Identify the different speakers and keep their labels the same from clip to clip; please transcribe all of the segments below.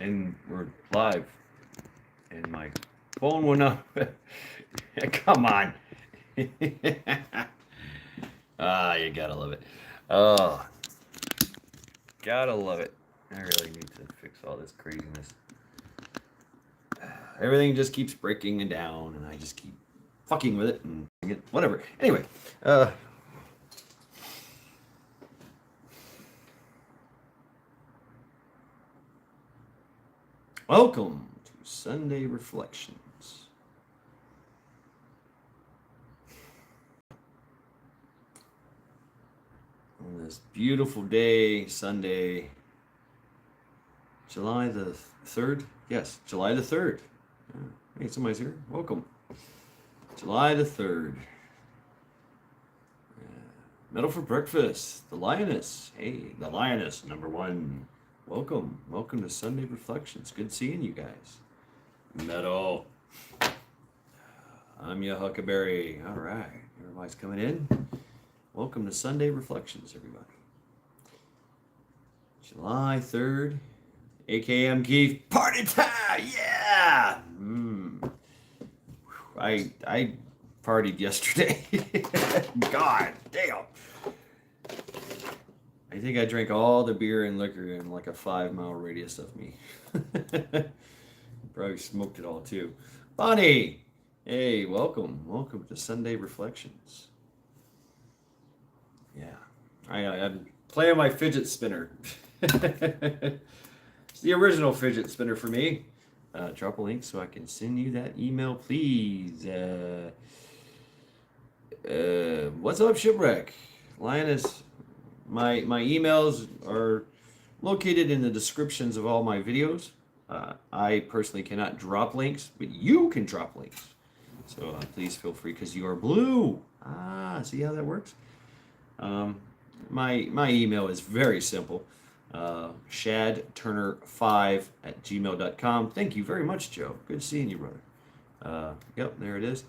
Speaker 1: And we're live. And my phone went up. Come on. You gotta love it. Oh, gotta love it. I really need to fix all this craziness. Everything just keeps breaking and down, and I just keep fucking with it and whatever. Anyway, welcome to Sunday Reflections. On this beautiful day, Sunday, July the 3rd? Yes, July the 3rd. Hey, somebody's here. Welcome. July the 3rd. Metal for breakfast. The Lioness. Hey, the Lioness, number one. Welcome. Welcome to Sunday Reflections. Good seeing you guys. Metal. I'm your Huckleberry. All right. Everybody's coming in. Welcome to Sunday Reflections, everybody. July 3rd. AKM Keith. Party time! Yeah! I partied yesterday. God damn. I think I drank all the beer and liquor in like a 5-mile radius of me. Probably smoked it all too. Bonnie! Hey, welcome. Welcome to Sunday Reflections. Yeah. I'm playing my fidget spinner. It's the original fidget spinner for me. Drop a link so I can send you that email, please. What's up, Shipwreck? Lioness, my emails are located in the descriptions of all my videos. I personally cannot drop links, but you can drop links. So please feel free because you are blue. See how that works? My email is very simple. shadturner5@gmail.com. Thank you very much, Joe. Good seeing you, brother. Yep, there it is.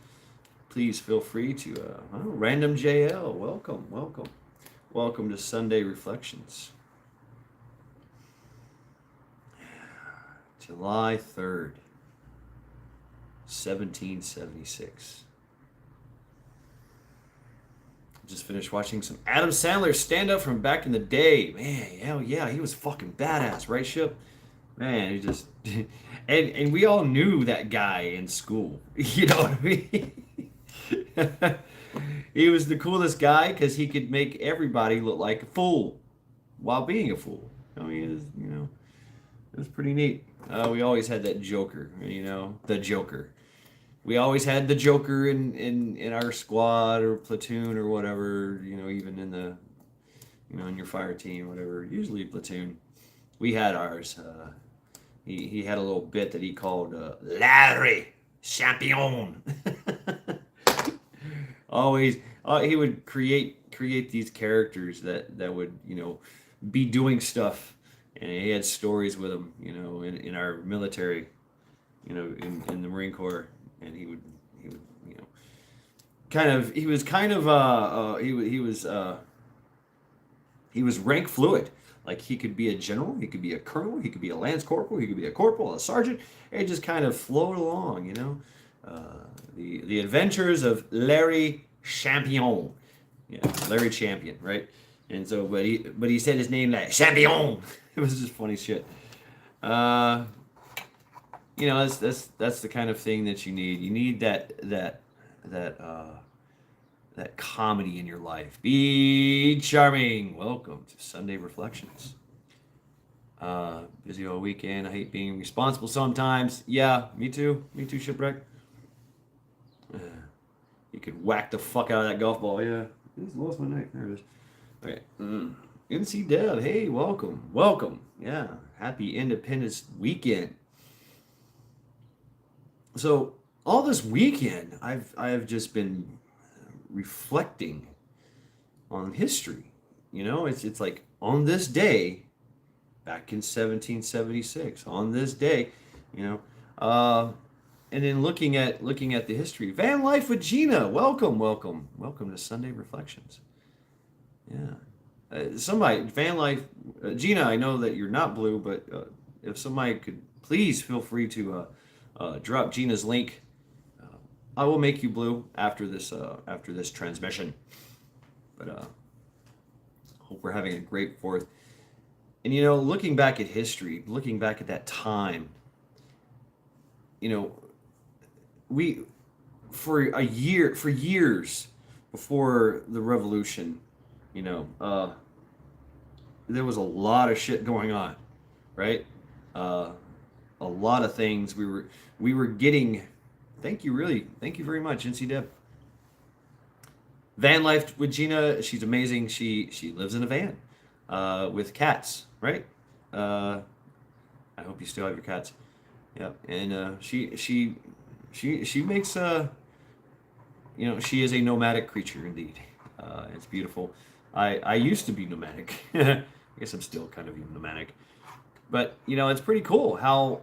Speaker 1: Please feel free to Random JL. Welcome to Sunday Reflections. July 3rd, 1776. Just finished watching some Adam Sandler stand-up from back in the day. Man, hell yeah, he was fucking badass, right, Ship? Man, he just... and we all knew that guy in school. You know what I mean? He was the coolest guy because he could make everybody look like a fool while being a fool. I mean, it was pretty neat. We always had that Joker, the Joker. We always had the Joker in our squad or platoon or whatever, even in the, in your fire team, whatever, usually platoon. We had ours. He had a little bit that he called Larry Champion. Always, he would create these characters that would, be doing stuff, and he had stories with them, in our military, in the Marine Corps. And he would, he was rank fluid. Like he could be a general, he could be a colonel, he could be a lance corporal, he could be a corporal, a sergeant. It just kind of flowed along, the adventures of Larry Champion. Yeah, Larry Champion, right? And so, but he said his name like Champion. It was just funny shit. That's the kind of thing that you need. You need that comedy in your life. Be charming. Welcome to Sunday Reflections. Busy all weekend. I hate being responsible sometimes. Yeah, me too. Me too, Shipwreck. You could whack the fuck out of that golf ball. Yeah, I just lost my knife. There it is. Okay. NC Dev. Hey, welcome. Yeah, happy Independence weekend. So all this weekend, I've just been reflecting on history. It's like on this day, back in 1776, on this day, and then looking at the history. Van Life with Gina, welcome to Sunday Reflections. Yeah, somebody Van Life, Gina. I know that you're not blue, but if somebody could please feel free to drop Gina's link. I will make you blue after this transmission. But hope we're having a great Fourth. And looking back at history, looking back at that time, you know, we for years before the revolution, there was a lot of shit going on, right? A lot of things we were getting. Thank you very much, NC Deb. Van life with Gina, she's amazing. She lives in a van with cats, right? I hope you still have your cats. Yeah, and she makes she is a nomadic creature indeed. It's beautiful. I used to be nomadic. I guess I'm still kind of even nomadic, but it's pretty cool how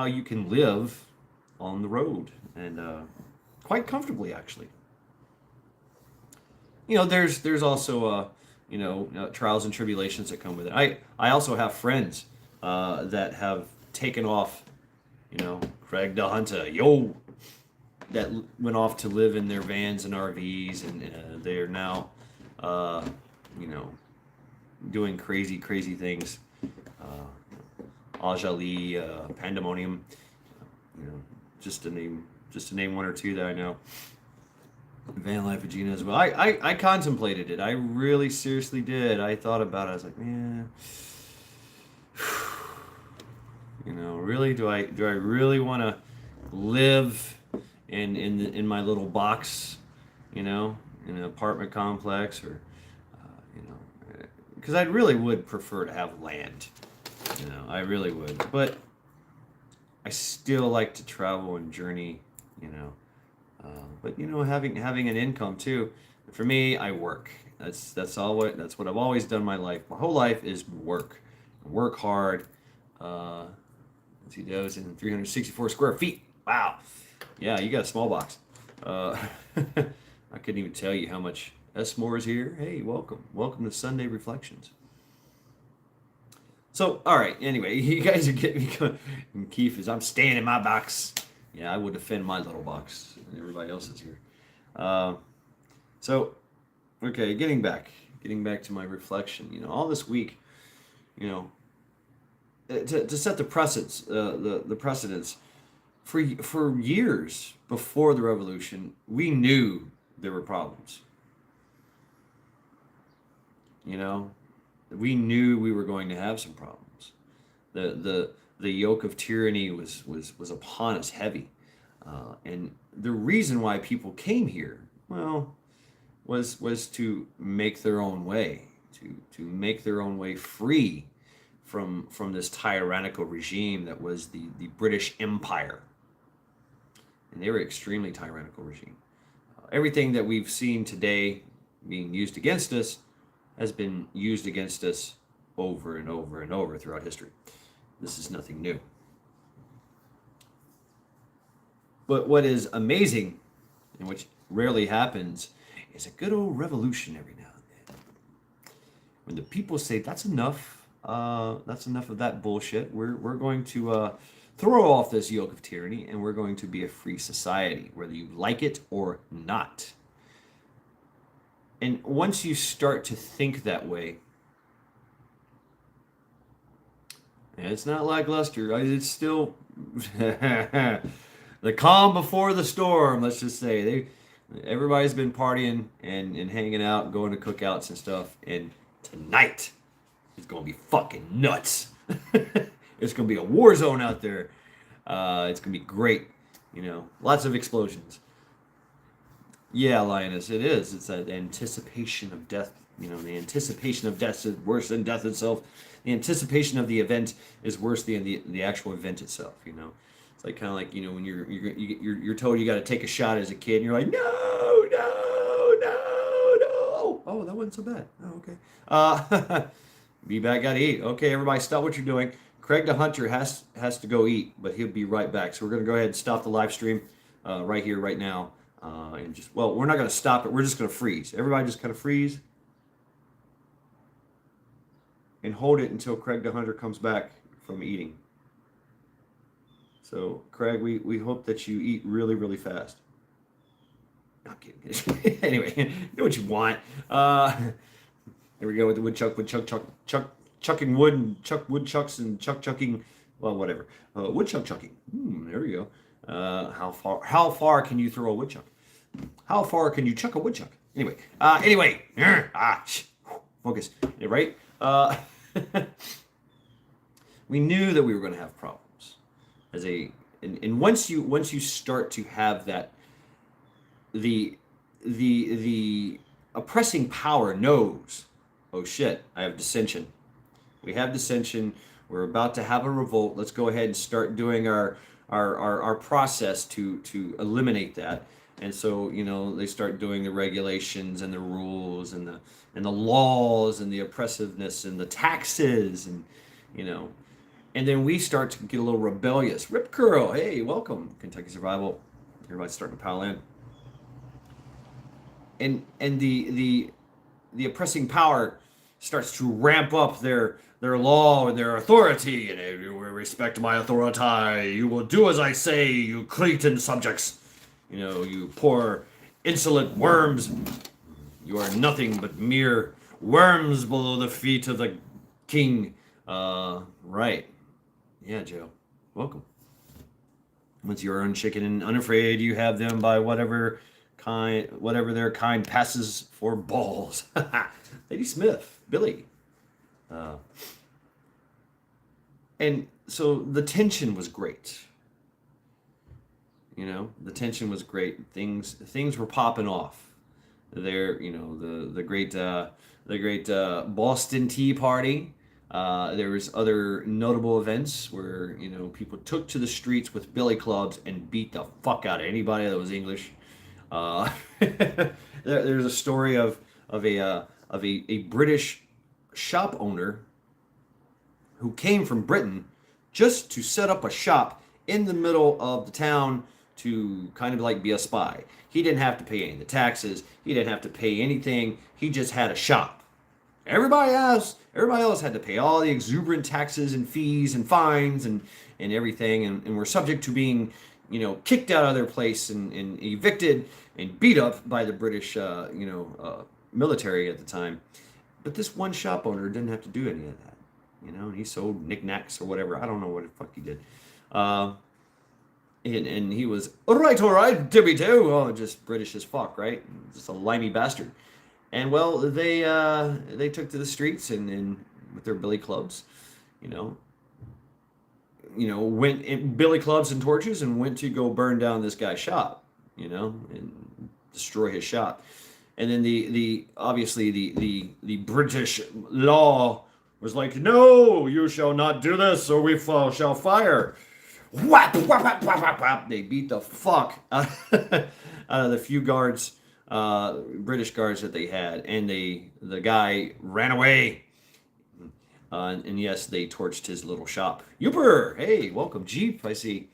Speaker 1: you can live on the road and quite comfortably actually. There's also trials and tribulations that come with it. I also have friends that have taken off, Craig the Hunter, that went off to live in their vans and RVs, and they are now, doing crazy things. Ajali, Pandemonium, just to name one or two that I know. Van life with Gina as well. I contemplated it. I really seriously did. I thought about it. I was like, man, really, do I really want to live in my little box, in an apartment complex, or because I really would prefer to have land. I really would, but I still like to travel and journey. But having an income too. For me, I work. That's what I've always done in my life. My whole life is work hard. See those in 364 square feet. Wow. Yeah, you got a small box. I couldn't even tell you how much S-More is here. Hey, welcome to Sunday Reflections. So, all right. Anyway, you guys are getting me going. And Keith is, I'm staying in my box. Yeah, I would defend my little box. Everybody else is here. So, okay, getting back to my reflection. All this week, to set the precedents, the precedents for years before the revolution, we knew there were problems. We knew we were going to have some problems. The yoke of tyranny was upon us heavy, and the reason why people came here, well, was to make their own way, to make their own way free from this tyrannical regime that was the British Empire, and they were extremely tyrannical regime. Everything that we've seen today being used against us has been used against us over and over and over throughout history. This is nothing new. But what is amazing, and which rarely happens, is a good old revolution every now and then. When the people say, that's enough of that bullshit, we're going to throw off this yoke of tyranny, and we're going to be a free society, whether you like it or not. And once you start to think that way, and it's not lackluster, it's still the calm before the storm, let's just say. Everybody's been partying and hanging out, going to cookouts and stuff, and tonight it's going to be fucking nuts. It's going to be a war zone out there. It's going to be great, lots of explosions. Yeah, Lioness, it is. It's that anticipation of death. The anticipation of death is worse than death itself. The anticipation of the event is worse than the actual event itself. It's like kind of like when you're told you got to take a shot as a kid, and you're like, no. Oh, that wasn't so bad. Oh, okay. B-Bat got to eat. Okay, everybody, stop what you're doing. Craig the Hunter has to go eat, but he'll be right back. So we're going to go ahead and stop the live stream right here, right now. And we're not going to stop it. We're just going to freeze. Everybody just kind of freeze and hold it until Craig the Hunter comes back from eating. So, Craig, we hope that you eat really, really fast. Not kidding. Anyway, you know what you want. Here we go with the chucking wood and chuck woodchucks and chucking, well, whatever. Woodchuck chucking. There we go. How far can you throw a woodchuck? How far can you chuck a woodchuck? Anyway. Focus. Right? We knew that we were going to have problems and once you start to have that, the oppressing power knows, oh shit, I have dissension. We have dissension. We're about to have a revolt. Let's go ahead and start doing our process to eliminate that. And so, they start doing the regulations and the rules and the laws and the oppressiveness and the taxes you know, and then we start to get a little rebellious. Rip Curl, hey, welcome, Kentucky Survival. Everybody's starting to pile in. And the oppressing power starts to ramp up their law and their authority. And if you will respect my authority, you will do as I say, you Cretan subjects. You poor insolent worms. You are nothing but mere worms below the feet of the king. Right. Yeah, Joe. Welcome. Once you earn chicken and unafraid, you have them by whatever their kind passes for balls. Lady Smith, Billy. And so the tension was great. The tension was great. Things were popping off. There, the great Boston Tea Party. There was other notable events where people took to the streets with billy clubs and beat the fuck out of anybody that was English. There's a story of a British shop owner who came from Britain just to set up a shop in the middle of the town to kind of like be a spy. He didn't have to pay any of the taxes. He didn't have to pay anything. He just had a shop. Everybody else had to pay all the exuberant taxes and fees and fines and everything, and were subject to being, kicked out of their place and evicted and beat up by the British, military at the time. But this one shop owner didn't have to do any of that, and he sold knickknacks or whatever. I don't know what the fuck he did. And he was, all right, Timmy too. Oh, just British as fuck, right? Just a limey bastard. And well, they took to the streets and with their billy clubs, went in billy clubs and torches and went to go burn down this guy's shop, and destroy his shop. And then the obviously the British law was like, no, you shall not do this, or we shall fire. Whap, whap, whap, whap, whap, whap. They beat the fuck out of the few guards. British guards that they had, and the guy ran away. And yes, they torched his little shop. Youper, hey, welcome, Jeep. I see.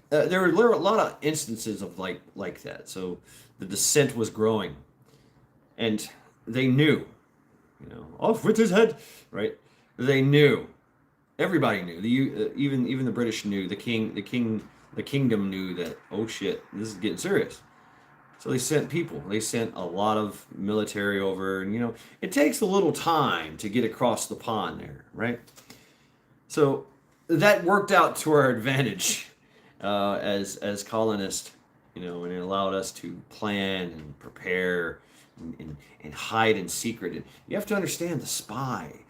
Speaker 1: There were a lot of instances of like that. So the dissent was growing, and they knew, off with his head, right? They knew. Everybody knew. Even the British knew. The kingdom knew that. Oh shit, this is getting serious. So they sent people. They sent a lot of military over, and it takes a little time to get across the pond there, right? So that worked out to our advantage as colonists, and it allowed us to plan and prepare and hide in secret. And you have to understand the spy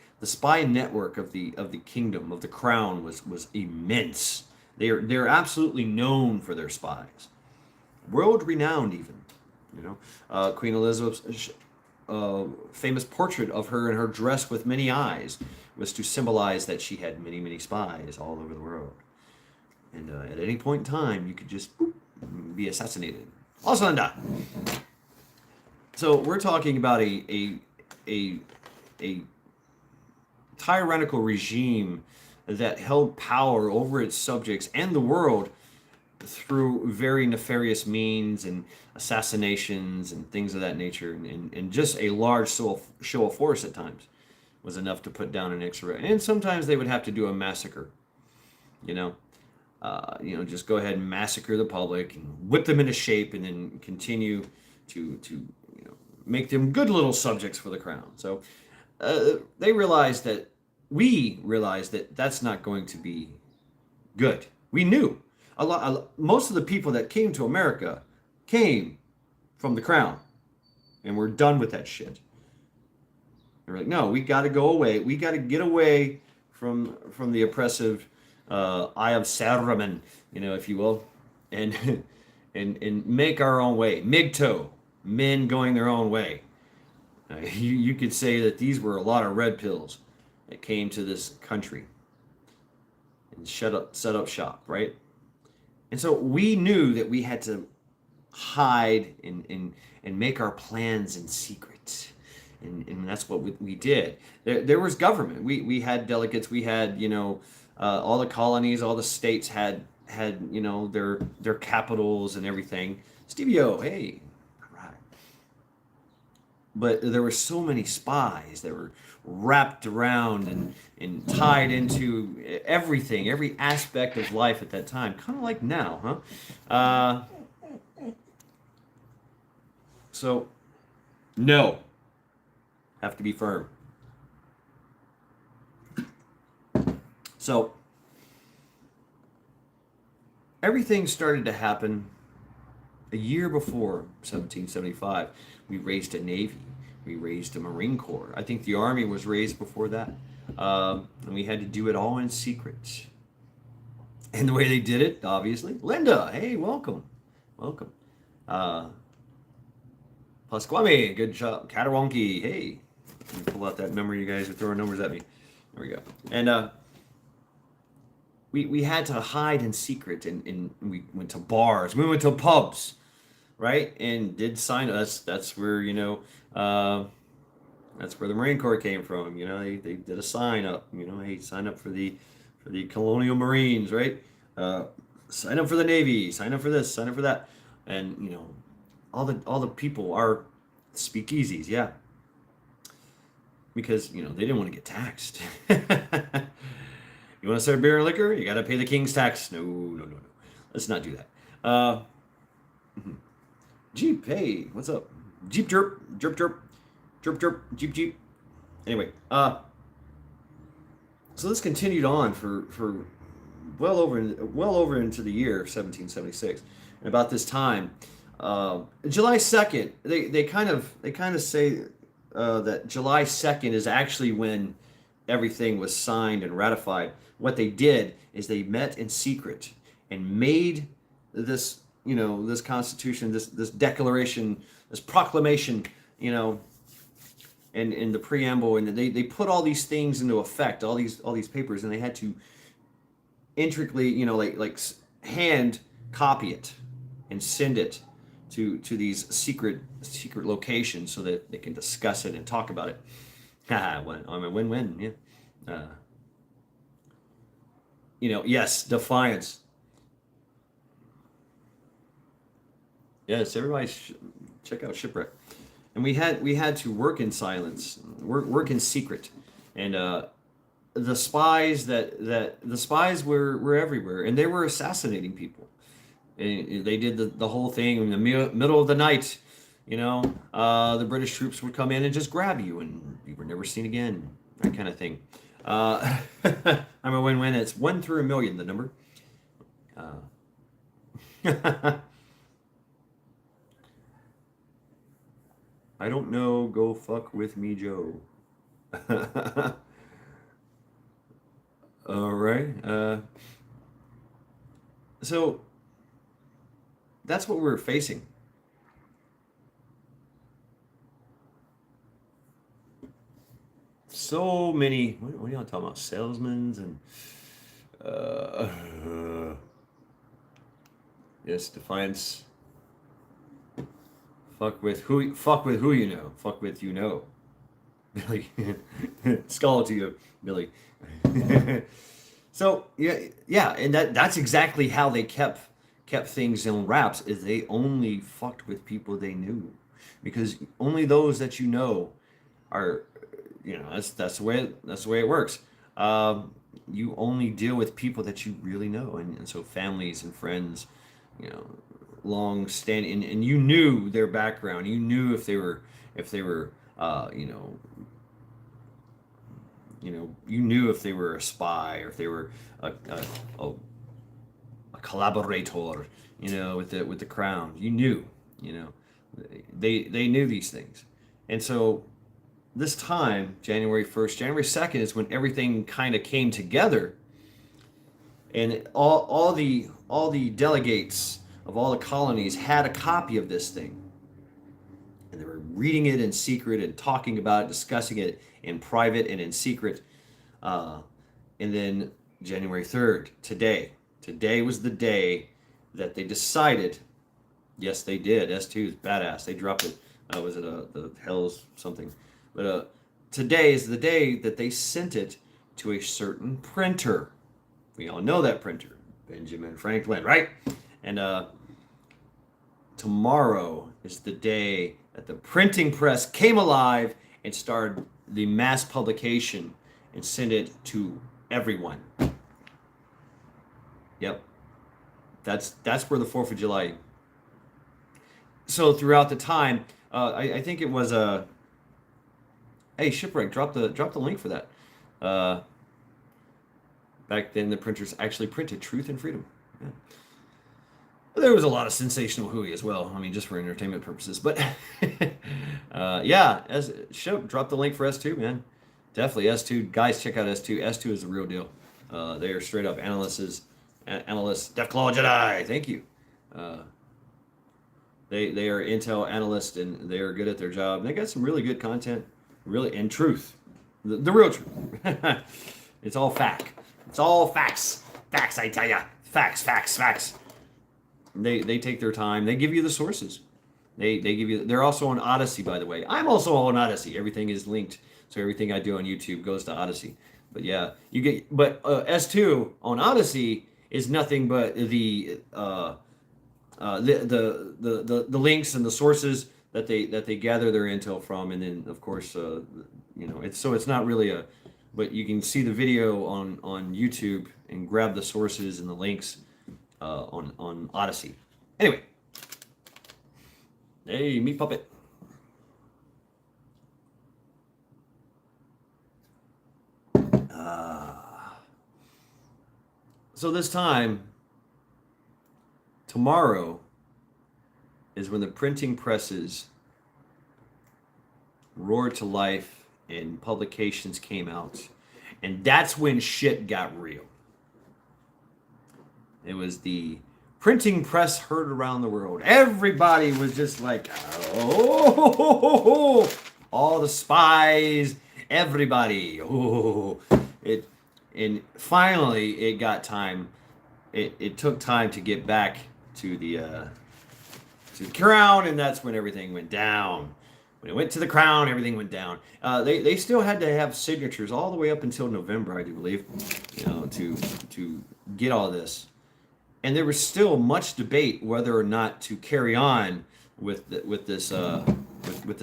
Speaker 1: network of the kingdom of the crown was immense. They're absolutely known for their spies, world renowned even. Queen Elizabeth's famous portrait of her in her dress with many eyes was to symbolize that she had many, many spies all over the world. And at any point in time, you could just be assassinated. Also done. So we're talking about a tyrannical regime that held power over its subjects and the world through very nefarious means and assassinations and things of that nature, and just a large show of force at times was enough to put down an X-ray. And sometimes they would have to do a massacre. You know, just go ahead and massacre the public and whip them into shape, and then continue to make them good little subjects for the crown. So they realized that we realized that that's not going to be good. We knew most of the people that came to America came from the crown, and we're done with that shit. They're like, no, we got to go away. We got to get away from the oppressive Eye of Saruman, if you will, and and make our own way. Migto, men going their own way. You could say that these were a lot of red pills that came to this country and set up shop, right? And so we knew that we had to hide and make our plans in secret. And that's what we did. There was government. We had delegates. We had, all the colonies, all the states had their capitals and everything. Stevie O, hey, all right. But there were so many spies that were wrapped around and tied into everything, every aspect of life at that time. Kind of like now, huh? So, no. Have to be firm. So, everything started to happen a year before 1775. We raised a Navy. We raised a Marine Corps. I think the Army was raised before that. And we had to do it all in secret. And the way they did it, obviously. Linda, hey, welcome. Welcome. Pasquami, good job. Catawonky, hey. Let me pull out that number. You guys are throwing numbers at me. There we go. And we had to hide in secret, and we went to bars. We went to pubs, right? And did sign us. That's where, that's where the Marine Corps came from. They did a sign up. Hey, sign up for the Colonial Marines, right? Sign up for the Navy. Sign up for this. Sign up for that. And all the people are speakeasies, yeah. Because they didn't want to get taxed. You want to serve beer and liquor? You got to pay the king's tax. No. Let's not do that. Jeep, hey, what's up? Jeep chirp, chirp chirp, chirp chirp, Jeep Jeep. Anyway, so this continued on for well over into the year 1776, and about this time, July 2nd, they kind of say that July 2nd is actually when everything was signed and ratified. What they did is they met in secret and made this, this Constitution, this declaration, this proclamation, and in the preamble, and they put all these things into effect, all these papers, and they had to intricately, like hand copy it and send it to these secret locations so that they can discuss it and talk about it. I'm a win-win, yeah. Yes, defiance. Yes, everybody check out Shipwreck. And we had to work in silence, work in secret, and the spies the spies were everywhere, and they were assassinating people. And they did the whole thing in the middle of the night. The British troops would come in and just grab you, and you were never seen again. That kind of thing. I'm a win-win. It's 1 through a million, the number. I don't know. Go fuck with me, Joe. All right. So that's what we're facing. So many. What are y'all talking about? Salesmen and yes, defiance. Fuck with who you know. Fuck with Billy. Skull to you, Billy. So yeah, and that's exactly how they kept things in wraps. Is they only fucked with people they knew, because only those that are, that's the way it works. you only deal with people that you really know, and so families and friends, you know, long standing, and you knew their background. You knew if they were you knew if they were a spy or if they were a, a collaborator, with the crown. You knew, you know, they knew these things, and so this time, January 1st, January 2nd is when everything kind of came together, and all the delegates of all the colonies had a copy of this thing, and they were reading it in secret and talking about it, discussing it in private and in secret. Uh, and then January 3rd, today was the day that they decided. Yes, they did. S2 is badass. They dropped it. Was it the Hell's something? But today is the day that they sent it to a certain printer. We all know that printer, Benjamin Franklin, right? And tomorrow is the day that the printing press came alive and started the mass publication and sent it to everyone. Yep, that's where the 4th of July. So throughout the time, I think it was a. Hey, Shipwreck, drop the link for that. Back then, the printers actually printed Truth and Freedom. Yeah. There was a lot of sensational hooey as well. I mean, just for entertainment purposes. But yeah, drop the link for S2, man. Definitely S2. Guys, check out S2. S2 is the real deal. They are straight up analysts. Deathclaw Jedi. Thank you. They are intel analysts, and they are good at their job. And they got some really good content, really, and truth. The real truth. It's all fact. It's all facts. Facts, I tell ya. Facts. They take their time. They give you the sources. They give you. They're also on Odyssey, by the way. I'm also on Odyssey. Everything is linked, so everything I do on YouTube goes to Odyssey. But yeah, you get. But S2 on Odyssey is nothing but the links and the sources that they gather their intel from, and then of course it's not really a. But you can see the video on YouTube and grab the sources and the links on Odyssey. Anyway, hey, Meat Puppet. So this time, tomorrow, is when the printing presses roared to life and publications came out. And that's when shit got real. It was the printing press heard around the world. Everybody was just like, oh, all the spies, everybody. Oh, and finally it got time. It took time to get back to the crown, and that's when everything went down. When it went to the crown, everything went down. They still had to have signatures all the way up until November, I do believe, to get all this. And there was still much debate whether or not to carry on with this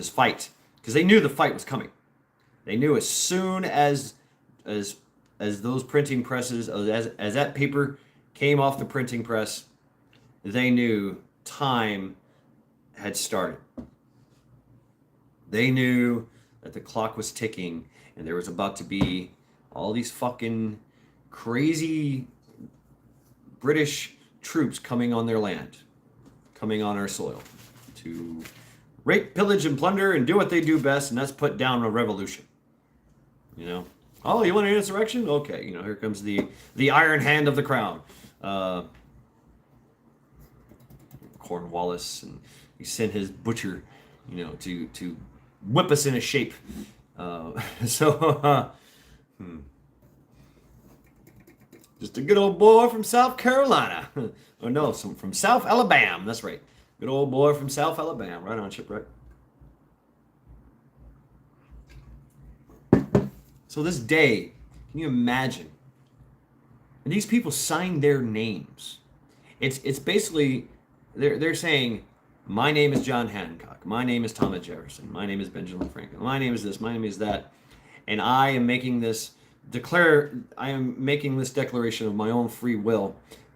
Speaker 1: fight, because they knew the fight was coming. They knew as soon as those printing presses, as that paper came off the printing press, they knew time had started. They knew that the clock was ticking, and there was about to be all these fucking crazy British troops coming on their land, coming on our soil, to rape, pillage, and plunder, and do what they do best, and that's put down a revolution. Oh, you want an insurrection? Okay, here comes the iron hand of the crown. Cornwallis, and he sent his butcher, to whip us into shape. Just a good old boy from South Carolina. Oh no, from South Alabama. That's right. Good old boy from South Alabama. Right on, Shipwreck. So this day, can you imagine? And these people signed their names. It's basically they're saying, my name is John Hancock. My name is Thomas Jefferson. My name is Benjamin Franklin. My name is this. My name is that. And I am making this declare I am making this declaration of my own free will,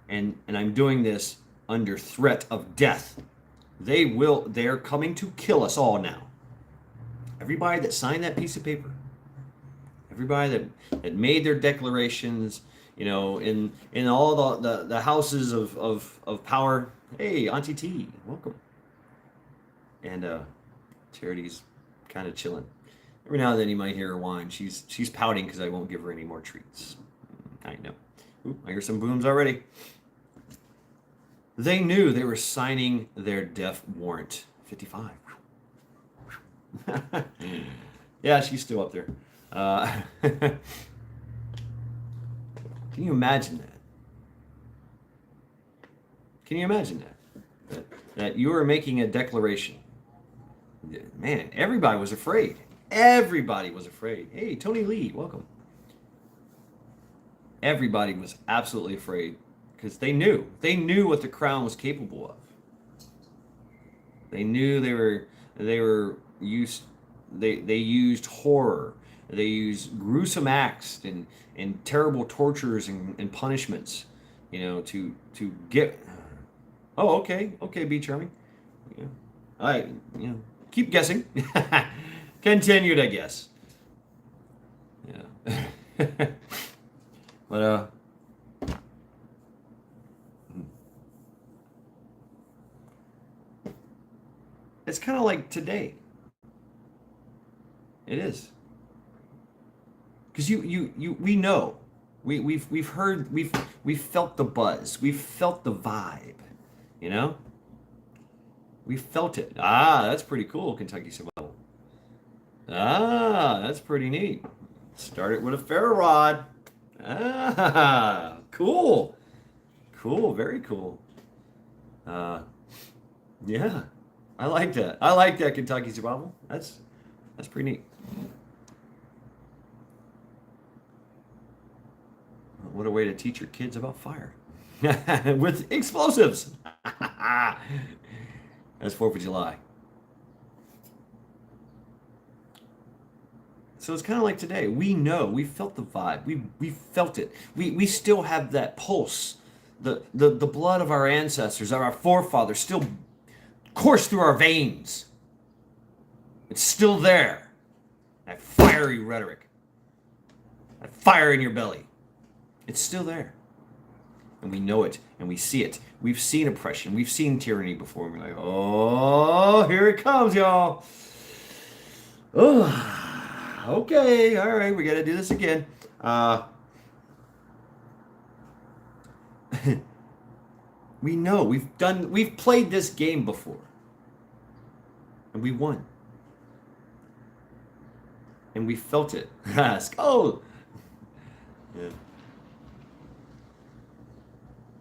Speaker 1: and I'm doing this under threat of death. They're coming to kill us all now. Everybody that signed that piece of paper, everybody that made their declarations, in all the houses of power. Hey, Auntie T, welcome. And Charity's kind of chilling. Every now and then you might hear her whine. She's pouting because I won't give her any more treats. I know. Ooh, I hear some booms already. They knew they were signing their death warrant. 55. Yeah, she's still up there. Can you imagine that? Can you imagine that you were making a declaration? Man, everybody was afraid. Everybody was afraid. Hey, Tony Lee, welcome. Everybody was absolutely afraid because they knew what the crown was capable of. They knew they were used. They used horror. They used gruesome acts and terrible tortures and punishments, to get. Oh, okay, Be Charming. Yeah. Keep guessing. Continued, I guess. Yeah. But it's kind of like today. It is. Because we know. We've heard, we've felt the buzz. We've felt the vibe, you know? We felt it. Ah, that's pretty cool, Kentucky Survival. Ah, that's pretty neat. Start it with a ferro rod. Ah, cool. Cool, very cool. Yeah. I like that. I like that, Kentucky Survival. That's pretty neat. What a way to teach your kids about fire. With explosives. That's 4th of July. So it's kind of like today. We know, we felt the vibe. We felt it. We still have that pulse. The blood of our ancestors, of our forefathers, still course through our veins. It's still there. That fiery rhetoric. That fire in your belly. It's still there. And we know it, and we see it. We've seen oppression. We've seen tyranny before. And we're like, oh, here it comes, y'all. Oh, okay, all right, we got to do this again. We know we've played this game before, and we won, and we felt it. Oh, yeah.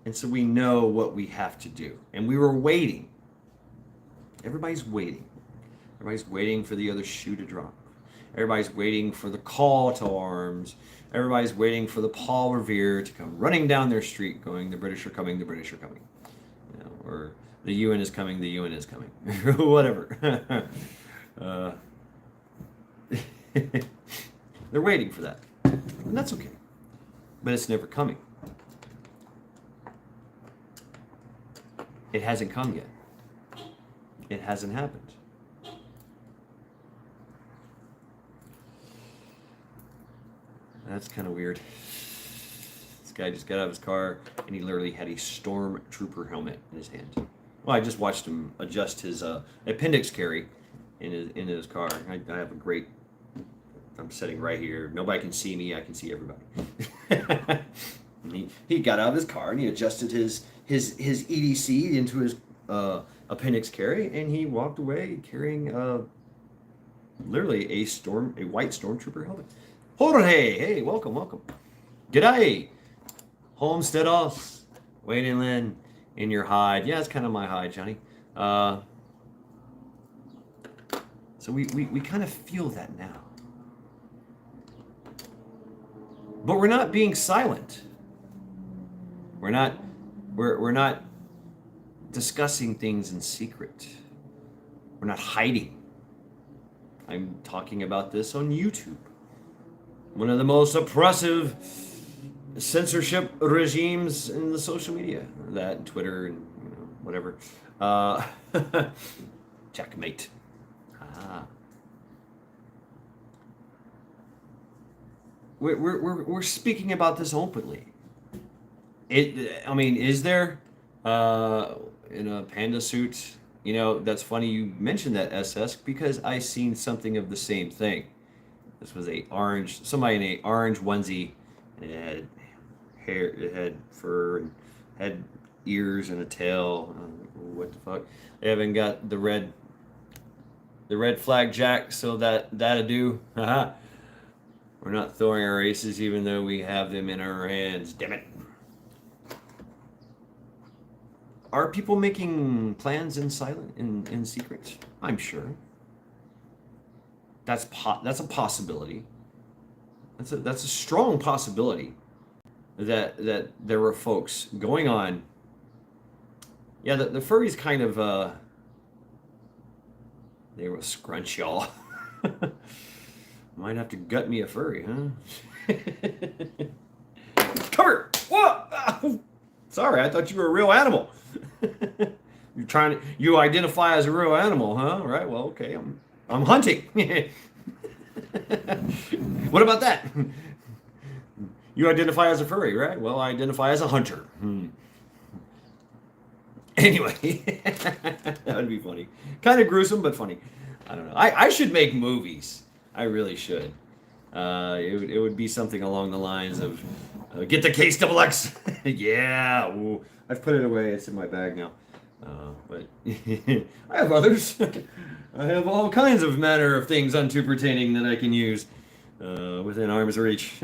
Speaker 1: And so we know what we have to do, and we were waiting. Everybody's waiting. Everybody's waiting for the other shoe to drop. Everybody's waiting for the call to arms. Everybody's waiting for the Paul Revere to come running down their street going, the British are coming, the British are coming. Or the UN is coming, the UN is coming. Whatever. They're waiting for that. And that's okay. But it's never coming. It hasn't come yet. It hasn't happened. That's kind of weird. This guy just got out of his car and he literally had a stormtrooper helmet in his hand. Well, I just watched him adjust his appendix carry in his car. I have a great. I'm sitting right here. Nobody can see me. I can see everybody. he got out of his car and he adjusted his EDC into his appendix carry, and he walked away carrying literally a white stormtrooper helmet. Jorge, hey, welcome. G'day. Homestead us. Waiting in your hide. Yeah, it's kind of my hide, Johnny. So we kind of feel that now. But we're not being silent. We're not discussing things in secret. We're not hiding. I'm talking about this on YouTube. One of the most oppressive censorship regimes in the social media. That, Twitter, and whatever. Uh, checkmate. Ah. We're speaking about this openly. I mean, is there in a panda suit? That's funny you mentioned that, SS, because I seen something of the same thing. This was somebody in a orange onesie, and it had hair, it had fur, and had ears and a tail. What the fuck? They haven't got the red flag jack, so that'll do. Haha. We're not throwing our aces, even though we have them in our hands. Damn it. Are people making plans in secret? I'm sure. That's a possibility. That's a strong possibility that there were folks going on. Yeah, the furries kind of they were scrunch y'all. Might have to gut me a furry, huh? Come here! Whoa! Sorry, I thought you were a real animal. You identify as a real animal, huh? Right. Well, okay. I'm hunting. What about that? You identify as a furry, right? Well, I identify as a hunter. Anyway, that would be funny. Kind of gruesome, but funny. I don't know. I should make movies. I really should. It would be something along the lines of get the case double X. Yeah. Ooh. I've put it away. It's in my bag now. But I have others. I have all kinds of manner of things unto pertaining that I can use within arm's reach.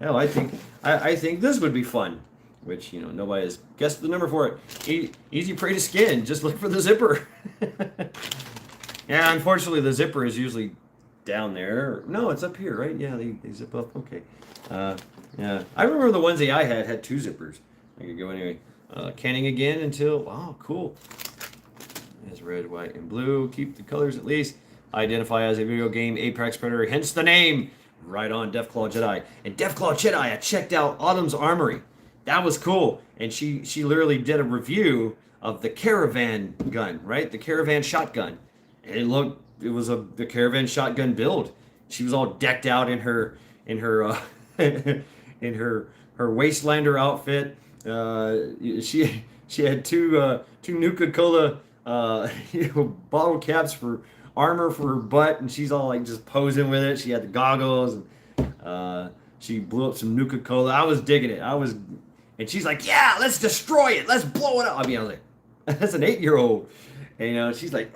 Speaker 1: Hell, I think this would be fun. Which, nobody has guessed the number for it. Easy prey to skin. Just look for the zipper. Yeah, unfortunately, the zipper is usually down there. No, it's up here, right? Yeah, they zip up. Okay. Yeah. I remember the ones that I had two zippers. I could go anyway. Canning again until... Oh, cool. There's red, white, and blue. Keep the colors at least. Identify as a video game Apex Predator, hence the name. Right on, Deathclaw Jedi. And Deathclaw Jedi, I checked out Autumn's Armory. That was cool. And she literally did a review of the Caravan gun, right? The Caravan shotgun. And it was the Caravan shotgun build. She was all decked out in her in her Wastelander outfit. She had two Nuka-Cola bottle caps for armor for her butt, and she's all like just posing with it. She had the goggles, and she blew up some Nuka-Cola. I was digging it. And she's like, "Yeah, let's destroy it. Let's blow it up." I mean, I was like, "That's an 8-year-old," and she's like,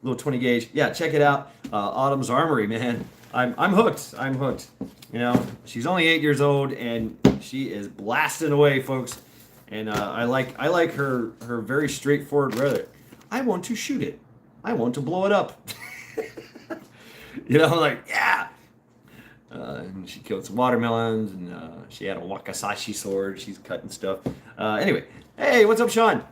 Speaker 1: little 20 gauge. Yeah, check it out. Autumn's Armory, man. I'm hooked. I'm hooked. She's only 8 years old, and she is blasting away, folks. And I like her very straightforward rhetoric. I want to shoot it. I want to blow it up. Like, yeah. And she killed some watermelons, and she had a wakizashi sword. She's cutting stuff. Anyway, hey, what's up, Sean?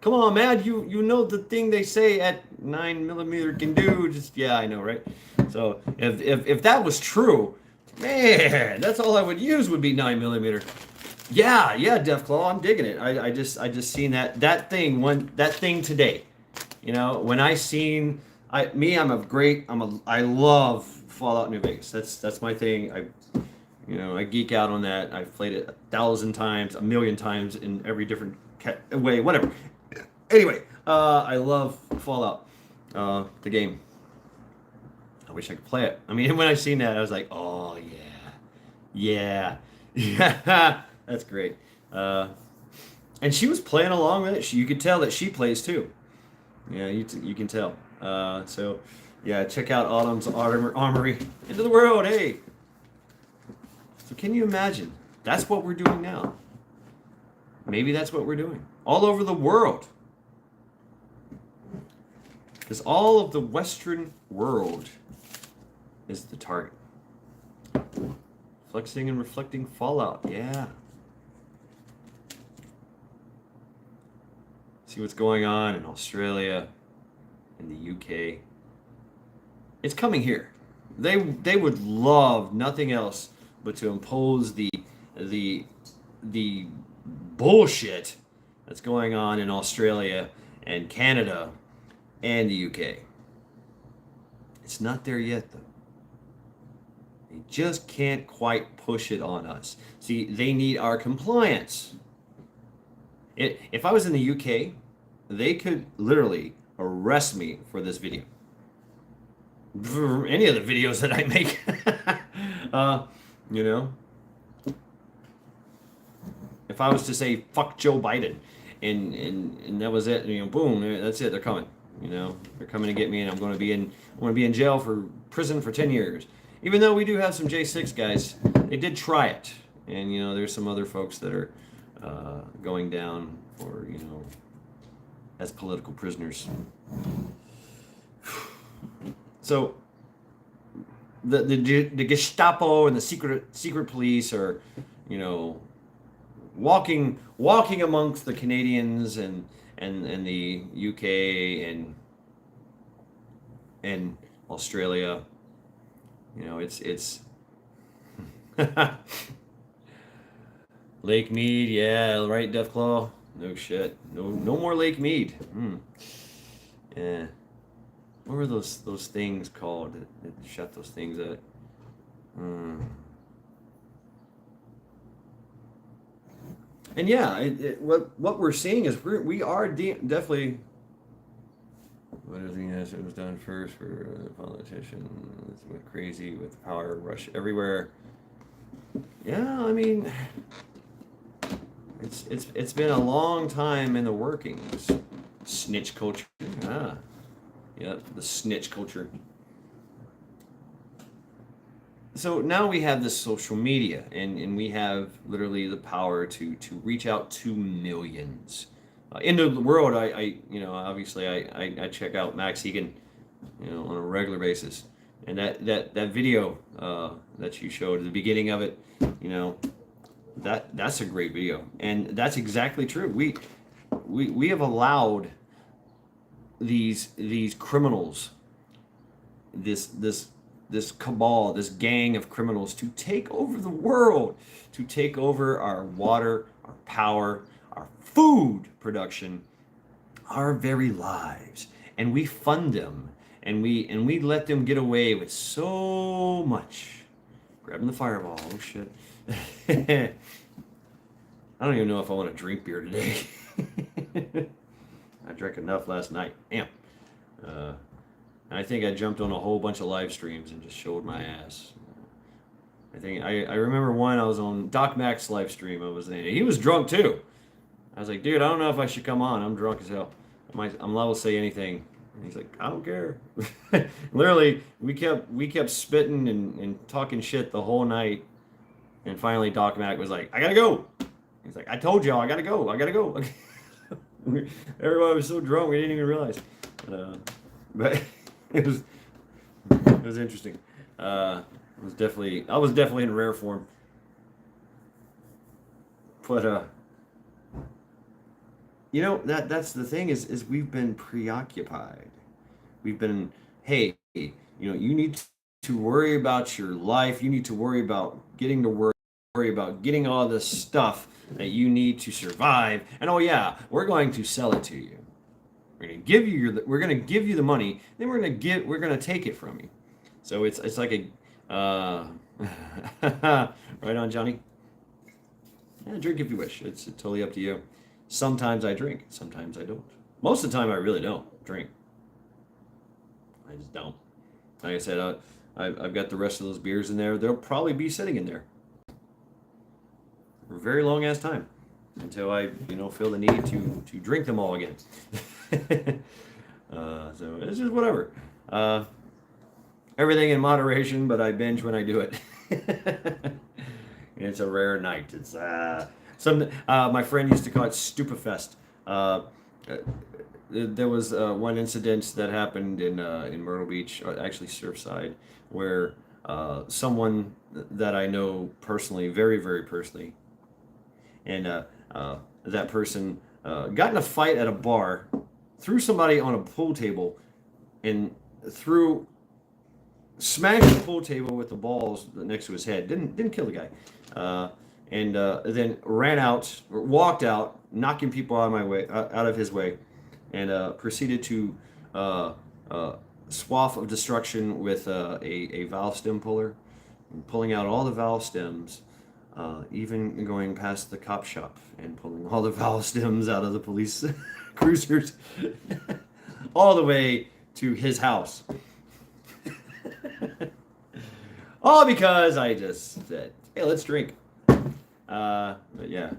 Speaker 1: Come on, man. You know the thing they say at 9mm can do. Yeah, I know, right? So if that was true, man, that's all I would use would be 9mm. Yeah, Deathclaw, I'm digging it. I just seen that thing today. When I seen I love Fallout New Vegas. That's my thing. I geek out on that. I've played it 1,000 times, 1,000,000 times in every different way, whatever. Anyway, I love Fallout, the game. I wish I could play it. I mean, when I seen that, I was like, oh yeah, that's great. And she was playing along with it. You could tell that she plays too. Yeah, you can tell. So, yeah, check out Autumn's Armory. Into the world, hey. So can you imagine? That's what we're doing now. Maybe that's what we're doing. All over the world. Because all of the Western world is the target. Flexing and reflecting Fallout, yeah. See what's going on in Australia, in the UK. It's coming here. They would love nothing else but to impose the the bullshit that's going on in Australia and Canada and the UK. It's not there yet, though. They just can't quite push it on us. See, they need our compliance. If I was in the UK, they could literally arrest me for this video. For any of the videos that I make. You know, if I was to say fuck Joe Biden and that was it, boom, that's it, they're coming. They're coming to get me, and I'm going to be in jail for prison for 10 years. Even though we do have some J6 guys, they did try it, and there's some other folks that are going down for as political prisoners. So the Gestapo and the secret police are walking amongst the Canadians and the UK and Australia. It's Lake Mead, yeah, right, Deathclaw. No shit, no more Lake Mead. Yeah, what were those things called that shut those things up? And yeah, what we're seeing is we are definitely. What is it was done first for a politician? Went crazy with power rush everywhere. Yeah, I mean, it's been a long time in the workings. Snitch culture. Yeah, the snitch culture. So now we have this social media, and we have literally the power to reach out to millions. Into the world, I obviously I check out Max Hegan, on a regular basis, and that video that you showed at the beginning of it, that's a great video, and that's exactly true. We have allowed these criminals, this cabal, this gang of criminals to take over the world, to take over our water, our power, our food production, our very lives, and we fund them, and we let them get away with so much. Grabbing the fireball. Oh shit. I don't even know if I want to drink beer today. I drank enough last night. Damn. I think I jumped on a whole bunch of live streams and just showed my ass. I remember one, I was on Doc Mac's live stream. He was drunk too. I was like, dude, I don't know if I should come on. I'm drunk as hell. I'm liable to say anything. And he's like, I don't care. Literally, we kept spitting and talking shit the whole night. And finally, Doc Mac was like, I gotta go. He's like, I told y'all, I gotta go. Everybody was so drunk, we didn't even realize. But it was interesting. I was definitely in rare form. But that's the thing is we've been preoccupied. We've been, hey, you need to worry about your life. You need to worry about getting to work, worry about getting all this stuff that you need to survive. And oh yeah, we're going to sell it to you. We're going to give you the money. Then we're going to take it from you. So it's like a right on, Johnny. Yeah, drink if you wish. It's totally up to you. Sometimes I drink, sometimes I don't. Most of the time, I really don't drink. I just don't. Like I said, I've got the rest of those beers in there. They'll probably be sitting in there for a very long ass time until I, feel the need to drink them all again. So it's just whatever. Everything in moderation, but I binge when I do it. It's a rare night. It's my friend used to call it Stupefest. There was one incident that happened in Myrtle Beach, actually Surfside, where someone that I know personally, very, very personally, and that person got in a fight at a bar, threw somebody on a pool table, and threw smashed the pool table with the balls next to his head. Didn't kill the guy, and then ran out, walked out, knocking people out of my way, out of his way, and proceeded to uh, uh, swath of destruction with a valve stem puller, and pulling out all the valve stems, even going past the cop shop and pulling all the valve stems out of the police cruisers, all the way to his house. All because I just said, hey, let's drink. But yeah.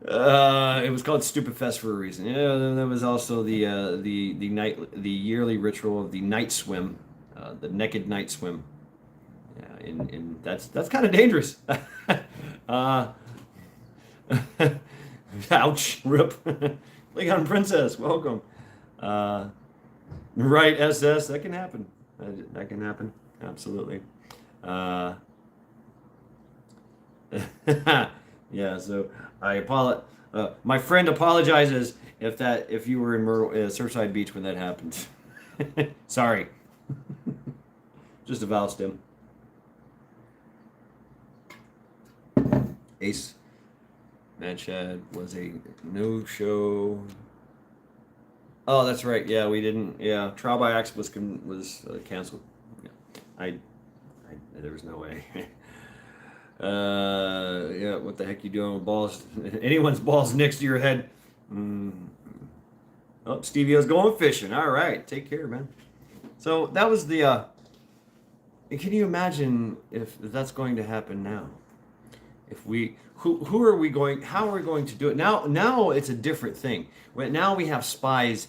Speaker 1: It was called Stupid Fest for a reason. Yeah, there was also the yearly ritual of the night swim, the naked night swim. Yeah, and that's kind of dangerous. uh, ouch, rip. Klingon Princess, welcome. Right, SS, that can happen. That can happen, absolutely. Yeah, so I apologize. My friend apologizes if you were in Surfside Beach when that happened. Sorry, just a valve stem. Ace Manchad was a no-show. Oh, that's right. Yeah, we didn't. Yeah, Trial by Axe was canceled. Yeah, there was no way. Yeah, what the heck you doing with balls? Anyone's balls next to your head. Oh, Stevie-O's going fishing. All right, take care, man. So that was the. Can you imagine if that's going to happen now? If we, who are we going? How are we going to do it now? Now it's a different thing. Now we have spies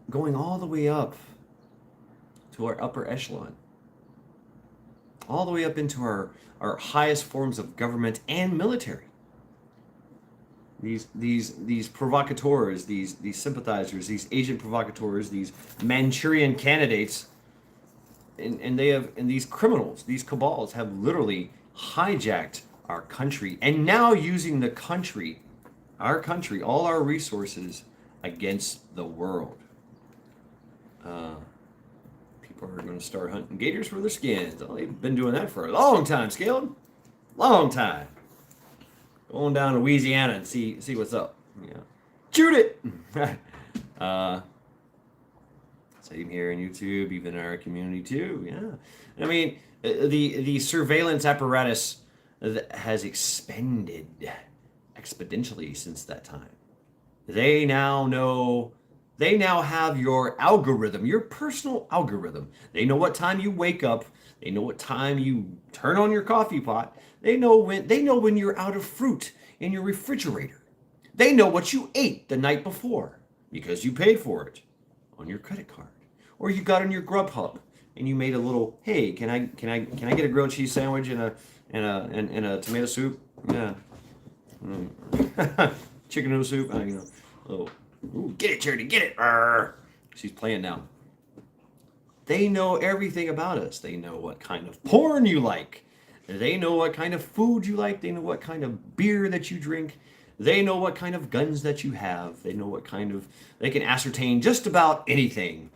Speaker 1: going all the way up to our upper echelon, all the way up into our highest forms of government and military. These provocateurs, these sympathizers, these agent provocateurs, these Manchurian candidates, and these criminals, these cabals have literally hijacked our country, and now using the country, our country, all our resources against the world. People are going to start hunting gators for their skins. Oh, they've been doing that for a long time, Scaled. Long time. Going down to Louisiana and see what's up. Yeah. Shoot it! Same here on YouTube, even in our community too. Yeah. I mean, the surveillance apparatus has expanded exponentially since that time. They now have your algorithm, your personal algorithm. They know what time you wake up. They know what time you turn on your coffee pot. They know when you're out of fruit in your refrigerator. They know what you ate the night before because you paid for it on your credit card, or you got on your Grubhub and you made a little, hey, can I get a grilled cheese sandwich and a tomato soup? Yeah. Chicken noodle soup. Oh, ooh, get it, Charity, get it. Arr. She's playing now. They know everything about us. They know what kind of porn you like. They know what kind of food you like. They know what kind of beer that you drink. They know what kind of guns that you have. They know what kind of, they can ascertain just about anything.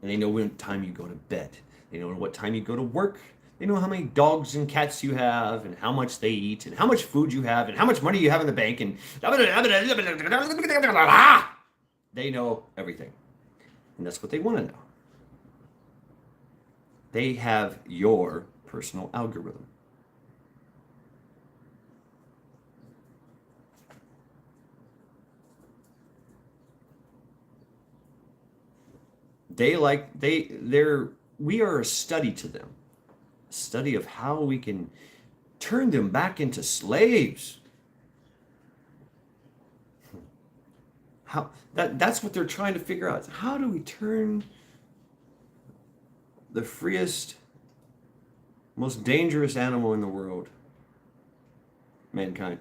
Speaker 1: And they know what time you go to bed. They know what time you go to work. They know how many dogs and cats you have, and how much they eat, and how much food you have, and how much money you have in the bank, and they know everything. And that's what they want to know. They have your personal algorithm. We are a study to them. A study of how we can turn them back into slaves. That's what they're trying to figure out. How do we turn the freest, most dangerous animal in the world, mankind,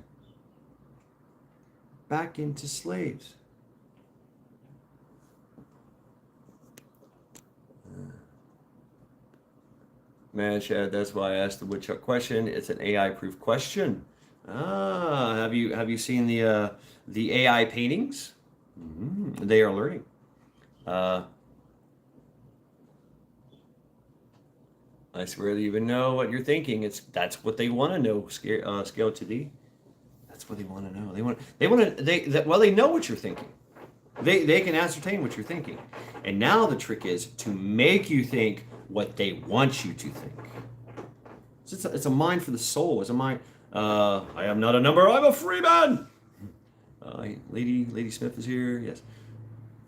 Speaker 1: back into slaves? Man, Chad, that's why I asked the woodchuck question. It's an AI-proof question. Have you seen the AI paintings? They are learning. I swear they even know what you're thinking. That's what they want to know. Scale to D. That's what they want to know. They know what you're thinking. They can ascertain what you're thinking. And now the trick is to make you think what they want you to think. It's a mind for the soul. It's a mind. I am not a number. I'm a free man. Lady Smith is here. Yes.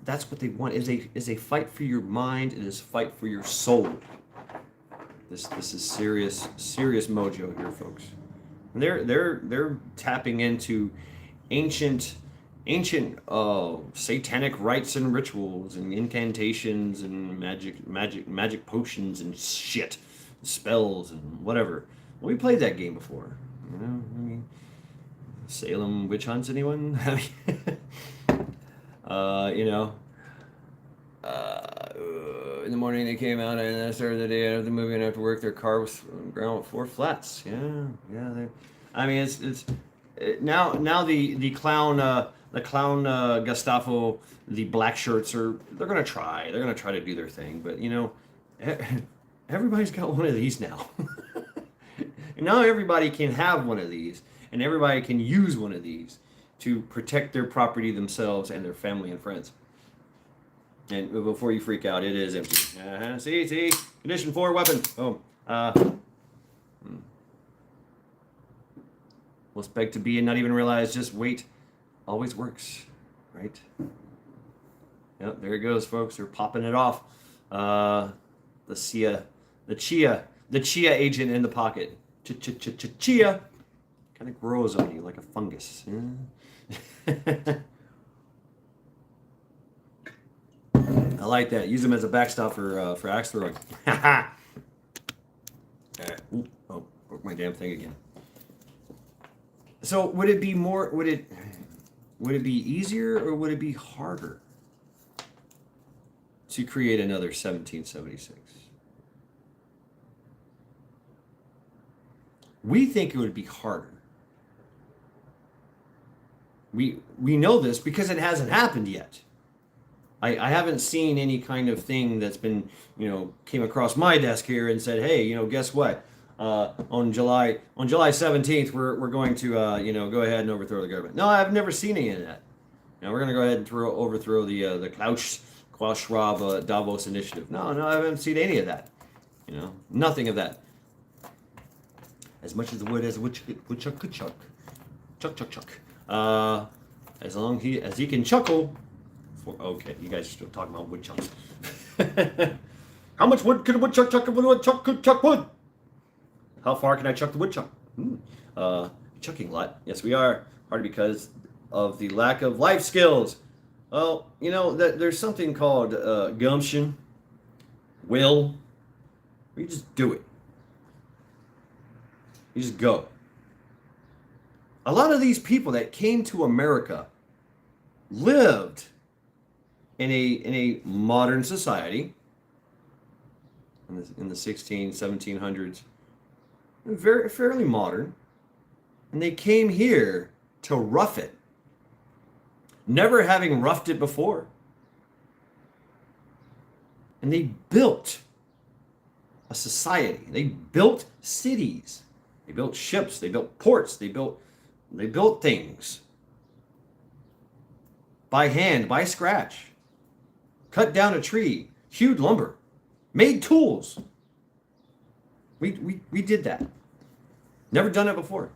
Speaker 1: That's what they want. Is a fight for your mind. It is a fight for your soul. This is serious mojo here, folks. And they're tapping into ancient satanic rites and rituals and incantations and magic potions and shit, spells and whatever. Well, we played that game before, you know. I mean, Salem witch hunts, anyone? I mean, you know. In the morning they came out and I started the day after the movie and after work their car was ground with 4 flats. Yeah. I mean now the clown Gestapo, the black shirts they're gonna try to do their thing, but you know, everybody's got one of these now. And now everybody can have one of these, and everybody can use one of these to protect their property, themselves, and their family and friends. And before you freak out, it is empty. See, condition 4 weapon. Oh, let's beg to be and not even realize. Just wait. Always works, right? Yep, there it goes, folks. They're popping it off. The chia agent in the pocket. Chia kind of grows on you like a fungus. I like that. Use them as a backstop for axe throwing. Oh, broke my damn thing again. So would it be easier or would it be harder to create another 1776? We think it would be harder. We know this because it hasn't happened yet. I haven't seen any kind of thing that's been, came across my desk here and said, hey, guess what? On July 17th, we're going to, go ahead and overthrow the government. No, I've never seen any of that. Now we're going to go ahead and overthrow the Klaus Schwab Davos initiative. No, I haven't seen any of that. Nothing of that. As much as the wood as a woodchuck could chuck. Chuck. As long as he can chuckle. Okay, you guys are still talking about woodchucks. How much wood could a woodchuck chuck if a woodchuck could chuck wood? How far can I chuck the woodchuck? Chucking a lot. Yes, we are. Partly because of the lack of life skills. Well, there's something called gumption, will. You just do it. You just go. A lot of these people that came to America lived in a modern society in the 1700s, fairly modern, and they came here to rough it, never having roughed it before. And they built a society. They built cities. They built ships. They built ports. They built things by hand, by scratch. Cut down a tree, hewed lumber, made tools. We did that. Never done it before.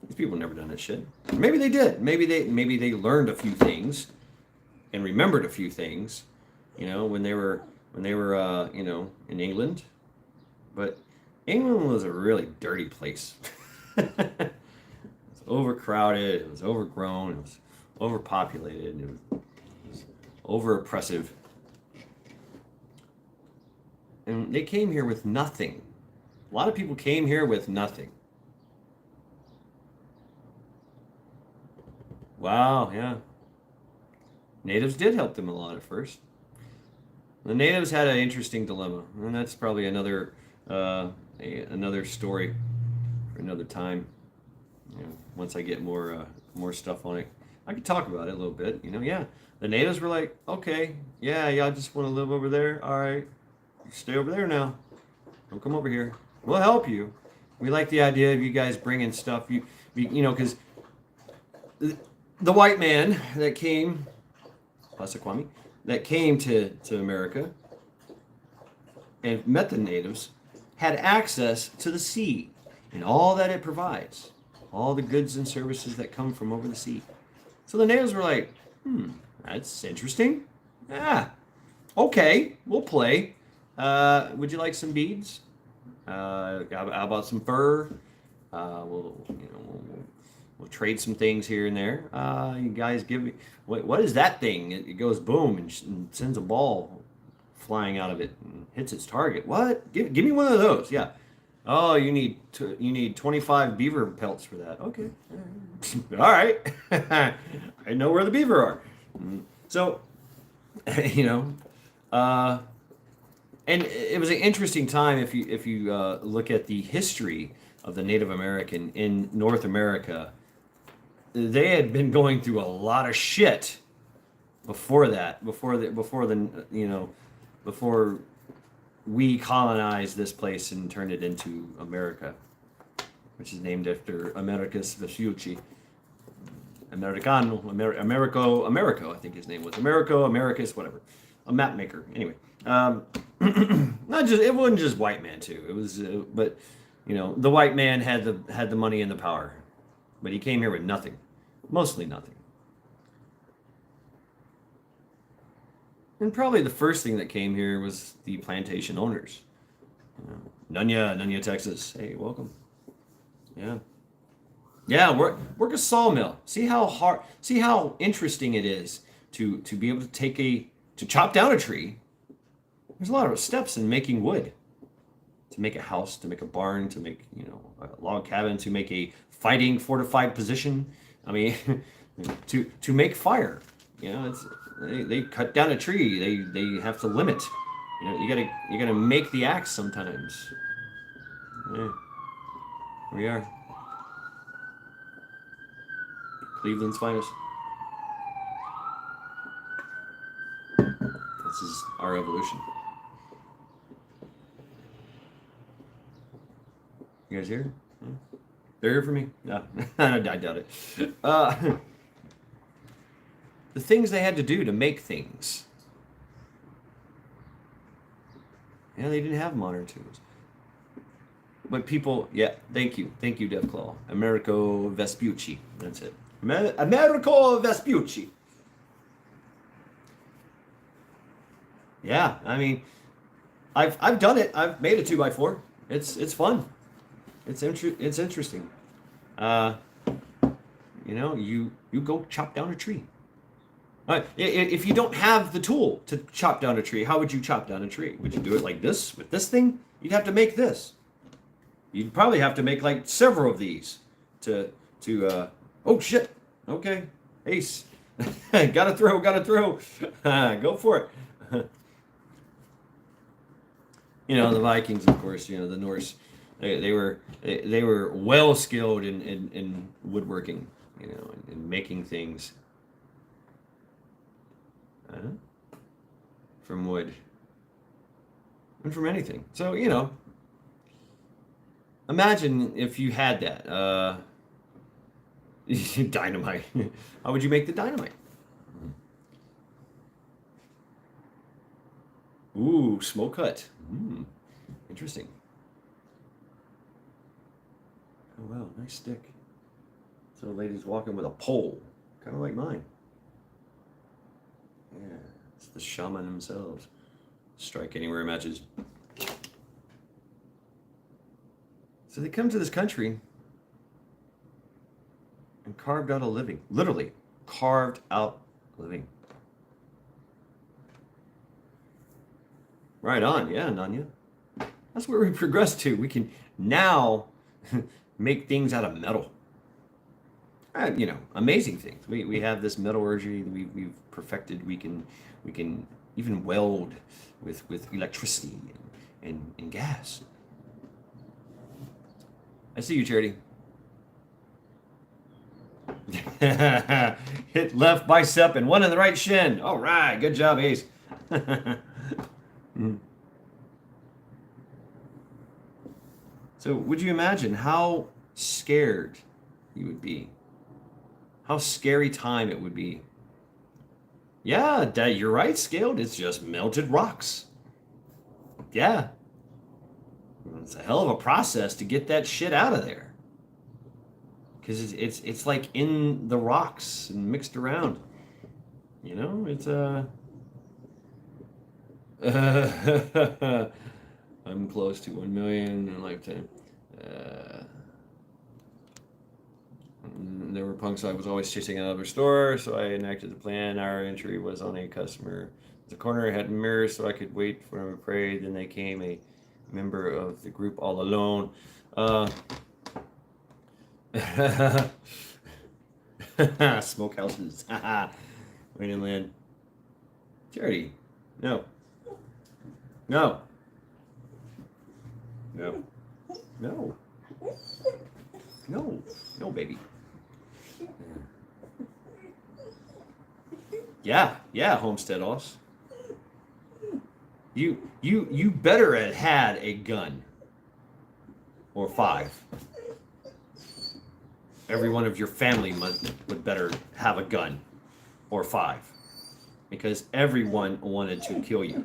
Speaker 1: These people never done that shit. Maybe they did. Maybe they learned a few things and remembered a few things, when they were in England. But England was a really dirty place. It was overcrowded, it was overgrown, it was overpopulated, it was over oppressive. And they came here with nothing. A lot of people came here with nothing. Wow, yeah. Natives did help them a lot at first. The natives had an interesting dilemma, and that's probably another story for another time. Once I get more stuff on it, I could talk about it a little bit. Yeah, the natives were like, okay, yeah, y'all just want to live over there. All right, you stay over there now. Don't come over here. We'll help you. We like the idea of you guys bringing stuff. Because the white man that came, Passaquami, that came to America and met the natives, had access to the sea and all that it provides, all the goods and services that come from over the sea. So the natives were like, that's interesting. Yeah, okay, we'll play. Would you like some beads? How about some fur? We'll trade some things here and there. You guys give me what is that thing? It goes boom and sends a ball flying out of it and hits its target. What? Give me one of those. Yeah. Oh, you need 25 beaver pelts for that. Okay. All right. I know where the beaver are. So, and it was an interesting time if you look at the history of the Native American in North America. They had been going through a lot of shit before that, before we colonized this place and turned it into America, which is named after Americus Vespucci. Americo, I think his name was. Americus, whatever. A map maker. Anyway. It wasn't just white man too. It was, but the white man had the money and the power, but he came here with nothing, mostly nothing. And probably the first thing that came here was the plantation owners. Nunya, Texas. Hey, welcome. Yeah, work a sawmill. See how interesting it is to be able to chop down a tree. There's a lot of steps in making wood. To make a house, to make a barn, to make a log cabin, to make a fighting fortified position. I mean, to make fire. They cut down a tree. They have to limit. You gotta make the axe sometimes. Yeah. Here we are. Cleveland's finest. This is our evolution. You guys here? They're here for me? No, I doubt it. The things they had to do to make things. They didn't have modern tools. But people, thank you, Deathclaw. Americo Vespucci, that's it. Americo Vespucci. Yeah, I mean, I've done it. I've made a 2x4. It's fun. It's interesting. You go chop down a tree. If you don't have the tool to chop down a tree, how would you chop down a tree? Would you do it like this with this thing? You'd have to make this. You'd probably have to make like several of these to oh shit. Okay. Ace. gotta throw. Go for it. The Vikings, of course, the Norse, they were well skilled in woodworking, in making things from wood and from anything. So, imagine if you had that. Dynamite. How would you make the dynamite? Ooh, smoke hut. Interesting. Oh, wow, nice stick. So the lady's walking with a pole, kind of like mine. Yeah, it's the shaman themselves. Strike anywhere matches. So they come to this country and carved out a living. Literally, carved out a living. Right on, yeah, Nanya. That's where we progressed to. We can now make things out of metal. Amazing things. We have this metallurgy we've perfected. We can even weld with electricity and gas. I see you, Charity. Hit left bicep and one in the right shin. All right, good job, Ace. So would you imagine how scared you would be? How scary time it would be. Yeah, you're right, Scaled. It's just melted rocks. Yeah. It's a hell of a process to get that shit out of there. Because it's like in the rocks and mixed around. You know, it's I'm close to 1 million in a lifetime. Uh, there were punks I was always chasing out of their store, so I enacted the plan. Our entry was on a customer. The corner had mirrors, so I could wait for them to pray. Then they came, a member of the group all alone. Smokehouses. Wait and land. Charity. No. No. No. No. No. No, baby. Yeah. Yeah, Homestead Oss. You better have had a gun. Or 5. Every one of your family would better have a gun. Or 5. Because everyone wanted to kill you.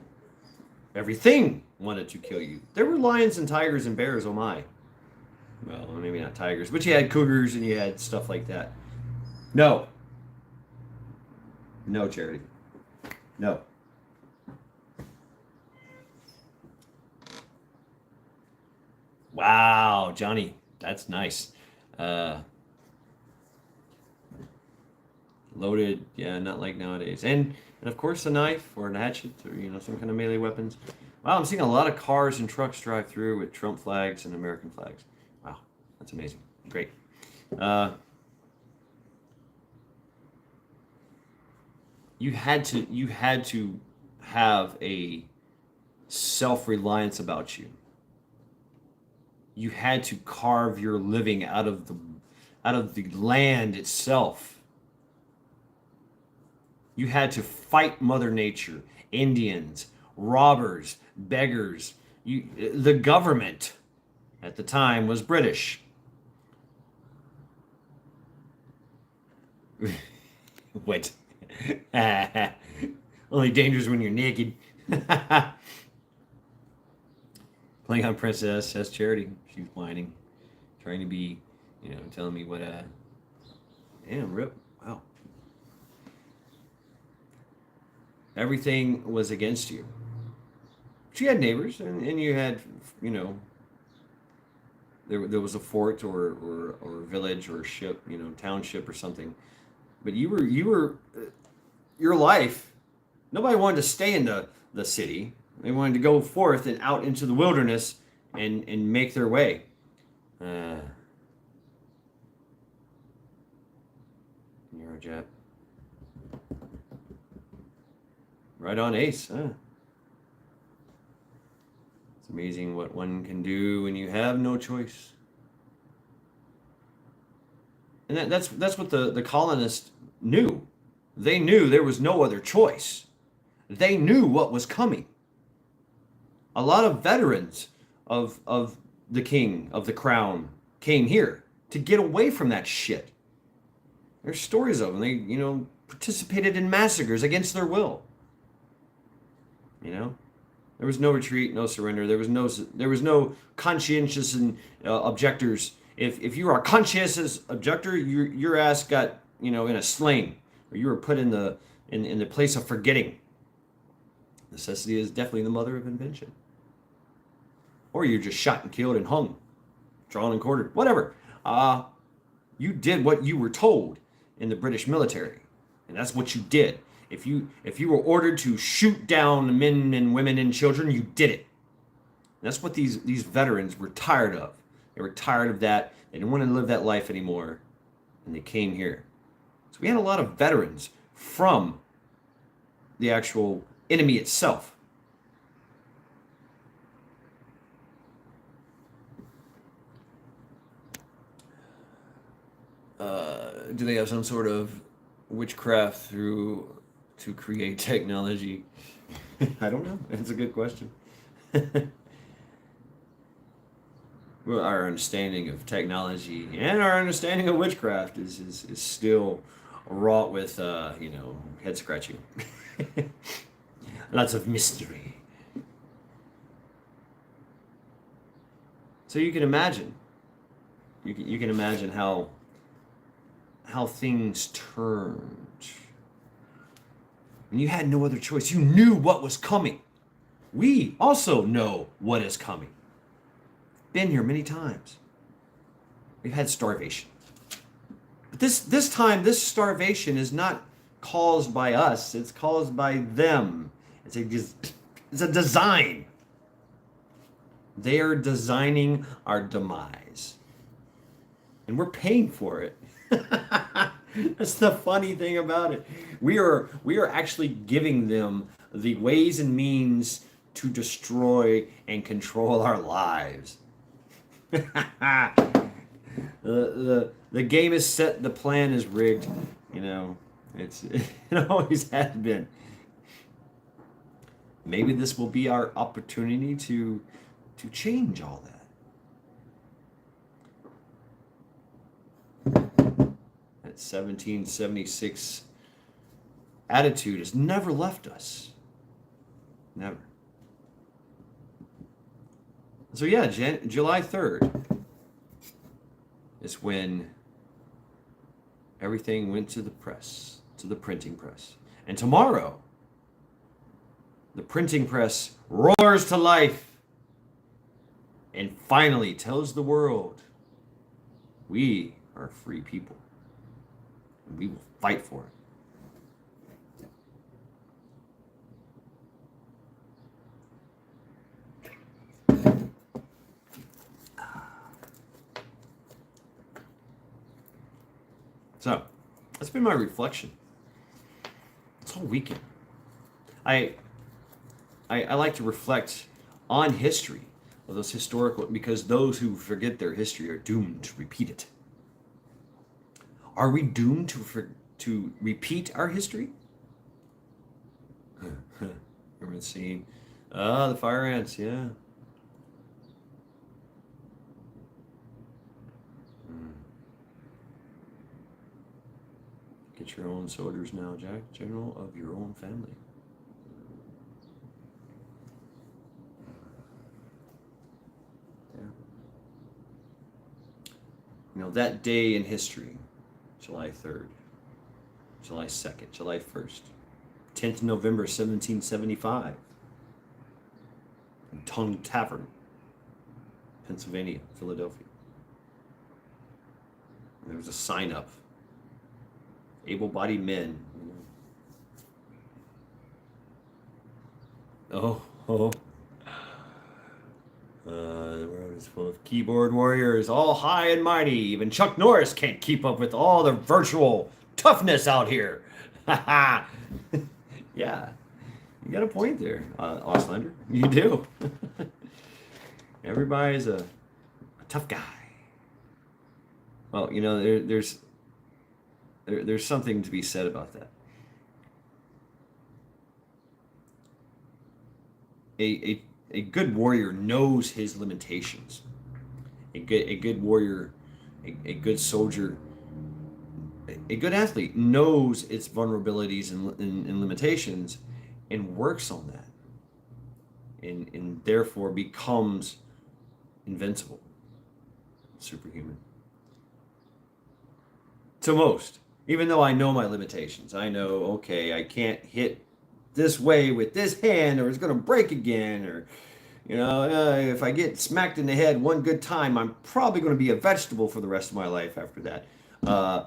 Speaker 1: Everything wanted to kill you. There were lions and tigers and bears, oh my. Well, maybe not tigers, but you had cougars and you had stuff like that. No. No, Charity. No. Wow, Johnny, that's nice. Loaded, yeah, not like nowadays. And of course a knife or a hatchet or some kind of melee weapons. Wow, I'm seeing a lot of cars and trucks drive through with Trump flags and American flags. Wow, that's amazing. Great. You had to have a self-reliance about you. You had to carve your living out of the land itself. You had to fight Mother Nature, Indians, robbers, beggars. The government at the time was British. What? Only dangerous when you're naked. Playing on Princess, says Charity. She's whining. Trying to be, telling me what, damn, rip. Wow. Everything was against you. She had neighbors, and you had, there was a fort or village or ship, township or something. But you were your life, nobody wanted to stay in the city. They wanted to go forth and out into the wilderness and make their way. Neurojet. Right on, Ace, huh? It's amazing what one can do when you have no choice. And that's what the colonists knew. They knew there was no other choice. They knew what was coming. A lot of veterans of the king, of the crown, came here to get away from that shit. There's stories of them. They, participated in massacres against their will. There was no retreat, no surrender. There was no conscientious and objectors. If you are a conscientious objector, your ass got in a sling, or you were put in the place of forgetting. Necessity is definitely the mother of invention. Or you're just shot and killed and hung, drawn and quartered, whatever. You did what you were told in the British military, and that's what you did. If you were ordered to shoot down men and women and children, you did it. That's what these veterans were tired of. They were tired of that. They didn't want to live that life anymore, and they came here. So we had a lot of veterans from the actual enemy itself. Do they have some sort of witchcraft to create technology? I don't know. That's a good question. well, our understanding of technology and our understanding of witchcraft is still wrought with head scratching. Lots of mystery. So you can imagine. You can imagine how things turned. And you had no other choice. You knew what was coming. We also know what is coming. Been here many times. We've had starvation. But this time, this starvation is not caused by us. It's caused by them. It's a design. They are designing our demise. And we're paying for it. That's the funny thing about it. We are actually giving them the ways and means to destroy and control our lives. The game is set, the plan is rigged. It always has been. Maybe this will be our opportunity to change all that. That 1776 attitude has never left us. Never. So yeah, July 3rd is when everything went to the press, to the printing press. And tomorrow, the printing press roars to life and finally tells the world, we are free people and we will fight for it. So, that's been my reflection. It's all weekend. I like to reflect on history, of those historical, because those who forget their history are doomed to repeat it. Are we doomed to repeat our history? Remember the scene? The fire ants, yeah. Get your own soldiers now, Jack. General of your own family. Yeah. That day in history, July 3rd, July 2nd, July 1st, 10th November 1775, in Tongue Tavern, Pennsylvania, Philadelphia. And there was a sign up. Able-bodied men. The world is full of keyboard warriors, all high and mighty. Even Chuck Norris can't keep up with all the virtual toughness out here. Yeah, you got a point there, Auslander. You do. Everybody's a tough guy. Well, there's something to be said about that. A good warrior knows his limitations. A good warrior, a good soldier, a good athlete knows its vulnerabilities and limitations and works on that. And therefore becomes invincible, superhuman. To most. Even though I know my limitations. I know, okay, I can't hit this way with this hand or it's going to break again. Or, if I get smacked in the head one good time, I'm probably going to be a vegetable for the rest of my life after that. I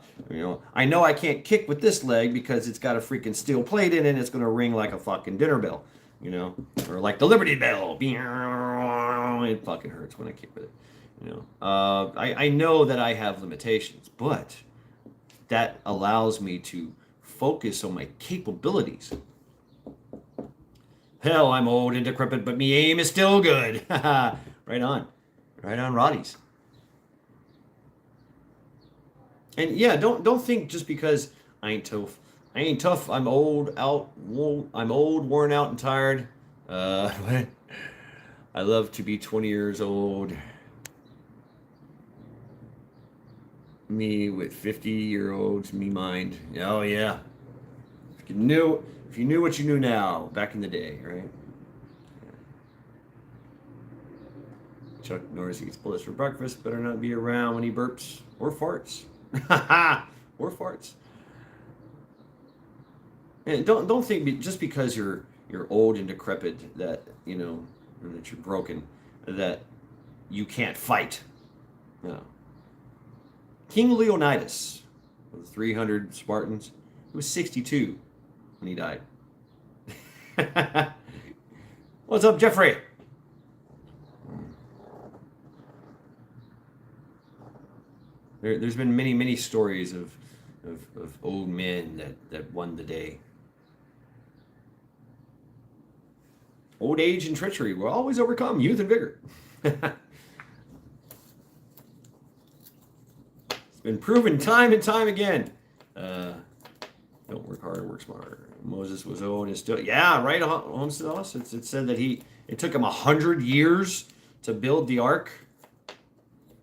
Speaker 1: know I can't kick with this leg because it's got a freaking steel plate in it and it's going to ring like a fucking dinner bell. Or like the Liberty Bell. It fucking hurts when I kick with it. I know that I have limitations, but that allows me to focus on my capabilities. Hell, I'm old and decrepit, but me aim is still good. Right on, Roddy's. And yeah, don't think just because I ain't tough. I'm old, worn out, and tired. I love to be 20 years old Me with 50-year-olds, me mind. Oh yeah. If you knew what you knew now, back in the day, right? Chuck Norris eats bullets for breakfast. Better not be around when he burps or farts. Or farts. And don't think just because you're old and decrepit that that you're broken, that you can't fight. No. King Leonidas, of the 300 Spartans, he was 62 when he died. What's up, Jeffrey? There's been many stories of old men that won the day. Old age and treachery will always overcome youth and vigor. It's been proven time and time again. Don't work harder, work smarter. Moses was old and still, yeah, right. Homestead us. It said that it took him 100 years to build the ark.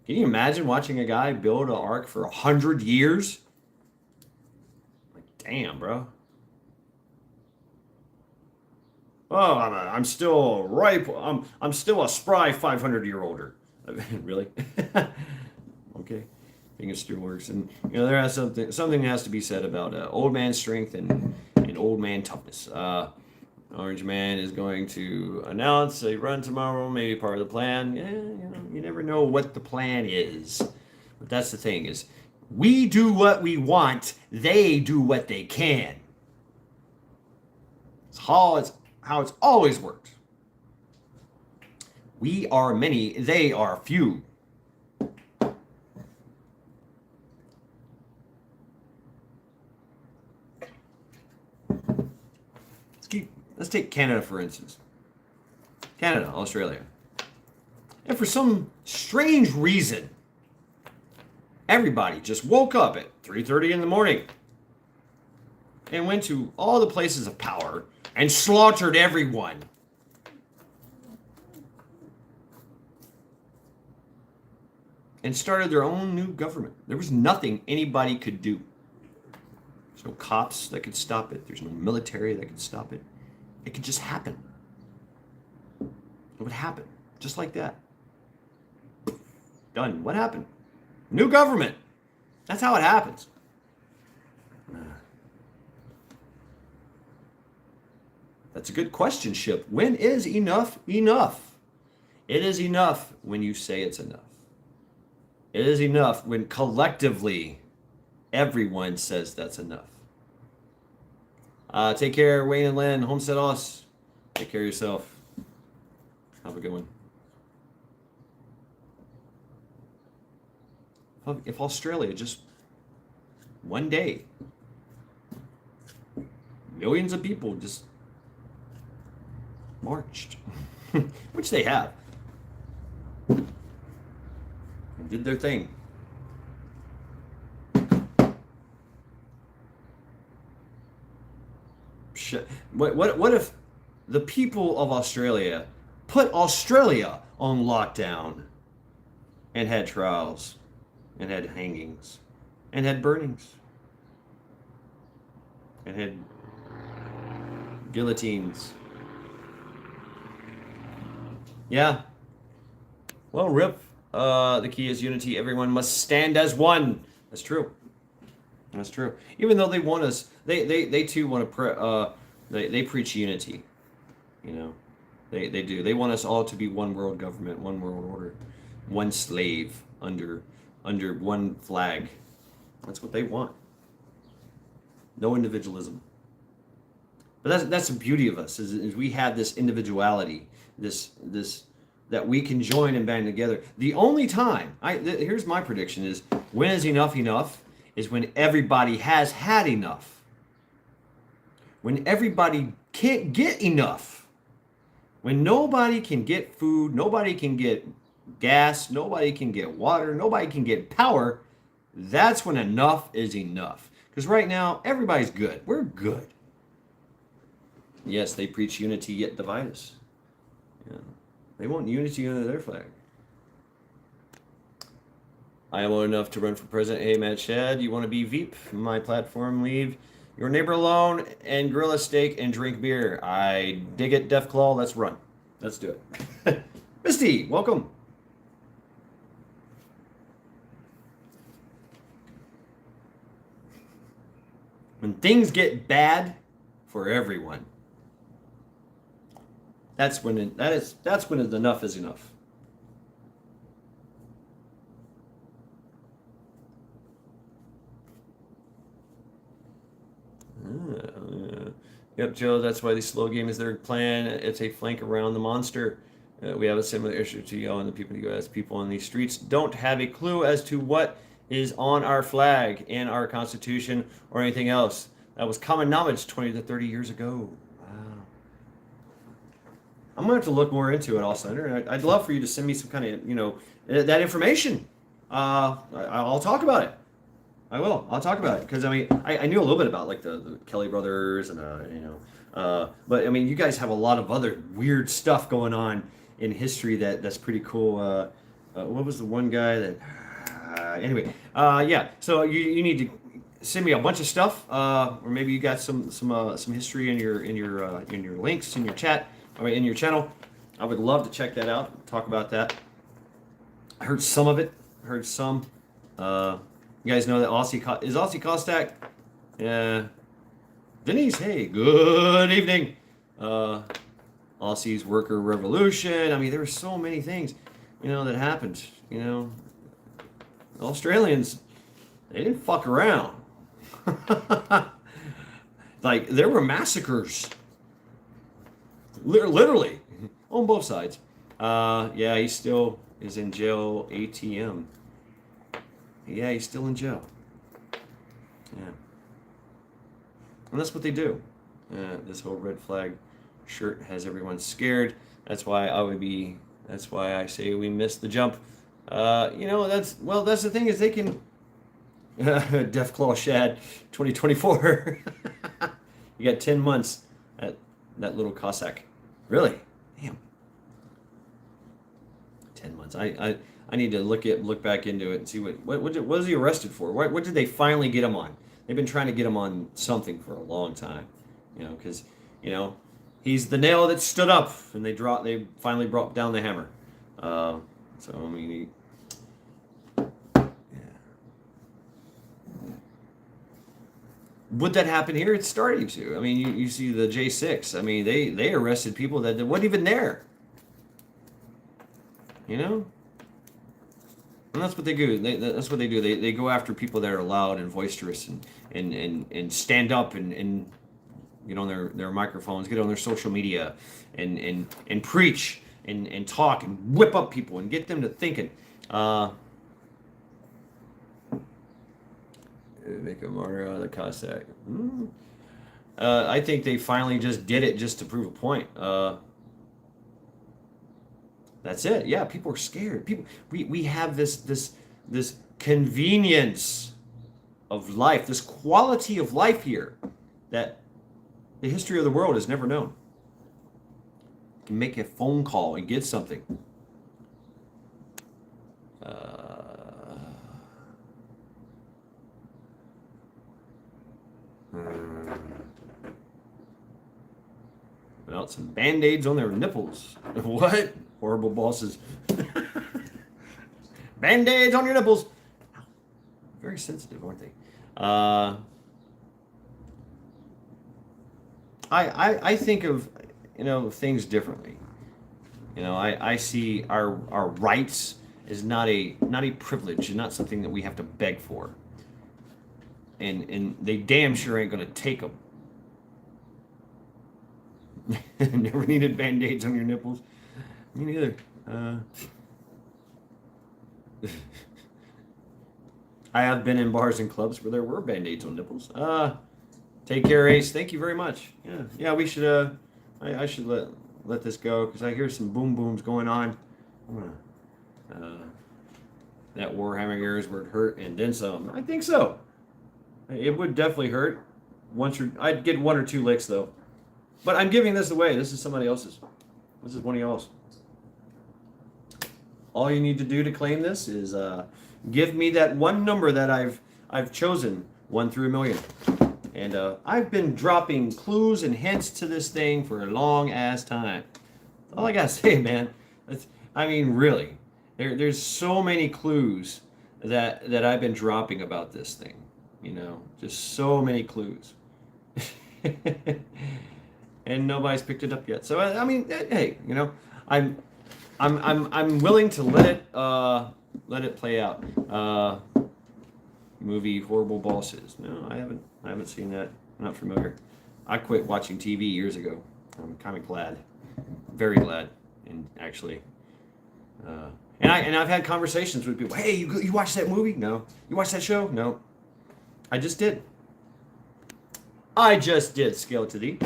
Speaker 1: Can you imagine watching a guy build an ark for 100 years? Like, damn, bro. Oh, I'm still ripe. I'm still a spry 500-year-older. Really? Okay. Thing it still works, and there has something has to be said about old man strength and old man toughness. Orange Man is going to announce a run tomorrow, maybe part of the plan. Yeah, you never know what the plan is. But that's the thing is, we do what we want, they do what they can. It's how it's always worked. We are many, they are few. Let's take Canada, for instance. Canada, Australia. And for some strange reason, everybody just woke up at 3:30 in the morning and went to all the places of power and slaughtered everyone. And started their own new government. There was nothing anybody could do. There's no cops that could stop it. There's no military that could stop it. It could just happen. It would happen. Just like that. Done. What happened? New government. That's how it happens. That's a good question, Ship. When is enough enough? It is enough when you say it's enough. It is enough when collectively everyone says that's enough. Take care, Wayne and Lynn. Homestead Us. Take care of yourself. Have a good one. If Australia just one day, millions of people just marched, which they have, and did their thing. What if the people of Australia put Australia on lockdown and had trials and had hangings and had burnings and had guillotines? Yeah. Well, Rip, the key is unity. Everyone must stand as one. That's true. That's true. Even though they want us, they too want to they preach unity. They do. They want us all to be one world government, one world order, one slave under one flag. That's what they want. No individualism. But that's the beauty of us is we have this individuality, this that we can join and band together. The only time here's my prediction is when is enough enough is when everybody has had enough. When everybody can't get enough. When nobody can get food, nobody can get gas, nobody can get water, nobody can get power, that's when enough is enough. Because right now, everybody's good. We're good. Yes, they preach unity, yet divide us. Yeah. They want unity under their flag. I am old enough to run for president. Hey, Matt Shad, you want to be Veep? My platform, leave your neighbor alone and grill a steak and drink beer. I dig it, Def Claw. Let's run. Let's do it. Misty, welcome. When things get bad for everyone, that's when enough is enough. Yep, Joe, that's why the slow game is their plan. It's a flank around the monster. We have a similar issue to y'all and the people in the U.S. People on these streets don't have a clue as to what is on our flag and our Constitution or anything else. That was common knowledge 20 to 30 years ago. Wow. I'm going to have to look more into it, All Senator. I'd love for you to send me some kind of, that information. I'll talk about it. I will. I'll talk about it because I knew a little bit about like the Kelly brothers and but you guys have a lot of other weird stuff going on in history that's pretty cool. What was the one guy that? Anyway, yeah. So you need to send me a bunch of stuff, or maybe you got some history in your links in your chat or in your channel. I would love to check that out. Talk about that. I heard some of it. Heard some. You guys know that Aussie Kostak? Yeah. Denise, hey, good evening. Aussie's worker revolution. There were so many things, that happened. Australians, they didn't fuck around. Like, there were massacres. Literally. On both sides. Yeah, he still is in jail, ATM. Yeah, he's still in jail. Yeah. And that's what they do. This whole red flag shirt has everyone scared. That's why I say we missed the jump. That's the thing is they can, Def Claw Shad 2024. You got 10 months at that little Cossack. Really? Damn. 10 months. I need to look back into it and see what was he arrested for? What did they finally get him on? They've been trying to get him on something for a long time, because he's the nail that stood up, and they finally brought down the hammer. Yeah. Would that happen here? It's starting to. You see the J6. They arrested people that weren't even there. And that's what they do. That's what they do. They go after people that are loud and boisterous and stand up and get on their microphones, get on their social media and preach and talk and whip up people and get them to thinking. Make a martyr out of the Cossack. I think they finally just did it just to prove a point. That's it. Yeah, people are scared. We have this convenience of life, this quality of life here that the history of the world has never known. You can make a phone call and get something. Well, some band-aids on their nipples. What? Horrible bosses. Band-aids on your nipples. Very sensitive, aren't they? I think of things differently. I see our rights as not a privilege and not something that we have to beg for. And they damn sure ain't gonna take them. Never needed band-aids on your nipples. Me neither. I have been in bars and clubs where there were band-aids on nipples. Take care, Ace. Thank you very much. Yeah. We should. I should let this go because I hear some boom booms going on. That Warhammer ears would hurt and then some. I think so. It would definitely hurt. I'd get 1 or 2 licks though. But I'm giving this away. This is somebody else's. This is one of y'all's. all you need to do to claim this is give me that one number that I've chosen, 1 through a million. And I've been dropping clues and hints to this thing for a long ass time. All I gotta say, man. I mean, really, there's so many clues that I've been dropping about this thing. You know, just so many clues. And nobody's picked it up yet. So I mean, hey, you know, I'm willing to let it play out. Movie Horrible Bosses. No, I haven't seen that. I'm not familiar. I quit watching TV years ago. I'm kind of glad, very glad, and actually, and I've had conversations with people. Hey, you watched that movie? No. You watched that show? No. I just did. Scale it to thee.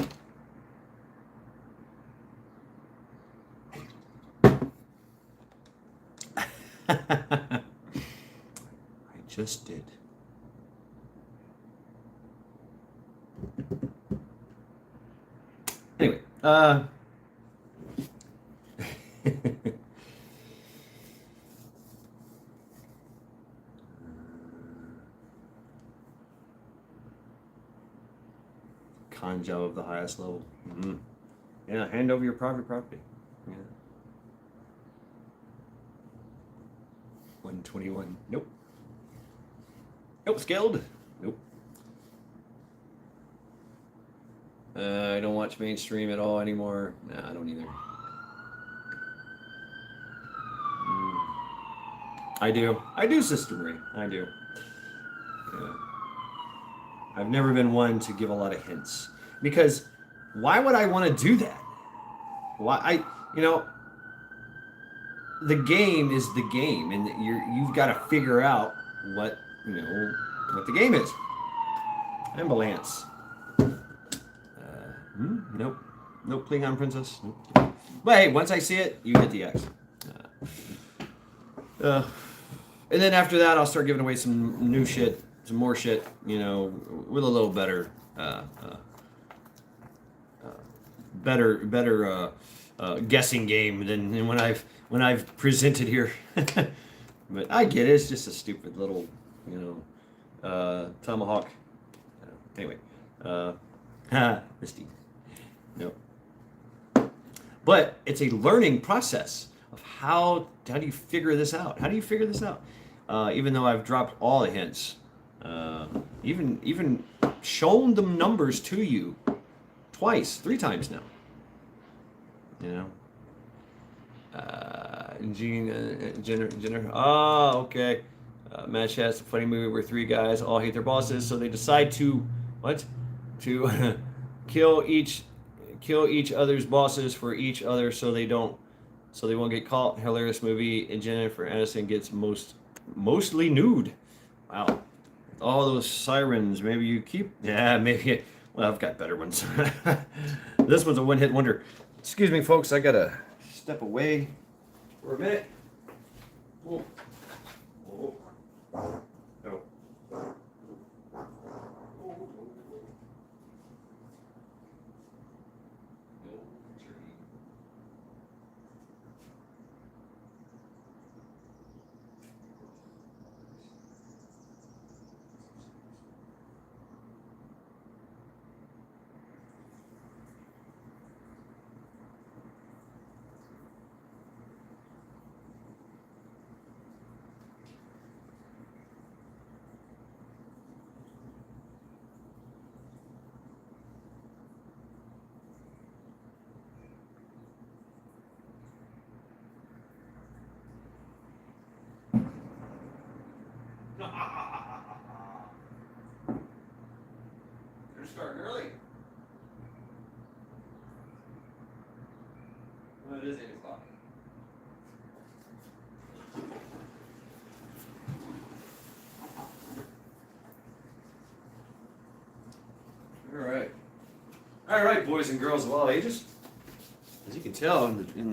Speaker 1: I just did. Anyway, con job of the highest level. Mm-hmm. Yeah, hand over your private property. Yeah. 121. Nope. Nope. Scaled. Nope. I don't watch mainstream at all anymore. Nah, I don't either. I do. I do, Sister Marie. I do. Yeah. I've never been one to give a lot of hints. Because why would I want to do that? Why the game is the game, and you've got to figure out what the game is. Ambulance. Nope. Nope. Klingon Princess. Nope. But hey, once I see it, you get the X. And then after that, I'll start giving away some new shit, some more shit, with a little better, guessing game than when I've presented here. But I get it. It's just a stupid little, tomahawk. Anyway, Misty. No. But it's a learning process of how do you figure this out? How do you figure this out? Even though I've dropped all the hints, even shown them numbers to you twice, 3 times now. Jenner. Oh, okay. Matt has a funny movie where 3 guys all hate their bosses, so they decide to kill each other's bosses for each other, so they won't get caught. Hilarious movie, and Jennifer Aniston gets mostly nude. Wow. All those sirens. Maybe you keep. Yeah, maybe. Well, I've got better ones. This one's a one-hit wonder. Excuse me, folks. I gotta step away for a minute. Whoa. Whoa. No. You're starting early. Well, it is 8 o'clock. All right, boys and girls of all ages. As you can tell in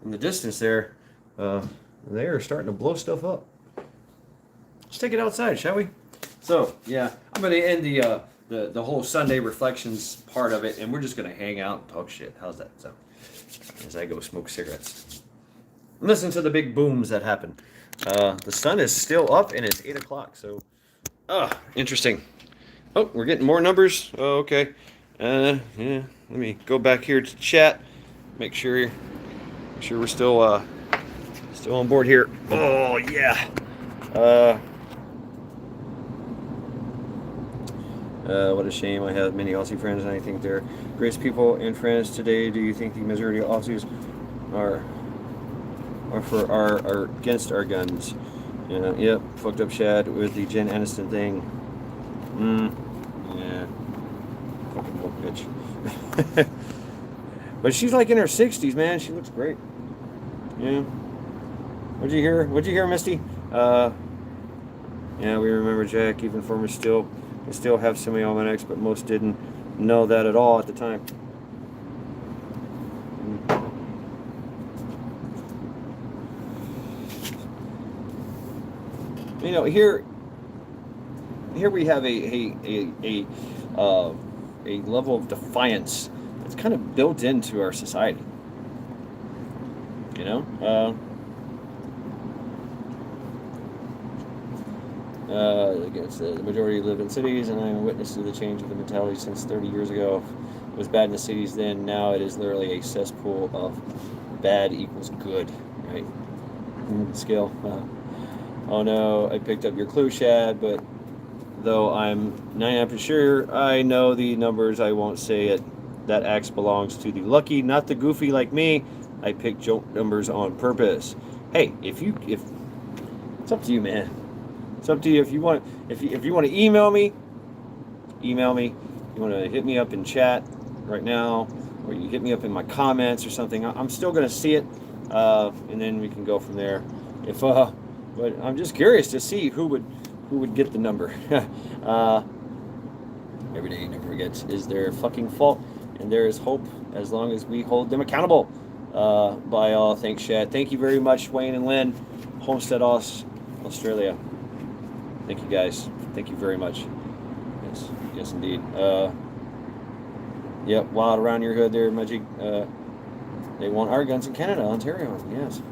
Speaker 1: the distance there, they are starting to blow stuff up. Let's take it outside, shall we? So yeah, I'm going to end the whole Sunday reflections part of it, and we're just going to hang out and talk shit. How's that sound? As I go smoke cigarettes. Listen to the big booms that happen. The sun is still up and it's 8 o'clock. So, interesting. Oh, we're getting more numbers. Oh, okay. Yeah. Let me go back here to chat. Make sure we're still on board here. Oh yeah. Uh, what a shame. I have many Aussie friends, and I think they're great people and friends today. Do you think the majority of Aussies are are against our guns? Yep. Fucked up Shad with the Jen Aniston thing. Yeah. Fucking woke bitch. But she's like in her 60s, man. She looks great. Yeah. What'd you hear? What'd you hear, Misty? Yeah, we remember Jack. Even farmers still have semi-almanacs, but most didn't know that at all at the time. Here we have a level of defiance that's kind of built into our society. Against the majority live in cities, and I'm a witness to the change of the mentality since 30 years ago. It was bad in the cities then. Now it is literally a cesspool of bad equals good, right? Skill. Oh no, I picked up your clue, Shad, but though I'm 99% sure I know the numbers, I won't say it. That axe belongs to the lucky, not the goofy like me. I picked joke numbers on purpose. Hey, if it's up to you, man. It's up to you. If you want to email me. You want to hit me up in chat right now, or you hit me up in my comments or something. I'm still going to see it, and then we can go from there. But I'm just curious to see who would get the number. Every day you never forgets is their fucking fault, and there is hope as long as we hold them accountable. By all, thanks, Shad. Thank you very much, Wayne and Lynn, Homestead, Australia. Thank you, guys. Thank you very much. Yes, indeed. Yep, wild around your hood there, Magic. They want our guns in Canada, Ontario. Yes.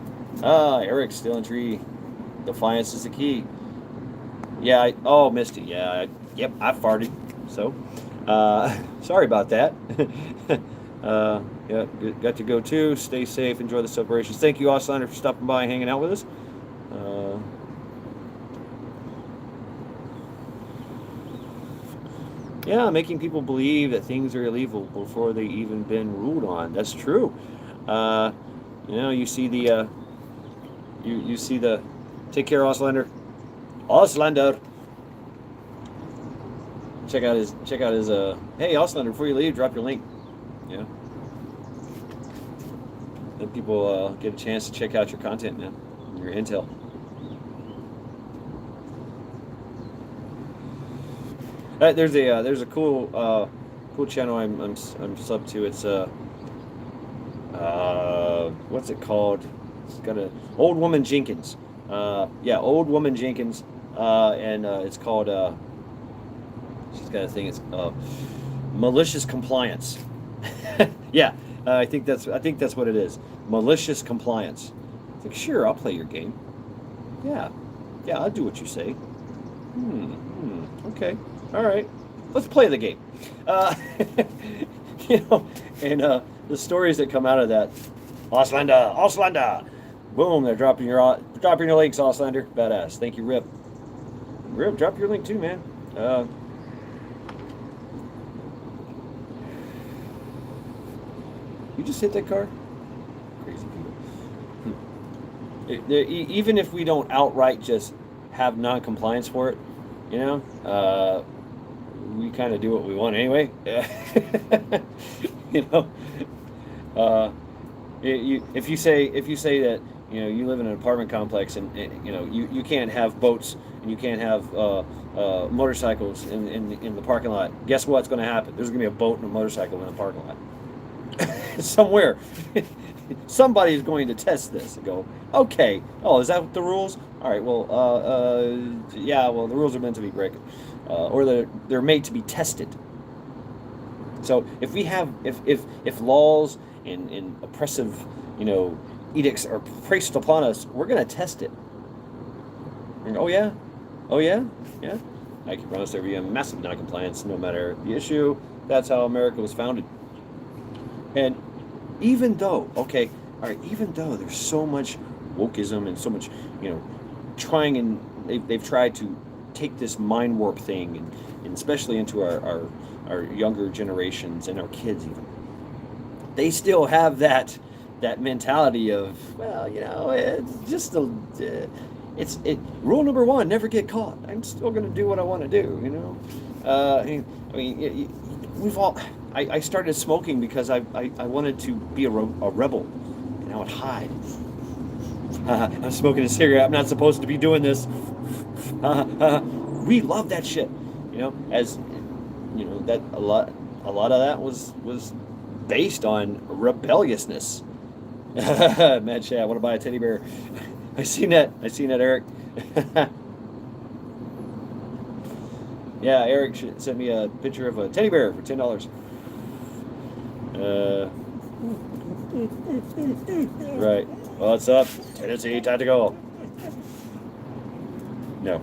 Speaker 1: Eric's still in tree. Defiance is the key. Yeah. Misty. Yeah. Yep. I farted. So, sorry about that. Yeah. Got to go too. Stay safe. Enjoy the celebrations. Thank you, Auslander, for stopping by and hanging out with us. Yeah, making people believe that things are illegal before they even been ruled on. That's true. You see the you see the. Take care, Auslander. Auslander. Check out his. Hey, Auslander, before you leave, drop your link. Yeah. Let people get a chance to check out your content, man. Your intel. There's a cool channel I'm sub to. It's what's it called? It's got a Old Woman Jenkins. Old Woman Jenkins, and it's called. She's got a thing. It's malicious compliance. Yeah, I think that's what it is. Malicious compliance. It's like, sure, I'll play your game. Yeah, I'll do what you say. Okay. All right, let's play the game. And the stories that come out of that, Auslander, boom, they're dropping your links, Auslander, badass. Thank you, Rip. Rip, drop your link too, man. You just hit that car? Crazy people. Even if we don't outright just have non-compliance for it, we kind of do what we want anyway. If you say that you live in an apartment complex and you can't have boats and you can't have motorcycles in the parking lot, guess what's going to happen? There's going to be a boat and a motorcycle in the parking lot somewhere. Somebody's going to test this and go, okay, is that the rules? All right, well, the rules are meant to be broken, or they're made to be tested. So if we have, if laws and oppressive, edicts are placed upon us, we're going to test it. And, oh, yeah? Oh, yeah? Yeah? I can promise there will be a massive noncompliance no matter the issue. That's how America was founded. And even though, okay, all right, even though there's so much wokeism and so much, you know, trying and they've tried to take this mind warp thing and especially into our younger generations and our kids even, they still have that mentality of, well, you know, it's just a, it's it. Rule number one: never get caught. I'm still going to do what I want to do. You know, I mean, we've all. I started smoking because I wanted to be a rebel, and I would hide. I'm smoking a cigarette. I'm not supposed to be doing this. We love that shit. You know, as you know, that a lot of that was based on rebelliousness. Mad chat. I want to buy a teddy bear. I seen that, Eric. Yeah, Eric sent me a picture of a teddy bear for $10. Right. What's up, Tennessee Tactical? No.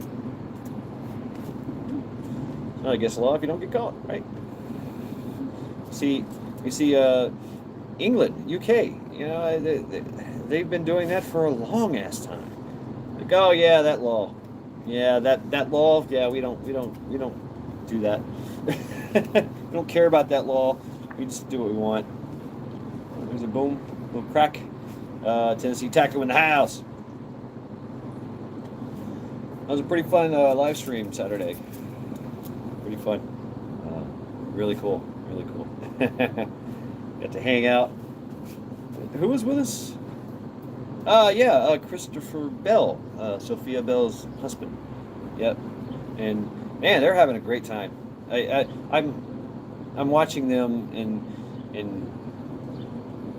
Speaker 1: Not against the law if you don't get caught, right? You see, England, UK. You know, they've been doing that for a long ass time. Like, oh yeah, that law. Yeah, that law. Yeah, we don't do that. We don't care about that law. We just do what we want. There's a boom, little crack. Tennessee Tactical in the house. That was a pretty fun live stream Saturday. Pretty fun. Really cool. Really cool. Got to hang out. Who was with us? Yeah, Christopher Bell, Sophia Bell's husband. Yep. And man, they're having a great time. I'm watching them and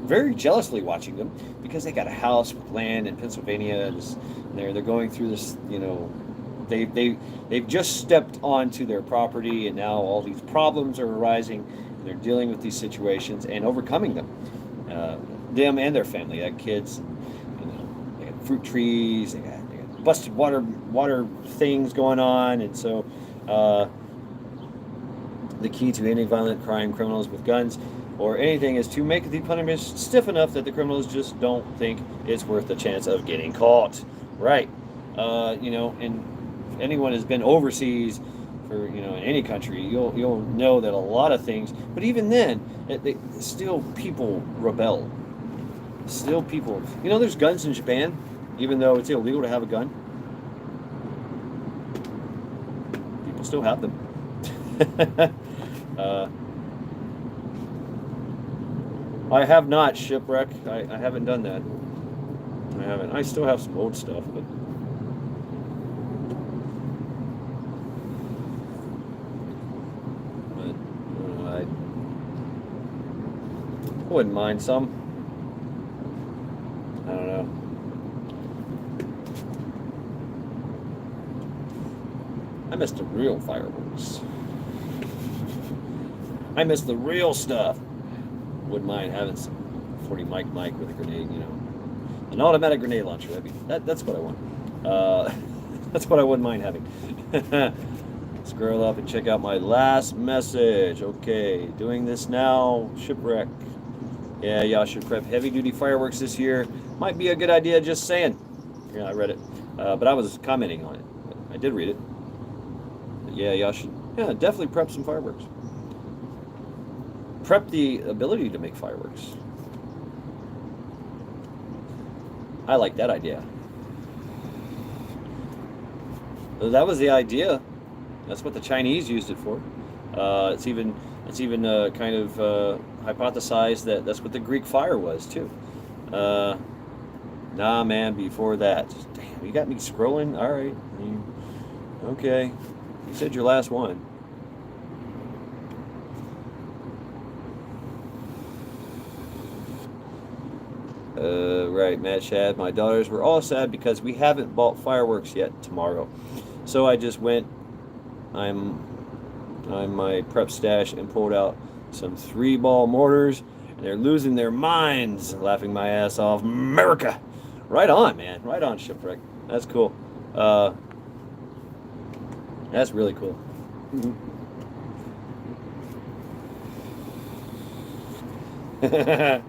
Speaker 1: very jealously watching them because they got a house with land in Pennsylvania and they're going through this, you know, they've just stepped onto their property and now all these problems are arising and they're dealing with these situations and overcoming them. Them and their family, they got kids, you know, they got fruit trees, they got busted water things going on, and so the key to any violent crime, criminals with guns or anything, is to make the punishment stiff enough that the criminals just don't think it's worth the chance of getting caught. Right. You know, and if anyone has been overseas for, you know, in any country, you'll know that a lot of things, but even then, still people rebel. Still people, you know, there's guns in Japan, even though it's illegal to have a gun. People still have them. I have not shipwreck. I haven't done that. I haven't. I still have some old stuff, but I wouldn't mind some. I don't know. I miss the real fireworks. I miss the real stuff. Wouldn't mind having some 40 Mike with a grenade, you know, an automatic grenade launcher. That's what I want. That's what I wouldn't mind having. Scroll up and check out my last message. Okay, doing this now. Shipwreck. Yeah, y'all should prep heavy duty fireworks this year. Might be a good idea, just saying. Yeah, I read it. But I was commenting on it. I did read it. But yeah, y'all should definitely prep some fireworks. Prep the ability to make fireworks. I like that idea. That was the idea. That's what the Chinese used it for. It's even kind of hypothesized that that's what the Greek fire was too. Nah, man. Before that, damn, you got me scrolling. All right. Okay. You said your last one. Right, Matt Shad. My daughters were all sad because we haven't bought fireworks yet tomorrow. So I just went on my prep stash and pulled out some 3-ball mortars They're losing their minds, laughing my ass off. America, right on, man, right on, Shipwreck. That's cool. Uh, that's really cool. Hey,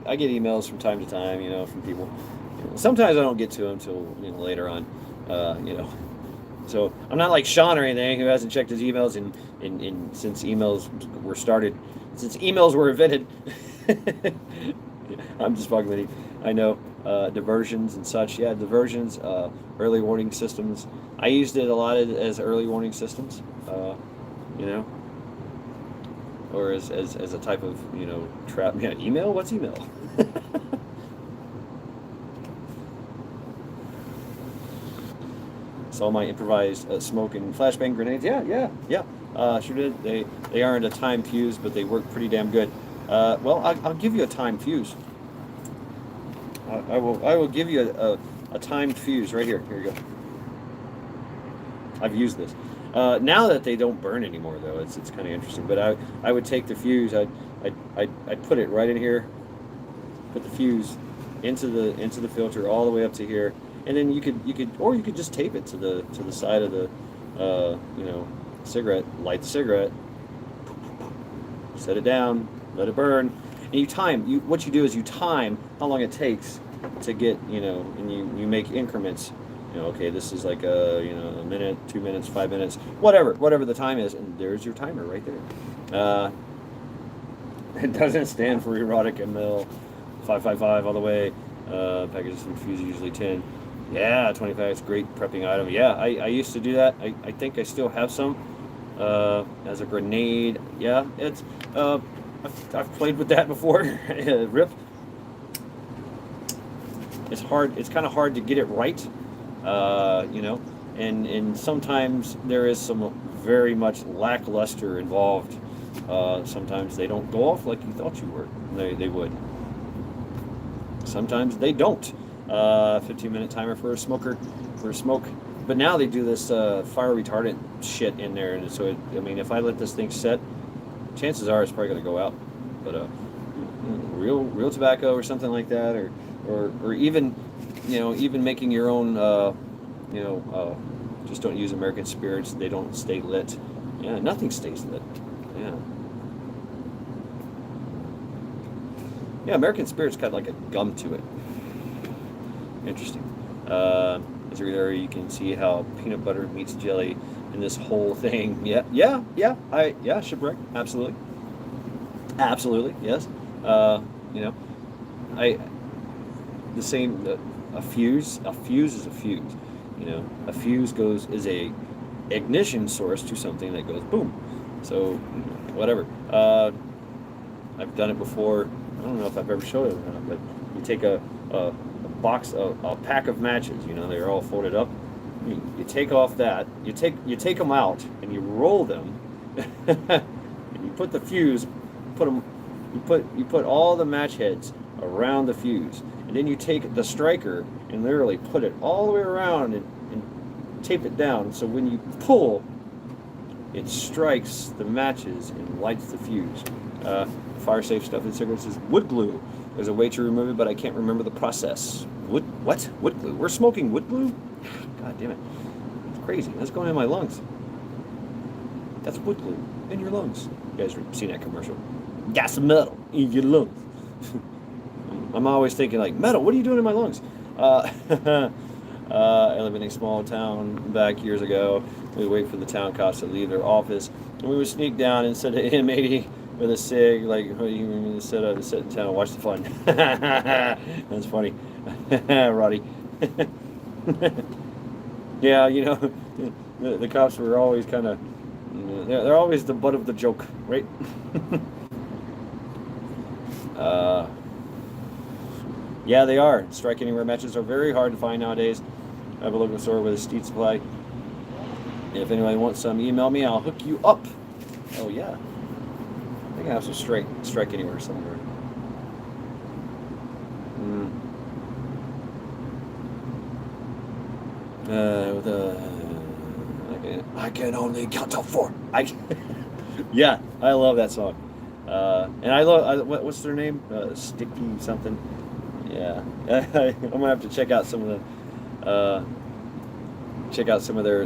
Speaker 1: I get emails from time to time, from people. Sometimes I don't get to them till later on, you know. So I'm not like Sean or anything who hasn't checked his emails since emails were started, since emails were invented. I'm just fucking with you. I know diversions and such. Yeah, diversions, early warning systems. I used it a lot as early warning systems. You know, or as a type of trap. Yeah, email. What's email? Saw my improvised smoke and flashbang grenades. Yeah. Sure did. They aren't a time fuse, but they work pretty damn good. Well, I'll give you a time fuse. I will give you a timed fuse right here. Here you go. I've used this. Now that they don't burn anymore, though, it's kind of interesting. But I would take the fuse. I'd put it right in here. Put the fuse into the filter all the way up to here, and then you could just tape it to the side of the cigarette. Light the cigarette. Set it down. Let it burn. And you time. What you do is you time how long it takes to get and you make increments. Okay, this is like a minute, 2 minutes, 5 minutes, whatever the time is, and there's your timer right there. It doesn't stand for erotic ML 555 all the way. Packages and fuses usually 10. Yeah, 25. It's a great prepping item. Yeah, I used to do that. I think I still have some as a grenade. Yeah, it's I've played with that before. Rip. It's hard. It's kind of hard to get it right. And sometimes there is some very much lackluster involved. Sometimes they don't go off like you thought you were. They would. Sometimes they don't. 15-minute timer for a smoker, for smoke. But now they do this fire retardant shit in there, and so if I let this thing set, chances are it's probably going to go out. But real tobacco or something like that, or even even making your own. Just don't use American spirits. They don't stay lit. Yeah, nothing stays lit. Yeah, American spirit's got like a gum to it. Interesting. There you can see how peanut butter meets jelly in this whole thing. Yeah. Shipwreck. Absolutely. Yes. The same. A fuse is a fuse. A fuse is a ignition source to something that goes boom. So whatever. I've done it before. I don't know if I've ever showed it or not, but you take a box, a pack of matches. They're all folded up. You take off that. You take them out and you roll them. And you put the fuse. You put all the match heads around the fuse. And then you take the striker and literally put it all the way around and tape it down. So when you pull, it strikes the matches and lights the fuse. Fire safe stuff in cigarettes is wood glue. There's a way to remove it, but I can't remember the process. Wood glue? We're smoking wood glue? God damn it. It's crazy. That's going in my lungs. That's wood glue in your lungs. You guys seen that commercial? Got some metal in your lungs. I'm always thinking like, metal, what are you doing in my lungs? I live in a small town back years ago. We would wait for the town cops to leave their office, and we would sneak down and sit at M80 with a cig, like, you sit in town and watch the fun. That's funny. Roddy. Yeah, the cops were always kind of, they're always the butt of the joke, right? Yeah, they are. Strike Anywhere matches are very hard to find nowadays. I have a local store with a steed supply. If anyone wants some, email me. I'll hook you up. Oh yeah, I think I have some Strike Anywhere somewhere. I can only count to 4. Yeah, I love that song. And I love what's their name? Sticky something. Yeah, I'm gonna have to check out some of their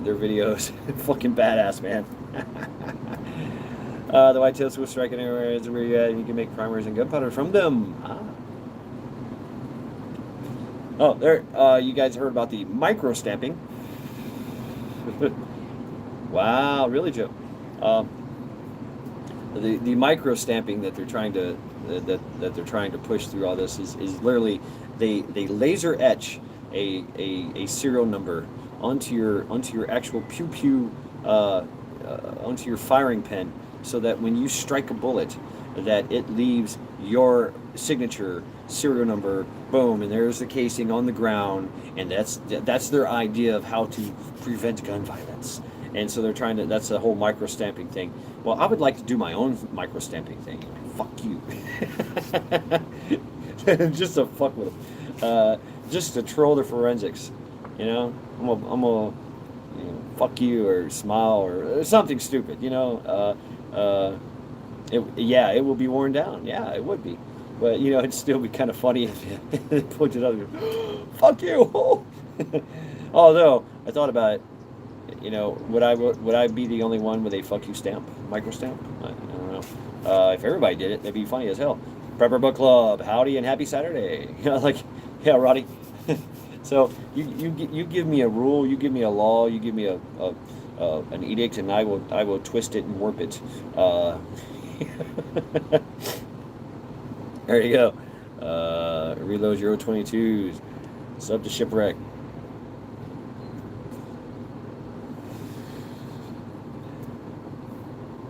Speaker 1: videos. Fucking badass, man. The white-tailed Swiss striking arrows where you at, and you can make primers and gunpowder from them. Ah. Oh, there. You guys heard about the micro stamping? Wow, really, Joe? Um, the micro stamping that they're trying to that they're trying to push through all this is literally they laser etch a serial number onto your actual pew pew onto your firing pin, so that when you strike a bullet, that it leaves your signature serial number, boom, and there's the casing on the ground, and that's their idea of how to prevent gun violence. And so they're trying to, that's the whole micro stamping thing. Well, I would like to do my own micro stamping thing. Fuck you. Just to fuck with them. Just to troll the forensics. You know? Fuck you, or smile, or something stupid, yeah, it will be worn down. Yeah, it would be. But, it'd still be kind of funny if you pointed out, fuck you. Although, I thought about it. Would I be the only one with a fuck you stamp, micro stamp? I don't know. If everybody did it, that'd be funny as hell. Prepper Book Club, howdy and happy Saturday. Yeah, Roddy. So you give me a rule, you give me a law, you give me an edict, and I will twist it and warp it. There you go. Reload your O22s. Sub to Shipwreck.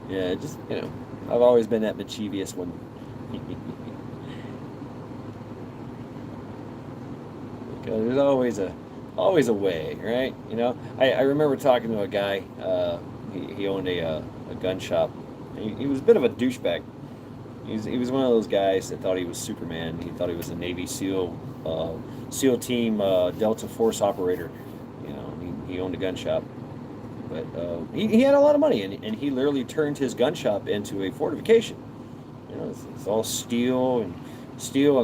Speaker 1: Yeah, just, I've always been that mischievous one. Because there's always a way, right? I remember talking to a guy. He owned a gun shop. He was a bit of a douchebag. He was one of those guys that thought he was Superman. He thought he was a Navy SEAL SEAL team Delta Force operator. He owned a gun shop. But he had a lot of money, and he literally turned his gun shop into a fortification. It's all steel and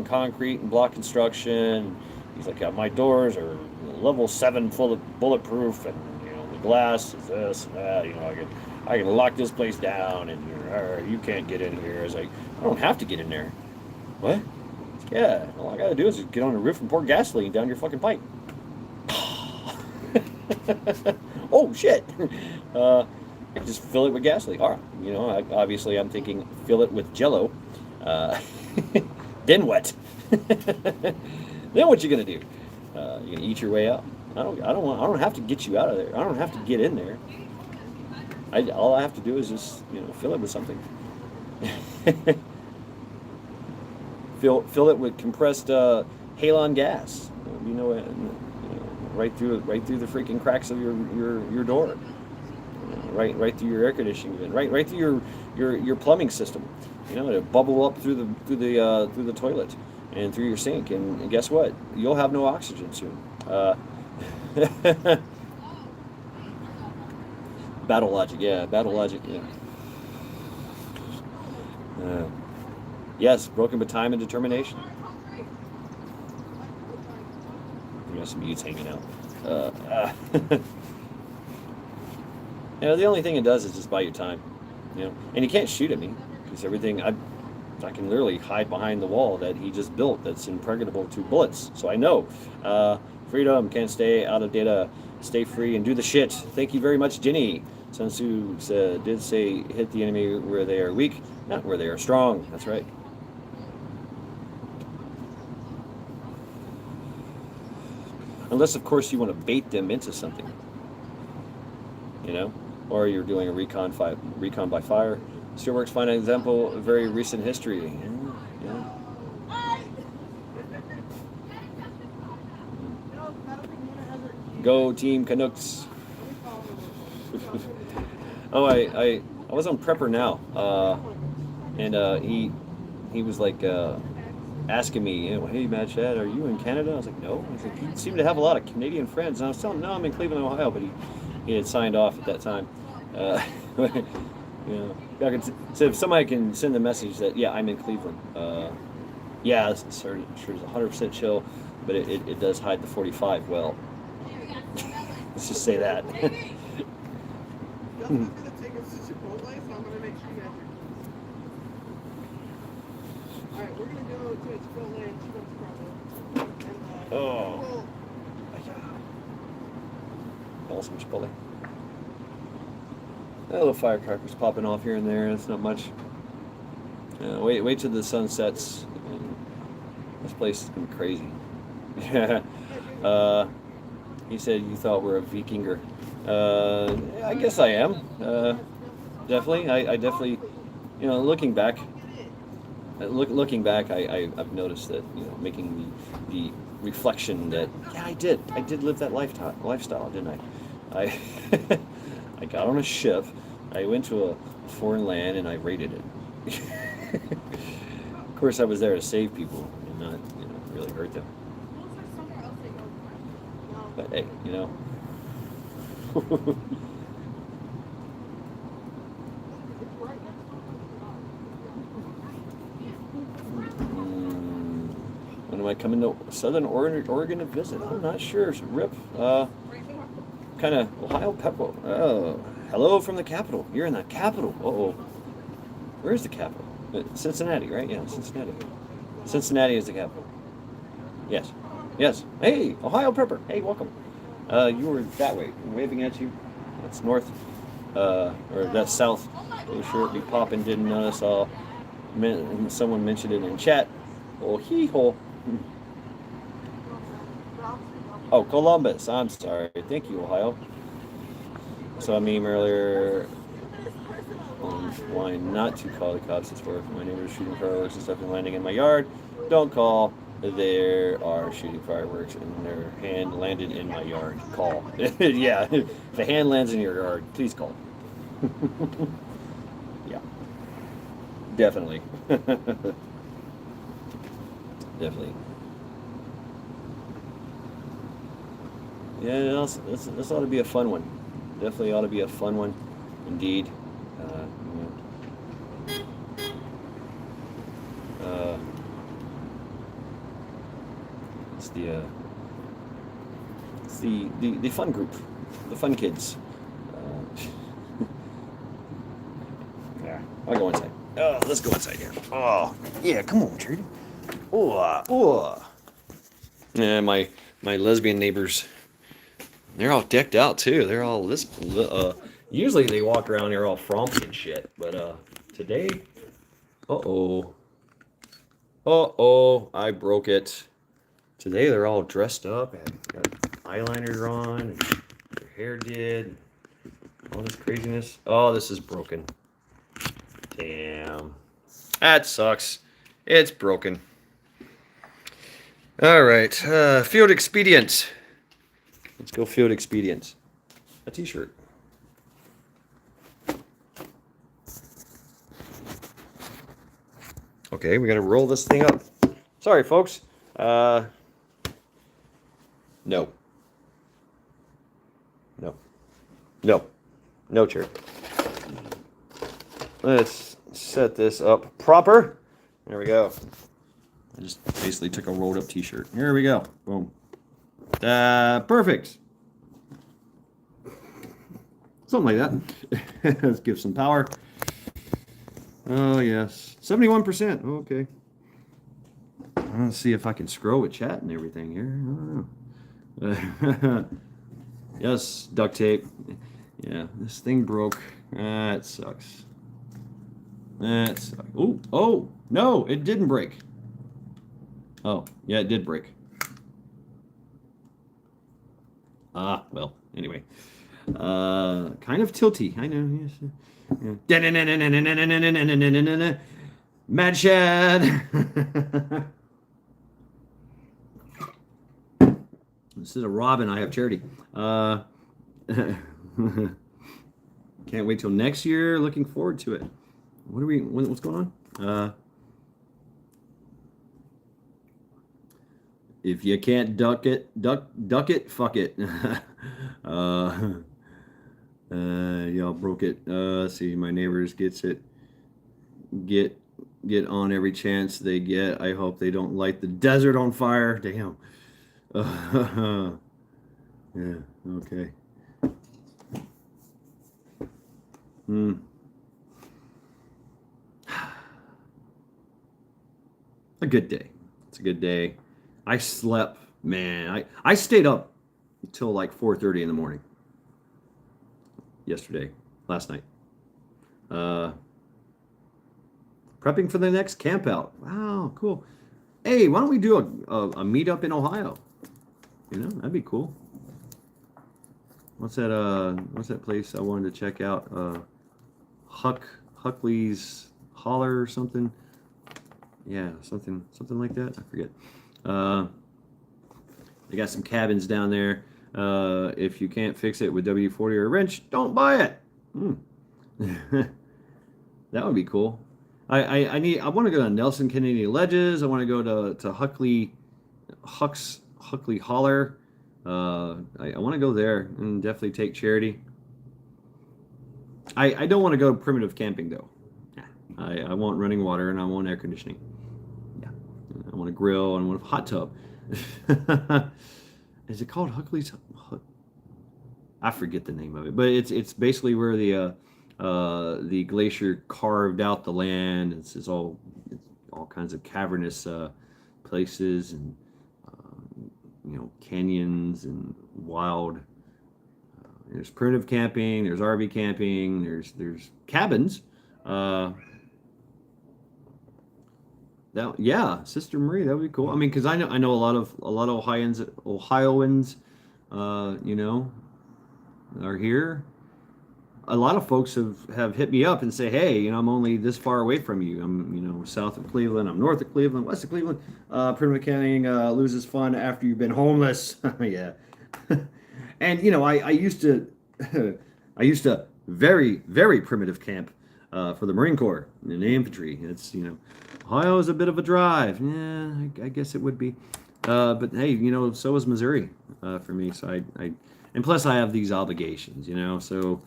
Speaker 1: concrete and block construction. He's like, my doors are level 7 full of bulletproof, and the glass is this and that. I can lock this place down, and you can't get in here. I was like, I don't have to get in there. What? Yeah, all I gotta do is just get on the roof and pour gasoline down your fucking pipe. Oh shit! I can just fill it with gasoline. All right, obviously I'm thinking fill it with Jello. Then what? Then what you gonna do? You gonna eat your way out? I don't have to get you out of there. I don't have to get in there. All I have to do is just fill it with something. Fill it with compressed halon gas. Right through the freaking cracks of your door, right through your air conditioning unit, right through your plumbing system. To bubble up through the toilet and through your sink, and guess what? You'll have no oxygen soon. Battle logic, yeah. Yes, broken by time and determination. Some youths hanging out. The only thing it does is just buy you time, and you can't shoot at me because everything I can literally hide behind the wall that he just built that's impregnable to bullets. So I know. Freedom, can't stay out of data, stay free and do the shit. Thank you very much, Jenny. Sun Tzu did say hit the enemy where they are weak, not where they are strong. That's right. Unless, of course, you want to bait them into something, or you're doing a recon by fire. Steelworks find an example of very recent history. Yeah. Go Team Canucks. Oh, I was on Prepper Now, and he was like asking me, hey, Mad Chad, are you in Canada? I was like, no. I was like, you seem to have a lot of Canadian friends. And I was telling him, no, I'm in Cleveland, Ohio, but he had signed off at that time.
Speaker 2: Yeah. So if somebody can send the message that, yeah, I'm in Cleveland. Yeah, sure is 100% chill, but it does hide the 45. Well, let's just say that.
Speaker 3: Justin's gonna take us to Chipotle, so I'm gonna make sure you have your keys. Alright, we're gonna go to Chipotle and Chivas Crumble. And we
Speaker 2: Oh,
Speaker 3: will.
Speaker 2: awesome Chipotle. A little firecrackers popping off here and there. It's not much. Wait till the sun sets. This place is gonna be crazy. Yeah. Uh, he said you thought we're a Vikinger. I guess I am. Definitely. I definitely, looking back, looking back, I've noticed that, making the reflection that, yeah, I did live that lifestyle, didn't I? I got on a ship, I went to a foreign land, and I raided it. Of course, I was there to save people and not, really hurt them. But hey, when am I coming to Southern Oregon to visit? I'm not sure. Rip. Kind of Ohio Peppo. Oh, hello from the capital. You're in the capital. Oh, where's the capital? Cincinnati, right? Yeah, Cincinnati. Cincinnati is the capital. Yes. Yes. Hey, Ohio Pepper. Hey, welcome. You were that way. I'm waving at you. That's north. Or that's south. Oh, sure, be popping. Didn't notice. Someone mentioned it in chat. Oh, hee ho. Oh, Columbus. I'm sorry. Thank you, Ohio. I saw a meme earlier on why not to call the cops. It's for my neighbors shooting fireworks and stuff and landing in my yard. Don't call. There are shooting fireworks and their hand landed in my yard. Call. Yeah. If a hand lands in your yard, please call. Yeah. Definitely. Definitely. Yeah, this ought to be a fun one. Definitely ought to be a fun one, indeed. Uh, uh, it's the fun group, the fun kids. Uh, yeah, I'll go inside. Oh, let's go inside here. Oh, yeah, come on, Charity. Oh. Yeah, my lesbian neighbors, they're all decked out too. They're all this. Usually they walk around here all frumpy and shit, but today, uh-oh, I broke it. Today they're all dressed up and got eyeliner on, and their hair did, all this craziness. Oh, this is broken. Damn, that sucks. It's broken. All right, field expedients. Let's go field expedients. A T-shirt. Okay, we got to roll this thing up. Sorry, folks. Uh, no, no, no, no chair. Let's set this up proper. There we go. I just basically took a rolled up T-shirt. Here we go. Boom. Perfect. Something like that. Let's give some power. Oh, yes. 71%. Okay. Let's see if I can scroll with chat and everything here. I don't know. Yes, duct tape. Yeah, this thing broke. That sucks. That sucks. Oh, no, it didn't break. Oh, yeah, it did break. Well, anyway. Kind of tilty. I know. Yes. Mad Shad. This is a Robin. I have charity. Can't wait till next year. Looking forward to it. What's going on? If you can't duck it, fuck it. uh, Y'all broke it. Let's see, my neighbors gets it. Get on every chance they get. I hope they don't light the desert on fire. Damn. Yeah. Okay. Hmm. A good day. It's a good day. I slept, man. I stayed up until like 4:30 in the morning last night. Uh, Prepping for the next camp out. Wow, cool. Hey, why don't we do a meetup in Ohio? You know, that'd be cool. What's that place I wanted to check out? Huckley's Holler or something. Yeah, something like that. I forget. They got some cabins down there. If you can't fix it with WD-40 or a wrench, don't buy it. That would be cool. I want to go to Nelson Kennedy Ledges. I want to go to Huckley Holler. I want to go there and definitely take Charity. I don't want to go primitive camping though. I want running water and I want air conditioning. Yeah, I want a grill and I want a hot tub. Is it called Huckley's? I forget the name of it, but it's basically where the glacier carved out the land. It's all kinds of cavernous places and canyons and wild. There's primitive camping. There's RV camping. There's cabins. Sister Marie, that would be cool. I mean, because I know a lot of Ohioans, are here. A lot of folks have hit me up and say, hey, I'm only this far away from you. I'm, south of Cleveland. I'm north of Cleveland, west of Cleveland. Primitive camping loses fun after you've been homeless. Yeah. And, I used to, very, very primitive camp for the Marine Corps and the infantry. It's, Ohio is a bit of a drive. Yeah, I guess it would be. But hey, so is Missouri for me. So and plus I have these obligations, so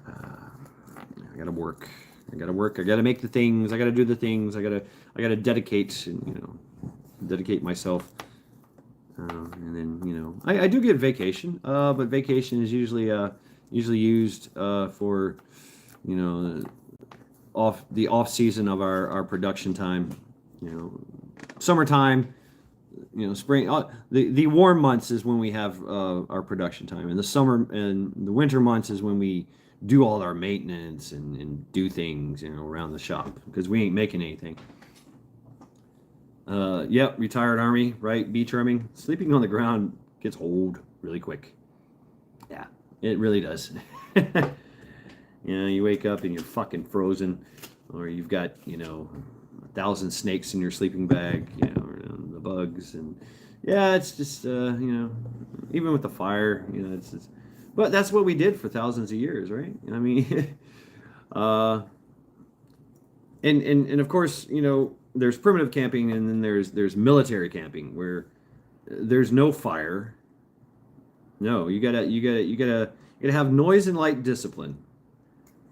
Speaker 2: I gotta work. I gotta make the things. I gotta do the things. I gotta dedicate, dedicate myself. And then, I do get vacation, but vacation is usually used for, off season of our production time. Summertime, spring. The warm months is when we have our production time, and the summer and the winter months is when we do all our maintenance and do things, around the shop because we ain't making anything. Yep, retired Army, right? Bee trimming. Sleeping on the ground gets old really quick. Yeah, it really does. You wake up and you're fucking frozen, or you've got, 1,000 snakes in your sleeping bag, or the bugs. And yeah, it's just, even with the fire, it's just, but that's what we did for thousands of years, right? I mean, and of course, there's primitive camping, and then there's military camping where there's no fire. No, you gotta have noise and light discipline.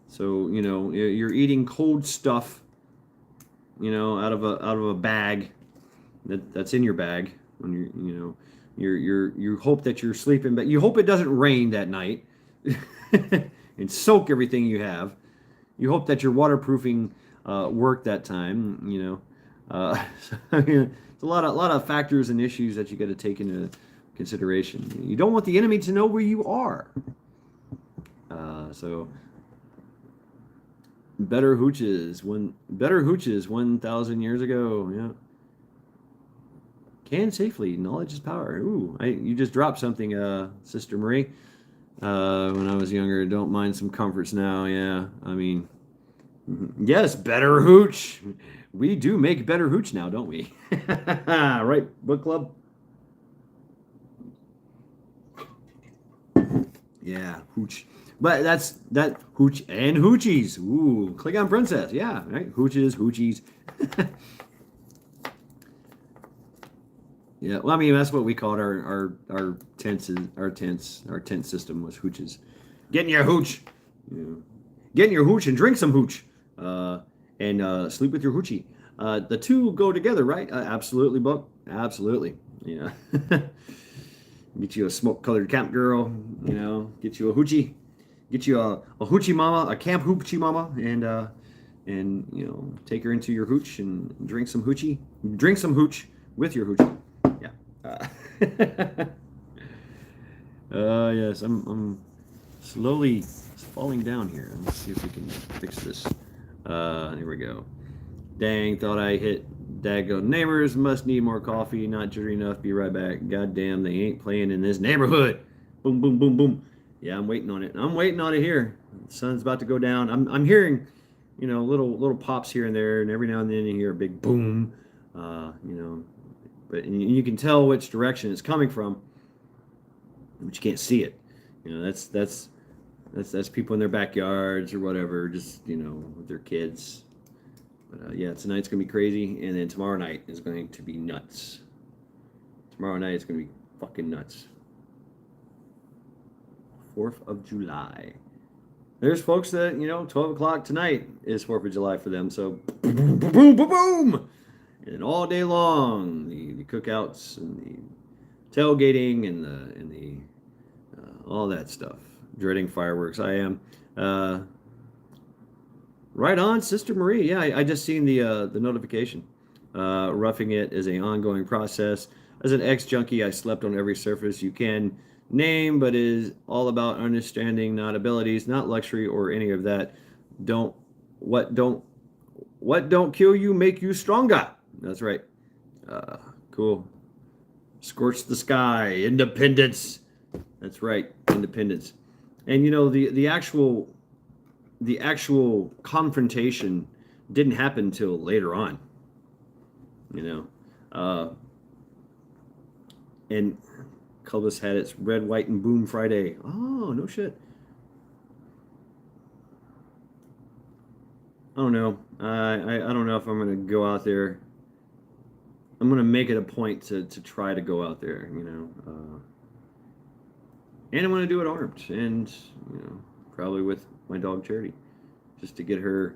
Speaker 2: So you're eating cold stuff, out of a bag that's in your bag when you hope that you're sleeping, but you hope it doesn't rain that night and soak everything you have. You hope that your waterproofing work that time. It's a lot of factors and issues that you got to take into consideration. You don't want the enemy to know where you are. So better hooches 1,000 years ago. Yeah. Can safely. Knowledge is power. Ooh, you just dropped something, Sister Marie. When I was younger, don't mind some comforts now. Yeah, I mean, yes, better hooch. We do make better hooch now, don't we? Right, book club? Yeah, hooch. But that hooch and hoochies. Ooh, click on princess. Yeah, right. Hooches, hoochies. Yeah, well, I mean, that's what we called our tents. Our tent system was hooches.
Speaker 1: Get in your hooch. You know, get in your hooch and drink some hooch. And sleep with your hoochie. The two go together, right? Absolutely, Buck. Absolutely. Yeah. Get you a smoke-colored camp girl. You know, get you a hoochie. Get you a hoochie mama, a camp hoochie mama, and you know, take her into your hooch and drink some hoochie. Drink some hooch with your hoochie. Yeah. Yes, I'm slowly falling down here. Let's see if we can fix this. Here we go. Dang, thought I hit daggone neighbors. Must need more coffee. Not jittery enough. Be right back. Goddamn, they ain't playing in this neighborhood. Boom, boom, boom, boom. Yeah, I'm waiting on it. I'm waiting on it here. The sun's about to go down. I'm hearing, you know, little pops here and there, and every now and then you hear a big boom. You know, but and you can tell which direction it's coming from, but you can't see it. You know, that's people in their backyards or whatever, just, you know, with their kids. But yeah, tonight's gonna be crazy, and then tomorrow night is going to be nuts. Tomorrow night is gonna be fucking nuts. 4th of July. There's folks that, you know, 12 o'clock tonight is 4th of July for them. So boom, boom, boom, boom, boom, boom. And all day long, the cookouts and the tailgating and the all that stuff. Dreading fireworks. I am. Right on, Sister Marie. Yeah, I just seen the notification. Roughing it is an ongoing process. As an ex-junkie, I slept on every surface you can name, but is all about understanding, not abilities, not luxury or any of that. What don't kill you make you stronger. That's right. Cool. Scorch the sky. Independence. That's right. Independence. And you know, the actual confrontation didn't happen till later on. You know. And Columbus had its Red, White, and Boom Friday. Oh, no shit. I don't know. I don't know if I'm gonna go out there. I'm gonna make it a point to try to go out there, you know. And I'm gonna do it armed, and you know, probably with my dog Charity, just to get her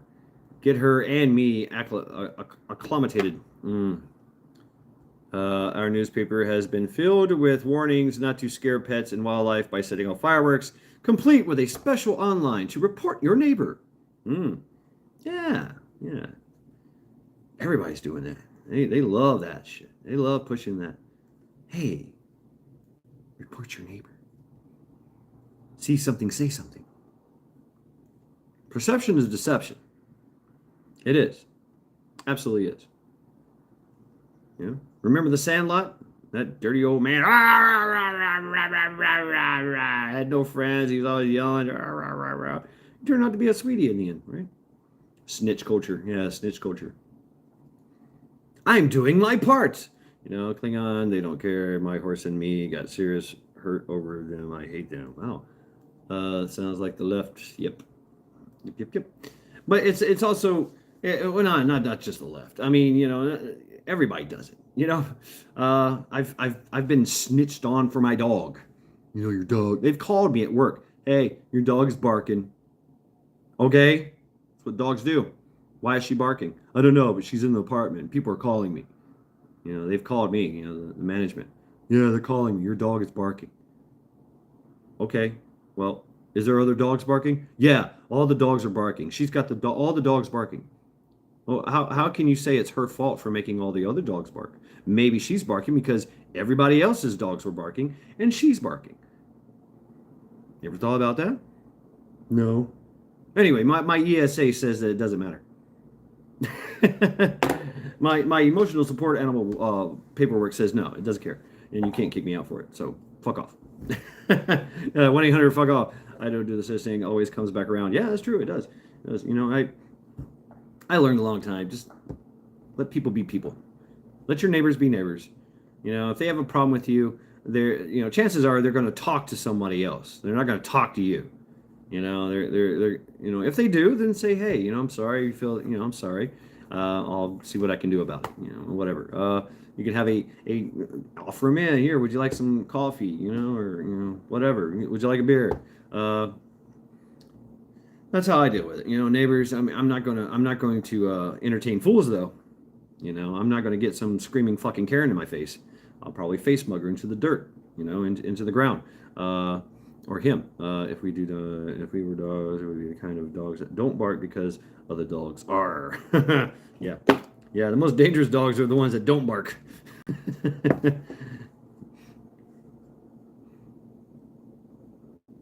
Speaker 1: and me acclimated. Our newspaper has been filled with warnings not to scare pets and wildlife by setting off fireworks, complete with a special online to report your neighbor. Yeah. Everybody's doing that. They love that shit. They love pushing that. Hey, report your neighbor. See something, say something. Perception is deception. It is. Absolutely is. You know? Remember the Sandlot? That dirty old man had no friends. He was always yelling. He turned out to be a sweetie in the end, right? Snitch culture. Yeah, snitch culture. I'm doing my part. You know, Klingon, they don't care. My horse and me got serious hurt over them. I hate them. Wow. Sounds like the left. Yep. But it's also, well, not just the left. I mean, you know, everybody does it. You know, I've been snitched on for my dog. You know, your dog. They've called me at work. Hey, your dog's barking. Okay, that's what dogs do. Why is she barking? I don't know, but she's in the apartment. People are calling me. You know, they've called me. You know, the management. Yeah, they're calling me. Your dog is barking. Okay, well, is there other dogs barking? Yeah, all the dogs are barking. She's got all the dogs barking. Well, how can you say it's her fault for making all the other dogs bark? Maybe she's barking because everybody else's dogs were barking and she's barking. You ever thought about that? No. Anyway, my ESA says that it doesn't matter. my emotional support animal paperwork says no, it doesn't care. And you can't kick me out for it. So fuck off. 1-800 fuck off. I don't do the such thing. Always comes back around. Yeah, that's true. It does. You know, I learned a long time. Just let people be people. Let your neighbors be neighbors. You know, if they have a problem with you, you know, chances are they're going to talk to somebody else. They're not going to talk to you. You know, they're you know, if they do, then say, hey, you know, I'm sorry. You feel, you know, I'm sorry. I'll see what I can do about it. You know, whatever. You can have a offer them in here. Would you like some coffee? You know, or you know, whatever. Would you like a beer?
Speaker 2: That's how I deal with it. You know, neighbors. I mean, I'm not going to entertain fools though. You know, I'm not going to get some screaming fucking Karen in my face. I'll probably face mug her into the dirt. You know, into the ground. Or him. If we were dogs, it would be the kind of dogs that don't bark because other dogs are. Yeah, yeah. The most dangerous dogs are the ones that don't bark.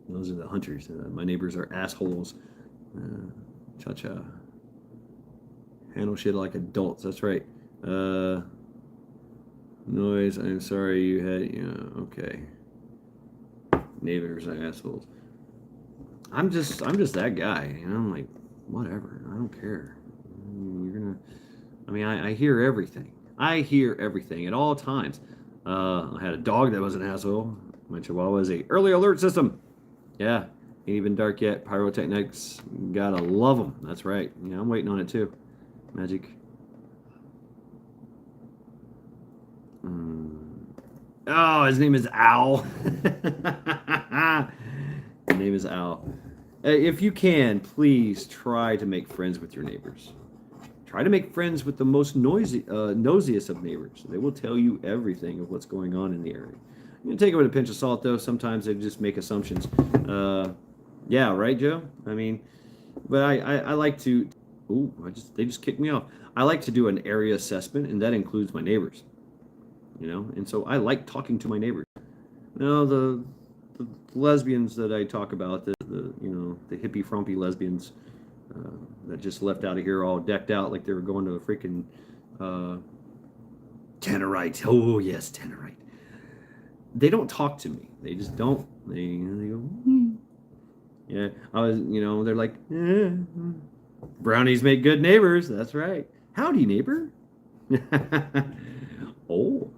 Speaker 2: Those are the hunters. My neighbors are assholes. Cha-cha. Handle shit like adults. That's right. Noise. I'm sorry you had. Yeah. Okay. Neighbors are assholes. I'm just that guy. You know. I'm like, whatever. I don't care. You're gonna. I mean, I hear everything. I hear everything at all times. I had a dog that was an asshole. My Chihuahua is a early alert system. Yeah, ain't even dark yet. Pyrotechnics, gotta love them. That's right. Yeah, I'm waiting on it too. Magic. Oh, his name is Al. His name is Al. If you can, please try to make friends with your neighbors. Try to make friends with the most nosiest of neighbors. They will tell you everything of what's going on in the area. You can take it with a pinch of salt, though. Sometimes they just make assumptions. Yeah, right, Joe? I mean, but I like to... Ooh, they just kicked me off. I like to do an area assessment, and that includes my neighbors. You know? And so I like talking to my neighbors. No, the lesbians that I talk about, the hippie, frumpy lesbians that just left out of here all decked out like they were going to a freaking Tannerite. Oh, yes, Tannerite. They don't talk to me. They just don't. They go, yeah. They're like, brownies make good neighbors. That's right. Howdy, neighbor. Oh.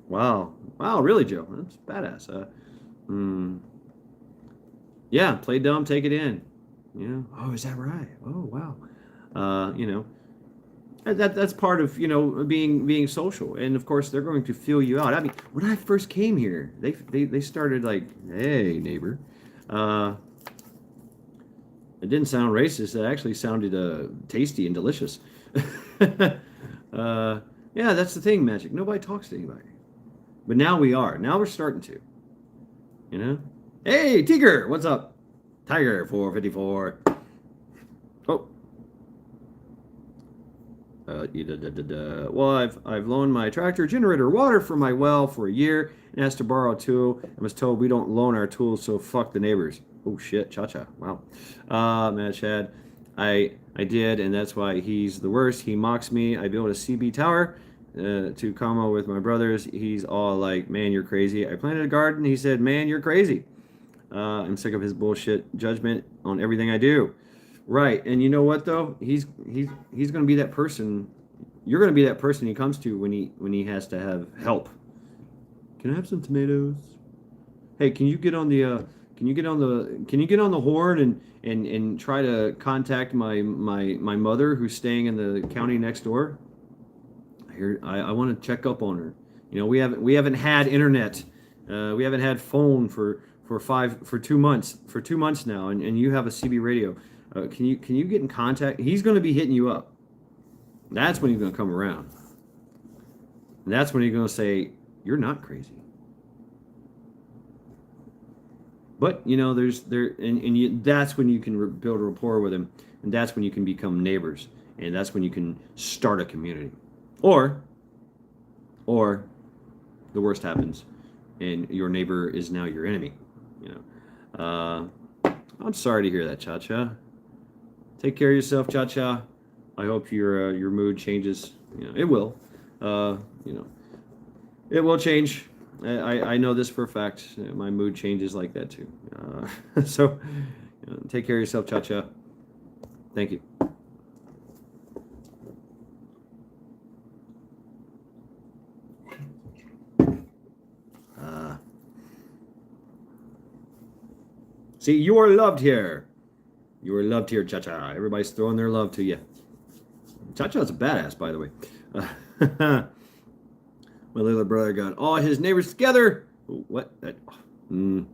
Speaker 2: Wow. Wow, really, Joe? That's badass. Yeah, play dumb, take it in. Yeah. Oh, is that right? Oh, wow. That's part of being social, and of course they're going to feel you out. I mean, when I first came here, they started like, hey neighbor, it didn't sound racist. It actually sounded tasty and delicious. Yeah, that's the thing, Magic. Nobody talks to anybody, but now we are. Now we're starting to. You know, hey Tiger, what's up? Tiger 454. Oh. Well, I've loaned my tractor generator water from my well for a year and asked to borrow a tool and was told we don't loan our tools, so fuck the neighbors. Oh shit, cha-cha. Wow. Man, Chad, I did, and that's why he's the worst. He mocks me. I built a CB tower to comma with my brothers. He's all like, man, you're crazy. I planted a garden. He said, man, you're crazy. I'm sick of his bullshit judgment on everything I do. Right, and you know what though? He's going to be that person. You're going to be that person he comes to when he has to have help. Can I have some tomatoes? Hey, can you get on the horn and try to contact my mother who's staying in the county next door? I want to check up on her. You know, we haven't had internet. We haven't had phone for 2 months. For 2 months now, and you have a CB radio. Can you get in contact? He's going to be hitting you up. That's when he's going to come around. And that's when he's going to say, you're not crazy. But, that's when you can build a rapport with him. And that's when you can become neighbors. And that's when you can start a community. Or the worst happens and your neighbor is now your enemy. I'm sorry to hear that, Cha-Cha. Take care of yourself, Cha-Cha. I hope your mood changes. It will. It will change. I know this for a fact. My mood changes like that too. So take care of yourself, Cha-Cha. Thank you. See, you are loved here. You are loved here, Cha-Cha. Everybody's throwing their love to you. Cha-Cha's a badass, by the way. My little brother got all his neighbors together. What? We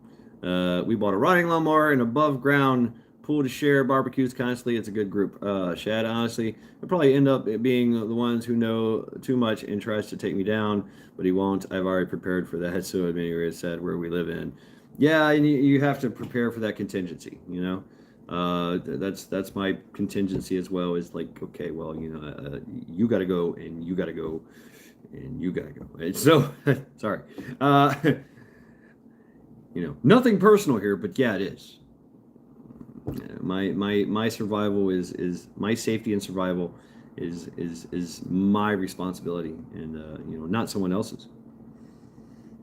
Speaker 2: bought a riding lawnmower and above ground pool to share, barbecues constantly. It's a good group. Shad, honestly, he'll probably end up being the ones who know too much and tries to take me down, but he won't. I've already prepared for that. So Admini said where we live in. Yeah, and you have to prepare for that contingency, you know. That's my contingency as well, is like, okay, well, you know, you got to go and you got to go and you got to go. And so, sorry. You know, nothing personal here, but yeah, it is. My survival is my safety and survival is my responsibility, and you know, not someone else's.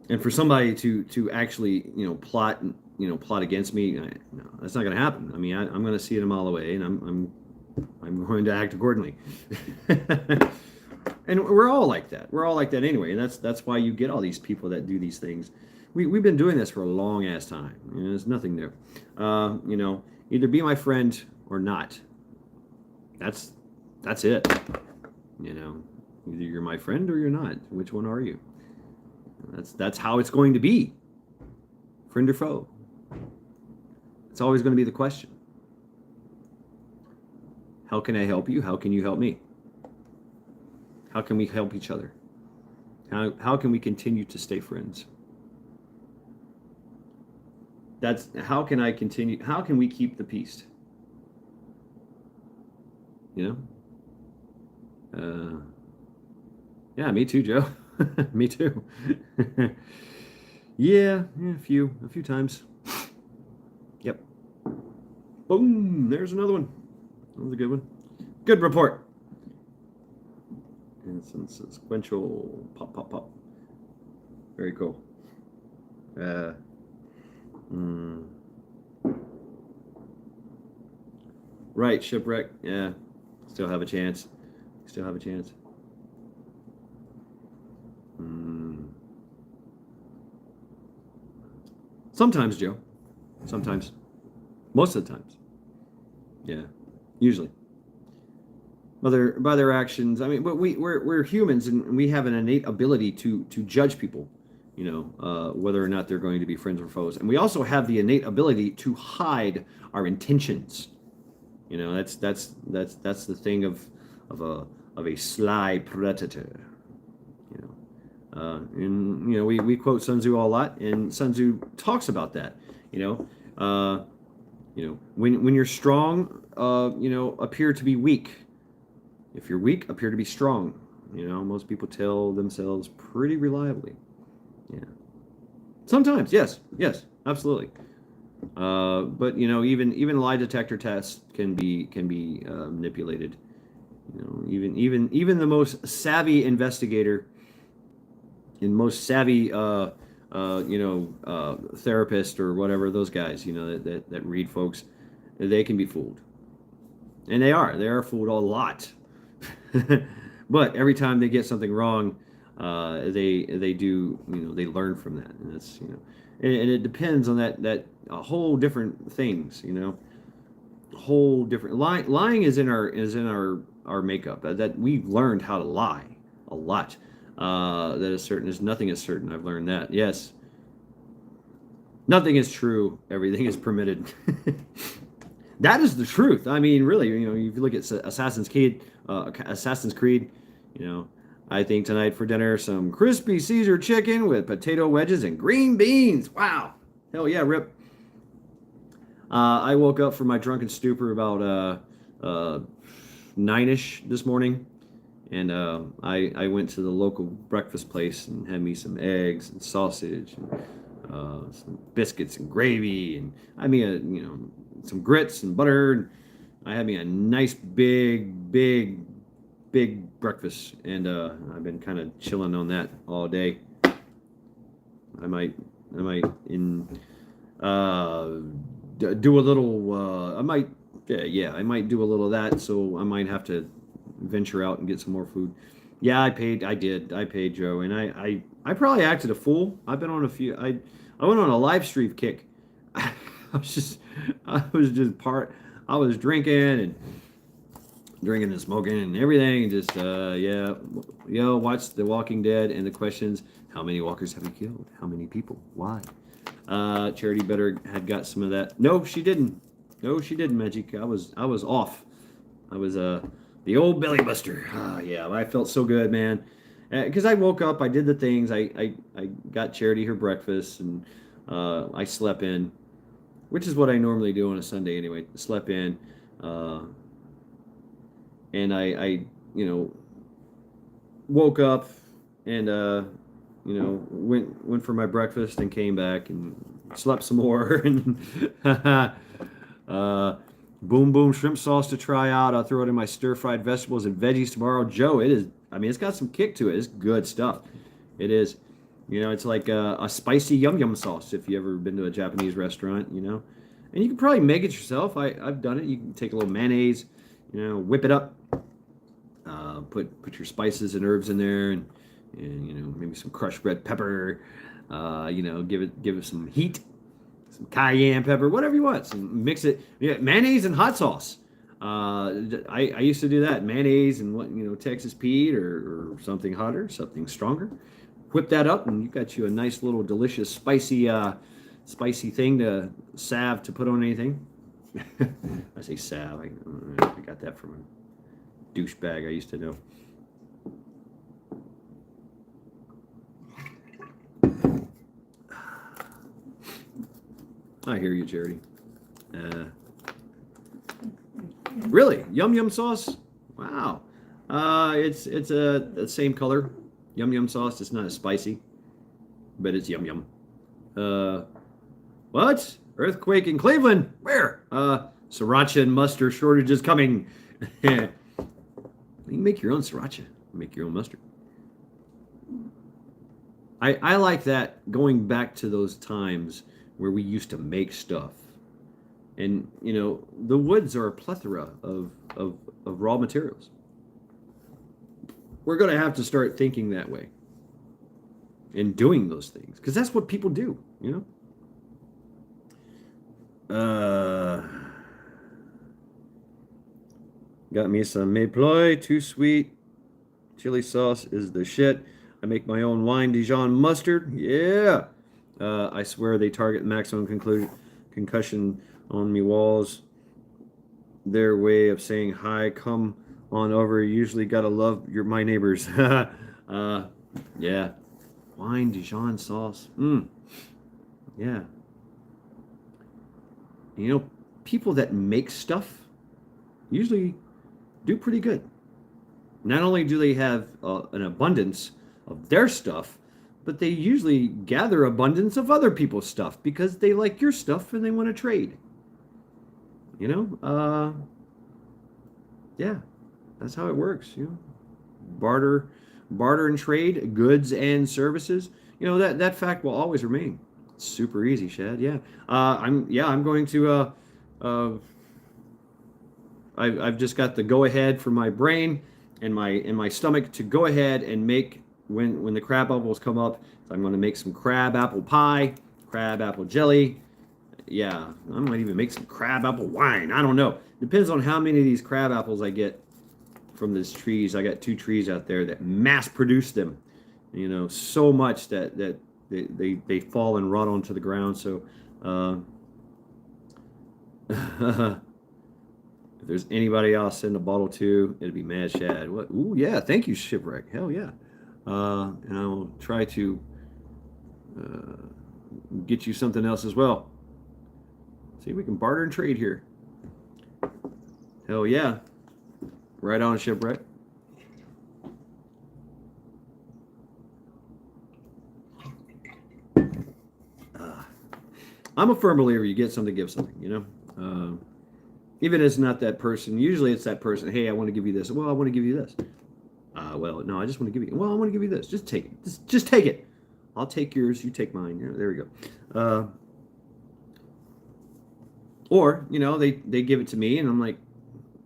Speaker 2: And for somebody to actually, you know, plot against me, no, that's not going to happen. I mean, I'm going to see it a mile away, and I'm going to act accordingly. And we're all like that. We're all like that anyway, and that's why you get all these people that do these things. We've been doing this for a long ass time. You know, there's nothing there. You know, either be my friend or not. That's it. You know, either you're my friend or you're not. Which one are you? That's how it's going to be. Friend or foe? It's always going to be the question. How can I help you? How can you help me? How can we help each other? How can we continue to stay friends? That's how can I continue? How can we keep the peace? You know? Yeah, me too, Joe. Me too. Yeah, a few times. Yep. Boom, there's another one. That was a good one. Good report. And some sequential pop. Very cool. Right, shipwreck. Yeah, still have a chance. Sometimes, Joe. Sometimes. Most of the times. Yeah, usually. By their actions. I mean, but we're humans, and we have an innate ability to judge people. You know, whether or not they're going to be friends or foes, and we also have the innate ability to hide our intentions. You know, that's the thing of a sly predator. You know, and you know, we quote Sun Tzu a lot, and Sun Tzu talks about that. You know, when you're strong, you know, appear to be weak. If you're weak, appear to be strong. You know, most people tell themselves pretty reliably. Yeah. Sometimes, yes, absolutely. But you know, even lie detector tests can be manipulated. You know, even the most savvy investigator and most savvy therapist or whatever, those guys, you know, that read folks, they can be fooled, and they are fooled a lot. But every time they get something wrong, they do, you know, they learn from that, and that's, you know, and it depends on that a whole different things, you know, whole different lying is in our makeup, that we've learned how to lie a lot. That is certain is nothing is certain. I've learned that. Yes, nothing is true. Everything is permitted. That is the truth. I mean, really, you know, if you look at Assassin's Creed, you know, I think tonight for dinner, some crispy Caesar chicken with potato wedges and green beans. Wow. Hell yeah, rip. I woke up from my drunken stupor about 9-ish this morning, and I went to the local breakfast place and had me some eggs and sausage and some biscuits and gravy, and I mean, you know, some grits and butter. And I had me a nice big breakfast, and I've been kind of chilling on that all day. I might do a little. I might do a little of that. So I might have to venture out and get some more food. Yeah, I paid Joe, and I probably acted a fool. I've been on a few. I went on a live stream kick. I was drinking, and drinking and smoking and everything. Just watch The Walking Dead, and the questions: how many walkers have you killed? How many people? Why? Charity better had got some of that. No, she didn't. No, she didn't, Magic. I was off. I was the old belly buster. Yeah, I felt so good, man. Because I woke up, I did the things. I got Charity her breakfast, and I slept in, which is what I normally do on a Sunday anyway. Slept in, and I woke up and went for my breakfast and came back and slept some more and boom boom shrimp sauce to try out. I'll throw it in my stir-fried vegetables and veggies tomorrow. Joe, it's got some kick to it. It's good stuff. It is. It's like a spicy yum yum sauce if you ever been to a Japanese restaurant, and you can probably make it yourself. I've done it. You can take a little mayonnaise, whip it up, put your spices and herbs in there, and maybe some crushed red pepper, give it some heat, some cayenne pepper, whatever you want. Mix it. Yeah, mayonnaise and hot sauce. I used to do that. Mayonnaise and Texas Pete or something hotter, something stronger. Whip that up, and you got you a nice little delicious spicy thing to salve to put on anything. I say salve. I got that from a douchebag I used to know. I hear you, Charity. Really? Yum yum sauce? Wow. It's the same color. Yum yum sauce. It's not as spicy, but it's yum yum. What? Earthquake in Cleveland? Where? Sriracha and mustard shortage is coming. You can make your own sriracha. Make your own mustard. I like that, going back to those times where we used to make stuff. And, the woods are a plethora of raw materials. We're going to have to start thinking that way and doing those things, because that's what people do, Got me some Mayploy, too sweet. Chili sauce is the shit. I make my own wine Dijon mustard. Yeah. I swear they target maximum concussion on me walls. Their way of saying hi, come on over. Usually gotta love my neighbors. Yeah. Wine Dijon sauce. Yeah. People that make stuff usually do pretty good. Not only do they have an abundance of their stuff, but they usually gather abundance of other people's stuff because they like your stuff and they want to trade. Yeah, that's how it works. Barter and trade, goods and services. That fact will always remain. It's super easy, Shad. Yeah. I'm going to. I've just got the go ahead for my brain and my stomach to go ahead and make. When the crab apples come up, I'm going to make some crab apple pie, crab apple jelly. Yeah, I might even make some crab apple wine. I don't know. Depends on how many of these crab apples I get from these trees. I got 2 trees out there that mass produce them. So much that they fall and rot onto the ground. So if there's anybody else in the bottle too, it'd be Mad Shad. What? Ooh, yeah. Thank you, Shipwreck. Hell yeah. And I will try to get you something else as well. See if we can barter and trade here. Hell yeah. Right on, Shipwreck. I'm a firm believer you get something, give something, even if it's not that person. Usually it's that person. Hey, I want to give you this. Well, I want to give you this. Well, no, I just want to give you. Well, I want to give you this. Just take it. Just take it. I'll take yours. You take mine. There we go. Or they give it to me, and I'm like,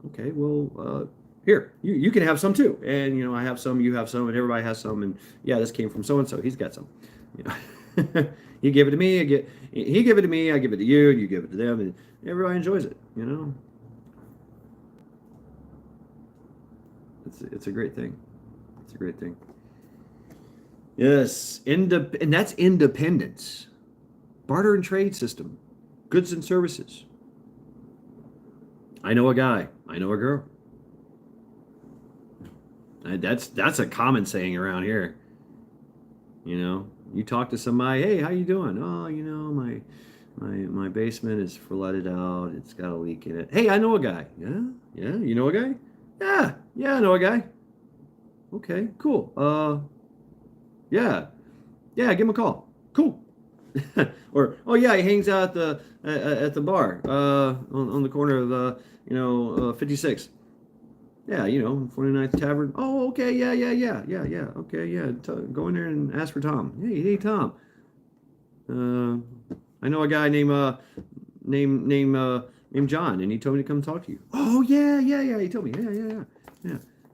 Speaker 2: okay, well, here you can have some too. And I have some, you have some, and everybody has some. And yeah, this came from so and so. He's got some. You give it to me. He give it to me. I give it to you. You give it to them, and everybody enjoys it.
Speaker 1: It's a great thing. It's a great thing. Yes, and that's independence. Barter and trade system, goods and services. I know a guy. I know a girl. That's a common saying around here. You know, you talk to somebody, hey, how you doing? Oh, you know, my basement is flooded out. It's got a leak in it. Hey, I know a guy. Yeah, yeah, you know a guy? Yeah, yeah, I know a guy. Okay, cool. Yeah, yeah, give him a call. Cool. Or oh yeah, he hangs out at the bar on the corner of 56. Yeah, 49th Tavern. Oh, okay, yeah. Okay, yeah. Go in there and ask for Tom. Hey, Tom. I know a guy named John, and he told me to come talk to you. Oh yeah. He told me. Yeah.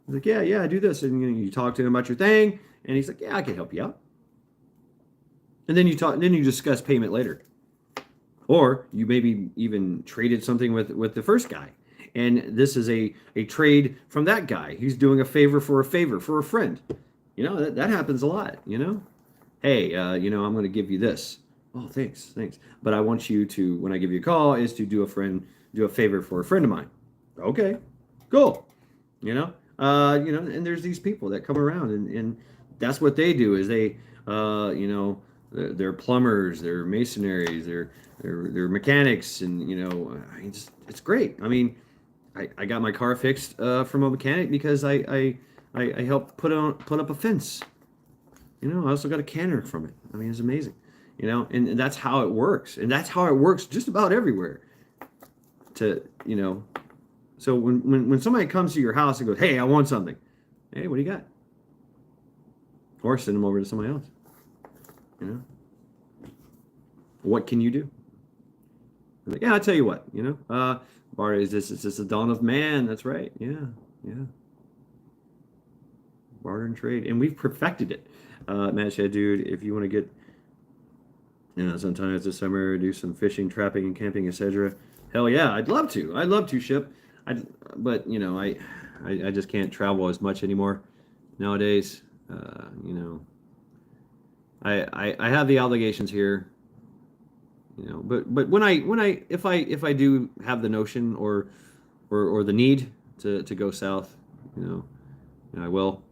Speaker 1: He's like, yeah, I do this, and you talk to him about your thing, and he's like, yeah, I can help you out. And then you discuss payment later, or you maybe even traded something with the first guy. And this is a trade from that guy. He's doing a favor for a friend. That happens a lot, Hey, I'm going to give you this. Oh, thanks. But I want you to, when I give you a call, is to do a favor for a friend of mine. Okay, cool. And there's these people that come around and that's what they do is they, they're plumbers, they're masonaries, they're mechanics, and it's great. I mean, I got my car fixed from a mechanic because I helped put up a fence. I also got a canner from it. I mean, it's amazing. And that's how it works. And that's how it works just about everywhere. So when somebody comes to your house and goes, hey, I want something. Hey, what do you got? Or send them over to somebody else. What can you do? I'm like, yeah, I'll tell you what, Bart, is this the dawn of man? That's right. Yeah. Barter and trade. And we've perfected it. Matt Shed, dude, if you want to get, sometimes this summer, do some fishing, trapping, and camping, etc. Hell yeah, I'd love to, Ship. But, I just can't travel as much anymore nowadays. I have the obligations here. But when if I do have the notion or the need to go south, I will.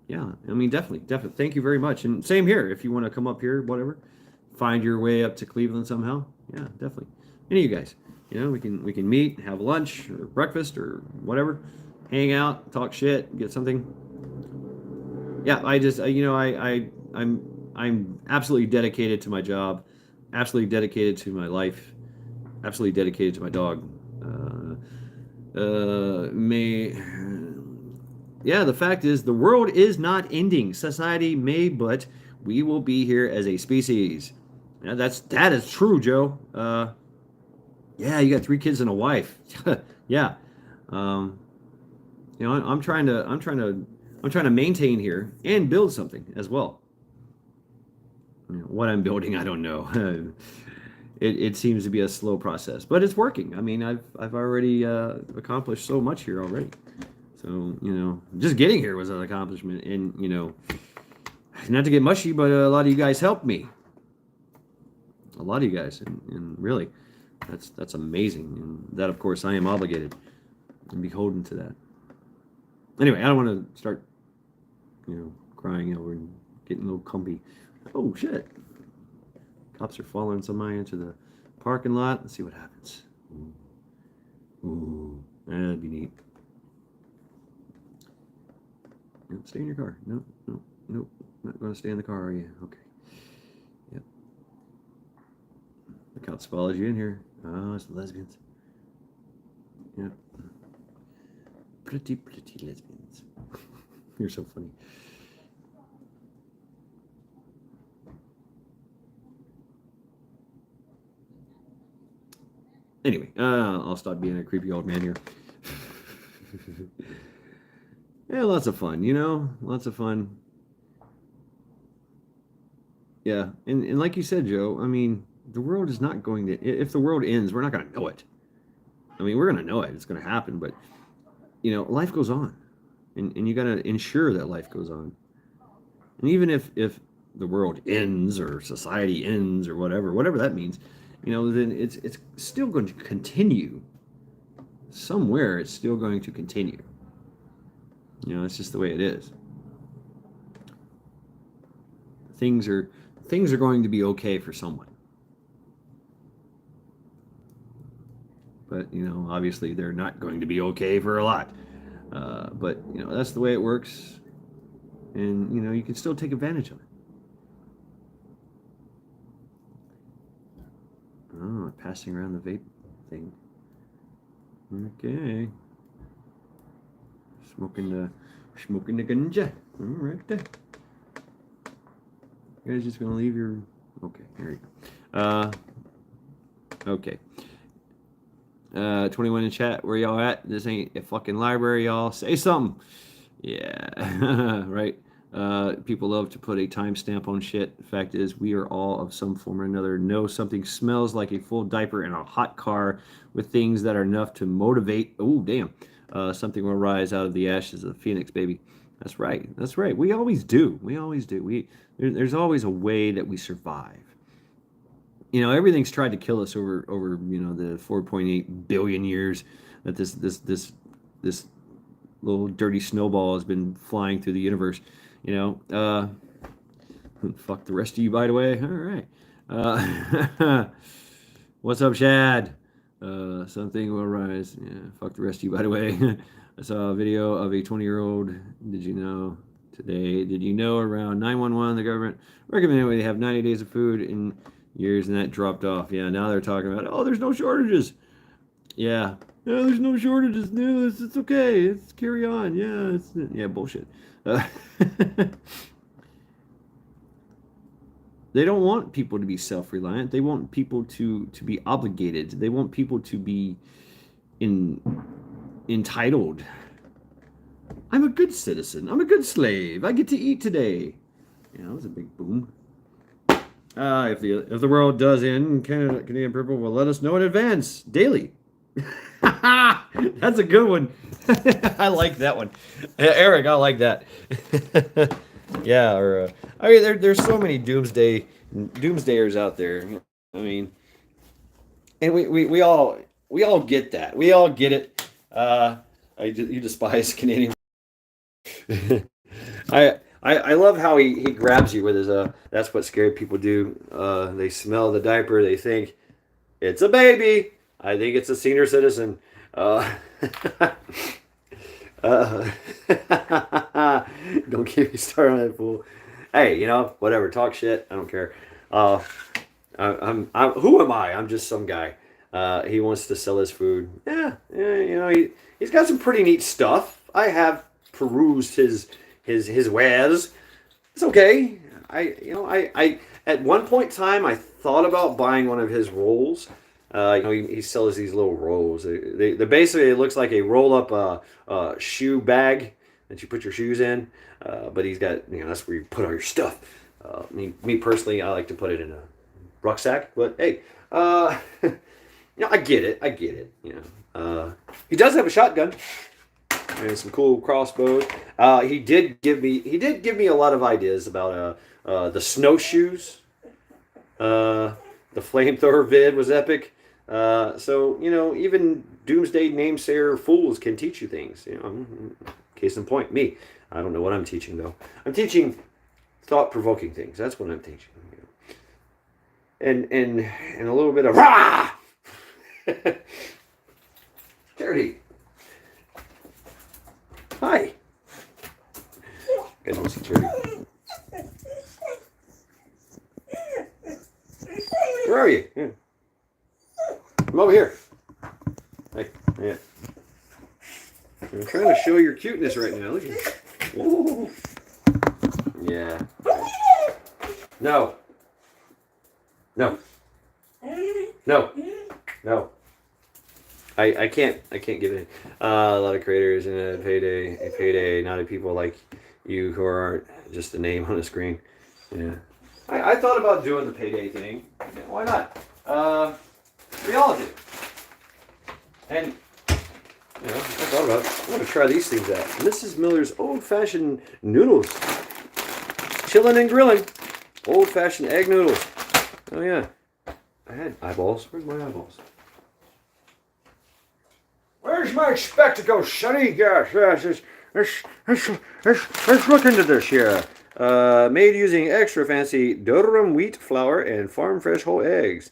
Speaker 1: Yeah, I mean definitely. Thank you very much. And same here. If you want to come up here, whatever, find your way up to Cleveland somehow. Yeah, definitely. Any of you guys, we can meet, have lunch or breakfast or whatever, hang out, talk shit, get something. Yeah, I just I'm absolutely dedicated to my job, absolutely dedicated to my life, absolutely dedicated to my dog. The fact is the world is not ending. Society may, but we will be here as a species. Yeah, that is true, Joe. Yeah, you got 3 kids and a wife. Yeah. I'm trying to maintain here and build something as well. What I'm building, I don't know. It seems to be a slow process, but it's working. I mean, I've already accomplished so much here already. So just getting here was an accomplishment, and not to get mushy, but a lot of you guys helped me. A lot of you guys, and really, that's amazing. And that, of course, I am obligated and beholden to that. Anyway, I don't want to start, crying over and getting a little comfy. Oh, shit. Cops are following somebody into the parking lot. Let's see what happens. Ooh. That'd be neat. No, stay in your car. No. Not going to stay in the car, are you? Okay. Yep. The cops followed you in here. Oh, it's the lesbians. Yep. Pretty lesbians. You're so funny. Anyway, I'll stop being a creepy old man here. Yeah, lots of fun, lots of fun. Yeah, and like you said, Joe, I mean, the world is not going to, if the world ends, we're not going to know it. I mean, we're going to know it. It's going to happen, but
Speaker 2: life goes on, and you got to ensure that life goes on. And even if the world ends or society ends or whatever that means, then it's still going to continue. Somewhere it's still going to continue. It's just the way it is. Things are going to be okay for someone. But obviously they're not going to be okay for a lot. But that's the way it works, and you can still take advantage of it. Oh, passing around the vape thing. Okay. Smoking the ganja. All right there. You guys just gonna leave your? Okay, here you go. Okay. 21 in chat. Where y'all at? This ain't a fucking library, y'all. Say something. Yeah, right. People love to put a timestamp on shit. The fact is, we are all of some form or another know something smells like a full diaper in a hot car with things that are enough to motivate. Oh, damn. Something will rise out of the ashes of the phoenix, baby. That's right. That's right. We always do. There's always a way that we survive. Everything's tried to kill us over the 4.8 billion years that this little dirty snowball has been flying through the universe. Fuck the rest of you, by the way. All right. What's up, Shad? Something will rise. Yeah, fuck the rest of you, by the way. I saw a video of a 20-year-old. Did you know today? Did you know around 911 the government recommended they have 90 days of food in years, and that dropped off. Yeah, now they're talking about, oh, there's no shortages. Yeah. No, there's no shortages. No, it's okay. It's carry on. Yeah, bullshit. They don't want people to be self-reliant. They want people to be obligated. They want people to be entitled. I'm a good citizen. I'm a good slave. I get to eat today. That was a big boom. If the world does end, Canadian Purple will let us know in advance daily. That's a good one. I like that one, Eric. I like that. Yeah, or there's so many doomsdayers out there. I mean, and we all get that. We all get it. You despise Canadian. I love how he grabs you with his that's what scared people do. They smell the diaper, they think it's a baby. I think it's a senior citizen. Don't get me started on that fool. Hey, whatever, talk shit. I don't care. I'm who am I? I'm just some guy. He wants to sell his food. Yeah, he's got some pretty neat stuff. I have perused his wares. It's okay. I at one point in time I thought about buying one of his rolls. He sells these little rolls. They basically, it looks like a roll up shoe bag that you put your shoes in. But he's got that's where you put all your stuff. Me personally, I like to put it in a rucksack. But hey, I get it. He does have a shotgun. And some cool crossbows. He did give me a lot of ideas about the snowshoes. The flamethrower vid was epic. So even doomsday namesayer fools can teach you things. Case in point, me. I don't know what I'm teaching though. I'm teaching thought-provoking things. That's what I'm teaching. And a little bit of rah. Charity. Hi. Guys want to see Charity? Where are you? Yeah. I'm over here. Hey, yeah. I'm trying to show your cuteness right now. Look at you. Yeah. No. No. No. No. I can't give it. A lot of creators in a payday, not a people like you who aren't just a name on a screen. Yeah. I thought about doing the payday thing. Yeah, why not? We all do. And Yeah, I thought about it. I'm gonna try these things out. Mrs. Miller's old-fashioned noodles. Chilling and grilling. Old-fashioned egg noodles. Oh yeah. I had eyeballs. Where's my eyeballs? Where's my spectacles, Sonny? Gosh, let's look into this here. Made using extra fancy Durham wheat flour and farm fresh whole eggs.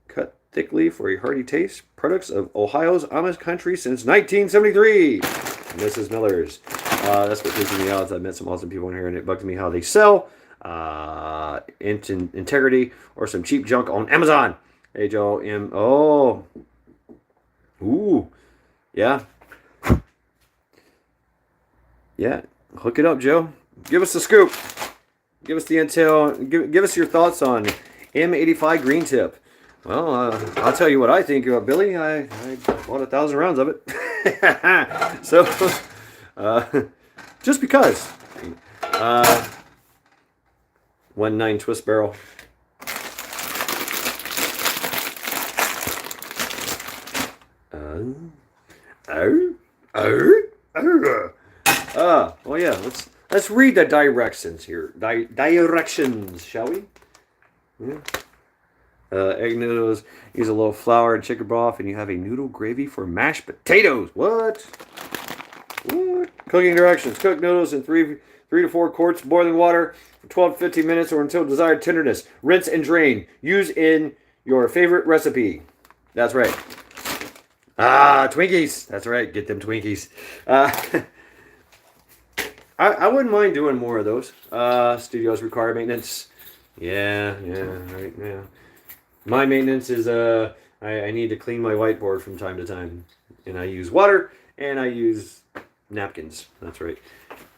Speaker 2: Cut thickly for a hearty taste. Products of Ohio's Amish country since 1973. Mrs. Miller's. That's what gives me the odds. I've met some awesome people in here, and it bugs me how they sell integrity or some cheap junk on Amazon. H-O-M. Oh. Ooh. Yeah. Yeah. Hook it up, Joe. Give us the scoop. Give us the intel. Give us your thoughts on M85 green tip. Well, I'll tell you what I think, Billy. I bought 1,000 rounds of it. So, just because. 1.9 twist barrel. Well, yeah. Let's read the directions here. Directions, shall we? Yeah. Egg noodles. Use a little flour and chicken broth, and you have a noodle gravy for mashed potatoes. What? Cooking directions: cook noodles in 3 to 4 quarts boiling water for 12 to 15 minutes or until desired tenderness. Rinse and drain. Use in your favorite recipe. That's right. Twinkies. That's right. Get them Twinkies. I wouldn't mind doing more of those. Studios require maintenance. Yeah, right, yeah. My maintenance is I need to clean my whiteboard from time to time. And I use water and I use napkins. That's right.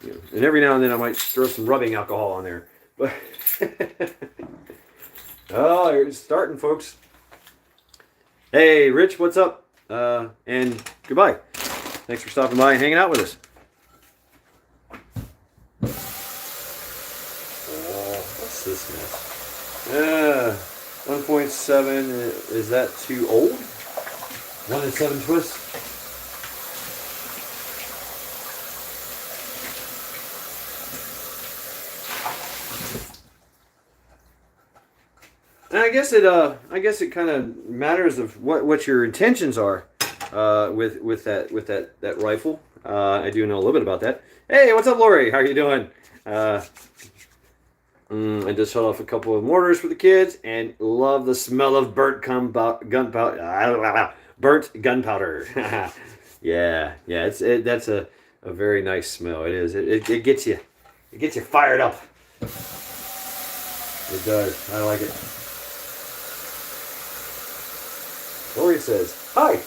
Speaker 2: Yeah. And every now and then I might throw some rubbing alcohol on there. But oh, it's starting, folks. Hey, Rich, what's up? And goodbye. Thanks for stopping by and hanging out with us. What's this mess? 1.7, is that too old? 1 and 7 twists? And I guess it kind of matters of what your intentions are with that rifle. I do know a little bit about that. Hey, what's up, Lori? How are you doing? I just shut off a couple of mortars for the kids and love the smell of burnt gunpowder. Burnt gunpowder. Yeah. That's a very nice smell. It is. It gets you. It gets you fired up. It does. I like it. Lori says, hi.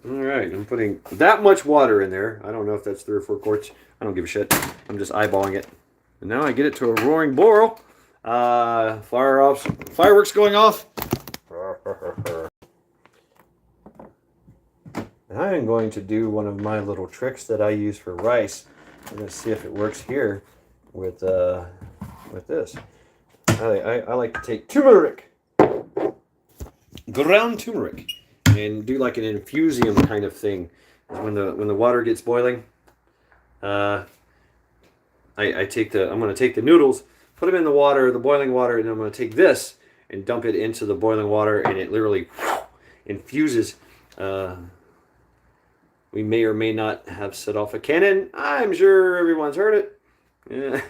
Speaker 2: All right, I'm putting that much water in there. I don't know if that's 3 or 4 quarts. I don't give a shit. I'm just eyeballing it. And now I get it to a roaring boil. Fireworks going off. And I am going to do one of my little tricks that I use for rice. I'm going to see if it works here with this. I like to take turmeric, ground turmeric, and do like an infusium kind of thing. When the water gets boiling, I'm going to take the noodles, put them in the water, the boiling water, and I'm going to take this and dump it into the boiling water, and it literally infuses. We may or may not have set off a cannon. I'm sure everyone's heard it. Yeah.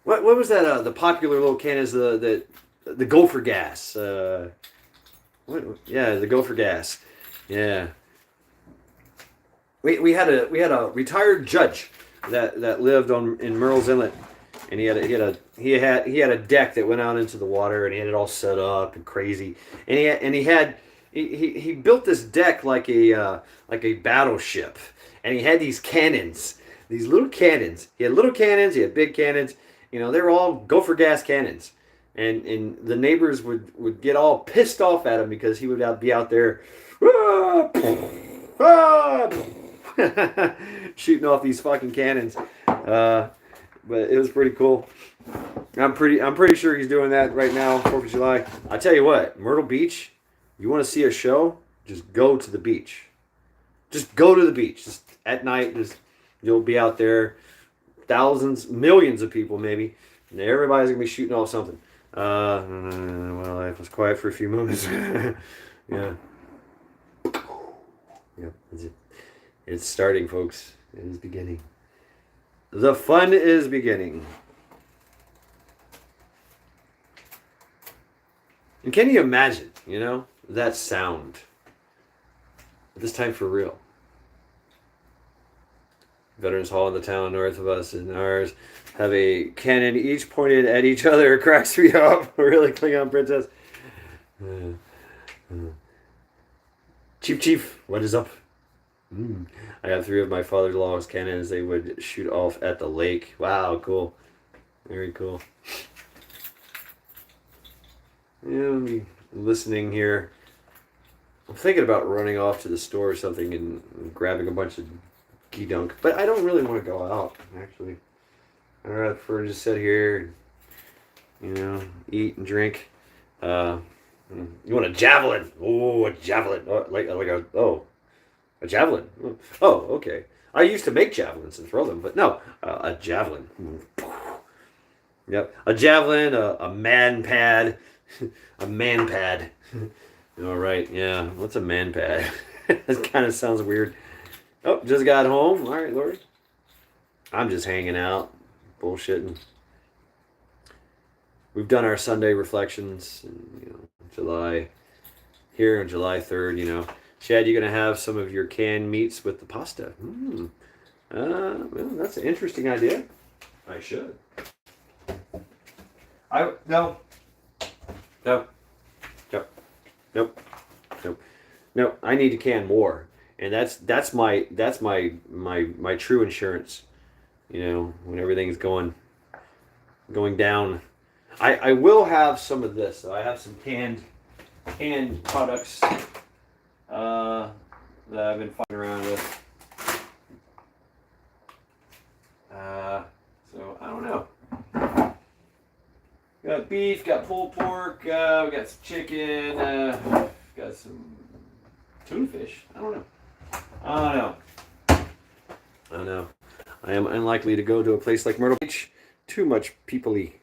Speaker 2: What was that? The popular little cannons, the gopher gas. The gopher gas. Yeah. We had a retired judge that lived in Murrells Inlet, and he had a deck that went out into the water, and he had it all set up and crazy, and he built this deck like a battleship, and he had these cannons, these little cannons. He had little cannons, he had big cannons. You know, they were all gopher gas cannons, and the neighbors would get all pissed off at him because he would be out there. Shooting off these fucking cannons, but it was pretty cool. I'm pretty sure he's doing that right now, 4th of July. I tell you what, Myrtle Beach, you want to see a show? just go to the beach. Just go to the beach. Just at night, just you'll be out there, thousands, millions of people maybe, and everybody's gonna be shooting off something. Well, life was quiet for a few moments. Yeah. Yep. It's starting, folks. It is beginning. The fun is beginning. And can you imagine, that sound? This time for real. Veterans Hall in the town north of us and ours have a cannon each pointed at each other. It cracks me up. Really, Klingon princess. Chief, what is up? I have 3 of my father-in-law's cannons. They would shoot off at the lake. Wow, cool. Very cool. Yeah, listening here. I'm thinking about running off to the store or something and grabbing a bunch of gee-dunk. But I don't really want to go out, actually. I'd rather prefer to just sit here and, eat and drink. You want a javelin? Oh, a javelin. A javelin. Oh, okay. I used to make javelins and throw them, but no, a javelin. Yep, a javelin, a man pad, a man pad. All right, yeah. What's a man pad? That kind of sounds weird. Oh, just got home. All right, Lori. I'm just hanging out, bullshitting. We've done our Sunday reflections, in, July, here on July 3rd, Chad, you're going to have some of your canned meats with the pasta. Well, that's an interesting idea. I should. No, I need to can more. And that's my true insurance. When everything's going down. I will have some of this. So I have some canned products that I've been fucking around with. So I don't know. Got beef, got pulled pork, we got some chicken, got some tuna fish. I don't know. I am unlikely to go to a place like Myrtle Beach. Too much people-y.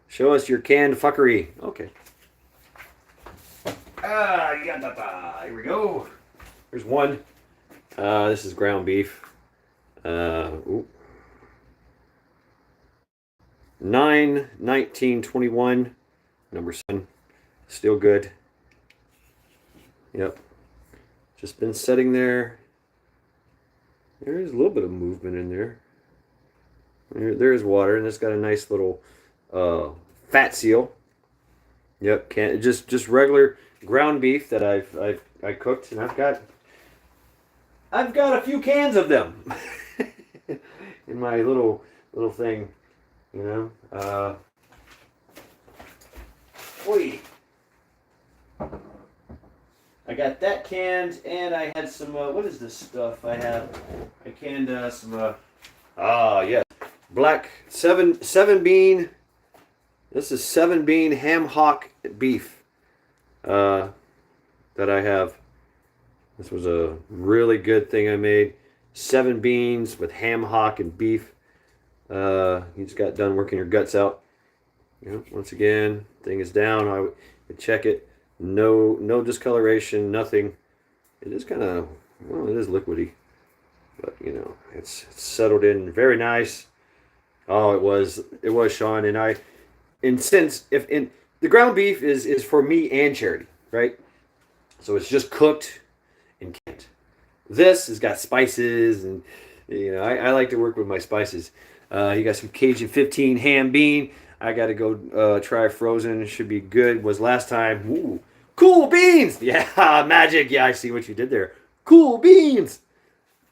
Speaker 2: Show us your canned fuckery. Okay. Here we go. Here's one. This is ground beef. 9/19/21. Number 7. Still good. Yep. Just been sitting there. There's a little bit of movement in there. There's water, and it's got a nice little fat seal. Yep, just regular ground beef that I cooked, and I've got a few cans of them in my little thing, Oy. I got that canned, and I had some. What is this stuff? I canned some. Yes. Black 7 bean. This is 7 bean ham hock beef that I have. This was a really good thing I made. 7 beans with ham hock and beef. You just got done working your guts out. Once again, thing is down. I would check it. No discoloration, nothing. It is kind of, it is liquidy, but it's settled in very nice. Oh, it was Sean, and since the ground beef is for me and Charity, right? So it's just cooked and canned. This has got spices, and I like to work with my spices. You got some Cajun 15 ham bean. I got to go try frozen. It should be good. Was last time. Ooh, cool beans. Yeah, magic. Yeah, I see what you did there. Cool beans.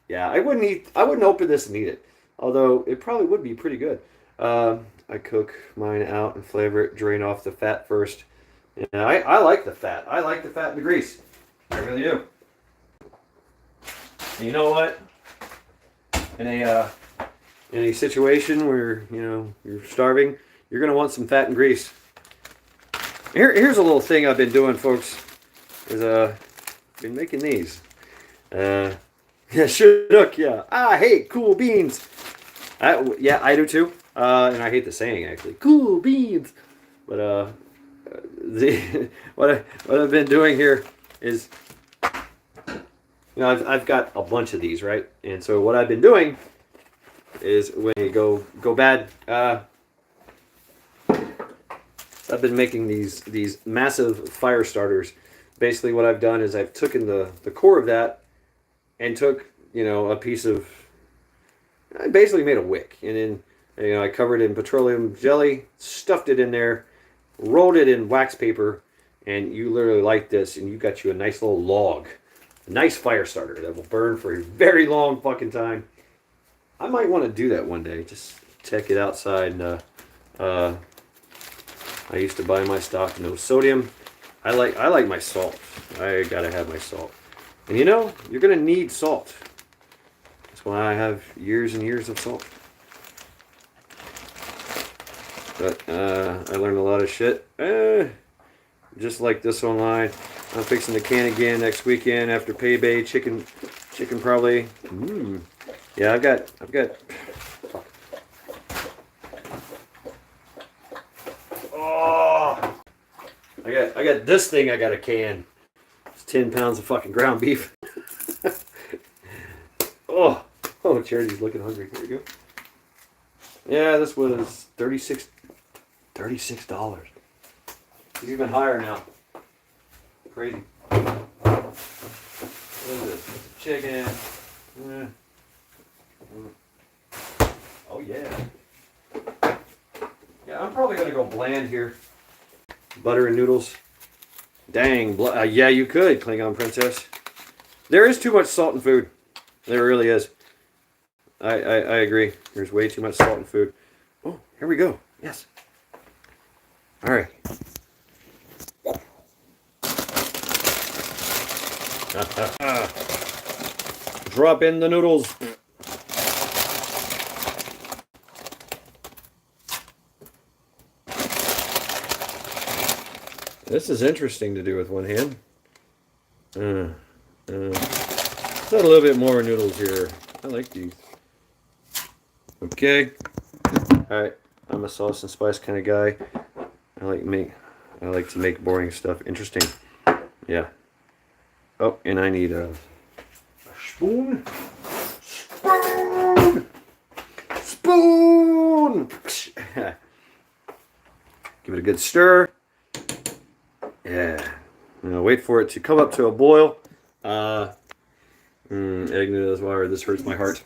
Speaker 2: Yeah, I wouldn't open this and eat it. Although it probably would be pretty good. I cook mine out and flavor it. Drain off the fat first. Yeah, I like the fat. I like the fat and the grease. I really do. And you know what? In a situation where you're starving, you're gonna want some fat and grease. Here's a little thing I've been doing, folks. Is been making these. Yeah, Chinook, yeah. I hate cool beans. Yeah, I do too. And I hate the saying actually. Cool beans. But what I've been doing here is, I've got a bunch of these, right? And so what I've been doing is when you go bad, I've been making these massive fire starters. Basically, what I've done is I've taken the core of that and took a piece of. I basically made a wick, and then I covered it in petroleum jelly, stuffed it in there, rolled it in wax paper, and you literally light this, and you got you a nice little log, a nice fire starter that will burn for a very long fucking time. I might want to do that one day. Just check it outside. And, I used to buy my stock no sodium. I like my salt. I gotta have my salt. And you're gonna need salt. That's why I have years and years of salt. But I learned a lot of shit. Just like this online. I'm fixing the can again next weekend after payday. Chicken probably. Yeah, I've got. Fuck. Oh, I got this thing. I got a can. It's 10 pounds of fucking ground beef. Oh, Charity's looking hungry. Here we go. Yeah, this was $36. It's even higher now. Crazy. What is this? Chicken. Oh yeah. Yeah, I'm probably gonna go bland here. Butter and noodles. Dang. Yeah, you could, Klingon Princess. There is too much salt in food. There really is. I agree. There's way too much salt in food. Oh, here we go. Yes. All right. Drop in the noodles. This is interesting to do with one hand. Let's add a little bit more noodles here. I like these. Okay. Alright. I'm a sauce and spice kind of guy. I like to make boring stuff interesting. Yeah. Oh, and I need a spoon. Spoon! Give it a good stir. Yeah. Now wait for it to come up to a boil. Egg noodles. Wow, this hurts my heart.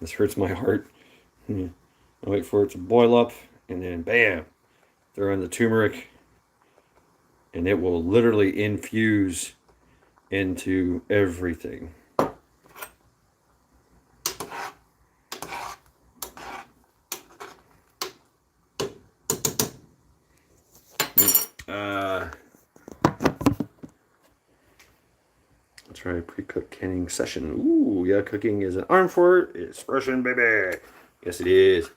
Speaker 2: This hurts my heart. I'll wait for it to boil up, and then bam, throw in the turmeric, and it will literally infuse into everything. Let's try a pre-cooked canning session. Ooh, yeah, cooking is an art form expression, baby. Yes, it is.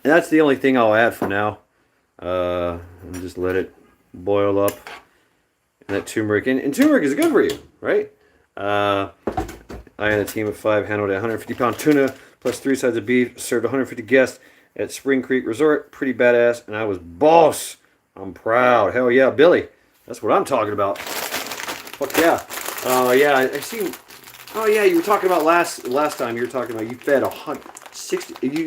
Speaker 2: And that's the only thing I'll add for now. And just let it boil up. And that turmeric, and turmeric is good for you, right? I and a team of 5 handled a 150-pound tuna plus 3 sides of beef, served 150 guests at Spring Creek Resort. Pretty badass, and I was boss. I'm proud. Hell yeah, Billy. That's what I'm talking about. Fuck yeah. Yeah, I seen. Oh yeah, you were talking about last time. You were talking about you fed you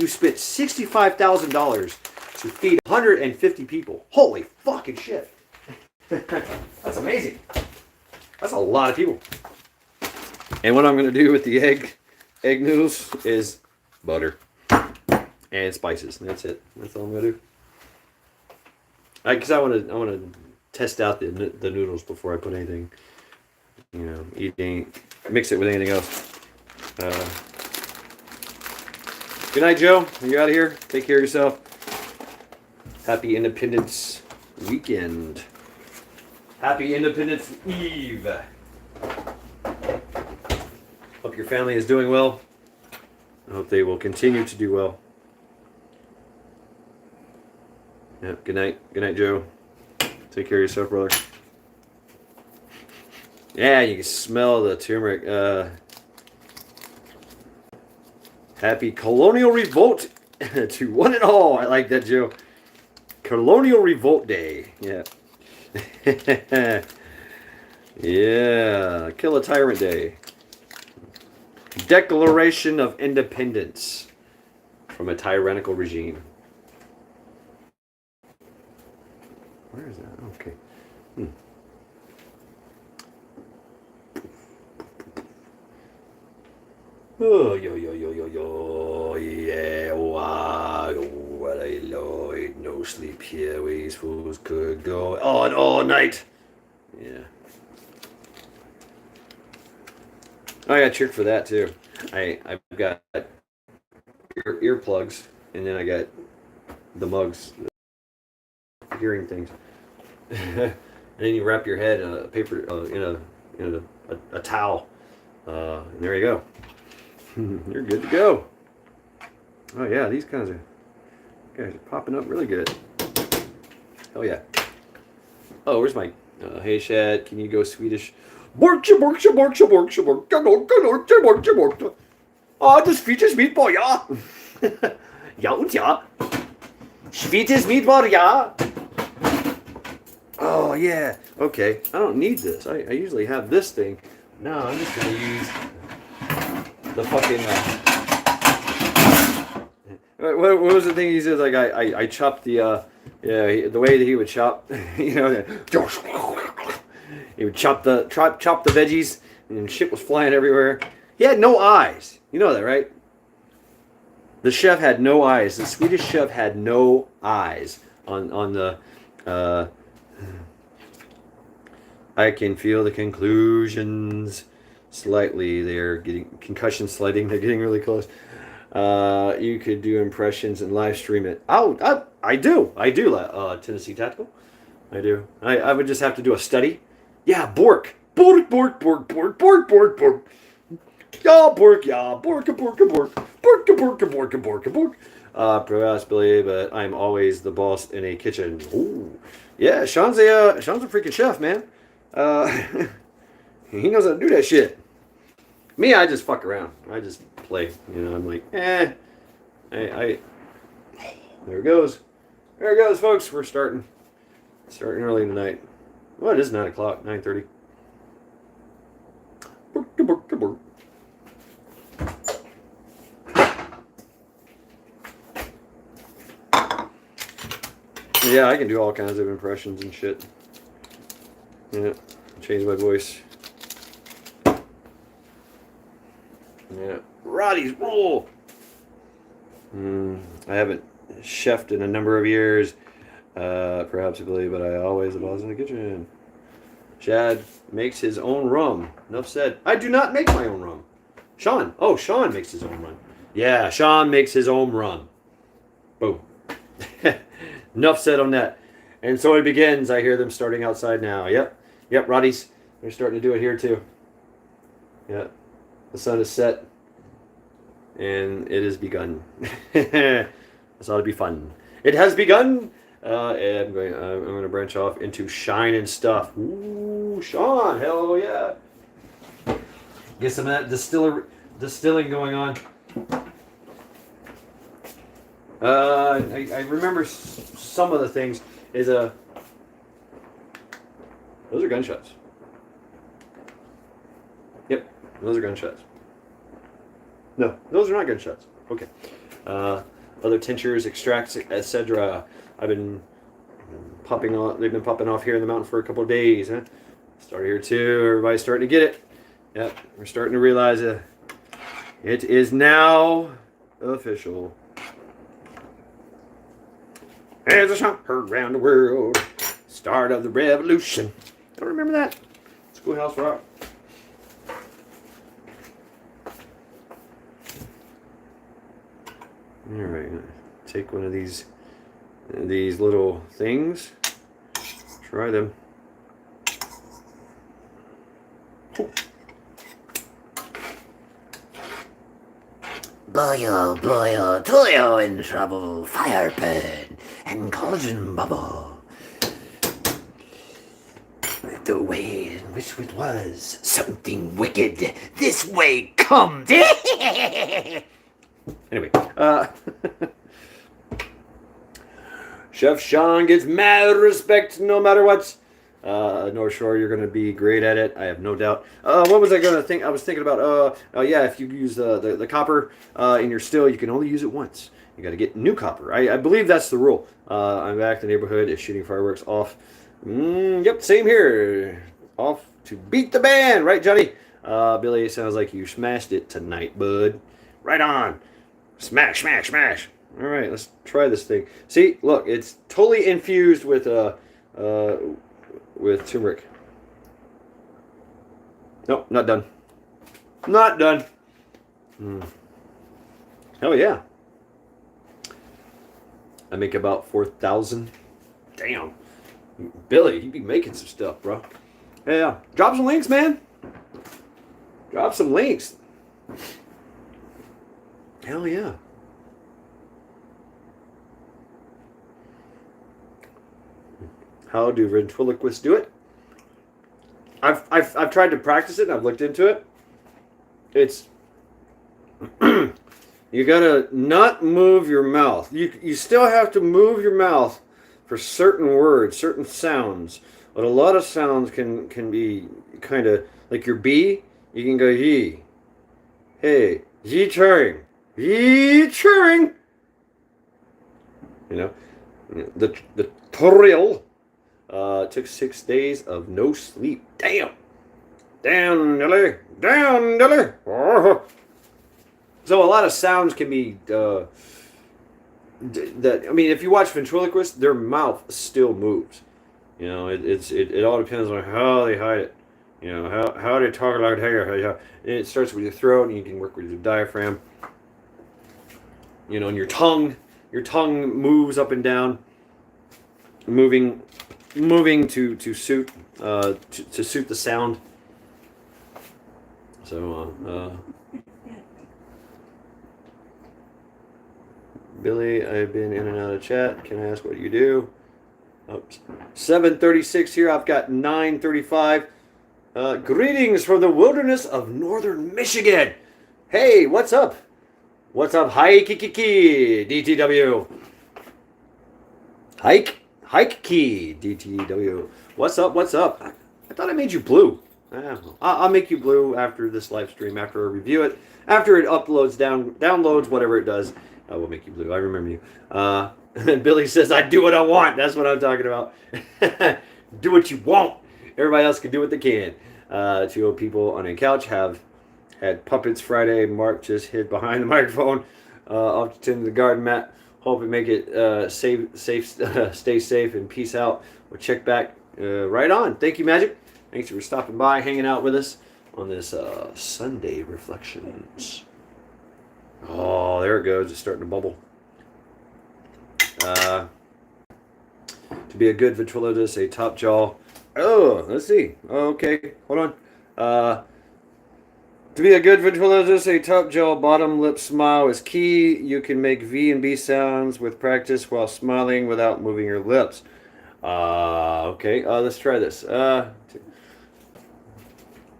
Speaker 2: spent $65,000 to feed 150 people. Holy fucking shit. That's amazing. That's a lot of people. And what I'm gonna do with the egg noodles is butter and spices. That's it. That's all I'm gonna do. Because I want to test out the noodles before I put anything. Mix it with anything else. Good night, Joe. You out of here. Take care of yourself. Happy Independence Weekend. Happy Independence Eve. Hope your family is doing well. I hope they will continue to do well. Yep. Good night. Good night, Joe. Take care of yourself, brother. Yeah, you can smell the turmeric. Happy Colonial Revolt to one and all. I like that, Joe. Colonial Revolt Day. Yeah. Yeah. Kill a Tyrant Day. Declaration of Independence from a tyrannical regime. Where is that? Okay. Oh, yo, yo, yo, yo, yo, yeah, wow, what a Lloyd, no sleep here, we fools could go on all night. Yeah. I got tricked for that too. I've got earplugs, and then I got the mugs, the hearing things. And then you wrap your head in a paper, in a towel, and there you go. You're good to go. Oh yeah, these guys are popping up really good. Hell yeah. Oh, where's my hey Shad, can you go Swedish? Borkja, borkja, borkja, borkja, borkja, borkja, borkja, borkja, borkja. Ah, das Swedish meatball, ja. Ja und ja. Swedish meatball, ja. Oh yeah. Okay. I don't need this. I usually have this thing. No, I'm just gonna use the fucking what was the thing he says? Like I chopped the the way that he would chop, you know, he would chop the veggies and shit was flying everywhere. He had no eyes. You know that, right? The chef had no eyes. The Swedish chef had no eyes on the. I can feel the conclusions. Slightly, they're getting concussion sliding. They're getting really close. You could do impressions and live stream it. Oh, I do. Tennessee Tactical. I do. I would just have to do a study. Yeah, Bork. Bork. Yeah, Bork. Yeah, Bork. Perhaps Billy, but I'm always the boss in a kitchen. Ooh, yeah. Sean's a freaking chef, man. He knows how to do that shit. Me, I just fuck around. I just play. You know, I'm like, there it goes. There it goes, folks. We're starting early tonight. Well, it is 9 o'clock, 9:30. Yeah, I can do all kinds of impressions and shit. Yeah, change my voice. Yeah, Roddy's roll. I haven't chefed in a number of years, perhaps I believe, but I always the boss in the kitchen. Shad makes his own rum. Enough said. I do not make my own rum. Sean. Oh, Sean makes his own rum. Yeah, Sean makes his own rum. Boom. Enough said on that. And so it begins. I hear them starting outside now. Yep, Roddy's. They're starting to do it here too. Yeah. The sun is set, and it has begun. This ought to be fun. It has begun. And I'm going to branch off into shine and stuff. Ooh, Sean, hell yeah! Get some of that distilling going on. I remember some of the things. Those are gunshots. Yep, those are gunshots. No, those are not gunshots. Okay. Other tinctures, extracts, etc. I've been popping off. They've been popping off here in the mountain for a couple of days. Huh? Started here too. Everybody's starting to get it. Yep, we're starting to realize it is now official. As a song heard around the world, start of the revolution. Don't remember that? Schoolhouse Rock. All right, take one of these little things. Try them.
Speaker 4: Boyo, boyo, toyo in trouble, fire burn, and cauldron bubble. the way in which it was. Something wicked. This way comes.
Speaker 2: Anyway, Chef Sean gets mad respect no matter what. North Shore, you're going to be great at it. I have no doubt. What was I going to think? I was thinking about, yeah, if you use the copper in your still, you can only use it once. You got to get new copper. I believe that's the rule. I'm back. The neighborhood is shooting fireworks off. Yep, same here. Off to beat the band. Right, Johnny? Billy, it sounds like you smashed it tonight, bud. Right on. Smash, smash, smash. All right, let's try this thing. See, look, it's totally infused with turmeric. Nope, not done. Not done. Hell yeah. I make about 4,000. Damn. Billy, you be making some stuff, bro. Yeah. Drop some links, man. Drop some links. Hell yeah. How do ventriloquists do it? I've tried to practice it and I've looked into it. It's you gotta not move your mouth. You still have to move your mouth for certain words, certain sounds. But a lot of sounds can be kind of like your B. You can go ye. Hey, ye churring. Ye churring. You know, the trill took 6 days of no sleep. Damn. Down, Dilly. Down, Dilly. Oh. So a lot of sounds can be that. I mean, if you watch ventriloquists, their mouth still moves. You know, it all depends on how they hide it. You know, how they talk like how it starts with your throat, and you can work with your diaphragm. You know, and your tongue moves up and down, moving to suit to suit the sound. So Billy, I've been in and out of chat. Can I ask what you do? Oops. 7:36 here. I've got 9:35. Greetings from the wilderness of northern Michigan. Hey, what's up? What's up? Hi, Kiki, DTW. Hike key, DTW. What's up? What's up? I thought I made you blue. I'll make you blue after this live stream, after I review it, after it uploads, downloads, whatever it does. I will make you blue. I remember you. And Billy says, I do what I want. That's what I'm talking about. Do what you want. Everybody else can do what they can. 2 old people on a couch have had puppets Friday. Mark just hid behind the microphone. Off to tend to the garden mat. Hope we make it safe, stay safe, and peace out. We'll check back right on. Thank you, Magic. Thanks for stopping by, hanging out with us on this Sunday Reflections. Oh, there it goes. It's starting to bubble. To be a good ventriloquist, a top jaw. Oh, let's see. Okay, hold on. To be a good ventriloquist, a top jaw, bottom lip smile is key. You can make V and B sounds with practice while smiling without moving your lips. Okay, let's try this.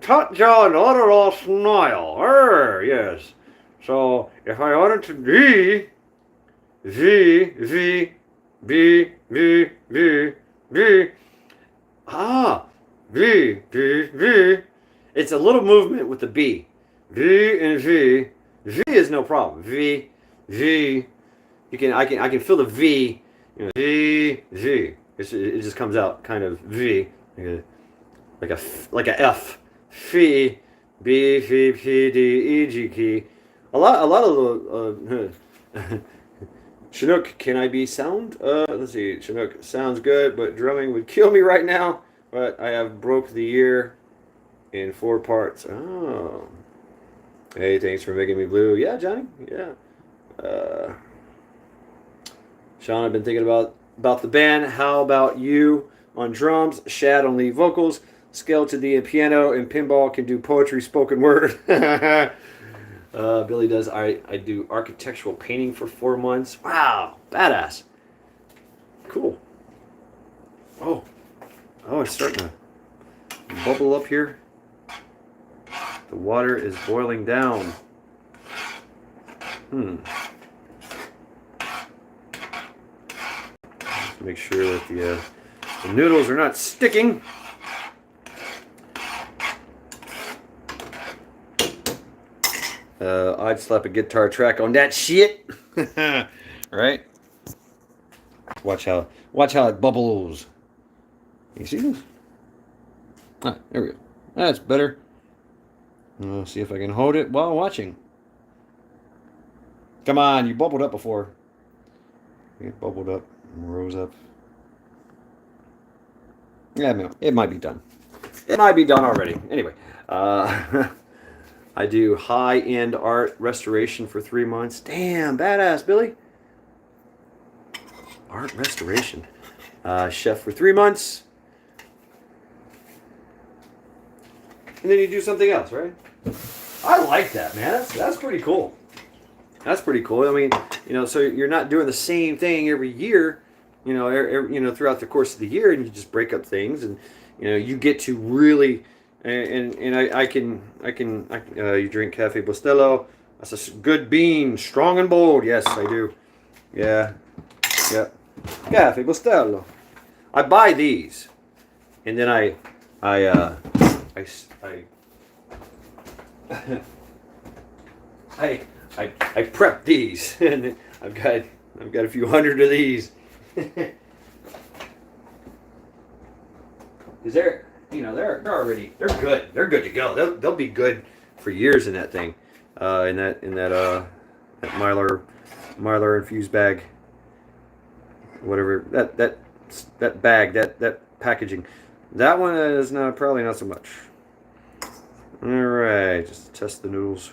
Speaker 2: Top jaw and lateral smile. Yes. So if I wanted to be V, V, B, V, V, V. V, V, V. It's a little movement with the B. V and V. V is no problem. V, V. I can feel the V. You know, V, V. It just comes out kind of V, like a F. F, B, F, P, D, E, G key. A lot of the Chinook, can I be sound? Let's see. Chinook sounds good, but drumming would kill me right now. But I have broke the ear in 4 parts. Oh. Hey, thanks for making me blue. Yeah, Johnny. Yeah. Sean, I've been thinking about the band. How about you on drums? Shad on lead vocals. Skeleton D on piano, and Pinball can do poetry, spoken word. Billy does. I do architectural painting for 4 months. Wow, badass. Cool. Oh, it's starting to bubble up here. The water is boiling down. Make sure that the noodles are not sticking. I'd slap a guitar track on that shit. Right? Watch how it bubbles. You see this? Ah, there we go. That's better. See if I can hold it while watching. Come on, you bubbled up before. It bubbled up and rose up. Yeah, no, it might be done. It might be done already. Anyway, I do high-end art restoration for 3 months. Damn, badass, Billy. Art restoration. Chef for 3 months. And then you do something else, right? I like that, man. That's pretty cool. That's pretty cool. I mean, you know, so you're not doing the same thing every year, you know, throughout the course of the year, and you just break up things, and you know, you get to really, and you drink Cafe Bustelo. That's a good bean, strong and bold. Yes, I do. Yeah, yeah. Cafe Bustelo. I buy these, and then I prep these, and I've got a few hundred of these. Because they're good. They're good to go. They'll be good for years in that thing, in that Mylar infused bag, whatever that bag, that packaging. That one is probably not so much. All right, just test the noodles.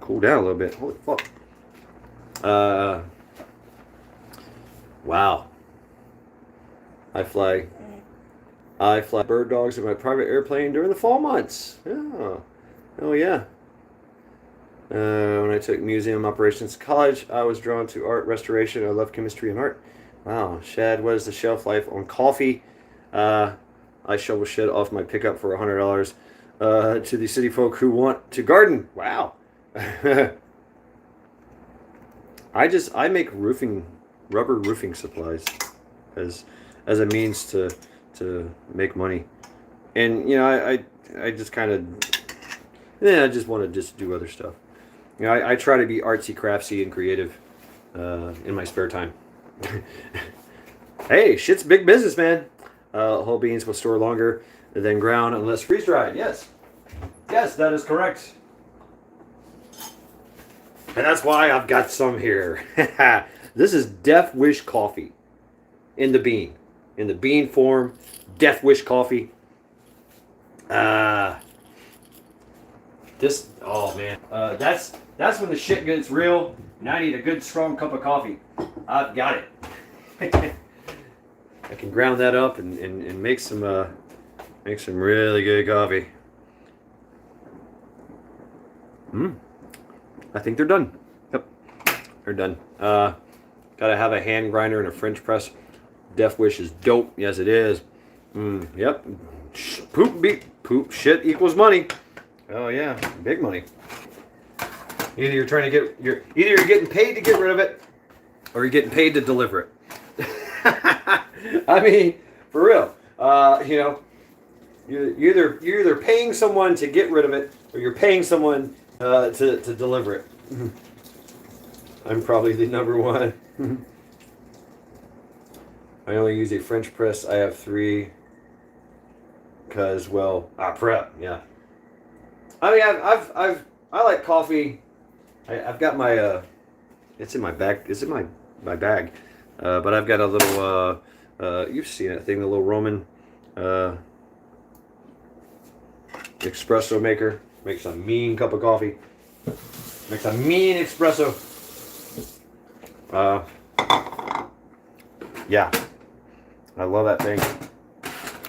Speaker 2: Cool down a little bit. Holy fuck. Wow. I fly bird dogs in my private airplane during the fall months. Oh yeah. When I took museum operations in college, I was drawn to art restoration. I love chemistry and art. Wow. Shad, what is the shelf life on coffee? I shovel shit off my pickup for $100 to the city folk who want to garden. Wow. I make rubber roofing supplies as a means to make money, and you know I just kind of I just want to just do other stuff. You know, I try to be artsy, craftsy, and creative in my spare time. Hey, shit's big business, man. Whole beans will store longer than ground unless freeze dried. Yes, that is correct. And that's why I've got some here. This is Death Wish coffee in the bean form. Death Wish coffee. Oh man, that's when the shit gets real. And I need a good strong cup of coffee. I've got it. I can ground that up and make some really good coffee. I think they're done. Yep, they're done. Gotta have a hand grinder and a French press. Death Wish is dope. Yes, it is. Yep. Poop shit equals money. Oh yeah, big money. Either you're getting paid to get rid of it, or you're getting paid to deliver it. I mean, for real. You know, you're either paying someone to get rid of it, or you're paying someone to deliver it. I'm probably the number one. I only use a French press. I have 3 because, well, I prep. Yeah. I mean, I like coffee. I've got my it's in my bag. It's in my bag. But I've got a little you've seen that thing, the little Roman espresso maker. Makes a mean cup of coffee. Makes a mean espresso. Yeah, I love that thing.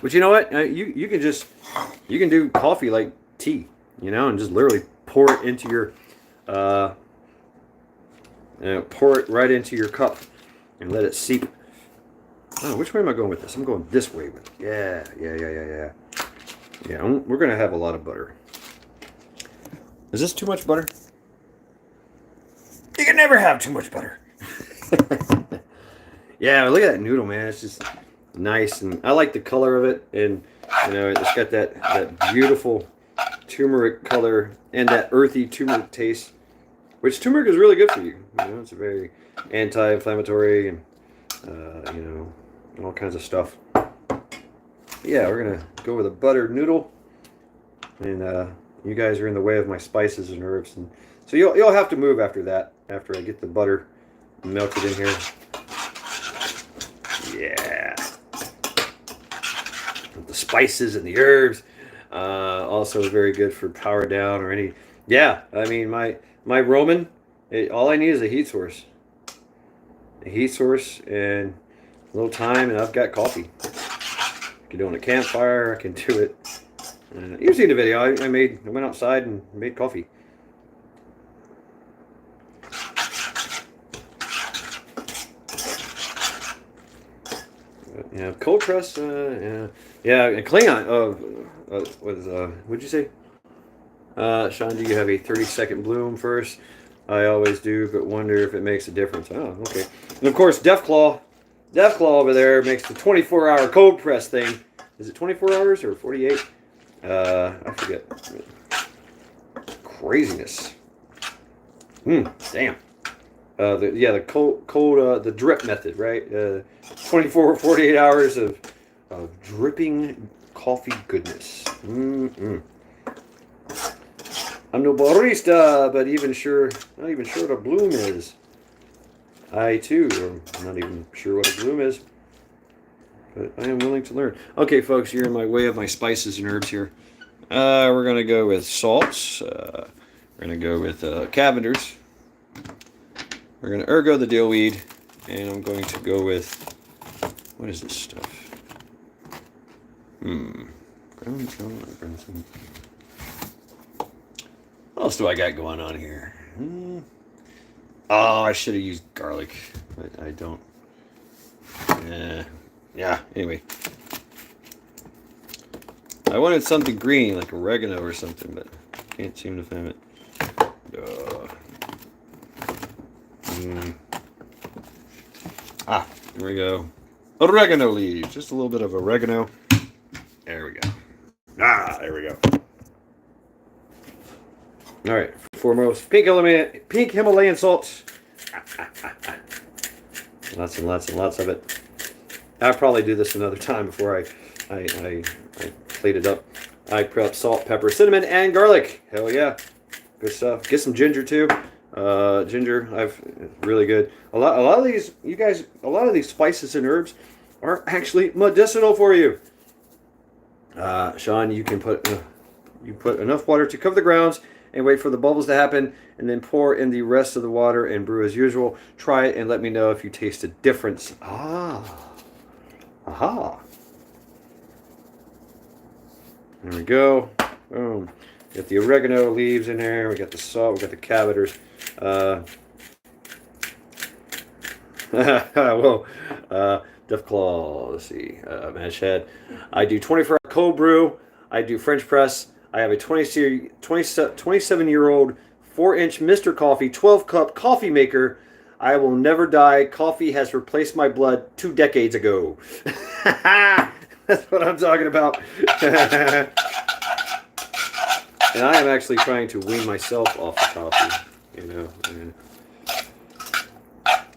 Speaker 2: But you know what? You can do coffee like tea, you know, and just literally pour it into your pour it right into your cup and let it seep. Oh, which way am I going with this? I'm going this way with it. Yeah. Yeah, we're going to have a lot of butter. Is this too much butter? You can never have too much butter. Yeah, look at that noodle, man. It's just nice, and I like the color of it, and you know, it's got that beautiful turmeric color and that earthy turmeric taste, which turmeric is really good for you. You know, it's a very anti-inflammatory and you know, all kinds of stuff. Yeah, we're gonna go with a buttered noodle, and you guys are in the way of my spices and herbs, and so you'll have to move after that. After I get the butter melted in here. Yeah, the spices and the herbs. Also very good for power down or any. Yeah, I mean my Roman. All I need is a heat source. A heat source and a little time, and I've got coffee. I can do it on a campfire. I can do it. You've seen the video. I went outside and made coffee. Yeah, cold press. Yeah, and Klingon. What'd you say? Sean, do you have a 30-second bloom first? I always do, but wonder if it makes a difference. Oh, okay. And of course, Deathclaw over there makes the 24-hour cold press thing. Is it 24 hours or 48? I forget. Craziness. Damn. The cold the drip method, right? 24 or 48 hours of dripping coffee goodness. I'm no barista, but not even sure what a bloom is. I too am not even sure what a bloom is, but I am willing to learn. Okay, folks, you're in my way of my spices and herbs here. We're gonna go with salts. We're gonna go with Cavenders. We're gonna ergo the dill weed, and I'm going to go with, what is this stuff? What else do I got going on here? Oh, I should have used garlic, but I don't. Yeah, anyway. I wanted something green, like oregano or something, but can't seem to find it. Here we go. Oregano leaves. Just a little bit of oregano. There we go. There we go. All right. Foremost, pink Himalayan salt. Lots and lots and lots of it. I'll probably do this another time before I plate it up. I prep salt, pepper, cinnamon, and garlic. Hell yeah. Good stuff. Get some ginger too. Ginger, really good. A lot of these, you guys, a lot of these spices and herbs are actually medicinal for you. Sean, you can put enough water to cover the grounds and wait for the bubbles to happen, and then pour in the rest of the water and brew as usual. Try it and let me know if you taste a difference. Aha. There we go. Boom. Got the oregano leaves in there. We got the salt. We got the Cavenders. Whoa. Deathclaw. Let's see. Mash head. I do 24-hour cold brew. I do French press. I have a 27-year-old 4-inch Mr. Coffee 12-cup coffee maker. I will never die. Coffee has replaced my blood 2 decades ago. That's what I'm talking about. And I am actually trying to wean myself off the coffee. You know.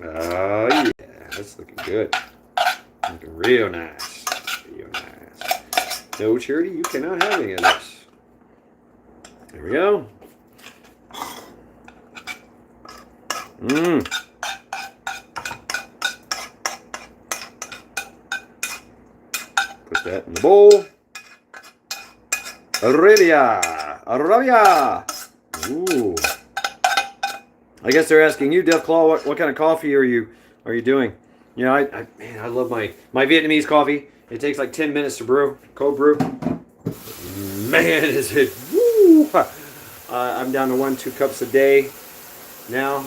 Speaker 2: Oh, yeah. That's looking good. Looking real nice. Real nice. No, Charity, you cannot have any of this. There we go. Put that in the bowl. Arabia. Ooh. I guess they're asking you, Deathclaw, what kind of coffee are you doing? You know, I love my Vietnamese coffee. It takes like 10 minutes to brew, cold brew. Man, is it woo! I'm down to 1-2 cups a day now.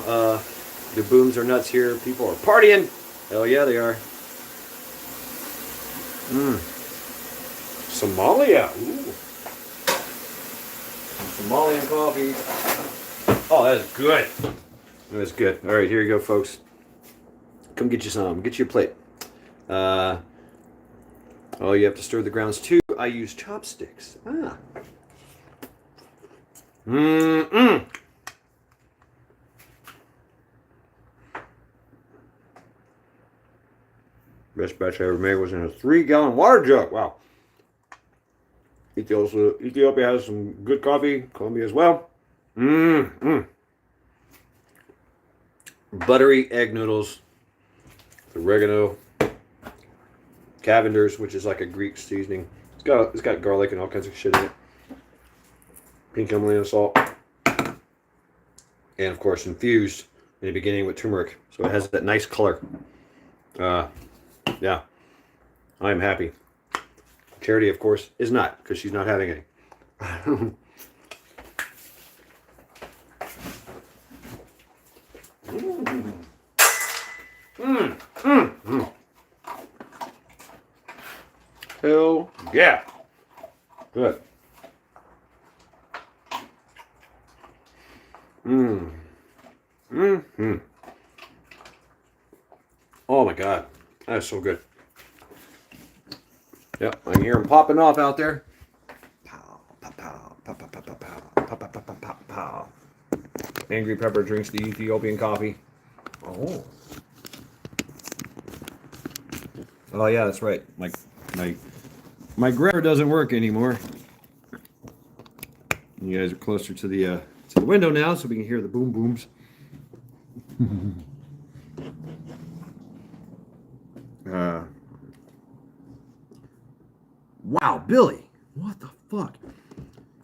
Speaker 2: The booms are nuts here. People are partying. Hell yeah, they are. Somalia. Ooh. Somalian coffee. Oh, that's good. That's good. All right, here you go, folks. Come get you some. Get you a plate. Oh, you have to stir the grounds too. I use chopsticks. Ah. Best batch I ever made was in a 3-gallon water jug. Wow. Ethiopia has some good coffee. Colombia as well. Buttery egg noodles. Oregano. Cavender's, which is like a Greek seasoning. It's got garlic and all kinds of shit in it. Pink Himalayan salt. And of course infused in the beginning with turmeric. So it has that nice color. Yeah. I'm happy. Charity, of course, is not, because she's not having any. Hell yeah. Good. Oh my God. That is so good. Yep, I can hear them popping off out there. Pow, pow, pow, pow, pow, pow, pow, pow, pow, pow, pow, pow, pow. Angry Pepper drinks the Ethiopian coffee. Oh. Oh yeah, that's right. My grinder doesn't work anymore. You guys are closer to the window now, so we can hear the boom booms. Wow, Billy, what the fuck?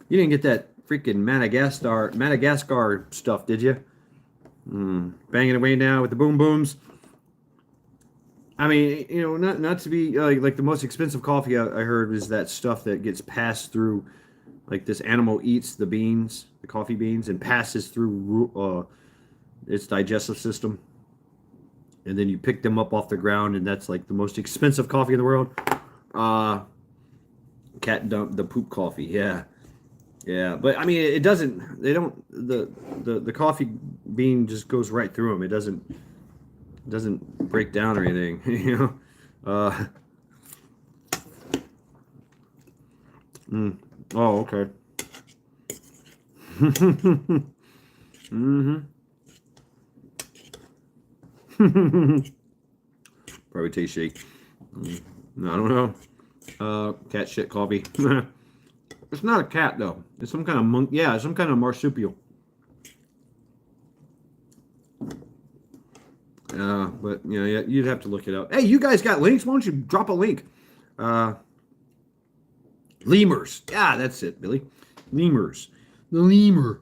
Speaker 2: You didn't get that freaking Madagascar stuff, did you? Banging away now with the boom booms. I mean, you know, not to be like the most expensive coffee I heard was that stuff that gets passed through, like this animal eats the beans, the coffee beans, and passes through its digestive system, and then you pick them up off the ground, and that's like the most expensive coffee in the world. Cat dump the poop coffee, yeah, but I mean, it doesn't. They don't. The coffee bean just goes right through them. It doesn't break down or anything, you know. Oh, okay. Probably tastes shake. I don't know. Cat shit coffee. It's not a cat though. It's some kind of monk. Yeah, some kind of marsupial. But you know, yeah, you'd have to look it up. Hey, you guys got links? Why don't you drop a link? Lemurs. Yeah, that's it, Billy. Lemurs. The lemur.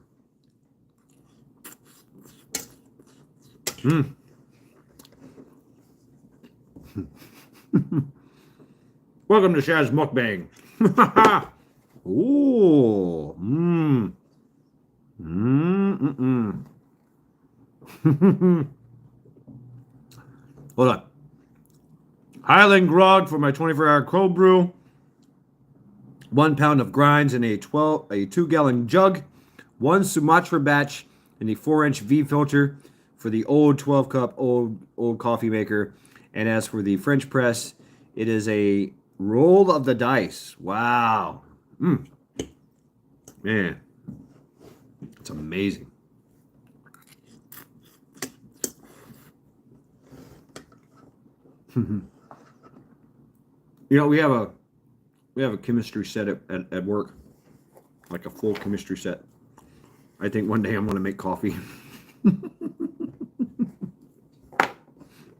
Speaker 2: Welcome to Shaz Mukbang. Ooh. Hold on. Highland grog for my 24-hour cold brew. 1 pound of grinds in a 2-gallon jug. 1 Sumatra batch in the 4-inch V filter for the old 12-cup old coffee maker. And as for the French press, it is a roll of the dice. Wow. Man. It's amazing. You know, we have a chemistry set at work, like a full chemistry set. I think one day I'm going to make coffee.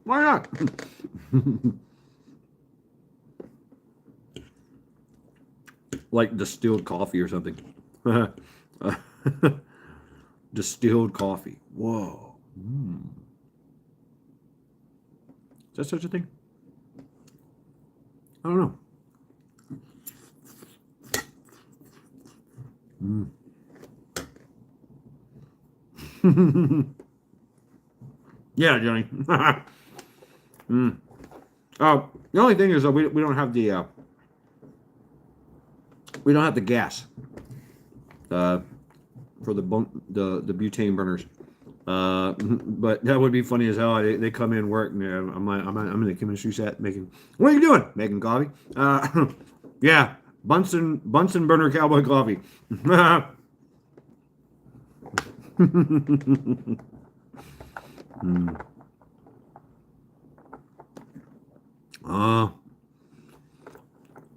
Speaker 2: Why not? Like distilled coffee or something. Distilled coffee. Whoa. Is that such a thing? I don't know. Yeah, Johnny.
Speaker 5: Oh, the only thing is that we don't have the gas for the butane burners. But that would be funny as hell. They come in work and I'm in the chemistry set making. What are you doing? Making coffee. Yeah, Bunsen burner cowboy coffee.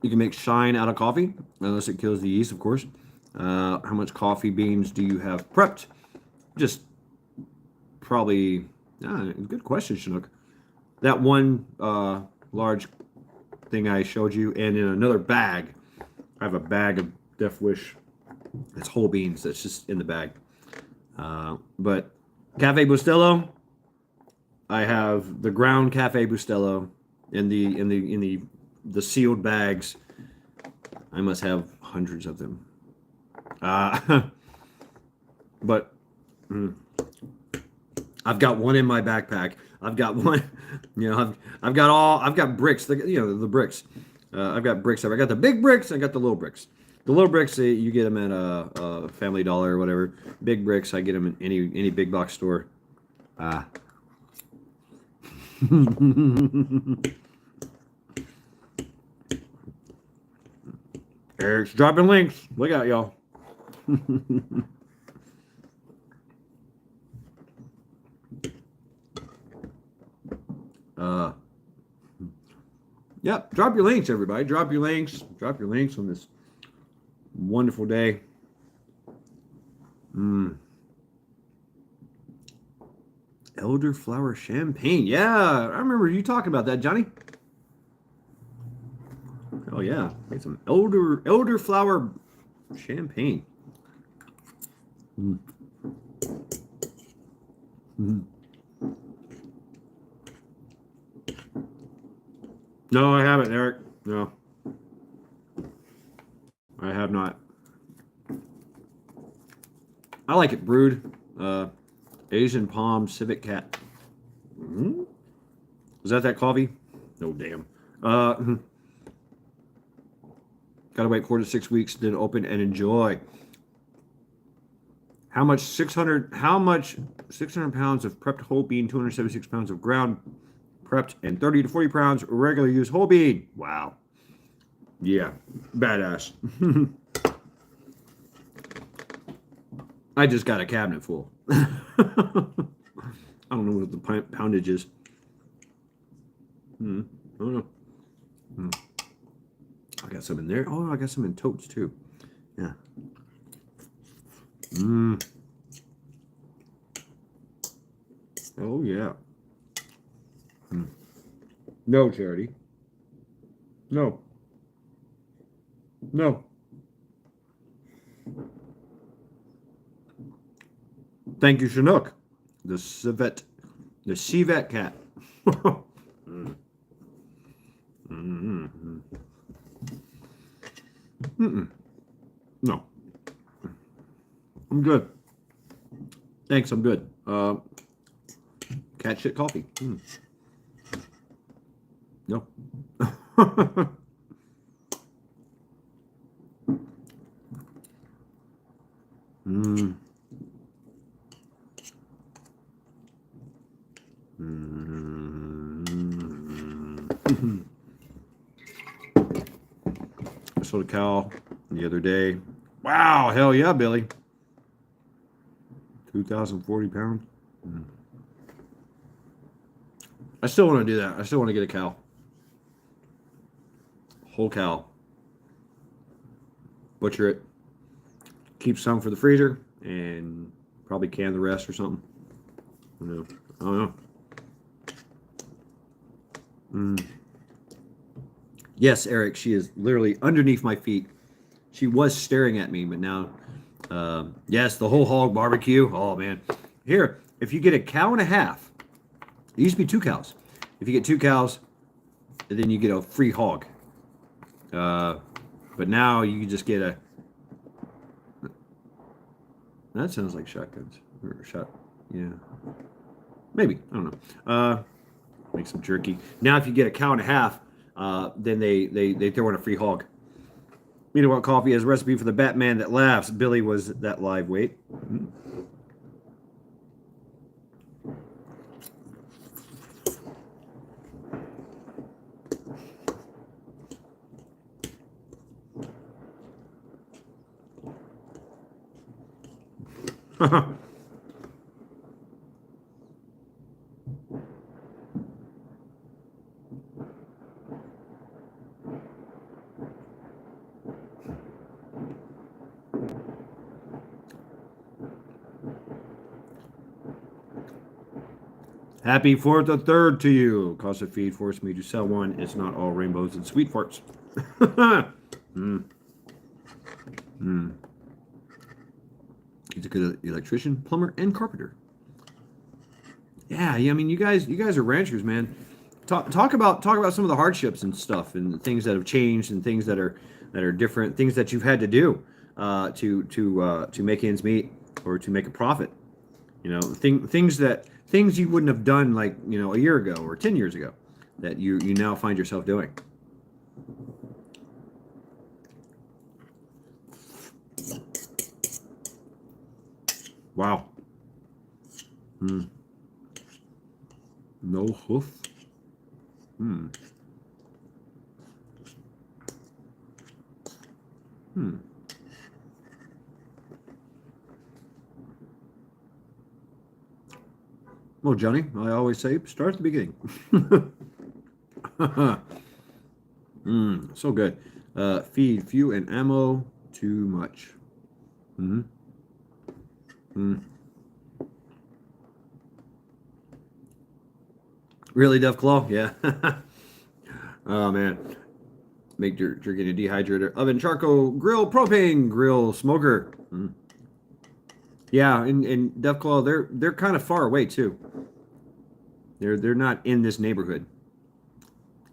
Speaker 5: You can make shine out of coffee, unless it kills the yeast, of course. How much coffee beans do you have prepped? Just probably, good question, Chinook. That one large thing I showed you, and in another bag, I have a bag of Death Wish. It's whole beans. That's just in the bag. But Cafe Bustelo, I have the ground Cafe Bustelo in the sealed bags. I must have hundreds of them. But I've got one in my backpack. I've got one, I've got bricks, the bricks. I've got bricks. I got the big bricks. I got the little bricks. The little bricks, you get them at a Family Dollar or whatever. Big bricks, I get them in any big box store. Eric's dropping links. Look out, y'all. Yep, drop your links, everybody. Drop your links. Drop your links on this wonderful day. Elderflower champagne. Yeah, I remember you talking about that, Johnny. Oh yeah, made some elderflower champagne. No, I haven't, Eric. No, I have not. I like it brewed. Asian Palm Civet Cat. Is that coffee? No, damn. Gotta wait 4 to 6 weeks, then open and enjoy. How much 600 pounds of prepped whole bean, 276 pounds of ground prepped, and 30 to 40 pounds regular use whole bean. Wow. Yeah, badass. I just got a cabinet full. I don't know what the poundage is. I don't know. I got some in there. Oh, I got some in totes too. Yeah. Oh yeah. No, Charity. No. No. Thank you, Chinook. The civet cat. No. I'm good. Thanks, I'm good. Cat shit coffee. No. I sold a cow the other day. Wow, hell yeah, Billy. 2,040 pounds. I still want to do that. I still want to get a cow. Whole cow. Butcher it. Keep some for the freezer and probably can the rest or something. I don't know. Yes, Eric, she is literally underneath my feet. She was staring at me, but now, yes, the whole hog barbecue. Oh, man. Here, if you get a cow and a half, it used to be 2 cows. If you get 2 cows, then you get a free hog. But now you can just get a... That sounds like shotguns. Or shot... Yeah. Maybe. I don't know. Make some jerky. Now, if you get a cow and a half, then they throw in a free hog. You know what? Coffee has a recipe for the Batman that laughs. Billy was that live weight. Happy 4th of 3rd to you. Cost of feed forced me to sell one. It's not all rainbows and sweet farts. He's a good electrician, plumber, and carpenter. Yeah. I mean, you guys are ranchers, man. Talk about some of the hardships and stuff, and the things that have changed, and things that are different, things that you've had to do to make ends meet or to make a profit. You know, things you wouldn't have done like, you know, a year ago or 10 years ago that you now find yourself doing. Wow. No hoof. Well, Johnny, I always say start at the beginning. So good. Feed few and ammo too much. Really, Death Claw? Yeah. Oh man. Make jerky in a dehydrator, oven, charcoal, grill, propane, grill, smoker. Yeah, and Death Claw, they're kind of far away too. They're not in this neighborhood.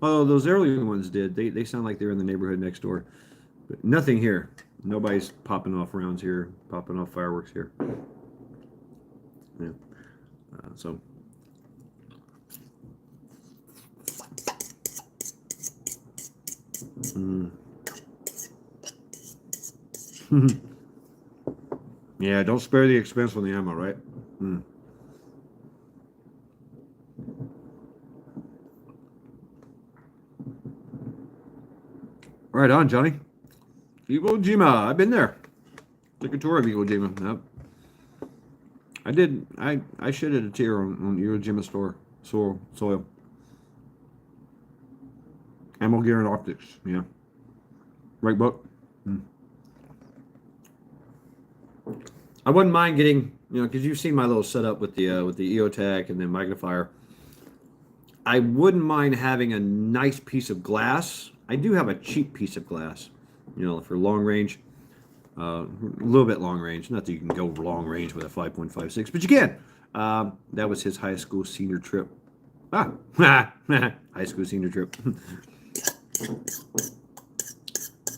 Speaker 5: Oh, those early ones did. They sound like they're in the neighborhood next door. But nothing here. Nobody's popping off rounds here, popping off fireworks here. Yeah. So. Yeah, don't spare the expense on the ammo, right? Right on, Johnny. Iwo Jima. I've been there. Took a tour of Iwo Jima. Yep. I did. I shedded a tear on Iwo Jima soil. Ammo, gear, and optics. Yeah. Right, book. I wouldn't mind getting, because you've seen my little setup with the EOTech and the magnifier. I wouldn't mind having a nice piece of glass. I do have a cheap piece of glass, for long range. A little bit long range. Not that you can go long range with a 5.56, but you can. That was his high school senior trip. High school senior trip.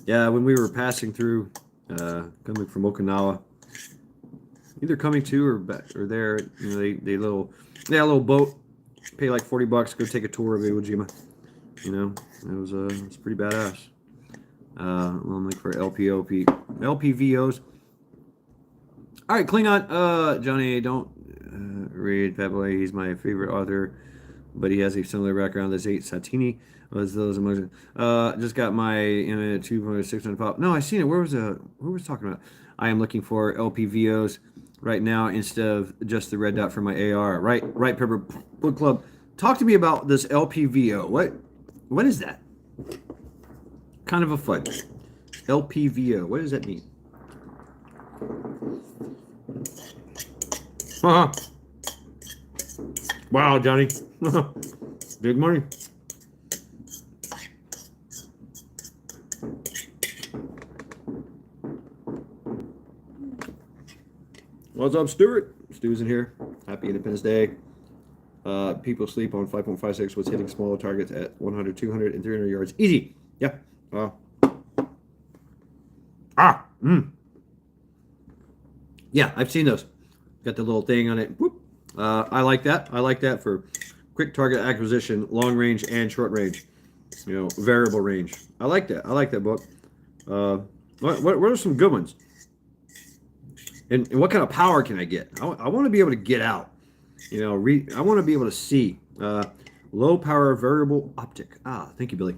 Speaker 5: Yeah, when we were passing through, coming from Okinawa, either coming to or back or there, they had a little boat, pay like $40, go take a tour of Iwo Jima. It was pretty badass. I'm looking for LPVOs. All right, Klingon. Johnny, don't read Fat Boy. He's my favorite author, but he has a similar background as 8 Satini. Was those emotions? Just got my 2.6 pop. No, I seen it. Who was talking about? I am looking for LPVOs right now instead of just the red dot for my AR. Right, Pepper Book Club. Talk to me about this LPVO. What is that? Kind of a fudge. LPVO. What does that mean? Wow, Johnny. Big money. What's up, Stuart? Stu's in here. Happy Independence Day. People sleep on 5.56 was hitting smaller targets at 100, 200, and 300 yards. Easy. Yeah. Yeah, I've seen those. Got the little thing on it. Whoop. I like that. I like that for quick target acquisition, long range and short range. You know, variable range. I like that. I like that book. What are some good ones? And what kind of power can I get? I want to be able to get out. You know, I want to be able to see. Low power variable optic. Ah, thank you, Billy.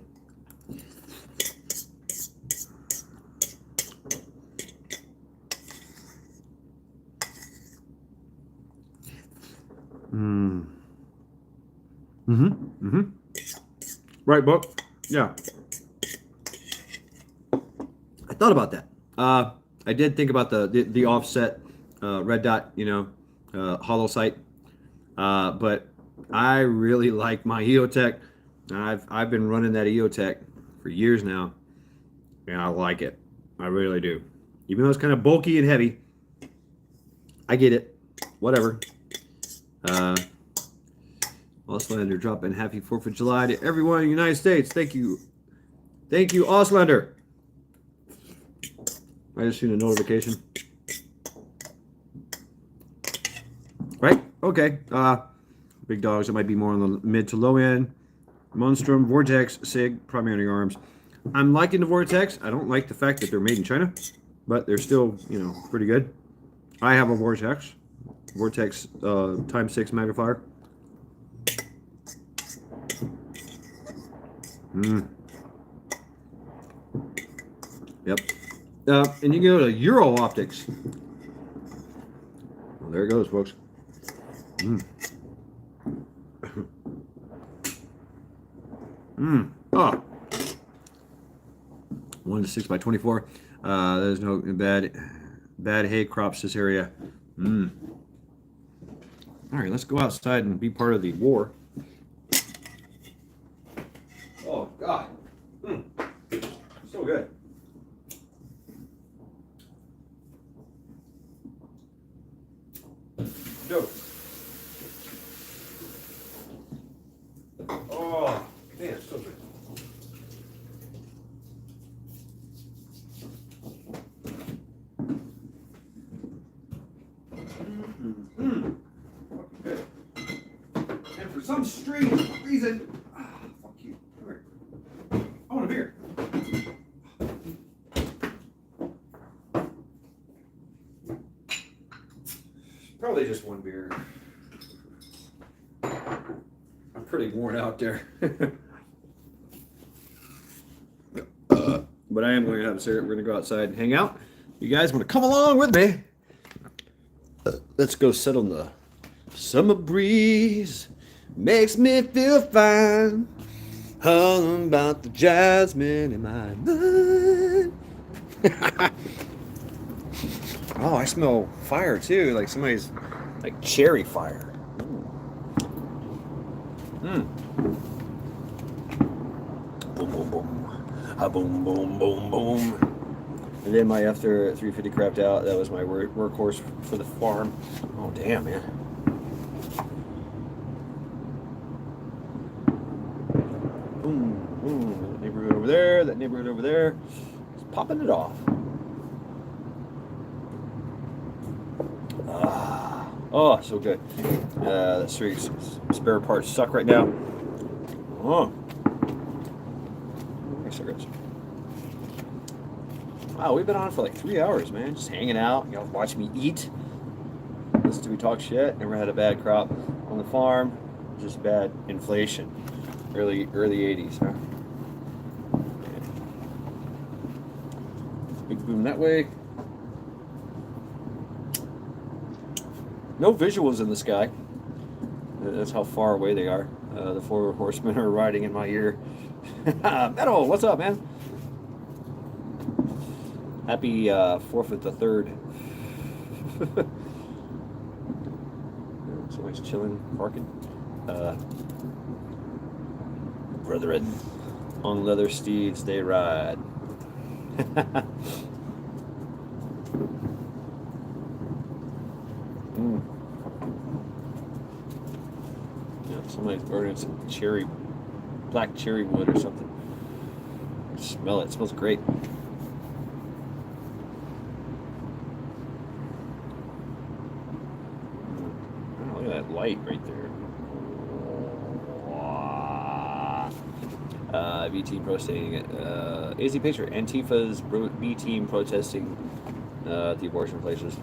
Speaker 5: Right, book. Yeah. I thought about that. I did think about the offset red dot, you know, hollow sight. But I really like my EOTech. I've been running that EOTech for years now, and I like it. I really do. Even though it's kind of bulky and heavy, I get it. Whatever. Auslander dropping happy 4th of July to everyone in the United States. Thank you. Thank you, Auslander. I just seen a notification. Right? Okay. Big dogs that might be more on the mid to low end. Monstrum, Vortex, Sig, primary arms. I'm liking the Vortex. I don't like the fact that they're made in China, but they're still, you know, pretty good. I have a Vortex. Vortex ×6 magnifier. Yep. And you can go to Euro Optics. Well, there it goes, folks. Oh. 1 to 6 by 24. There's no bad hay crops this area. All right, let's go outside and be part of the war. Oh God. So good. Dope. Oh, man, so good. Good. And for some strange reason, fuck you. Come here. I want a beer. Probably just one beer. I'm pretty worn out there. But I am going to have a cigarette. We're going to go outside and hang out. You guys want to come along with me? Let's go sit on the summer breeze. Makes me feel fine. All about the jasmine in my mind. Oh, I smell fire too. Like somebody's like cherry fire. Boom, boom, boom. Boom, boom, boom, boom. And then my after 350 crapped out. That was my workhorse for the farm. Oh, damn, man. Boom, boom. That neighborhood over there. That neighborhood over there. Just popping it off. Oh, so good. The streets spare parts suck right now. Oh. Thanks, cigarettes. Wow, we've been on for like 3 hours, man. Just hanging out. Y'all watch me eat. Listen to me talk shit. Never had a bad crop on the farm. Just bad inflation. Early 80s, huh? Yeah. Big boom that way. No visuals in the sky. That's how far away they are. The 4 horsemen are riding in my ear. Metal, what's up, man? Happy 4th of the 3rd. Somebody's chilling, parking. Brethren, on leather steeds they ride. Somebody's burning some black cherry wood or something. Smell it. It smells great. Oh, look at that light right there.
Speaker 2: B team protesting. AZ Patriot. Antifa's B team protesting at the abortion places.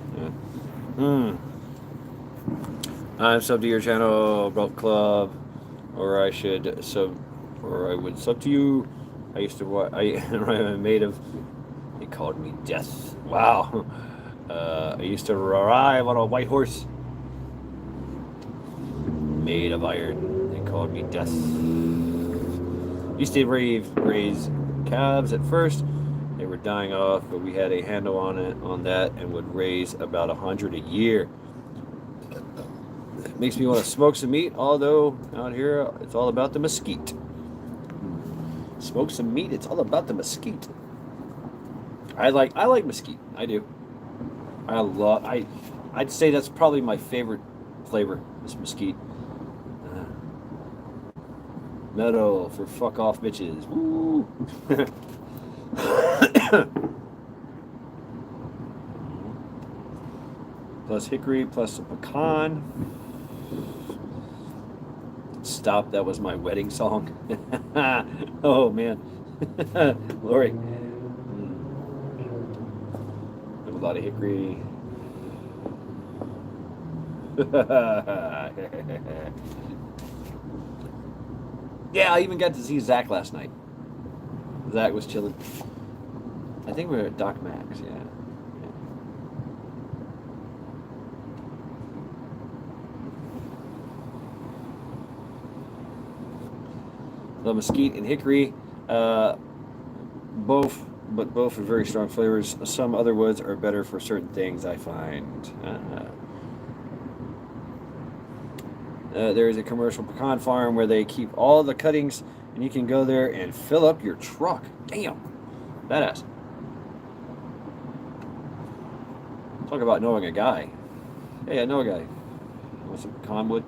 Speaker 2: Yeah. I'm sub to your channel, Belt Club, or I would sub to you. I used to I'm made of. He called me Death. Wow. I used to arrive on a white horse, made of iron. They called me Death. Used to raise calves at first. They were dying off, but we had a handle on that, and would raise about 100 a year. It makes me want to smoke some meat, although out here it's all about the mesquite. Smoke some meat, it's all about the mesquite. I like mesquite. I do. I'd say that's probably my favorite flavor, is mesquite. Metal for fuck off bitches. Woo! Plus hickory, plus a pecan. Stop, that was my wedding song. Oh man. Lori. A lot of hickory. Yeah, I even got to see Zach last night. Zach was chilling. I think we were at Doc Max, yeah. The mesquite and hickory, both are very strong flavors. Some other woods are better for certain things, I find. There is a commercial pecan farm where they keep all the cuttings, and you can go there and fill up your truck. Damn, badass. Talk about knowing a guy. Hey, I know a guy. Want some pecan wood?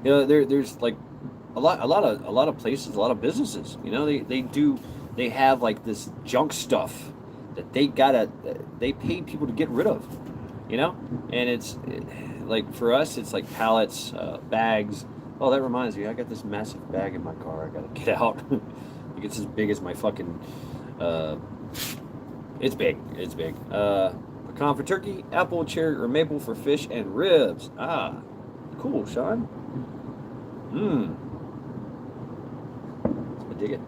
Speaker 2: You know, there's like a lot of places, a lot of businesses. You know, they have like this junk stuff that they pay people to get rid of. You know, and like for us, it's like pallets, bags. Oh, that reminds me, I got this massive bag in my car. I gotta get out. Like it's as big as my fucking. It's big. It's big. Pecan for turkey, apple, cherry, or maple for fish and ribs. Ah, cool, Sean. I dig it.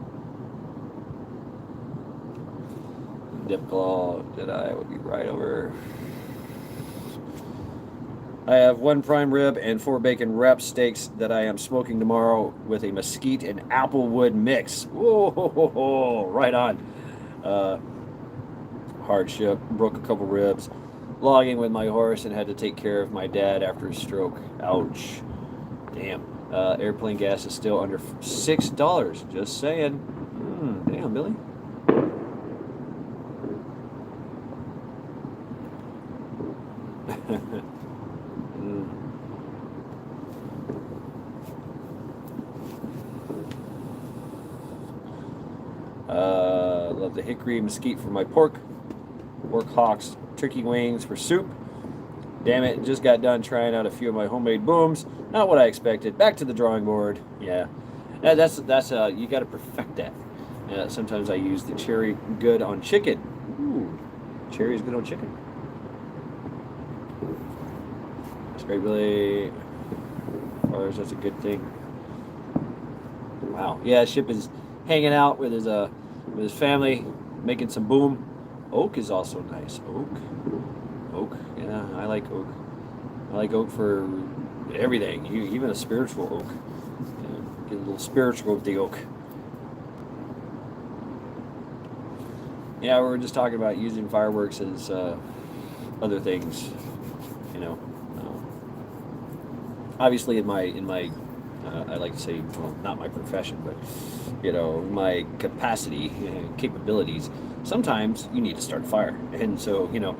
Speaker 2: Dip claw, Jedi would be right over. I have 1 prime rib and 4 bacon wrap steaks that I am smoking tomorrow with a mesquite and applewood mix. Whoa, right on. Hardship, broke a couple ribs, logging with my horse, and had to take care of my dad after a stroke. Ouch. Damn. Airplane gas is still under $6. Just saying. Damn, Billy. Love the hickory mesquite for my pork hocks, turkey wings for soup. Damn it, just got done trying out a few of my homemade booms. Not what I expected. Back to the drawing board. Yeah, that's you got to perfect that. Sometimes I use the cherry good on chicken. Ooh, cherry is good on chicken. That's great, really. As far as that's a good thing. Wow. Yeah, Ship is hanging out with his family, making some boom. Oak is also nice. Oak. Yeah, I like oak. I like oak for everything. Even a spiritual oak. Get a little spiritual with the oak. Yeah, we were just talking about using fireworks as other things. You know, obviously in my I like to say, well, not my profession, but you know, my capacity and capabilities. Sometimes you need to start a fire, and so you know,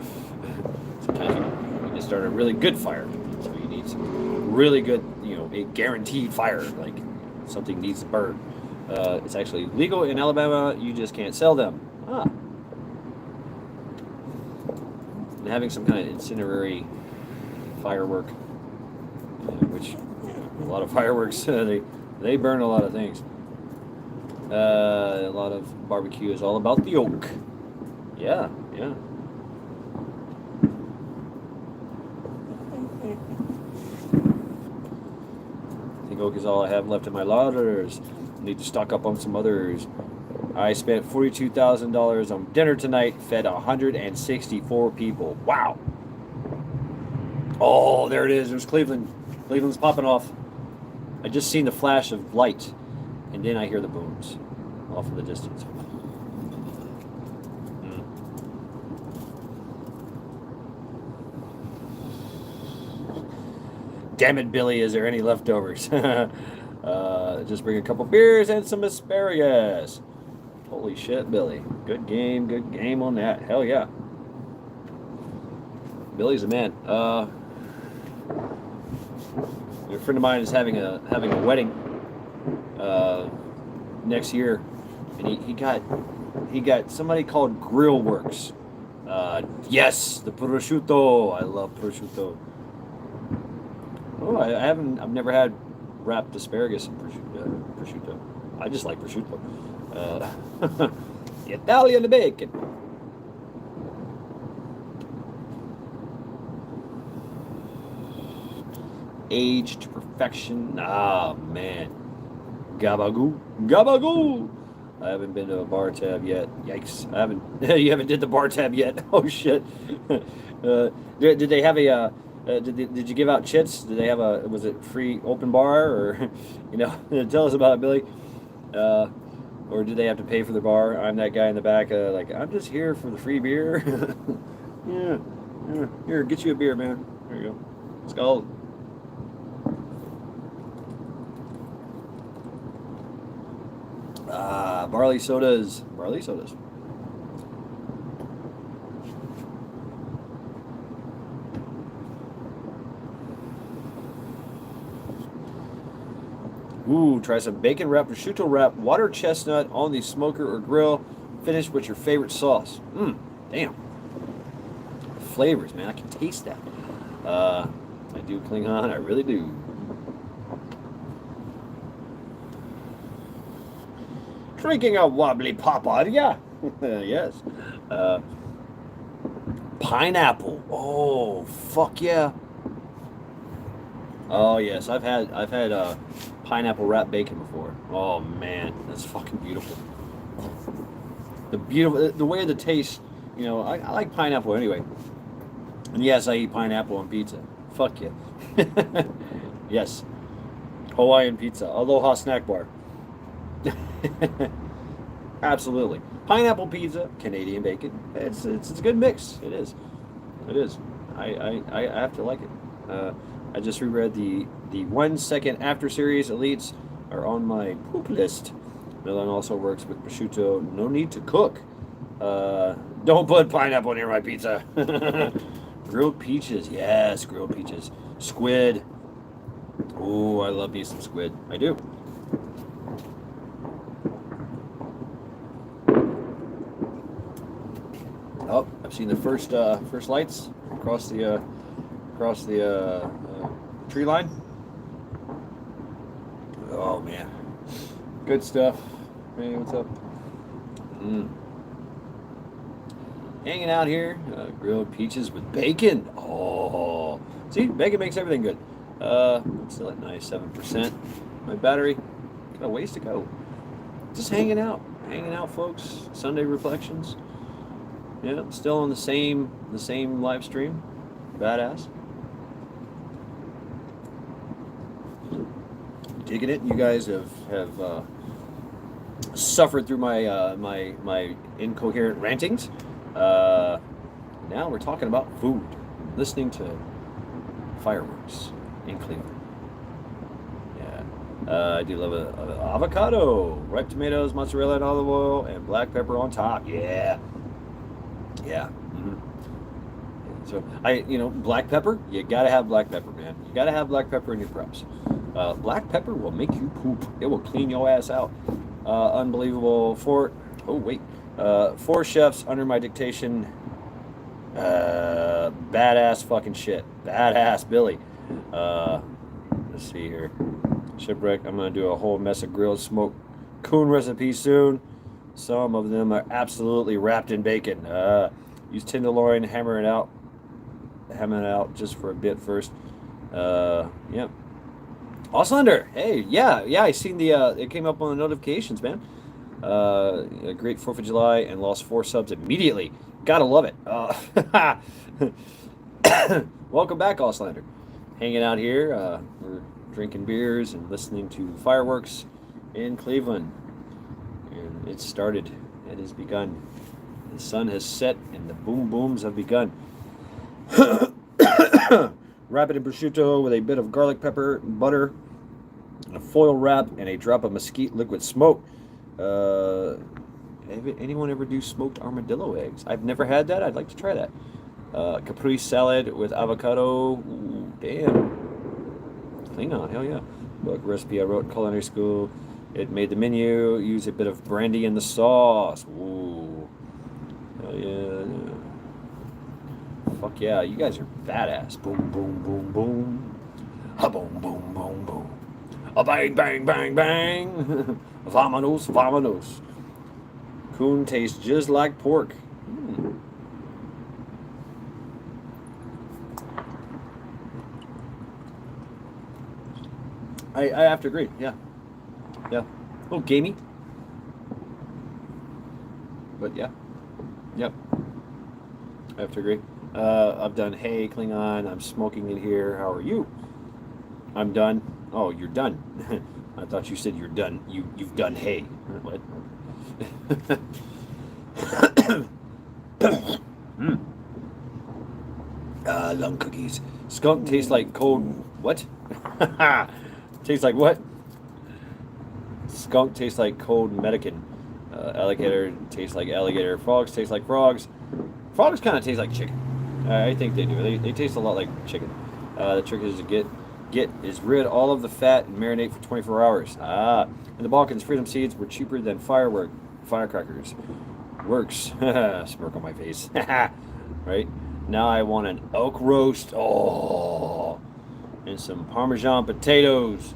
Speaker 2: sometimes you need to start a really good fire. So you need some really good, you know, a guaranteed fire, like something needs to burn. It's actually legal in Alabama. You just can't sell them. And having some kind of incendiary firework, which. You know, A lot of fireworks. They burn a lot of things. A lot of barbecue is all about the oak. Yeah, yeah. I think oak is all I have left in my ladders. Need to stock up on some others. I spent $42,000 on dinner tonight, fed 164 people. Wow. Oh, there it is. There's Cleveland. Cleveland's popping off. I just seen the flash of light, and then I hear the booms off in the distance. Damn it, Billy, is there any leftovers? Just bring a couple beers and some asparagus. Holy shit, Billy. Good game on that. Hell yeah. Billy's a man. A friend of mine is having a wedding next year, and he got somebody called Grill Works. Yes, the prosciutto. I love prosciutto. Oh, I've never had wrapped asparagus and prosciutto. I just like prosciutto. Italian bacon. Aged to perfection. Ah, man. Gabagoo. I haven't been to a bar tab yet. Yikes. You haven't did the bar tab yet. Oh, shit. Did they have a... did you give out chits? Did they have was it free open bar, or, tell us about it, Billy. Or did they have to pay for the bar? I'm that guy in the back, I'm just here for the free beer. yeah. Here, get you a beer, man. There you go. It's called. Barley sodas. Ooh, try some bacon wrap, prosciutto wrap, water chestnut on the smoker or grill. Finish with your favorite sauce. Damn. Flavors, man. I can taste that. I do, Klingon. I really do. Drinking a wobbly pop, are ya? Yes. Pineapple. Oh, fuck yeah. Oh yes, I've had pineapple wrapped bacon before. Oh man, that's fucking beautiful. The way of the taste, I like pineapple anyway. And yes, I eat pineapple on pizza. Fuck yeah. Yes. Hawaiian pizza. Aloha snack bar. Absolutely. Pineapple pizza, Canadian bacon. It's a good mix. It is. I have to like it. I just reread the 1 second after series elites are on my poop list. Milan also works with prosciutto. No need to cook. Don't put pineapple near my pizza. Grilled peaches. Yes, grilled peaches. Squid. Oh, I love me some squid. I do. Oh, I've seen the first lights across the tree line. Oh man, good stuff. Hey, what's up? Hanging out here, grilled peaches with bacon. Oh, see, bacon makes everything good. It's still at 97%. My battery, got a ways to go. Just hanging out, folks. Sunday reflections. Yeah, still on the same live stream. Badass. Digging it. You guys have suffered through my my incoherent rantings. Now we're talking about food. Listening to fireworks in Cleveland. Yeah, I do love a avocado, ripe tomatoes, mozzarella and olive oil, and black pepper on top. Yeah. So black pepper. You gotta have black pepper, man. You gotta have black pepper in your preps. Black pepper will make you poop. It will clean your ass out. Unbelievable. 4 chefs under my dictation. Badass fucking shit. Badass Billy. Let's see here. Shipwreck. I'm gonna do a whole mess of grilled smoked coon recipes soon. Some of them are absolutely wrapped in bacon. Use tenderloin, hammer it out just for a bit first. Yep. Auslander, hey, yeah, I seen the it came up on the notifications, man. A great 4th of July and lost 4 subs immediately. Gotta love it. Welcome back, Auslander. Hanging out here, we're drinking beers and listening to fireworks in Cleveland. And it started. It has begun. The sun has set and the boom booms have begun. Wrap it in prosciutto with a bit of garlic pepper, butter, a foil wrap, and a drop of mesquite liquid smoke. Anyone ever do smoked armadillo eggs? I've never had that. I'd like to try that. Caprese salad with avocado. Ooh, damn. Klingon, hell yeah. Book recipe I wrote in culinary school. It made the menu. Use a bit of brandy in the sauce. Ooh. Hell yeah. Fuck yeah, you guys are badass. Boom, boom, boom, boom. A boom, boom, boom, boom. A bang, bang, bang, bang. Vamonos, vamonos. Coon tastes just like pork. I have to agree, yeah. Yeah. A little gamey. But yeah. Yep. I have to agree. I've done hay, Klingon. I'm smoking it here. How are you? I'm done. Oh, you're done. I thought you said you're done. You've done hay. What? Lung cookies. Skunk tastes like cold. What? Tastes like what? Skunk tastes like cold Medican. Alligator tastes like alligator. Frogs taste like frogs. Frogs kind of taste like chicken. I think they do. They taste a lot like chicken. The trick is to get rid all of the fat and marinate for 24 hours. In the Balkans, freedom seeds were cheaper than firecrackers. Works. Smirk on my face. Right? Now I want an elk roast. Oh. And some Parmesan potatoes.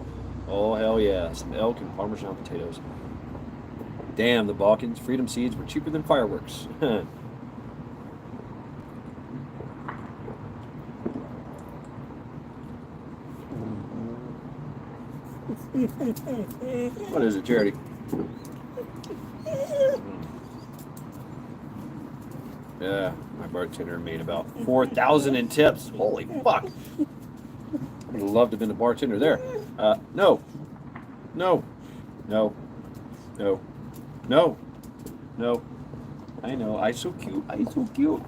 Speaker 2: Oh, hell yeah. Some elk and Parmesan potatoes. Damn, the Balkans, freedom seeds were cheaper than fireworks. What is it, Charity? Yeah, my bartender made about 4,000 in tips. Holy fuck! I would have loved to have been a bartender there. No. I know. I so cute.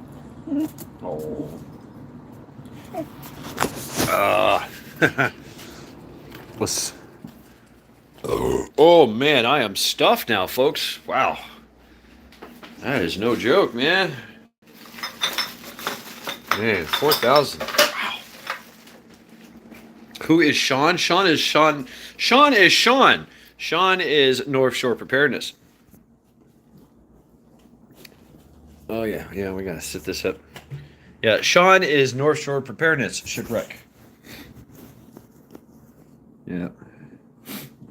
Speaker 2: Oh. Let's. Oh man, I am stuffed now, folks. Wow. That is no joke, man. Man, 4,000. Wow. Who is Sean? Sean is Sean. Sean is Sean. Sean is North Shore Preparedness. Oh yeah, we gotta set this up. Yeah, Sean is North Shore Preparedness Shipwreck. Yeah.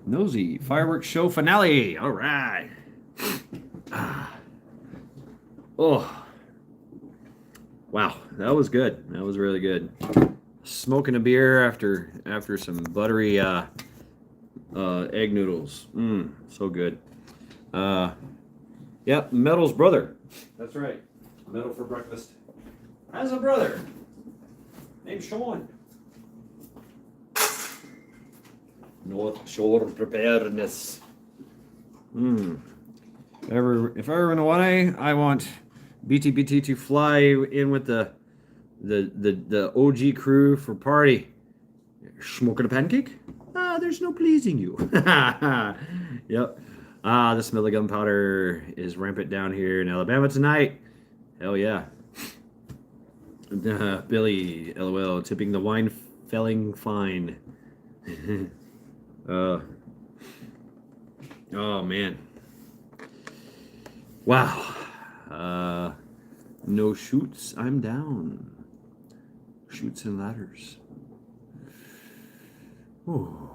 Speaker 2: Nosy fireworks show finale. All right. Oh. Wow, that was good. That was really good. Smoking a beer after some buttery egg noodles. So good. Yep, Metal's brother. That's right. Metal for breakfast. Has a brother named Sean. North Shore Preparedness. If I ever in Hawaii, I want BTBT to fly in with the OG crew for party. Smoking a pancake? There's no pleasing you. Yep. The smell of gunpowder is rampant down here in Alabama tonight. Hell yeah. Billy, LOL, tipping the wine felling fine. Oh man. Wow. No shoots, I'm down. Shoots and ladders.
Speaker 5: Ooh.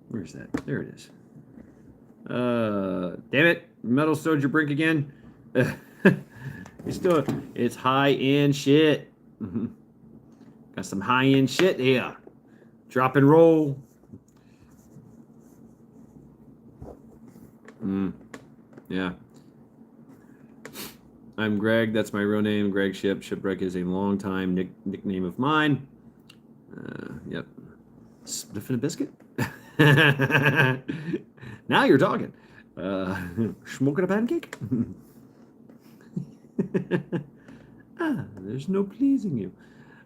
Speaker 5: Where's that? There it is. Damn it. Metal Soldier Brink again. It's high-end shit. Got some high-end shit here. Drop and roll. Yeah. I'm Greg. That's my real name. Greg Ship. Shipwreck is a long-time nickname of mine. Yep. Sniffing a biscuit? Now you're talking. Smoking a pancake? There's no pleasing you.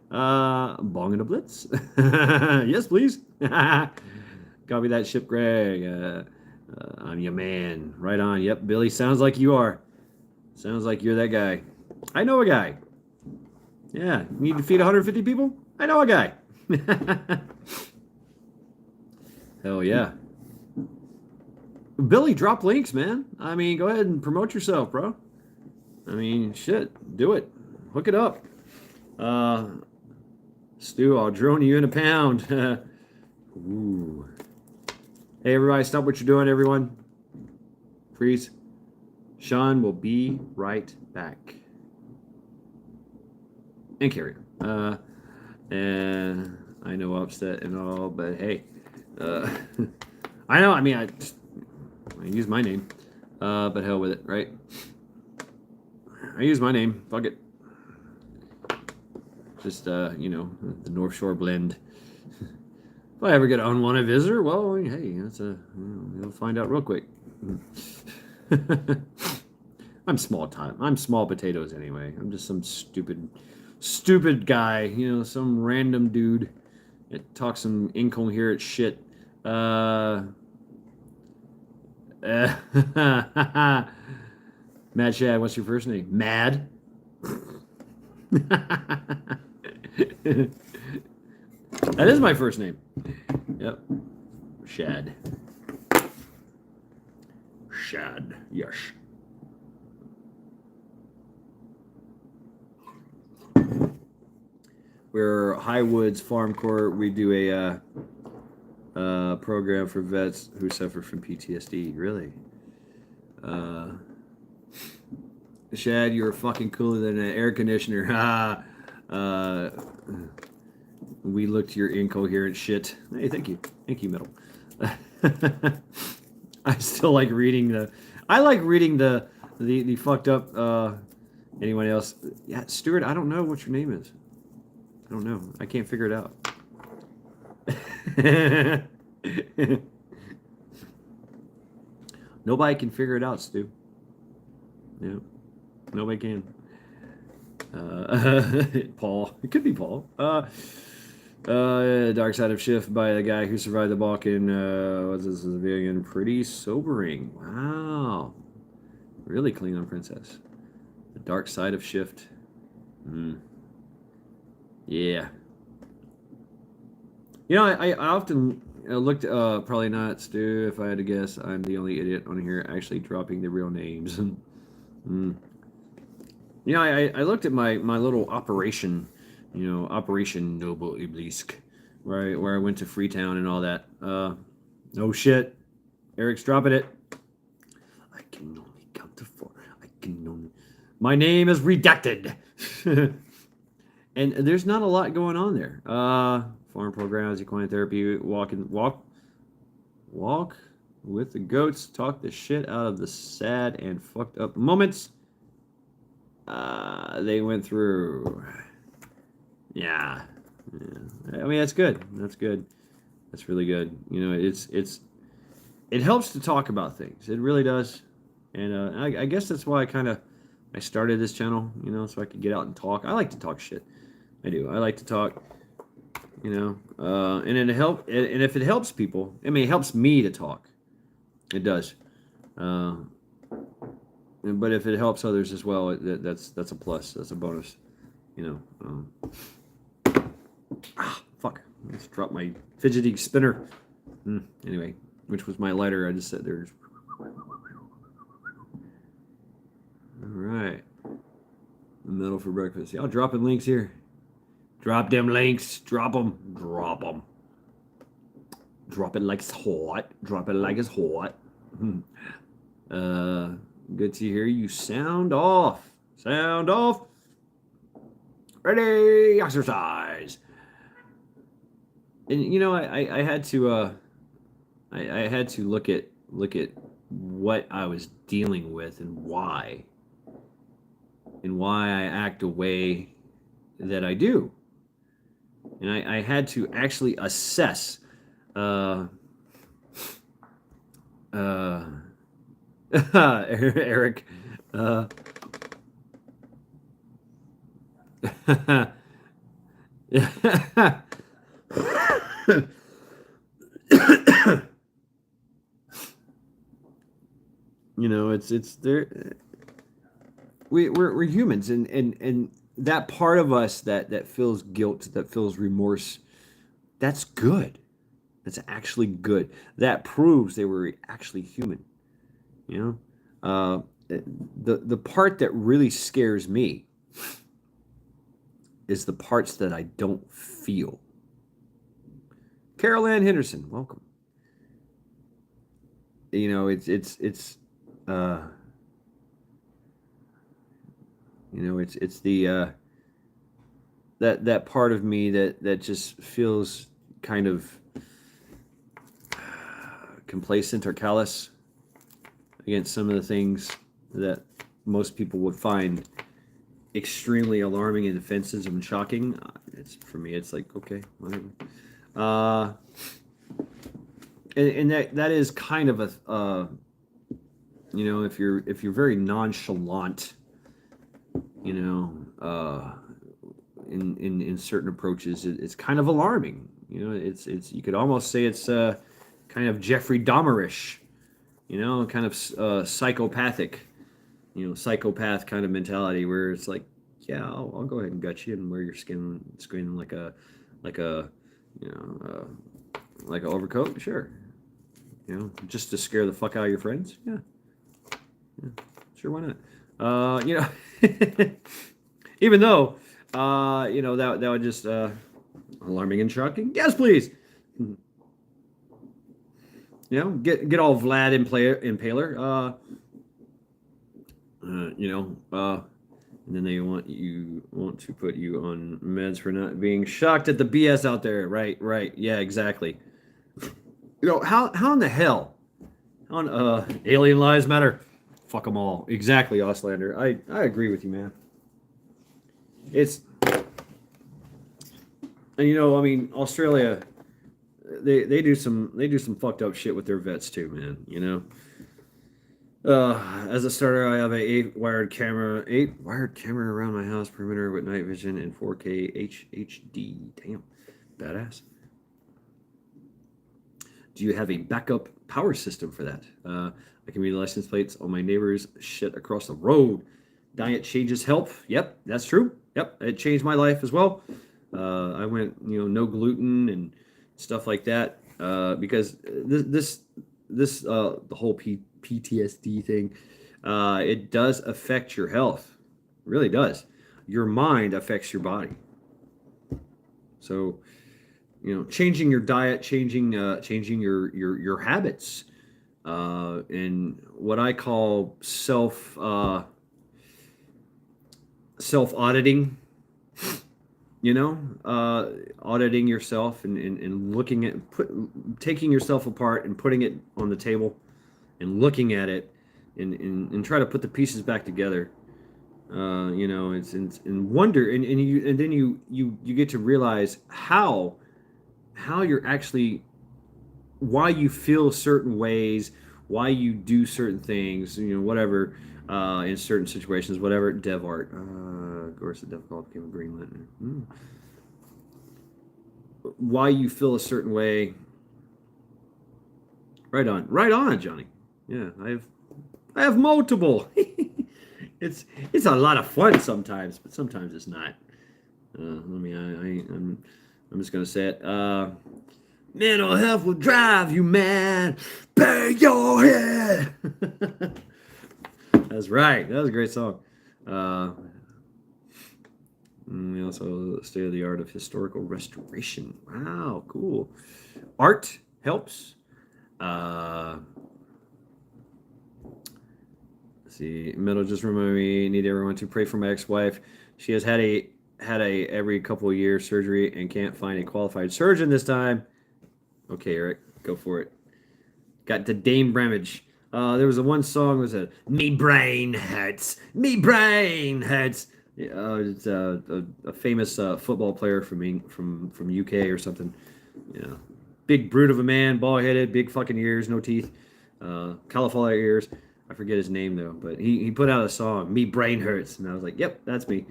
Speaker 5: Bonging a blitz? Yes, please. Copy that, Ship Greg. I'm your man. Right on. Yep, Billy. Sounds like you are. Sounds like you're that guy. I know a guy. Yeah, you need to feed 150 people? I know a guy. Hell yeah. Billy, drop links, man. I mean, go ahead and promote yourself, bro. I mean, shit. Do it. Hook it up. Stu, I'll drone you in a pound. Ooh. Hey, everybody, stop what you're doing, everyone. Freeze. Sean will be right back. And carry on. And I know upset and all, but hey. I know, I mean, I use my name. But hell with it, right? I use my name. Fuck it. Just, you know, the North Shore blend. If I ever get an unwanted visitor, well, hey, that's you'll find out real quick. I'm small time. I'm small potatoes anyway. I'm just some stupid guy, you know, some random dude that talks some incoherent shit. Mad Shad, what's your first name? Mad? That is my first name. Yep. Shad. Shad. Yes. We're Highwoods Farm Court. We do a program for vets who suffer from PTSD. Really? Shad, you're fucking cooler than an air conditioner. We looked your incoherent shit. Hey, thank you. Thank you, Metal. I still like reading the... I like reading the fucked up... anyone else? Yeah, Stuart, I don't know what your name is. I don't know. I can't figure it out. Nobody can figure it out, Stu. Yeah. Nobody can. Paul. It could be Paul. Dark Side of Shift by the guy who survived the Balkan. What's this civilian? Pretty sobering. Wow. Really Klingon princess. The Dark Side of Shift. Yeah. You know, I often looked, probably not, Stu, if I had to guess. I'm the only idiot on here actually dropping the real names. You know, I looked at my little operation, you know, Operation Noble Iblisk, where I went to Freetown and all that. Oh shit. Eric's dropping it. I can only count to 4. My name is redacted. And there's not a lot going on there. Farm programs, equine therapy, walk with the goats, talk the shit out of the sad and fucked up moments they went through. Yeah. I mean, that's good. That's good. That's really good. You know, it helps to talk about things. It really does. And I guess that's why I started this channel, you know, so I could get out and talk. I like to talk shit. I do. I like to talk, you know, and if it helps people, I mean, it helps me to talk. It does. But if it helps others as well, that's a plus. That's a bonus, you know. Fuck. I just dropped my fidgety spinner. Anyway, which was my lighter. I just sat there. All right. Metal for breakfast. Y'all dropping links here. Drop them links. Drop them. Drop them. Drop it like it's hot. Drop it like it's hot. Good to hear you. Sound off. Sound off. Ready, exercise. And you know, I had to I had to look at what I was dealing with and why I act the way that I do. And I had to actually assess Eric you know, it's there. We're humans, and that part of us that feels guilt, that feels remorse, that's good. That's actually good. That proves they were actually human. You know, the part that really scares me is the parts that I don't feel. Carol Ann Henderson, welcome. You know, it's you know, it's the that part of me that just feels kind of complacent or callous against some of the things that most people would find extremely alarming and offensive and shocking. It's for me, it's like, okay, whatever. And that is kind of a you know, if you're very nonchalant, you know, in certain approaches, it's kind of alarming. You know, it's you could almost say it's kind of Jeffrey Dahmerish, you know, kind of psychopathic, you know, psychopath kind of mentality where it's like, yeah, I'll go ahead and gut you and wear your skin like a you know like an overcoat, sure, you know, just to scare the fuck out of your friends, yeah, sure, why not? You know, even though you know that would just alarming and shocking. Yes, please. You know, get all Vlad Impaler. You know, and then they want to put you on meds for not being shocked at the BS out there. Right. Yeah, exactly. You know, how in the hell on Alien Lives Matter? Fuck them all. Exactly, Auslander. I agree with you, man. It's, and you know, I mean, Australia, they do some fucked up shit with their vets too, man. You know, as a starter, I have a 8 wired camera around my house perimeter with night vision and 4K HHD. Damn, badass. Do you have a backup power system for that? I can read the license plates on my neighbor's shit across the road. Diet changes help. Yep, that's true. Yep, it changed my life as well. I went, you know, no gluten and stuff like that because this the whole PTSD thing, it does affect your health. It really does. Your mind affects your body. So, you know, changing your diet, changing your habits, and what I call self auditing. You know, auditing yourself and looking at taking yourself apart and putting it on the table and looking at it and try to put the pieces back together. You know, it's in wonder and then you get to realize how you're actually, why you feel certain ways, why you do certain things, you know, whatever, in certain situations, whatever. Dev art, of course, the Dev Call became a Green Lantern. Why you feel a certain way. Right on, Johnny. Yeah, I have multiple. It's a lot of fun sometimes, but sometimes it's not. I'm just gonna say it. Mental health will drive you mad. Bang your head. That's right. That was a great song. We also state of the art of historical restoration. Wow, cool. Art helps. Let's see, Middle just reminded me, need everyone to pray for my ex-wife. She has had a every couple of years surgery and can't find a qualified surgeon this time. Okay, Eric, go for it. Got the Dame Bramage. There was a one song was a me brain hurts, me brain hurts. It's a famous football player from UK or something. You know, big brute of a man, bald headed, big fucking ears, no teeth, cauliflower ears. I forget his name though, but he put out a song, "Me Brain Hurts," and I was like, "Yep, that's me."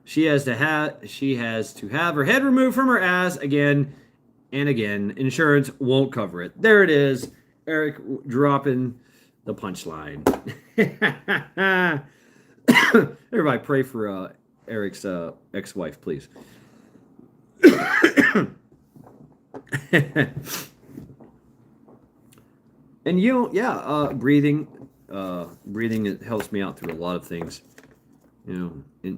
Speaker 5: She has to have her head removed from her ass again and again. Insurance won't cover it. There it is. Eric dropping the punchline. Everybody pray for Eric's ex-wife, please. And breathing it helps me out through a lot of things. You know,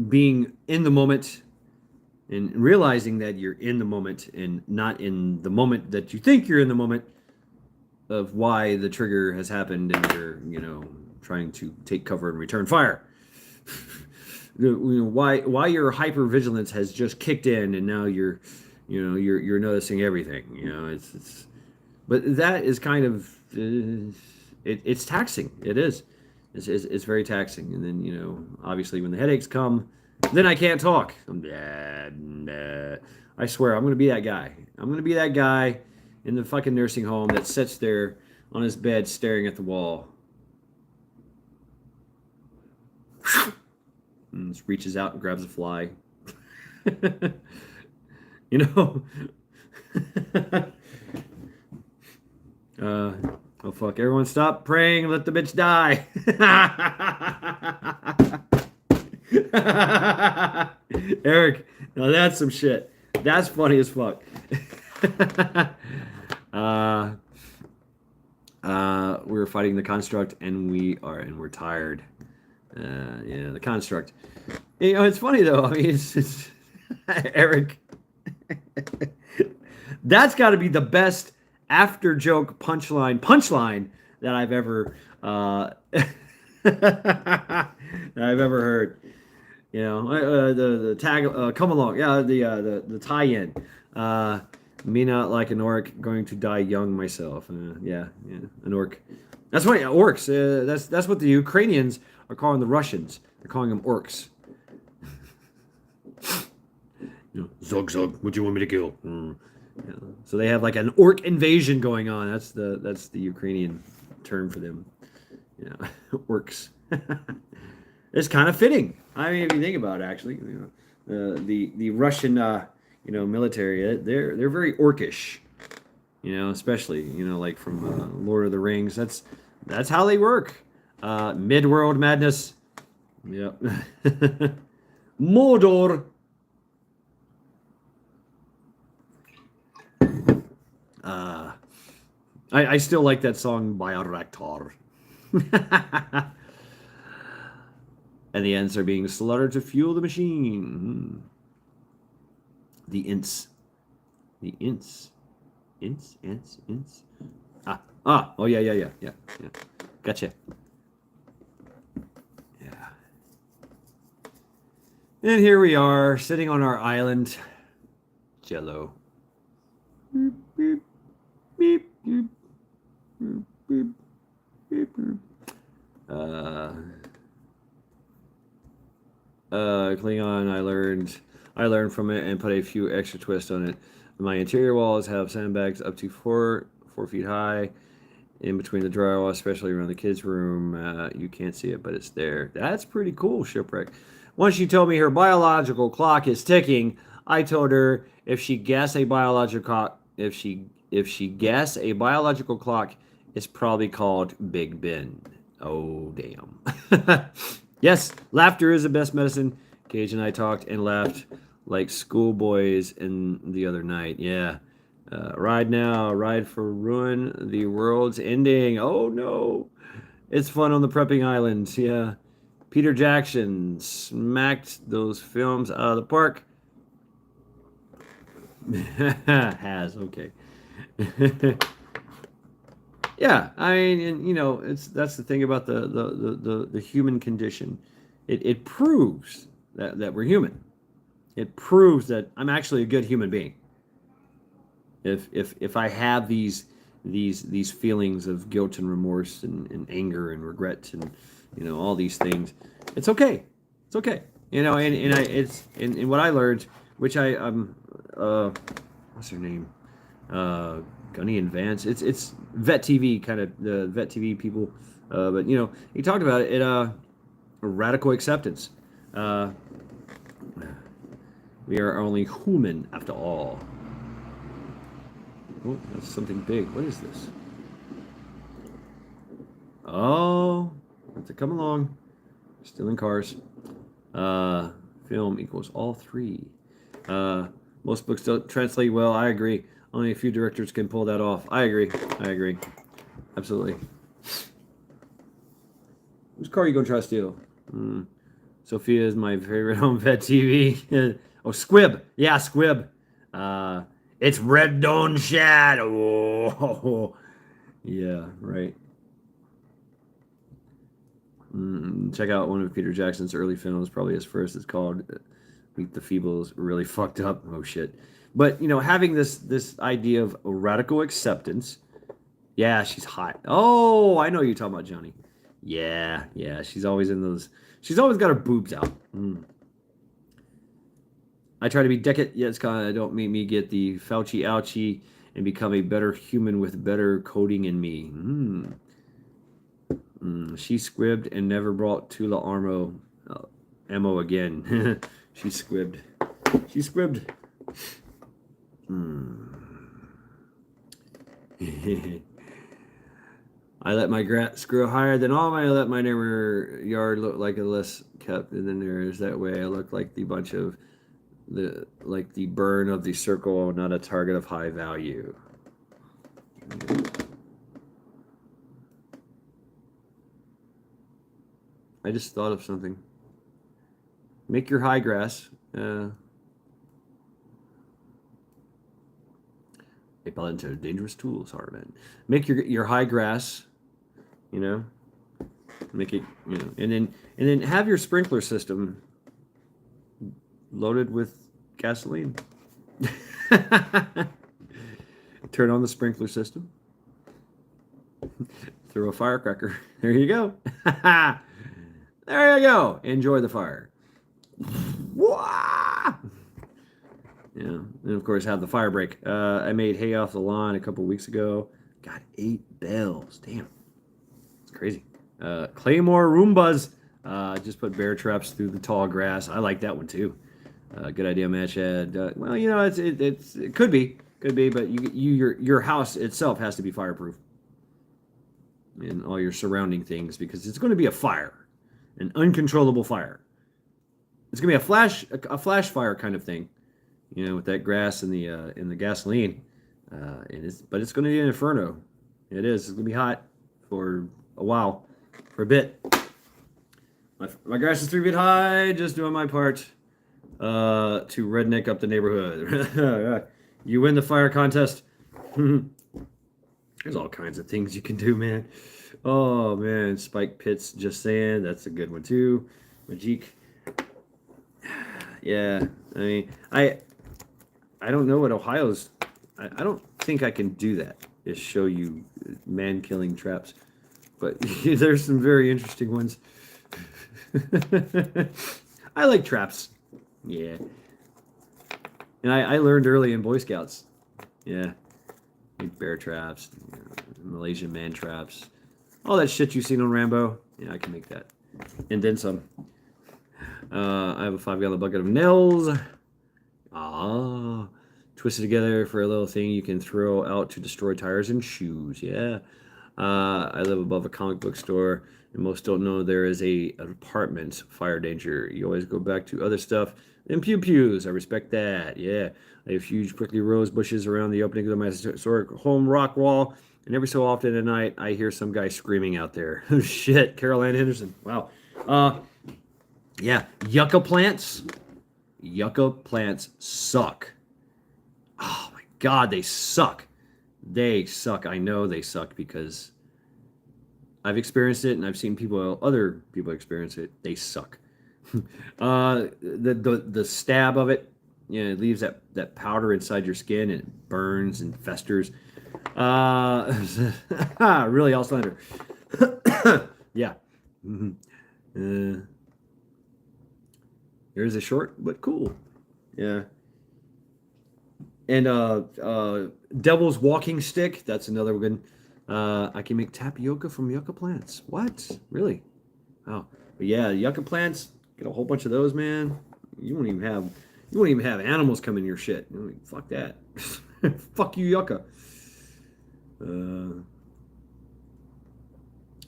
Speaker 5: being in the moment and realizing that you're in the moment and not in the moment that you think you're in the moment of why the trigger has happened and you're, trying to take cover and return fire. Why your hypervigilance has just kicked in and now you're noticing everything. But that is kind of it's taxing. It is. It's very taxing. And then obviously when the headaches come, then I can't talk. I swear I'm gonna be that guy. I'm gonna be that guy in the fucking nursing home that sits there on his bed staring at the wall. And just reaches out and grabs a fly. Oh fuck, everyone stop praying, let the bitch die. Eric, now that's some shit. That's funny as fuck. We were fighting the construct and we're tired. The construct. It's funny though. I mean, it's Eric. That's got to be the best after joke punchline that I've ever heard. The tag come along. Yeah, the tie-in. Me not like an orc, going to die young myself. An orc. That's what orcs. That's what the Ukrainians are calling the Russians. They're calling them orcs. Zug zug. What do you want me to kill? So they have like an orc invasion going on. That's the Ukrainian term for them. Orcs. It's kind of fitting. I mean, if you think about it, actually, the Russian military, they're very orcish. Especially like from Lord of the Rings. That's how they work. Mid-world madness. Yep. Mordor. I still like that song Bayraktar. And the ants are being slaughtered to fuel the machine. The ints. Ants. Oh, yeah. Gotcha. Yeah. And here we are, sitting on our island. Jello. Beep, beep, beep, beep, beep, beep, beep, beep. Klingon, I learned from it and put a few extra twists on it. My interior walls have sandbags up to 4 feet high in between the drywall, especially around the kids' room. You can't see it, but it's there. That's pretty cool, Shipwreck. Once she told me her biological clock is ticking, I told her if she guessed a biological clock, it's probably called Big Ben. Oh, damn. Yes, laughter is the best medicine. Gage and I talked and laughed like schoolboys in the other night. Yeah. Ride now, ride for ruin. The world's ending. Oh, no. It's fun on the prepping islands. Yeah. Peter Jackson smacked those films out of the park. Has, okay. Yeah, I mean, and, you know, that's the thing about the human condition. It proves that we're human. It proves that I'm actually a good human being. If I have these feelings of guilt and remorse and anger and regret and, you know, all these things, it's okay. It's okay. You know, and what I learned, which what's her name? Gunny and Vance. It's Vet TV, kind of the Vet TV people. But you know, he talked about it. Radical acceptance. We are only human after all. Oh, that's something big. What is this? Oh, have to come along. Still in cars. Film equals all three. Most books don't translate well. I agree. Only a few directors can pull that off. I agree. Absolutely. Whose car are you gonna try to steal? Sophia is my favorite home vet TV. Oh, Squib. Yeah, Squib. It's Red Dawn Shadow. Yeah, right. Check out one of Peter Jackson's early films, probably his first. It's called Meet the Feebles. Really fucked up. Oh shit. But you know, having this idea of radical acceptance. Yeah, she's hot. Oh, I know you're talking about Johnny. Yeah. She's always in those. She's always got her boobs out. I try to be decadent, yet it's kind of don't make me get the Fauci ouchie and become a better human with better coding in me. She squibbed and never brought Tula ammo again. She squibbed. I let my grass grow higher than all my. I let my neighbor yard look like a less kept, and then there's that way I look like the bunch of the burn of the circle, not a target of high value. I just thought of something. Make your high grass. A balance of dangerous tools, Harman. Make your high grass. You know. Make it. You know, and then have your sprinkler system loaded with gasoline. Turn on the sprinkler system. Throw a firecracker. There you go. There you go. Enjoy the fire. Wah! Yeah, and of course have the fire break. I made hay off the lawn a couple weeks ago. Got 8 bells. Damn, it's crazy. Claymore Roombas. Just put bear traps through the tall grass. I like that one too. Good idea, Match. Well, you know, it could be, but your house itself has to be fireproof, and all your surrounding things, because it's going to be a fire, an uncontrollable fire. It's going to be a flash fire kind of thing, you know, with that grass and the gasoline, but it's going to be an inferno. It is. It's going to be hot for a while, for a bit. My grass is 3 feet high. Just doing my part. To redneck up the neighborhood. You win the fire contest. There's all kinds of things you can do, man. Oh man, Spike Pitts, just saying, that's a good one too. Majik. Yeah, I mean, I don't know what Ohio's. I don't think I can do that. Is show you man-killing traps, but there's some very interesting ones. I like traps. Yeah. And I learned early in Boy Scouts. Yeah. Like bear traps, Malaysian man traps. All that shit you've seen on Rambo. Yeah, I can make that. And then some. I have a 5-gallon bucket of nails. Twisted together for a little thing you can throw out to destroy tires and shoes. Yeah. I live above a comic book store, and most don't know there is an apartment fire danger. You always go back to other stuff. And pew-pews, I respect that. Yeah. I have huge prickly rose bushes around the opening of my historic home rock wall, and every so often at night, I hear some guy screaming out there. Oh, shit. Carol Ann Henderson. Wow. Yeah. Yucca plants. Yucca plants suck. Oh my God, they suck. They suck. I know they suck because I've experienced it and I've seen other people experience it. They suck. The stab of it, it leaves that powder inside your skin and it burns and festers. Really, Auslander. Yeah. Here's a short but cool. Yeah. And Devil's Walking Stick. That's another good. I can make tapioca from yucca plants. What? Really? Oh, but yeah, yucca plants. Get a whole bunch of those, man. You won't even have animals come in your shit. Fuck that. Fuck you, yucca.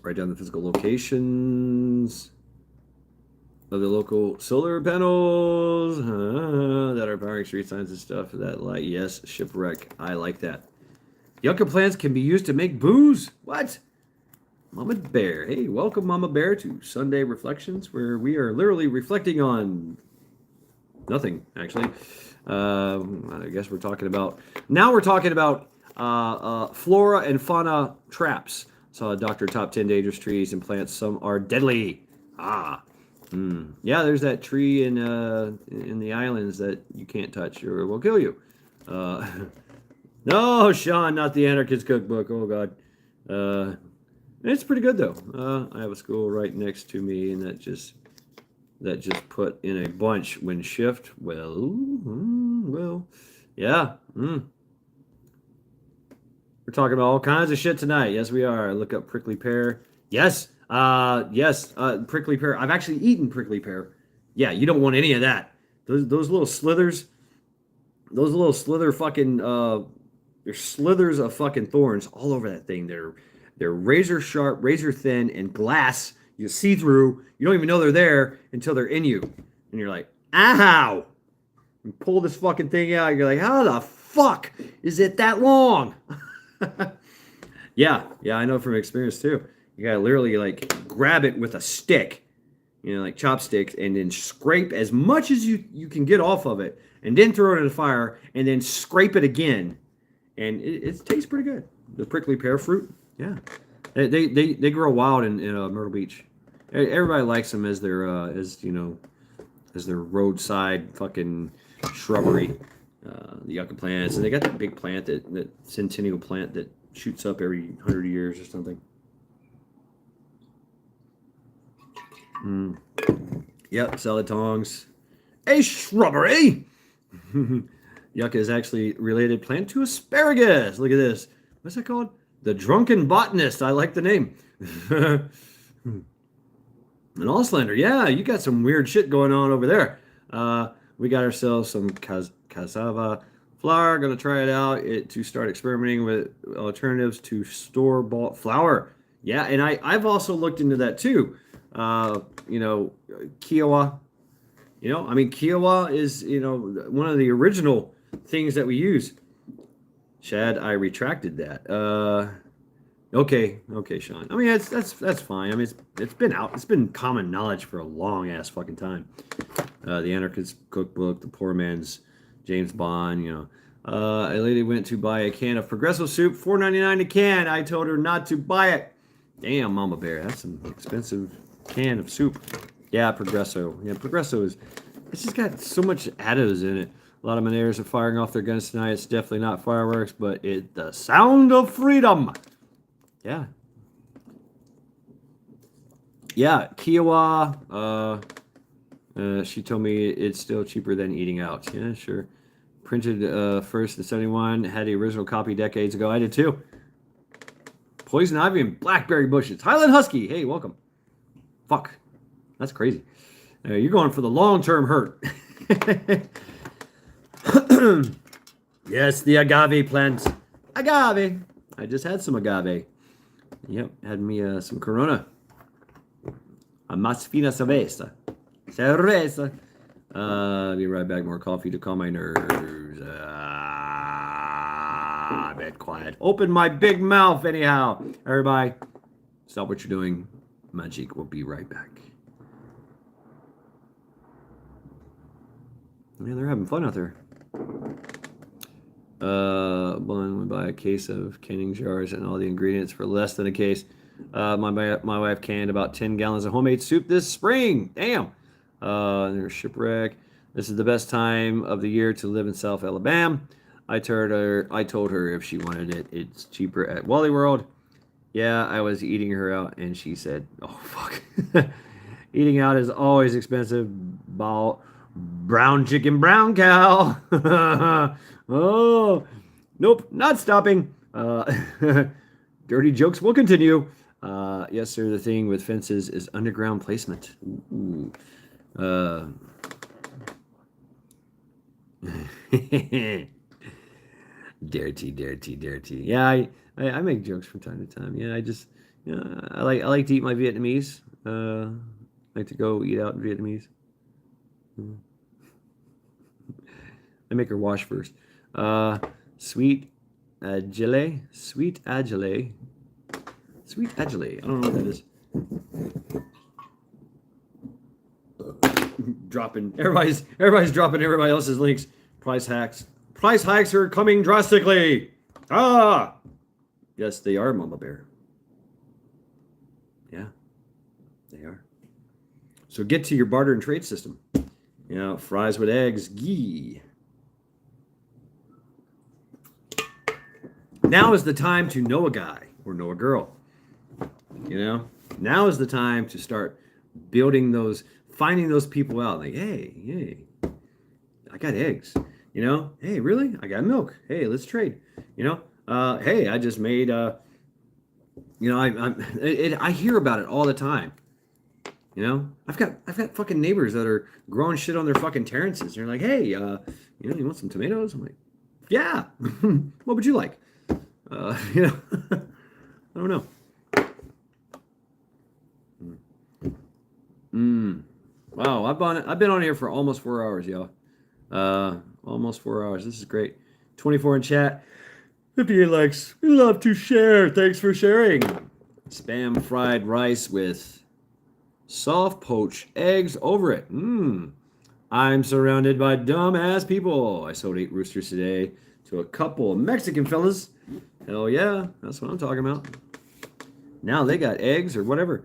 Speaker 5: Write down the physical locations of the local solar panels that are powering street signs and stuff. That light, yes, shipwreck. I like that. Yucca plants can be used to make booze. What? Mama Bear. Hey, welcome, Mama Bear, to Sunday Reflections, where we are literally reflecting on nothing, actually. I guess we're talking about flora and fauna traps. So, Dr. Top 10 Dangerous Trees and Plants. Some are deadly. Yeah, there's that tree in the islands that you can't touch or it will kill you. No, Sean, not the Anarchist Cookbook. Oh, God. It's pretty good, though. I have a school right next to me, and that just put in a bunch when shift. Well, yeah. We're talking about all kinds of shit tonight. Yes, we are. Look up prickly pear. Yes. Prickly pear. I've actually eaten prickly pear. Yeah, you don't want any of that. Those little slithers. Those little slither fucking. There's slithers of fucking thorns all over that thing. They're razor sharp, razor thin, and glass. You see through. You don't even know they're there until they're in you, and you're like, ow! You pull this fucking thing out. You're like, how the fuck is it that long? Yeah, I know from experience too. You gotta literally like grab it with a stick, like chopsticks, and then scrape as much as you can get off of it, and then throw it in the fire, and then scrape it again, and it tastes pretty good. The prickly pear fruit, yeah, they grow wild in Myrtle Beach. Everybody likes them as their roadside fucking shrubbery. The yucca plants, and they got that big plant that centennial plant that shoots up every 100 years or something. Yep, salad tongs. A shrubbery! Yucca is actually related plant to asparagus. Look at this. What's that called? The Drunken Botanist. I like the name. An Auslander. Yeah, you got some weird shit going on over there. We got ourselves some cassava flour. Gonna try it out to start experimenting with alternatives to store-bought flour. Yeah, and I've also looked into that too. Kiowa. Kiowa is one of the original things that we use. Chad, I retracted that. Okay, Sean. I mean, that's fine. I mean, it's been out. It's been common knowledge for a long ass fucking time. The Anarchist Cookbook, the Poor Man's James Bond. A lady went to buy a can of Progresso soup, $4.99 a can. I told her not to buy it. Damn, Mama Bear, that's an expensive can of soup. Yeah, Progresso. Yeah, Progresso it's just got so much additives in it. A lot of Moneiros are firing off their guns tonight. It's definitely not fireworks, but the sound of freedom. Yeah. Yeah, Kiowa. She told me it's still cheaper than eating out. Yeah, sure. Printed first in 71. Had the original copy decades ago. I did too. Poison ivy and blackberry bushes. Highland Husky. Hey, welcome. Fuck. That's crazy. You're going for the long-term hurt. Yes, the agave plant. Agave. I just had some agave. Yep, had me some Corona. A más fina cerveza. Cerveza. Be right back. More coffee to calm my nerves. A bit quiet. Open my big mouth anyhow. Everybody, stop what you're doing. Magic will be right back. Yeah, they're having fun out there. One would buy a case of canning jars and all the ingredients for less than a case. My wife canned about 10 gallons of homemade soup this spring. Damn. There's shipwreck. This is the best time of the year to live in South Alabama. I told her if she wanted it, it's cheaper at Wally World. Yeah, I was eating her out, and she said, "Oh fuck, eating out is always expensive." Brown chicken, brown cow. Oh, nope, not stopping. Dirty jokes will continue. Yes, sir. The thing with fences is underground placement. Ooh. Dirty. Yeah, I make jokes from time to time. Yeah, I like to eat my Vietnamese. I like to go eat out in Vietnamese. I make her wash first. Sweet agile. I don't know what that is. Dropping. Everybody's dropping everybody else's links. Price hikes are coming drastically. Ah, yes, they are, Mama Bear. Yeah, they are. So get to your barter and trade system. You know, fries with eggs, ghee. Now is the time to know a guy or know a girl. You know, now is the time to start finding those people out. Like, hey, I got eggs. You know, hey, really? I got milk. Hey, let's trade. You know, hey, I just made. You know, I hear about it all the time. You know, I've got fucking neighbors that are growing shit on their fucking terraces. They're like, hey, you know, you want some tomatoes? I'm like, yeah. What would you like? You know, I don't know. Wow, I've been on here for almost 4 hours, y'all. Almost 4 hours. This is great. 24 in chat. 58 likes. We love to share. Thanks for sharing. Spam fried rice with soft poached eggs over it. I'm surrounded by dumbass people. I sold 8 roosters today to a couple of Mexican fellas. Hell yeah, that's what I'm talking about. Now they got eggs or whatever.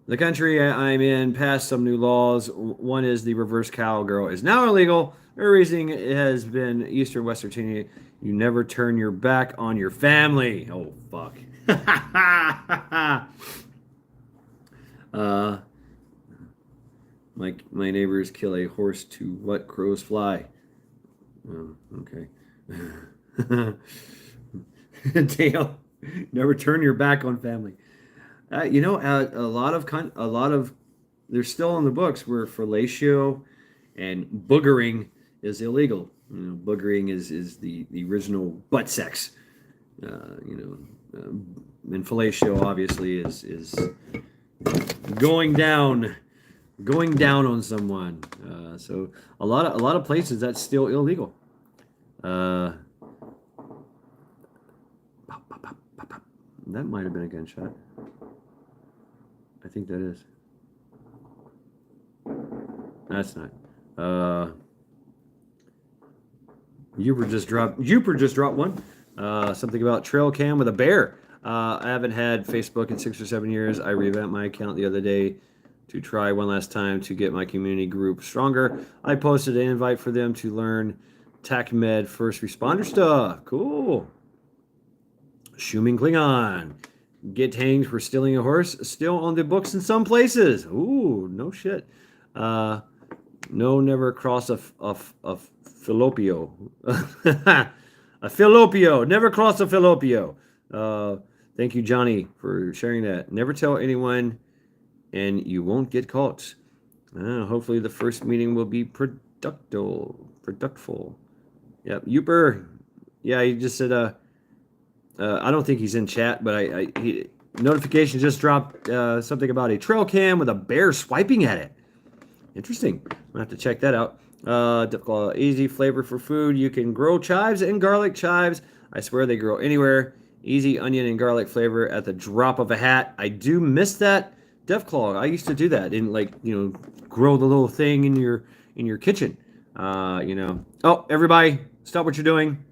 Speaker 5: The country I'm in passed some new laws. One is the reverse cowgirl is now illegal. Their reasoning has been Eastern West Virginia. You never turn your back on your family. Oh, fuck. My neighbors kill a horse to let crows fly. Oh, okay. Dale, never turn your back on family. You know, a lot of they're still in the books where fellatio and boogering is illegal. You know, boogering is the original butt sex. You know, and fellatio obviously is going down on someone. So a lot of places that's still illegal. That might have been a gunshot. I think that is. That's not. Youper just dropped one. Something about trail cam with a bear. I haven't had Facebook in 6 or 7 years. I revamped my account the other day to try one last time to get my community group stronger. I posted an invite for them to learn TACMED first responder stuff. Cool. Schuming Klingon. Get hanged for stealing a horse. Still on the books in some places. Ooh, no shit. No, never cross a fallopio. A fallopio. Never cross a fallopio. Thank you, Johnny, for sharing that. Never tell anyone, and you won't get caught. Hopefully, the first meeting will be productful. Yep, Youper. Yeah, he just said. I don't think he's in chat, but he notification just dropped something about a trail cam with a bear swiping at it. Interesting. I'm gonna have to check that out. Easy flavor for food. You can grow chives and garlic chives. I swear they grow anywhere. Easy onion and garlic flavor at the drop of a hat. I do miss that. Deathclaw. I used to do that and grow the little thing in your kitchen. You know. Oh, everybody, stop what you're doing.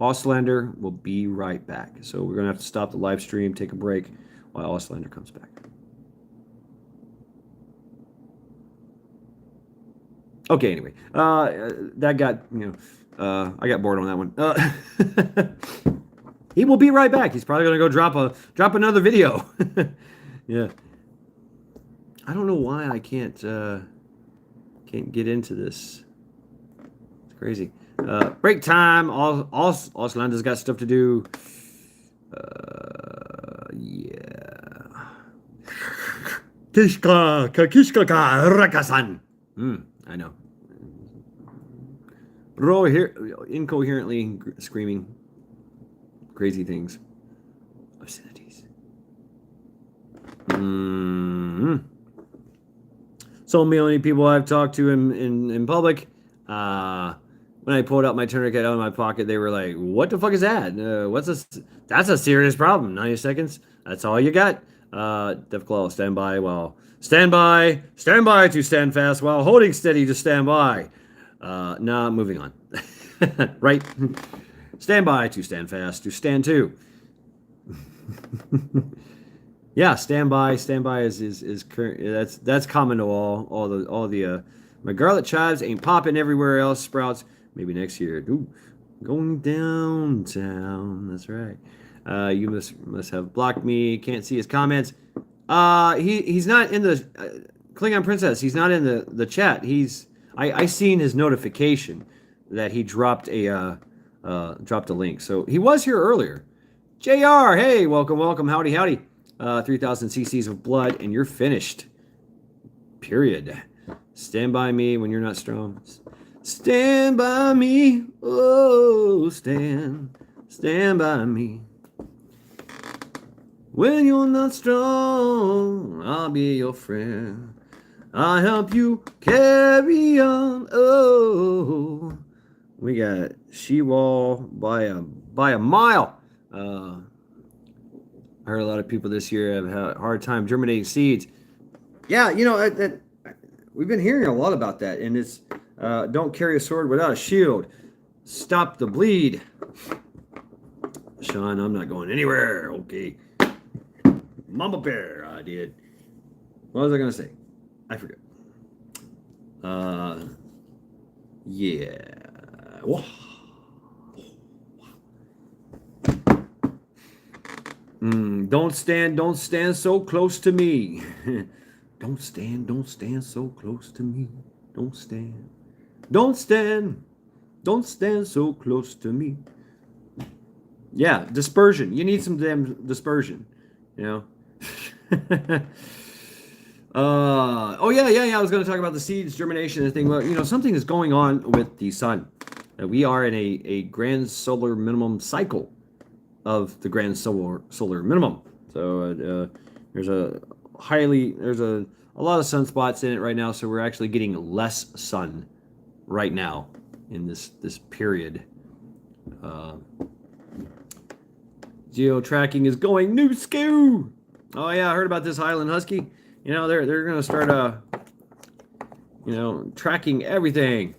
Speaker 5: Auslander will be right back. So we're gonna have to stop the live stream, take a break while Auslander comes back. Okay, anyway, that got I got bored on that one. He will be right back. He's probably gonna go drop another video. Yeah, I don't know why I can't get into this. It's crazy. Break time. Auslander's got stuff to do. Yeah. Kishka Rakasan. I know. Bro, here incoherently screaming crazy things, obscenities. So many people I've talked to in public. When I pulled out my tourniquet out of my pocket, they were like, "What the fuck is that? What's this? That's a serious problem. 90 seconds. That's all you got." Deathclaw, stand by to stand fast while holding steady to stand by. Moving on. Right? Stand by to stand fast to stand to. Yeah, stand by is current. That's common to all the my garlic chives ain't popping everywhere else. Sprouts maybe next year. Ooh, going downtown. That's right. You must have blocked me. Can't see his comments. He's not in the Klingon Princess. He's not in the chat. I seen his notification that he dropped a link. So he was here earlier. JR, hey, welcome, howdy. 3,000 cc's of blood, and you're finished. Period. Stand by me when you're not strong. Stand by me. Oh, stand by me. When you're not strong, I'll be your friend. I'll help you carry on. Oh, we got She-Wall by a mile. I heard a lot of people this year have had a hard time germinating seeds. Yeah, we've been hearing a lot about that, and it's don't carry a sword without a shield. Stop the bleed. Sean, I'm not going anywhere. Okay. Mama Bear, I did. What was I going to say? I forget. Yeah. Whoa. Don't stand so close to me. Don't stand so close to me. Don't stand so close to me. Yeah, dispersion. You need some damn dispersion, you know. Oh yeah. I was going to talk about the seeds germination and thing. Well, something is going on with the sun. We are in a grand solar minimum cycle of the grand solar minimum. So there's a lot of sunspots in it right now. So we're actually getting less sun right now in this period. Geo tracking is going new skew. Oh yeah, I heard about this Highland Husky. They're gonna start tracking everything.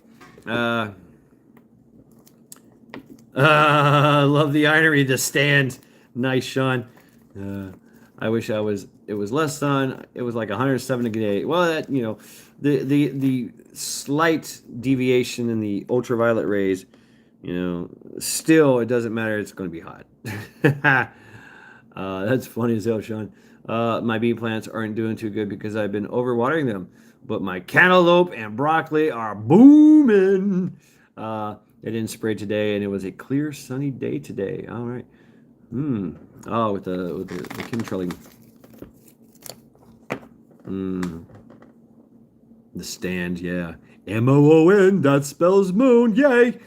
Speaker 5: Love the irony. The stand. Nice, Sean. I wish it was less sun. It was like 107 a day. Well, that the slight deviation in the ultraviolet rays. Still it doesn't matter. It's going to be hot. That's funny as hell, Sean. My bee plants aren't doing too good because I've been overwatering them, but my cantaloupe and broccoli are booming. They didn't spray today, and it was a clear, sunny day today. All right. Oh, with the chemtrailing. The stand, yeah. MOON, that spells moon, yay.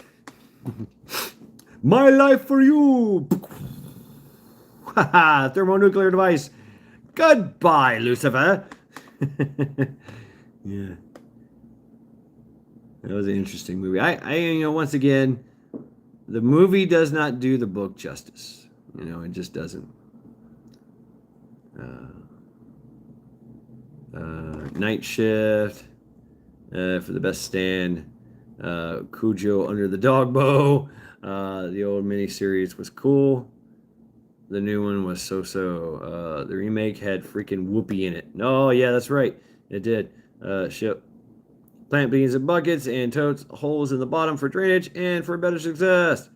Speaker 5: My life for you. Thermonuclear device. Goodbye, Lucifer. Yeah. That was an interesting movie. I once again, the movie does not do the book justice. It just doesn't. Night shift for the best stand. Cujo Under the Dog Bow. The old miniseries was cool. The new one was so-so. The remake had freaking Whoopi in it. Oh, yeah, that's right. It did. Ship plant beans in buckets and totes holes in the bottom for drainage and for better success.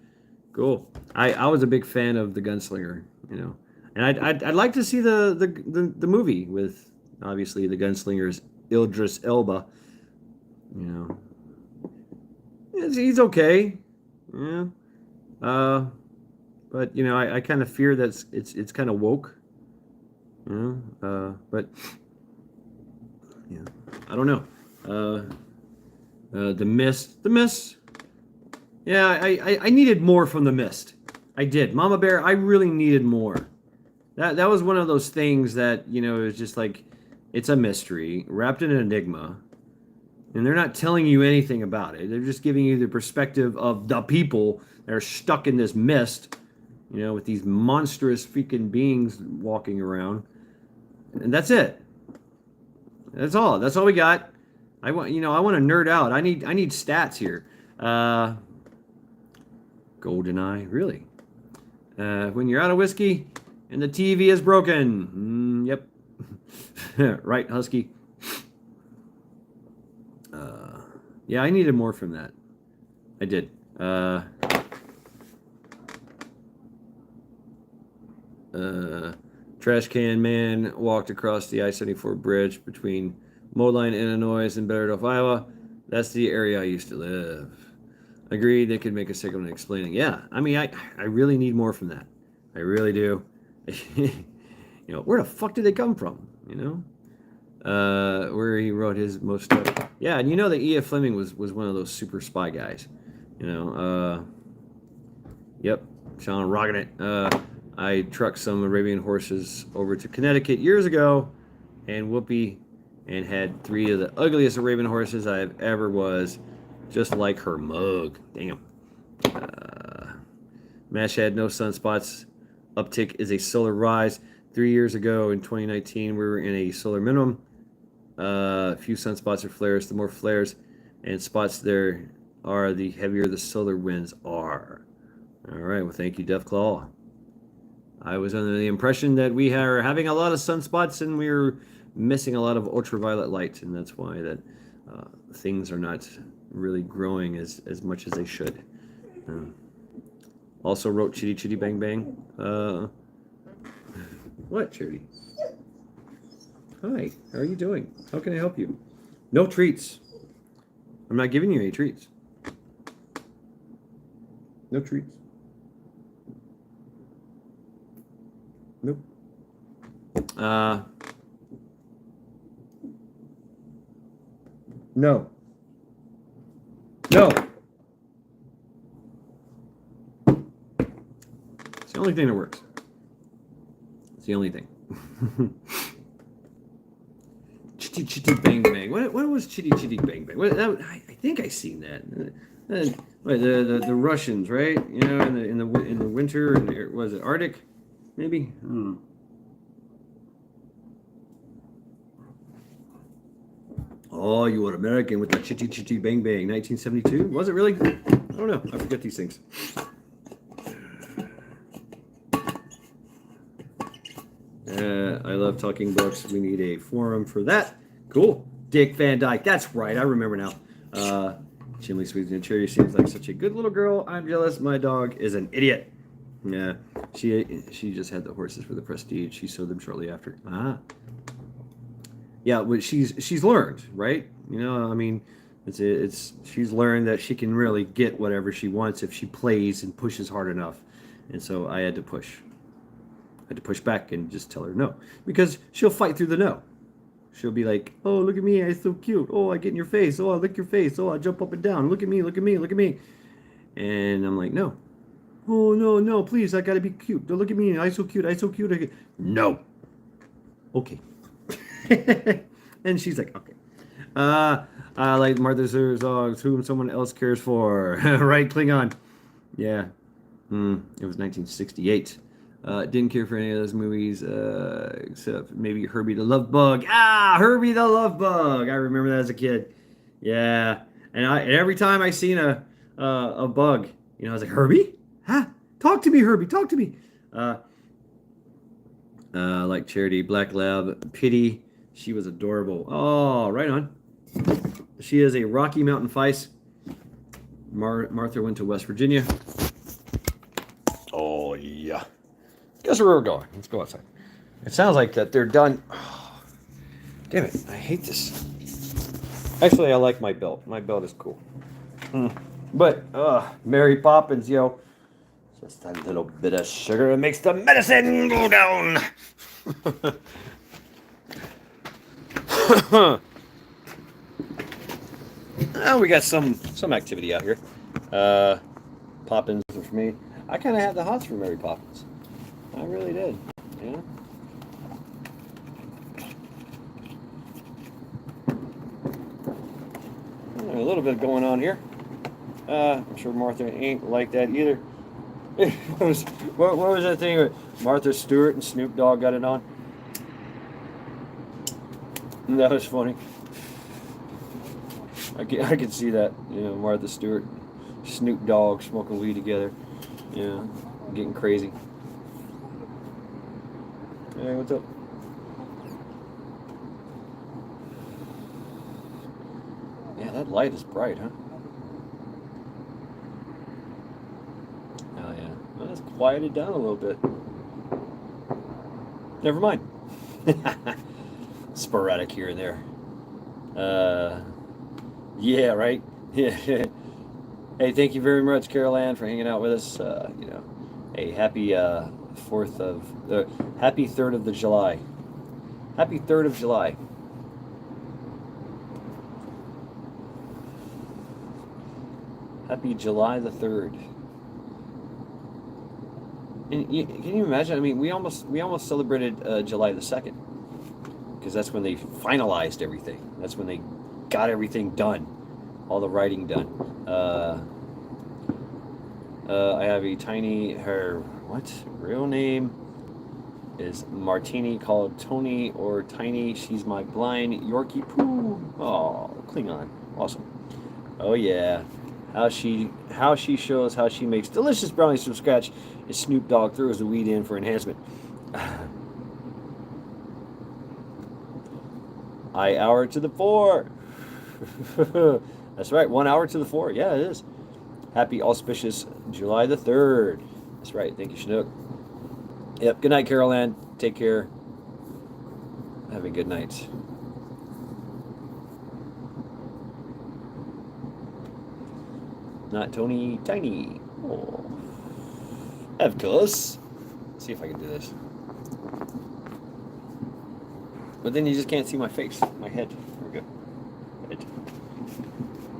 Speaker 5: Cool. I was a big fan of The Gunslinger, you know. And I'd like to see the movie with, obviously, the Gunslinger's Idris Elba. You know. He's okay. Yeah. But you know, I kind of fear that it's kind of woke. You know, but yeah, I don't know. The Mist. Yeah, I needed more from The Mist. I did. Mama Bear, I really needed more. That was one of those things that, you know, is just like, it's a mystery wrapped in an enigma. And they're not telling you anything about it. They're just giving you the perspective of the people that are stuck in this mist, you know, with these monstrous freaking beings walking around. And that's it. That's all. That's all we got. I want to nerd out. I need stats here. GoldenEye, really? When you're out of whiskey and the TV is broken. Yep. Right, Husky. Yeah, I needed more from that. I did. Trash Can Man walked across the I-74 bridge between Moline, Illinois, and Bettendorf, Iowa. That's the area I used to live. Agreed, they could make a segment explaining. Yeah, I mean, I really need more from that. I really do. You know, where the fuck did they come from? You know? Where he wrote his most stuff. Yeah, and you know that E.F. Fleming was one of those super spy guys. You know, yep, Sean rocking it. I trucked some Arabian horses over to Connecticut years ago, and Whoopi, and had 3 of the ugliest Arabian horses I've ever was, just like her mug. Damn. MASH had no sunspots. Uptick is a solar rise. 3 years ago in 2019, we were in a solar minimum. A few sunspots or flares. The more flares and spots there are, the heavier the solar winds are. All right. Well, thank you, Death Claw. I was under the impression that we are having a lot of sunspots and we're missing a lot of ultraviolet light, and that's why that things are not really growing as much as they should. Also wrote Chitty Chitty Bang Bang. What, Charity? Hi, how are you doing? How can I help you? No treats. I'm not giving you any treats. No treats. Nope. No. No. It's the only thing that works. It's the only thing. Chitty Chitty Bang Bang. What was Chitty Chitty Bang Bang? I think I seen that. The Russians, right? You know, in the winter, and was it Arctic? Maybe. Oh, you were American with the Chitty Chitty Bang Bang, 1972. Was it really? I don't know. I forget these things. I love talking books. We need a forum for that. Cool. Dick Van Dyke. That's right. I remember now. Chimney Sweets and Cherry seems like such a good little girl. I'm jealous. My dog is an idiot. Yeah. She just had the horses for the prestige. She sold them shortly after. Yeah, well, she's learned, right? You know, I mean, she's learned that she can really get whatever she wants if she plays and pushes hard enough. And so I had to push. I had to push back and just tell her no, because she'll fight through the no. She'll be like, "Oh, look at me, I'm so cute. Oh, I get in your face. Oh, I lick your face. Oh, I jump up and down. Look at me, look at me, look at me." And I'm like, "No. Oh, no, please, I gotta be cute. Don't look at me. I'm so cute. I'm so cute." No. Okay. And she's like, "Okay." I like Martha Herzog's Whom Someone Else Cares For. Right, Klingon. Yeah. It was 1968. Didn't care for any of those movies except maybe Herbie the Love Bug. Herbie the Love Bug. I remember that as a kid. Yeah. And every time I seen a bug, I was like, Herbie, huh? Talk to me, Herbie. Talk to me. Like Charity, Black Lab, Pity. She was adorable. Oh, right on. She is a Rocky Mountain Feist. Martha went to West Virginia. Oh, yeah. Guess where we're going. Let's go outside. It sounds like that they're done. Oh, damn it. I hate this. Actually, I like my belt. My belt is cool. But, Mary Poppins, just a little bit of sugar that makes the medicine go down. We got some activity out here. Poppins for me. I kind of had the hots for Mary Poppins. I really did. A little bit going on here. I'm sure Martha ain't like that either. What was that thing with Martha Stewart and Snoop Dogg got it on? That was funny. I could see that. Martha Stewart, Snoop Dogg smoking weed together. Getting crazy. Hey, what's up? Yeah, that light is bright, huh? Oh yeah. Well, let's quiet it down a little bit. Never mind. Sporadic here and there. Yeah, right? Yeah. Hey, thank you very much, Carol Ann, for hanging out with us. A happy happy 3rd of the July. Happy 3rd of July. Happy July the 3rd. And can you imagine? I mean, we almost celebrated July the 2nd, because that's when they finalized everything. That's when they got everything done, all the writing done. I have a tiny, her real name is Martini, called Tony or Tiny. She's my blind Yorkie Poo. Oh, Klingon, awesome. Oh yeah, how she shows how she makes delicious brownies from scratch. Is Snoop Dogg throws the weed in for enhancement. Hour to the 4. That's right, 1 hour to the 4. Yeah, it is. Happy auspicious July the 3rd. That's right. Thank you, Chinook. Yep. Good night, Carol Ann. Take care. Have a good night. Not Tony Tiny. Oh. Of course. Let's see if I can do this. But then you just can't see my face, my head. There we go. Head.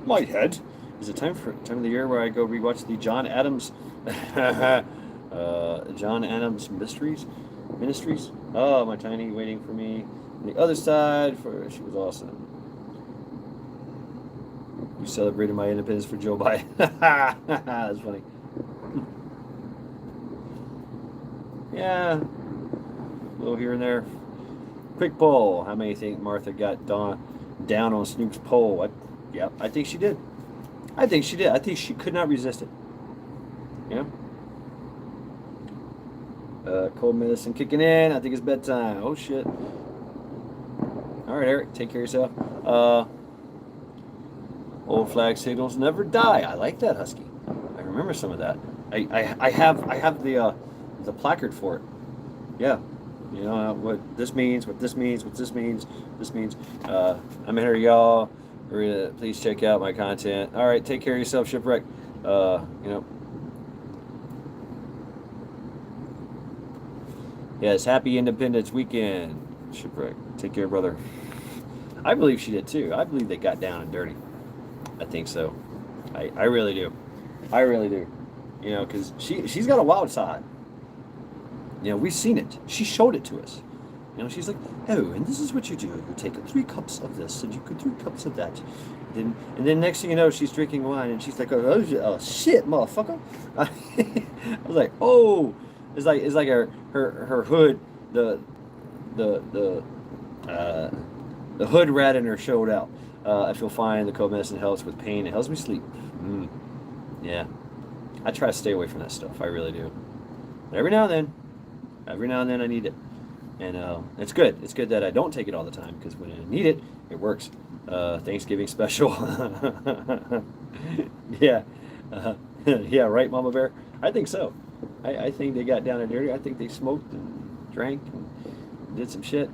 Speaker 5: My head. Is it time of the year where I go rewatch the John Adams, John Adams Ministries? Oh, my Tiny waiting for me on the other side. She was awesome. You celebrated my independence for Joe Biden. That's funny. Yeah, a little here and there. Quick poll. How many think Martha got down on Snoop's poll? I think she did. I think she could not resist it. Yeah. Cold medicine kicking in. I think it's bedtime. Oh shit. All right, Eric. Take care of yourself. Old flag signals never die. I like that, Husky. I remember some of that. I have the placard for it. Yeah. What this means. This means. I'm here, y'all. Please check out my content. All right, take care of yourself, Shipwreck. Yes, happy Independence Weekend, Shipwreck. Take care, brother. I believe she did too. I believe they got down and dirty. I think so. I really do. I really do. Because she's got a wild side. We've seen it. She showed it to us. She's like, oh, and this is what you do. You take 3 cups of this, and you could 3 cups of that. And then next thing you know, she's drinking wine, and she's like, oh shit, motherfucker. I was like, oh, it's like her hood, the hood rat in her showed out.
Speaker 2: I feel fine. The cold medicine helps with pain. It helps me sleep. Yeah. I try to stay away from that stuff. I really do. But every now and then I need it. And it's good. It's good that I don't take it all the time, because when I need it, it works. Thanksgiving special. Yeah. Yeah, right, Mama Bear? I think so. I think they got down and dirty. I think they smoked and drank and did some shit.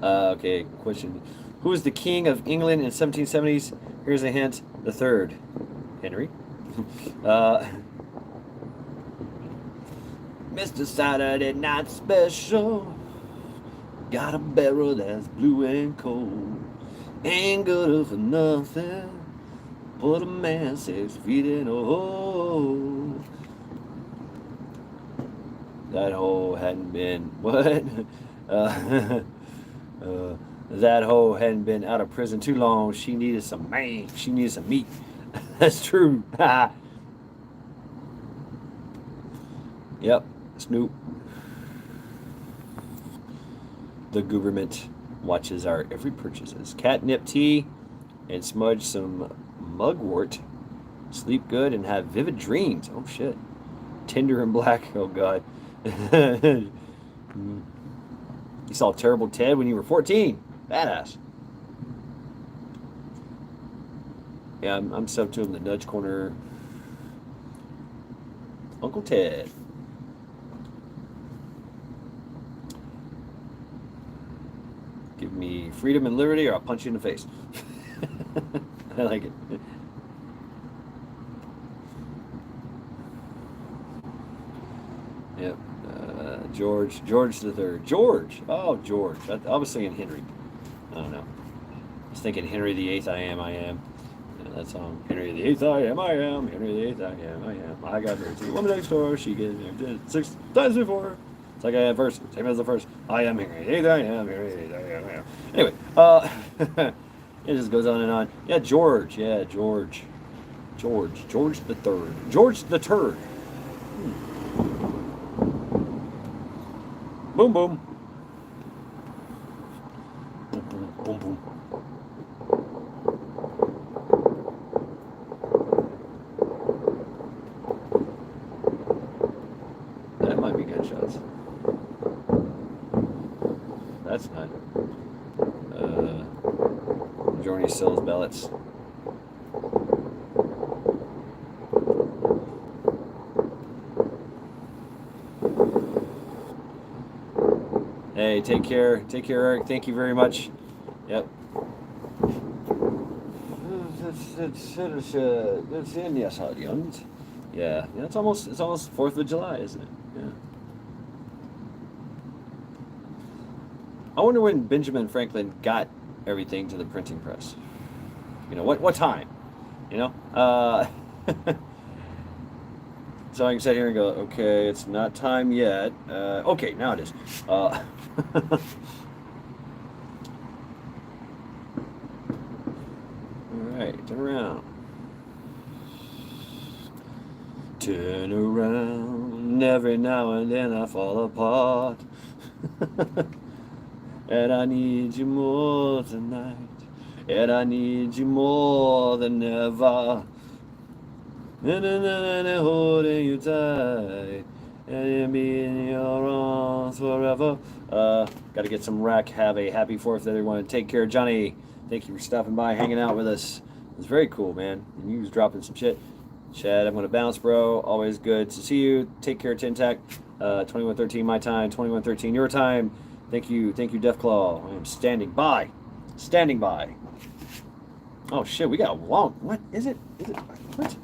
Speaker 2: Okay, question. Who was the king of England in 1770s? Here's a hint. The third. Henry. Mr. Saturday Night Special. Got a barrel that's blue and cold. Ain't good for nothing. Put a man 6 feet in a hole. That hoe hadn't been what? That hoe hadn't been out of prison too long. She needed some man. She needed some meat. That's true. Yep, Snoop. The government watches our every purchases. Catnip tea and smudge some mugwort. Sleep good and have vivid dreams. Oh shit. Tinder and black. Oh god. You saw Terrible Ted when you were 14. Badass. Yeah, I'm sub to him. The Nudge Corner. Uncle Ted. Give me freedom and liberty, or I'll punch you in the face. I like it. Yep. George the Third. George. Oh, George. I was thinking Henry. I don't know. I was thinking Henry VIII. I am. Yeah, that song. Henry VIII. I am. Henry VIII. I am. I got married to a woman next door. She gets married 6 times before. It's like I have verse. Same as the first. I am Henry VIII. I am Henry VIII. I am. Anyway, it just goes on and on. Yeah, George. Yeah, George. George the Third. George the Turd. Boom, boom. Boom, boom, boom, boom. That might be gunshots. That's not. Jorny sells ballots. Hey, take care. Take care, Eric. Thank you very much. Yep. It's in yes, audience. Yeah, it's almost 4th of July, isn't it? Yeah. I wonder when Benjamin Franklin got everything to the printing press. You know, what time? You know? So I can sit here and go, okay, it's not time yet. Okay, now it is. All right, turn around. Turn around. Every now and then I fall apart. And I need you more tonight. And I need you more than ever. And holding you tight. And be in your arms forever. Gotta get some rec. Have a happy 4th, everyone. Take care, Johnny. Thank you for stopping by, hanging out with us. It was very cool, man. And you was dropping some shit. Chad, I'm gonna bounce, bro. Always good to see you. Take care, Tintac. 2113 my time, 2113 your time. Thank you, Deathclaw. I am standing by. Standing by. Oh shit, we got a long. What is it? What?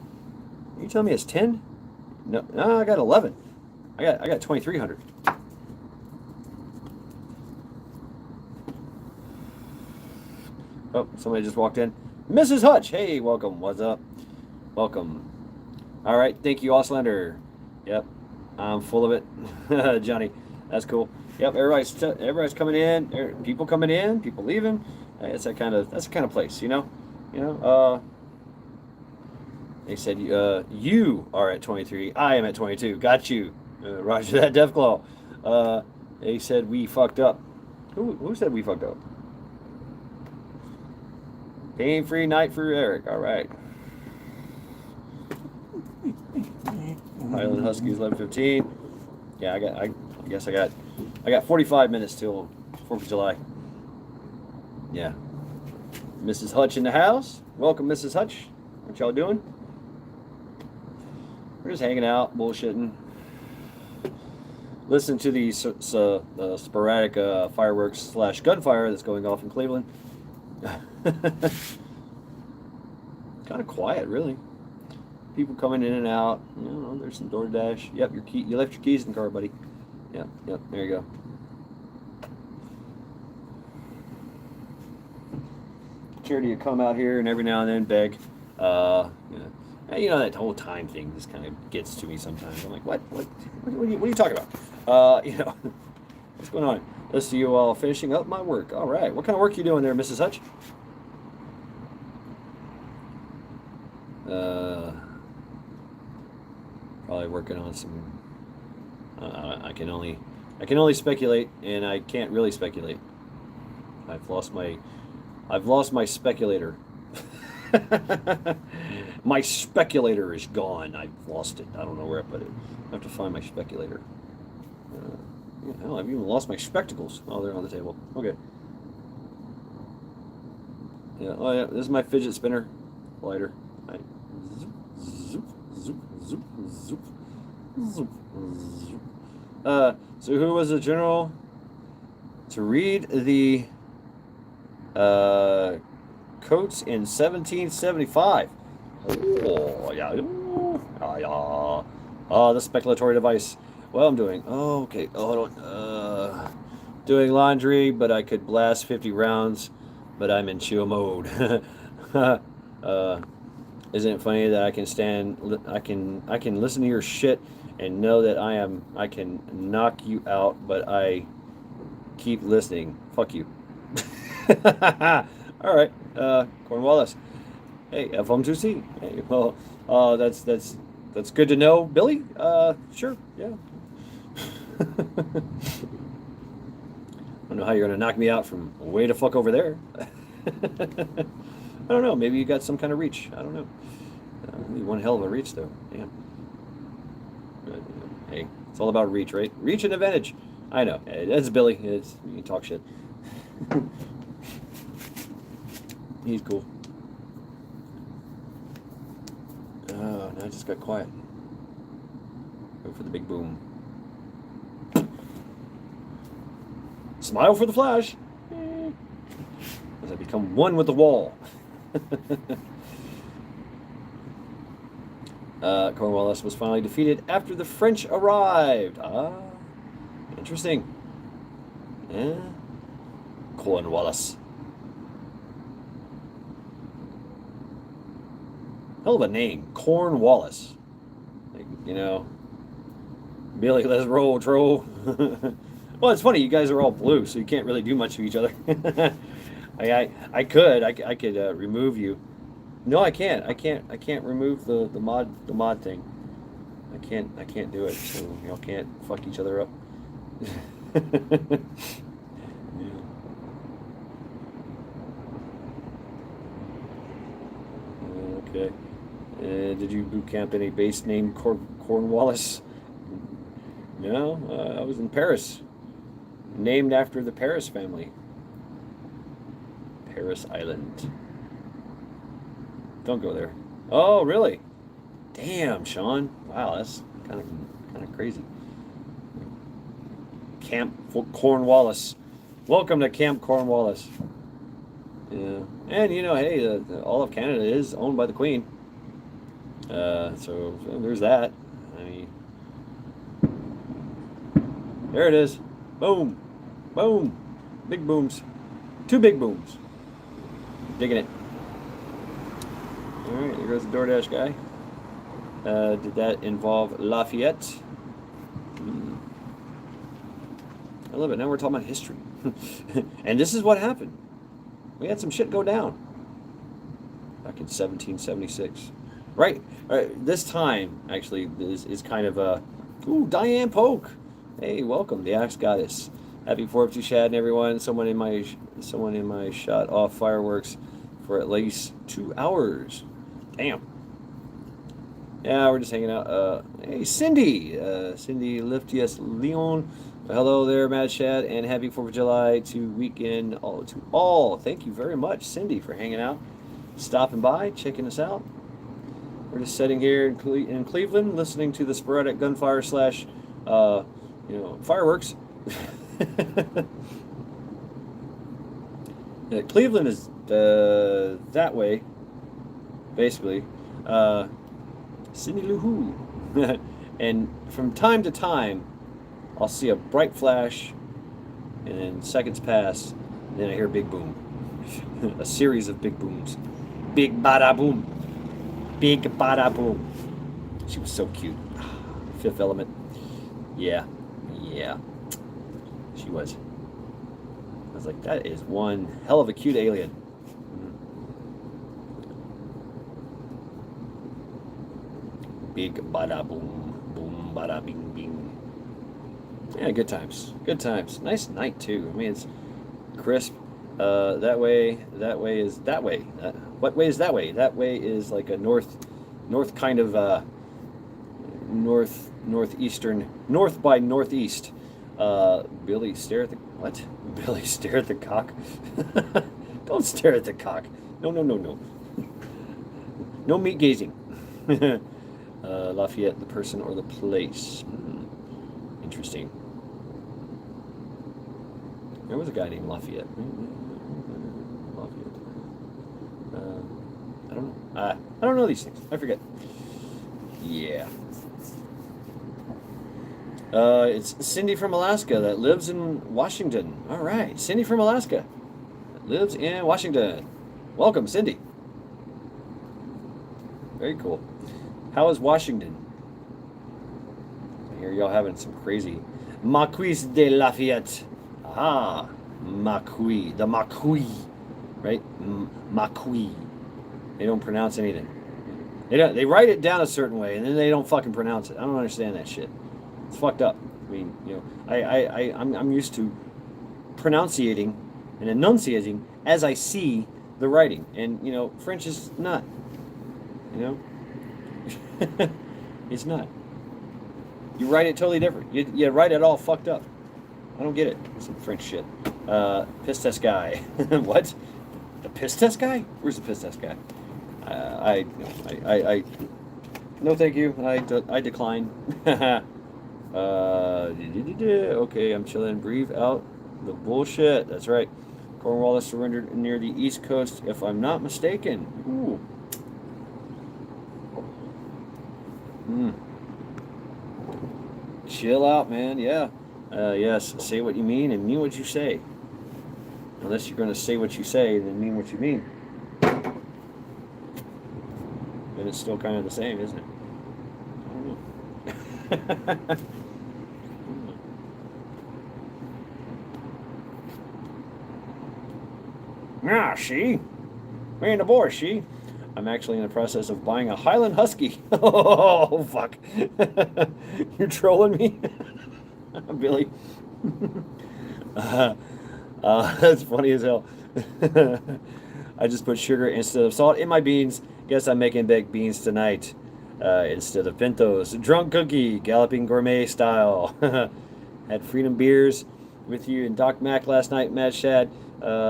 Speaker 2: Are you telling me it's 10? No, I got 11. I got 2300. Oh, somebody just walked in. Mrs. Hutch, hey, welcome. What's up? Welcome. All right, thank you, Auslander. Yep, I'm full of it, Johnny. That's cool. Yep, everybody's coming in. People coming in, people leaving. It's that's the kind of place, you know. They said you are at 23. I am at 22. Got you, Roger that, Deathclaw. They said we fucked up. Who said we fucked up? Pain-free night for Eric. All right. Highland Huskies 11:15. Yeah, I guess I got 45 minutes till 4th of July. Yeah. Mrs. Hutch in the house. Welcome, Mrs. Hutch. What y'all doing? We're just hanging out, bullshitting. Listen to the sporadic fireworks / gunfire that's going off in Cleveland. Kind of quiet, really. People coming in and out. You know, there's some DoorDash. Yep, your key. You left your keys in the car, buddy. Yep. There you go. Charity to come out here and every now and then beg. You know that whole time thing just kind of gets to me sometimes. I'm like, what are you talking about? You know, what's going on? Let's see you all finishing up my work. All right, what kind of work you doing there, Mrs. Hutch? Probably working on some. I can only speculate, and I can't really speculate. I've lost my speculator. My speculator is gone. I've lost it. I don't know where I put it. I have to find my speculator. Hell, I've even lost my spectacles. Oh, they're on the table. Okay. Yeah. Oh, yeah. This is my fidget spinner lighter. Right. Zoop, zoop, zoop, zoop, zoop, zoop. So who was the general to read the coats in 1775? Oh, yeah. Oh, the speculatory device. Well, I'm doing. Oh, okay. Oh, hold on. Doing laundry, but I could blast 50 rounds, but I'm in chill mode. Isn't it funny that I can listen to your shit and know that I can knock you out, but I keep listening. Fuck you. All right, Cornwallis. Hey, FM2C. Hey, well, that's good to know, Billy. Sure, yeah. I don't know how you're gonna knock me out from way the fuck over there. I don't know. Maybe you got some kind of reach. I don't know. One hell of a reach, though. Damn. Hey, it's all about reach, right? Reach and advantage. I know. That's Billy. You can talk shit. He's cool. Oh, now I just got quiet. Go for the big boom. Smile for the flash. As I become one with the wall. Cornwallis was finally defeated after the French arrived. Ah, interesting. Yeah. Cornwallis. Hell of a name, Cornwallis. Like, you know, Billy, let's roll, troll. Well, it's funny, you guys are all blue, so you can't really do much to each other. I could remove you. No, I can't. I can't remove the mod thing. I can't do it. So y'all can't fuck each other up. Okay. Did you boot camp any base named Cornwallis? No, I was in Paris. Named after the Paris family. Paris Island. Don't go there. Oh, really? Damn, Sean. Wow, that's kind of crazy. Camp Cornwallis. Welcome to Camp Cornwallis. Yeah, and you know, hey, all of Canada is owned by the Queen. So there's that. I mean, there it is. Boom, boom, big booms, 2 big booms. Digging it. All right, there goes the DoorDash guy. Did that involve Lafayette? I love it. Now we're talking about history. And this is what happened. We had some shit go down back in 1776. Right. This time, actually, is kind of a... Ooh, Diane Polk. Hey, welcome, the Axe Goddess. Happy 4th to Shad and everyone. Someone in my shot off fireworks for at least 2 hours. Damn. Yeah, we're just hanging out. Hey, Cindy. Cindy Liftius Leon. Hello there, Mad Shad, and happy 4th of July to weekend to all. Thank you very much, Cindy, for hanging out, stopping by, checking us out. We're just sitting here in Cleveland, listening to the sporadic gunfire slash, fireworks. Yeah, Cleveland is that way, basically. Cindy Lou Who. And from time to time, I'll see a bright flash, and then seconds pass, and then I hear a big boom. A series of big booms. Big bada boom. Big bada boom. She was so cute. Fifth Element. Yeah. She was. I was like, that is one hell of a cute alien. Big bada boom. Boom bada bing bing. Yeah, good times. Good times. Nice night too. I mean, it's crisp. That way is that way. What way is that way? That way is like a north kind of northeastern, north by northeast. Billy, stare at the what? Billy, stare at the cock. Don't stare at the cock. No. No meat gazing. Lafayette, the person or the place. Interesting. There was a guy named Lafayette. Lafayette. I don't know. I don't know these things. I forget. Yeah. It's Cindy from Alaska that lives in Washington. All right, Cindy from Alaska that lives in Washington. Welcome, Cindy. Very cool. How is Washington? I hear y'all having some crazy Marquis de Lafayette. Aha, Marquis, the Marquis, right? Marquis. They don't pronounce anything. They write it down a certain way, and then they don't fucking pronounce it. I don't understand that shit. It's fucked up. I mean, I'm used to pronunciating and enunciating as I see the writing, and French is not. It's not. You write it totally different. You write it all fucked up. I don't get it. Some French shit. Piss test guy. What? The piss test guy? Where's the piss test guy? No, thank you. I decline. Okay, I'm chilling. Breathe out the bullshit. That's right. Cornwallis surrendered near the East Coast, if I'm not mistaken. Ooh. Chill out, man. Yeah. Yes, say what you mean and mean what you say. Unless you're going to say what you say and then mean what you mean. Then it's still kind of the same, isn't it? I don't know. Ah, she? Me and the boy, she? I'm actually in the process of buying a Highland Husky. Oh, fuck. You're trolling me? Billy. That's funny as hell. I just put sugar instead of salt in my beans. Guess I'm making baked beans tonight instead of pintos. Drunk cookie, galloping gourmet style. Had Freedom Beers with you and Doc Mac last night, Mad Shad.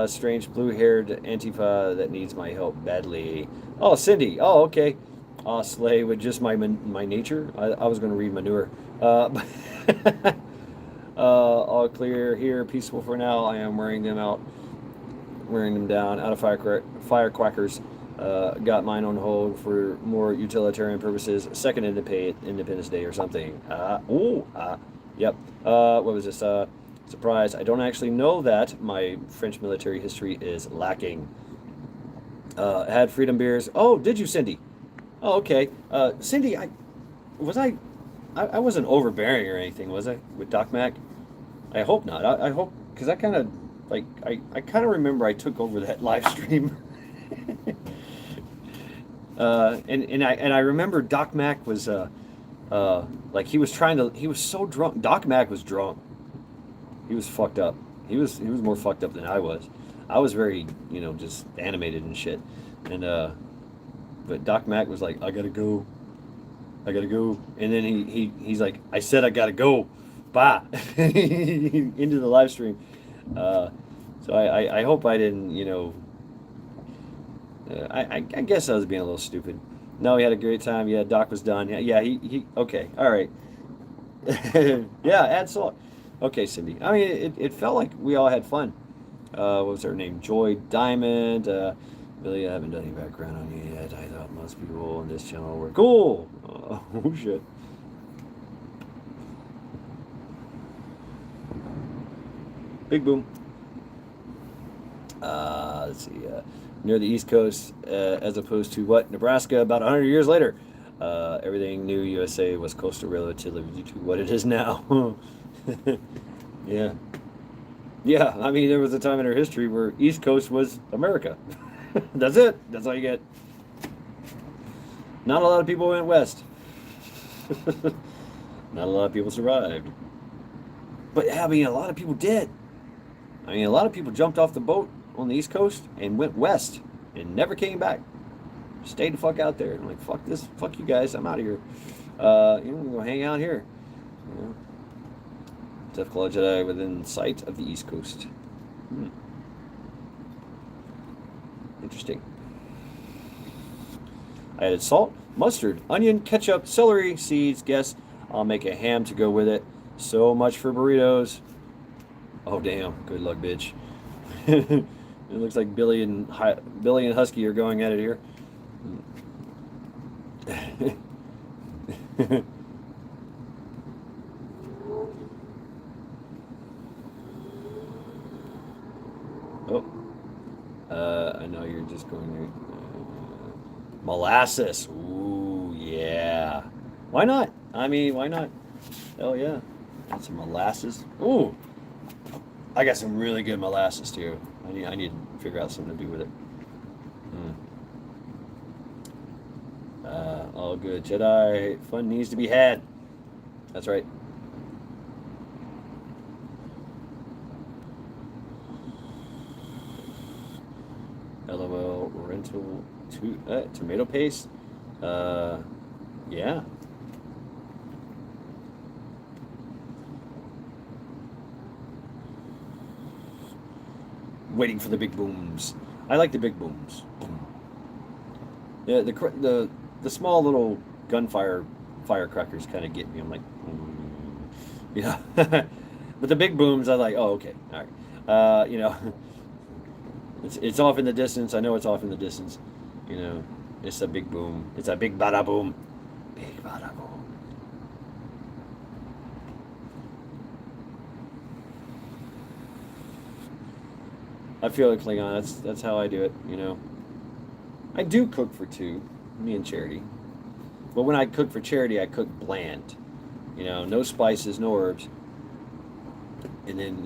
Speaker 2: Strange blue-haired Antifa that needs my help badly. Oh, Cindy. Oh, okay. Slay with just my nature. I was going to read manure. All clear here. Peaceful for now. I am wearing them down out of firecrackers. Got mine on hold for more utilitarian purposes. Second Independence Day or something. Yep. What was this? Surprise. I don't actually know that. My French military history is lacking. Had Freedom Beers. Oh, did you, Cindy? Oh, okay. Cindy, I wasn't overbearing or anything, was I, with Doc Mac? I hope not. I hope, because I kind of, I kind of remember I took over that live stream. And I remember Doc Mac was, he was so drunk. Doc Mac was drunk. He was fucked up. He was more fucked up than I was. I was very, just animated and shit. And but Doc Mack was like, I gotta go, and then he's like, I said I gotta go, bye, into the live stream. So I hope I didn't, I guess I was being a little stupid. No, he had a great time. Yeah, Doc was done. Yeah, he okay, all right. Yeah, add salt. Okay, Cindy. I mean, it felt like we all had fun. What was her name? Joy Diamond. Billy, I haven't done any background on you yet. I thought most people on this channel were cool. Oh, shit. Big boom. Let's see. Near the East Coast, as opposed to what? Nebraska, about 100 years later. Everything new USA was coastal relatively to what it is now. Yeah. Yeah, I mean, there was a time in our history where East Coast was America. That's it. That's all you get. Not a lot of people went west. Not a lot of people survived. But, I mean, a lot of people did. I mean, a lot of people jumped off the boat on the East Coast and went west and never came back. Stayed the fuck out there. I'm like, fuck this. Fuck you guys. I'm out of here. I'm going to hang out here. Death Claw Jedi within sight of the East Coast. Interesting. I added salt, mustard, onion, ketchup, celery seeds. Guess I'll make a ham to go with it. So much for burritos. Oh damn! Good luck, bitch. It looks like Billy and Husky are going at it here. Oh, I know you're just going to molasses. Ooh, yeah. Why not? I mean, why not? Hell yeah. Got some molasses. Ooh, I got some really good molasses too. I need to figure out something to do with it. All good. Jedi fun needs to be had. That's right. LOL rental tomato paste. Yeah. Waiting for the big booms. I like the big booms. Yeah, the small little gunfire firecrackers kind of get me. I'm like, yeah. But the big booms, I like. Oh, okay, all right. It's off in the distance. I know it's off in the distance. It's a big boom. It's a big bada boom. Big bada boom. I feel like Klingon. That's how I do it. I do cook for two, me and Charity. But when I cook for Charity, I cook bland. No spices, no herbs. And then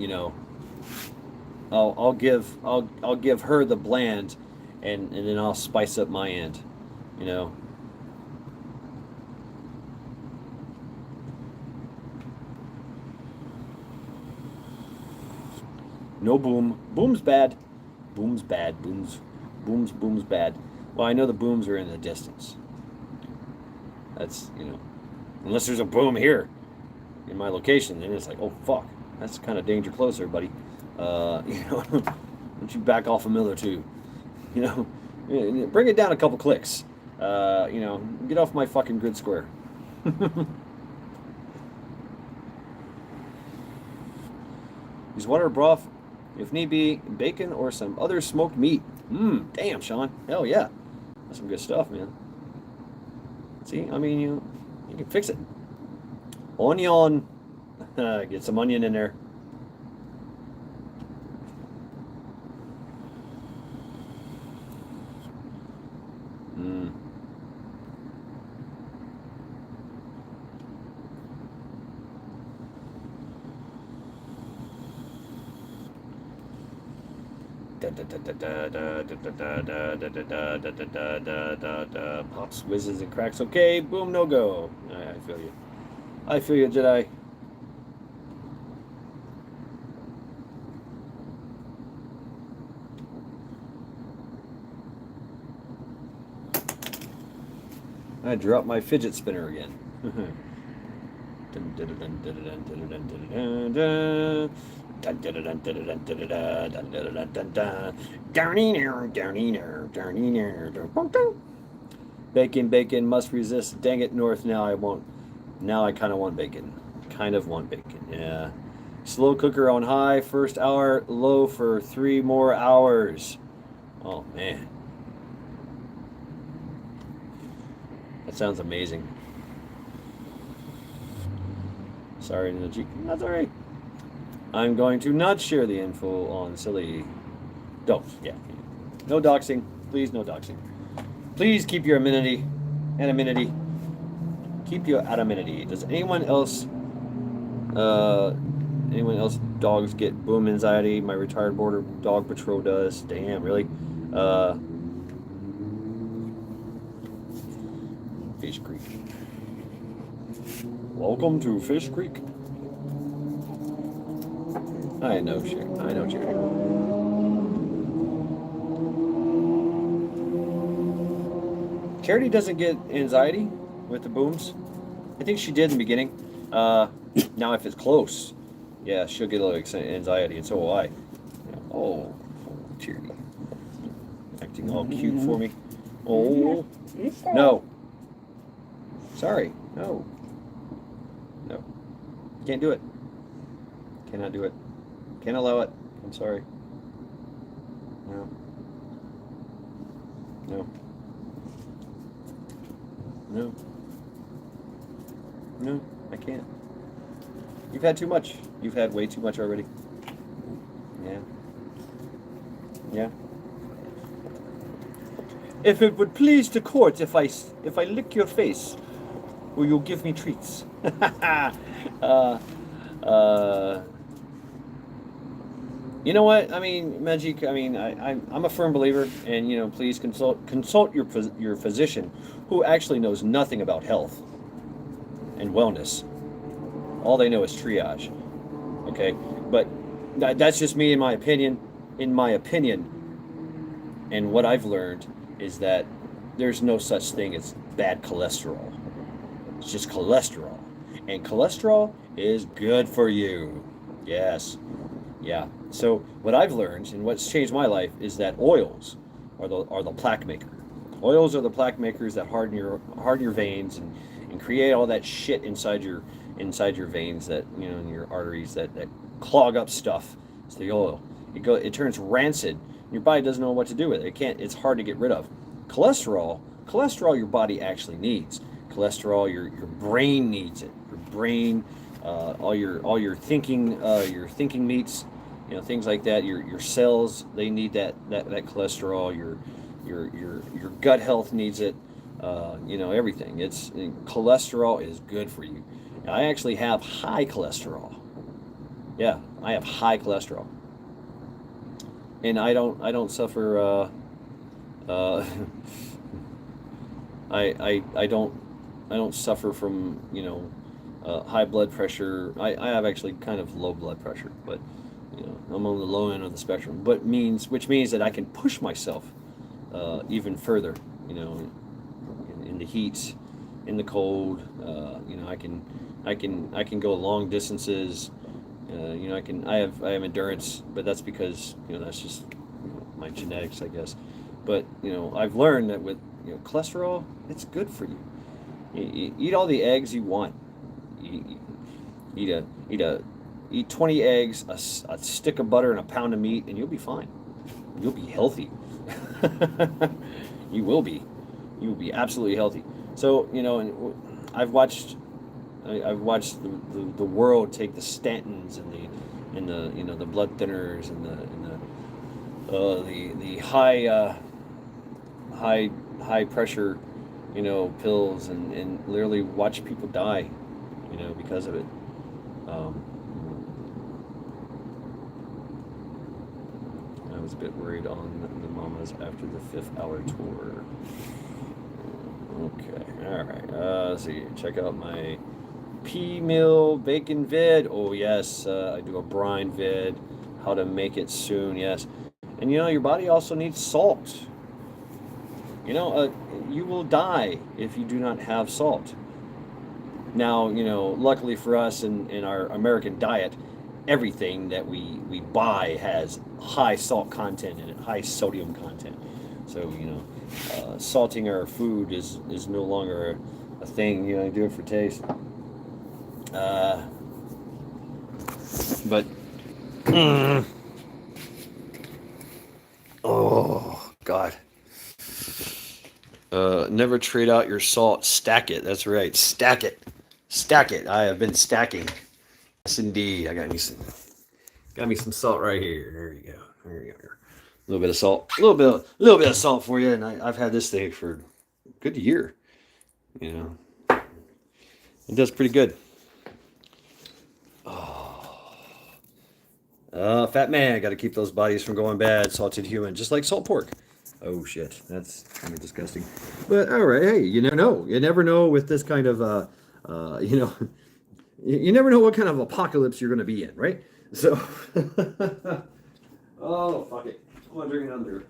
Speaker 2: I'll give her the bland, and then I'll spice up my end. No boom. Boom's bad. Boom's bad. Boom's bad. Well, I know the booms are in the distance. That's, unless there's a boom here in my location, then it's like, oh, fuck. That's kind of danger close there, buddy. Why don't you back off a mill or two? Bring it down a couple clicks. Get off my fucking grid square. Use water broth, if need be, bacon or some other smoked meat. Damn, Sean. Hell yeah. That's some good stuff, man. See, I mean, you can fix it. Onion. Get some onion in there. Pops, whizzes, and cracks. Okay, boom, no go. I feel you. I feel you, Jedi. I dropped my fidget spinner again. Bacon, bacon must resist. Dang it, North. Now I won't. Now I kind of want bacon. Kind of want bacon. Yeah. Slow cooker on high. First hour low for 3 more hours. Oh man. That sounds amazing. Sorry, Najik. That's all right. I'm going to not share the info on silly. Don't. Yeah. No doxing. Please, no doxing. Please keep your anonymity. Keep your anonymity. Does anyone else dogs get boom anxiety? My retired border dog patrol does. Damn, really? Fish Creek. Welcome to Fish Creek. I know, Sherry. I know, Jerry. Charity doesn't get anxiety with the booms. I think she did in the beginning. Now if it's close, yeah, she'll get a little anxiety, and so will I. Oh, Charity. Acting all cute for me. Oh, no. Sorry, no. No. Can't do it. Cannot do it. Can't allow it. I'm sorry. No. No. No. No, I can't. You've had too much. You've had way too much already. Yeah. Yeah. If it would please the court, if I lick your face, will you give me treats? You know what? I mean, Magic. I mean, I'm a firm believer, and please consult your physician, who actually knows nothing about health and wellness. All they know is triage. Okay, but that's just me, in my opinion. In my opinion, and what I've learned is that there's no such thing as bad cholesterol. It's just cholesterol, and cholesterol is good for you. Yes. Yeah. So what I've learned and what's changed my life is that oils are the plaque maker. Oils are the plaque makers that harden your veins and create all that shit inside your veins, that in your arteries that clog up stuff. It's the oil. It turns rancid. Your body doesn't know what to do with it. It's hard to get rid of. Cholesterol your body actually needs. Cholesterol your brain needs it. Your brain, all your thinking meats, things like that. Your cells, they need that cholesterol. Your gut health needs it. Everything. Cholesterol is good for you. Now, I actually have high cholesterol. Yeah, I have high cholesterol, and I don't suffer. I don't suffer from high blood pressure. I have actually kind of low blood pressure, but I'm on the low end of the spectrum. Which means that I can push myself even further. In the heat, in the cold. I can go long distances. I have endurance, but that's because that's just my genetics, I guess. But I've learned that with cholesterol, it's good for you. You eat all the eggs you want. Eat 20 eggs, a stick of butter, and a pound of meat, and you'll be fine. You'll be healthy. You will be. You will be absolutely healthy. So and I've watched the world take the statins and the blood thinners and the high pressure pills and literally watch people die because of it. I was a bit worried on the mamas after the 5th hour tour. Okay, all right. Let's see. Check out my pea meal bacon vid. Oh yes, I do a brine vid. How to make it soon. Yes, and your body also needs salt. You will die if you do not have salt. Now, luckily for us in our American diet, everything that we buy has high salt content in it, high sodium content. So, salting our food is no longer a thing. Do it for taste. But oh God. Never trade out your salt. Stack it. That's right. Stack it. Stack it. I have been stacking. Yes, indeed. I got me some salt right here. There you go. There you go. A little bit of salt. A little bit of salt for you. And I've had this thing for a good year. It does pretty good. Fat man. Got to keep those bodies from going bad. Salted human, just like salt pork. Oh shit, that's kind of disgusting. But all right, hey, you never know. You never know with this kind of, you never know what kind of apocalypse you're going to be in, right? So, oh fuck it, I'm gonna drink another.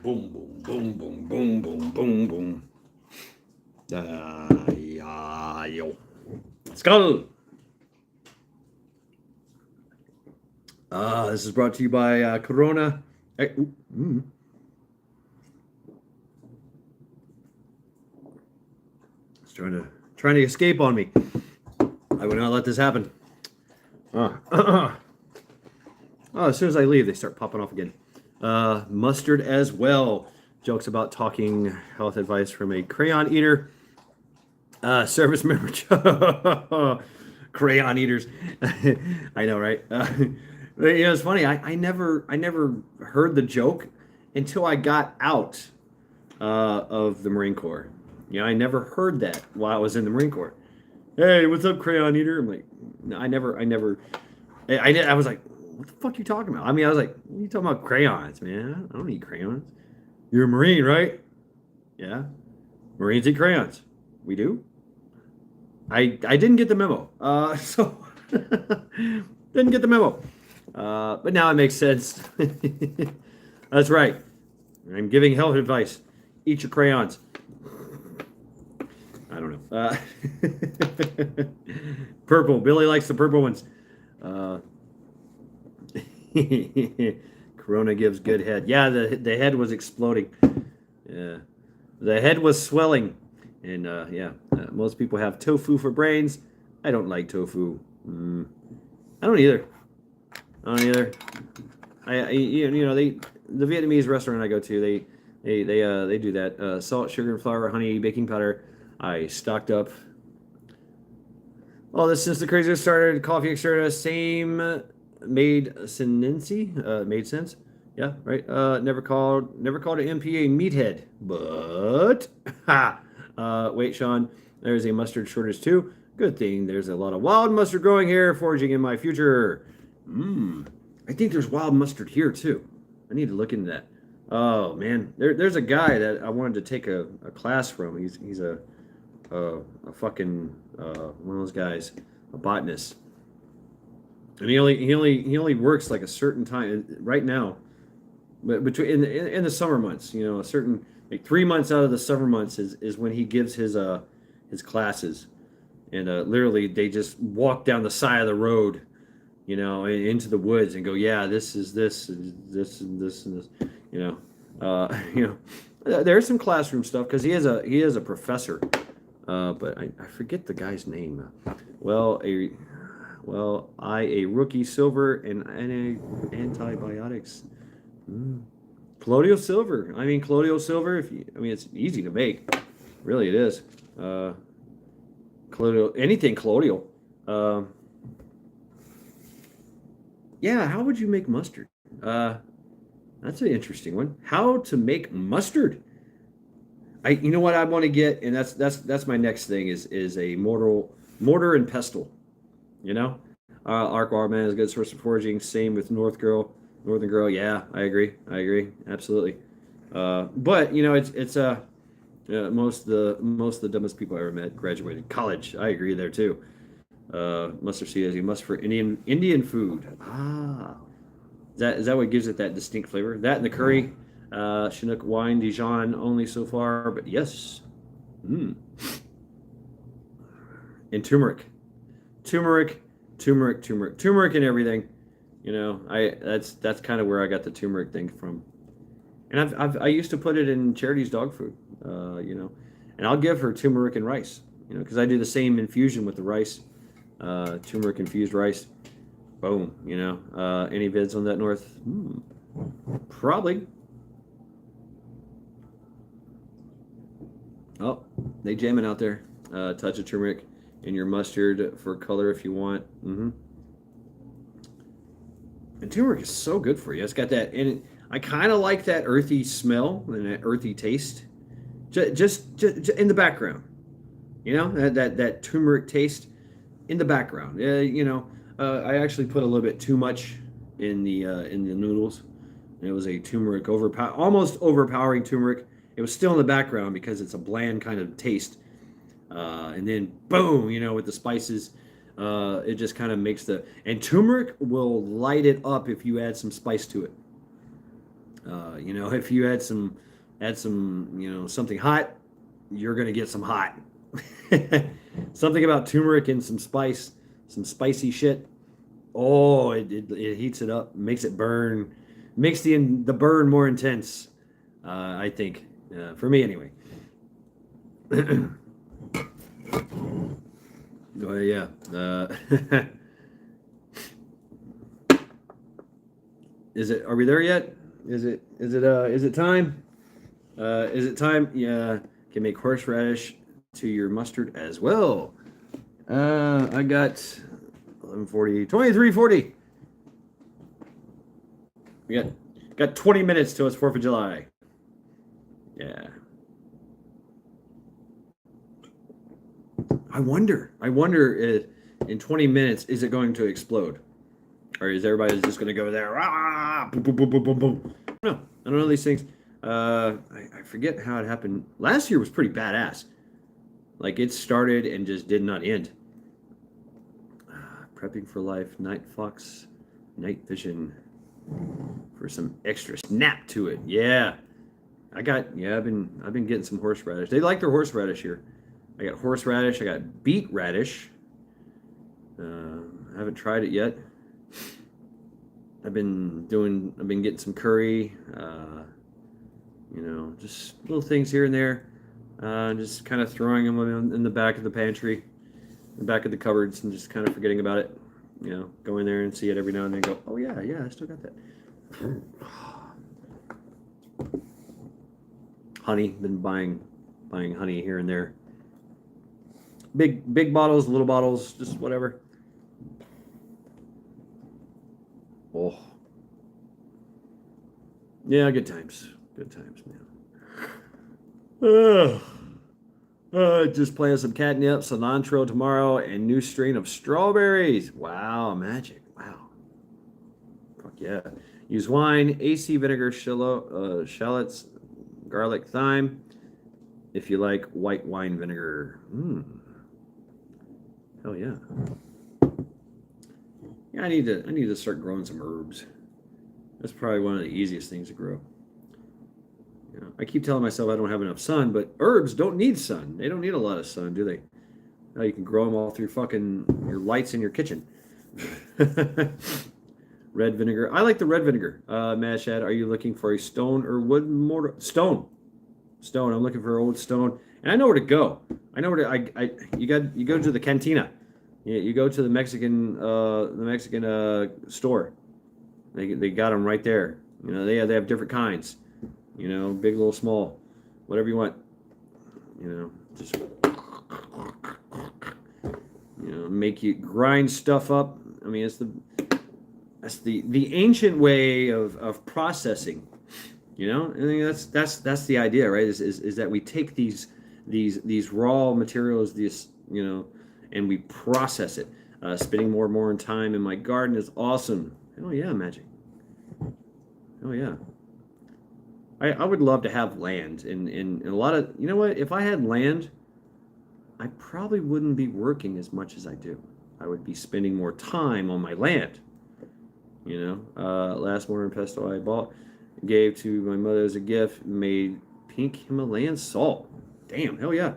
Speaker 2: Boom, boom, boom, boom, boom, boom, boom, boom. Yo. Skull. This is brought to you by Corona. Hey, It's trying to escape on me. I would not let this happen. Oh, as soon as I leave, they start popping off again. Mustard as well. Jokes about talking health advice from a crayon eater. Service member. Crayon eaters. I know, right? It's funny. I never heard the joke until I got out of the Marine Corps. I never heard that while I was in the Marine Corps. Hey, what's up, crayon eater? I'm like, no, I was like, what the fuck are you talking about? I mean, I was like, what are you talking about crayons, man? I don't eat crayons. You're a Marine, right? Yeah. Marines eat crayons. We do? I didn't get the memo. So didn't get the memo. But now it makes sense. That's right. I'm giving health advice. Eat your crayons. I don't know. Purple. Billy likes the purple ones. Corona gives good head. Yeah, the head was exploding. Yeah, the head was swelling, and most people have tofu for brains. I don't like tofu. I don't either. The Vietnamese restaurant I go to, they do that. Salt, sugar, flour, honey, baking powder. I stocked up. Oh, this is the craziest started. Coffee extra, same made sense. Made sense. Yeah, right. Never called an MPA meathead, but wait, Sean. There's a mustard shortage too. Good thing there's a lot of wild mustard growing here, foraging in my future. I think there's wild mustard here too. I need to look into that. Oh man, there's a guy that I wanted to take a class from. He's a fucking one of those guys, a botanist, and he only works like a certain time right now, but between in the summer months, a certain like 3 months out of the summer months is when he gives his classes, and literally they just walk down the side of the road, into the woods and go, yeah, this is this and this and this and this, there's some classroom stuff because he is a professor. But I forget the guy's name. A rookie silver and antibiotics. Colloidal silver. Colloidal silver. It's easy to make. Really, it is. Anything colloidal. Yeah. How would you make mustard? That's an interesting one. How to make mustard? You know what I want to get, and that's my next thing is a mortar and pestle. Arc Wildman is a good source of foraging. Same with Northern Girl. Yeah, I agree. Absolutely. But you know, it's most of the dumbest people I ever met graduated college. I agree there too. Mustard seed is a must for Indian food. Is that what gives it that distinct flavor? That and the curry. Chinook wine Dijon only so far, but yes. And turmeric and everything. You know, that's kind of where I got the turmeric thing from. And I used to put it in Charity's dog food, you know, and I'll give her turmeric and rice, you know, because I do the same infusion with the rice, turmeric infused rice. Boom, you know. Any vids on that, North? Probably. Oh, they jamming out there. Touch of turmeric in your mustard for color if you want. And turmeric is so good for you. It's got that, and I kind of like that earthy smell and that earthy taste, just in the background. You know, that turmeric taste in the background. You know, I actually put a little bit too much in the noodles. And it was a turmeric almost overpowering turmeric. It was still in the background because it's a bland kind of taste. And then boom, you know, with the spices, it just kind of makes and turmeric will light it up if you add some spice to it. You know, if you add some, you know, something hot, you're going to get some hot. Something about turmeric and some spice, some spicy shit. Oh, it heats it up, makes it burn, makes the burn more intense. I think, for me anyway. Oh yeah. Are we there yet? Is it time? Is it time? Yeah. Can make horseradish to your mustard as well. I got 11:40, 23:40. We got 20 minutes till it's 4th of July. Yeah. I wonder if in 20 minutes, is it going to explode? Or is everybody just going to go there? Boom, boom, boom, boom, boom, boom. I don't know these things. I forget how it happened. Last year was pretty badass. Like, it started and just did not end. Prepping for life, night fox, night vision for some extra snap to it. Yeah. I've been getting some horseradish. They like their horseradish here. I got horseradish. I got beet radish. I haven't tried it yet. I've been getting some curry. You know, just little things here and there. Just kind of throwing them in the back of the pantry, the back of the cupboards, and just kind of forgetting about it. You know, go in there and see it every now and then. And go, oh yeah, I still got that. Honey. Been buying honey here and there. Big bottles, little bottles, just whatever. Oh. Yeah, good times, man. Just playing some catnip, cilantro tomorrow, and new strain of strawberries. Wow, magic. Wow. Fuck yeah. Use wine, AC vinegar, shallots, garlic, thyme. If you like white wine vinegar. Hell yeah. Yeah, I need to start growing some herbs. That's probably one of the easiest things to grow. You know, I keep telling myself I don't have enough sun, but herbs don't need sun. They don't need a lot of sun, do they? Now you can grow them all through fucking your lights in your kitchen. Red vinegar. I like the red vinegar. Mashad, are you looking for a stone or wood mortar? Stone. I'm looking for old stone, and I know where to go. I know where to. You go to the cantina. You go to the Mexican store. They got them right there. You know, they have different kinds. You know, big, little, small, whatever you want. You know, just make you grind stuff up. I mean, that's the ancient way of processing. You know, I think that's the idea, right? Is that we take these raw materials, and we process it. Spending more and more time in my garden is awesome. Oh yeah, Magic. Oh yeah. I would love to have land and a lot of, you know what? If I had land, I probably wouldn't be working as much as I do. I would be spending more time on my land. You know, last morning pesto I gave to my mother as a gift made pink Himalayan salt. Damn, hell yeah.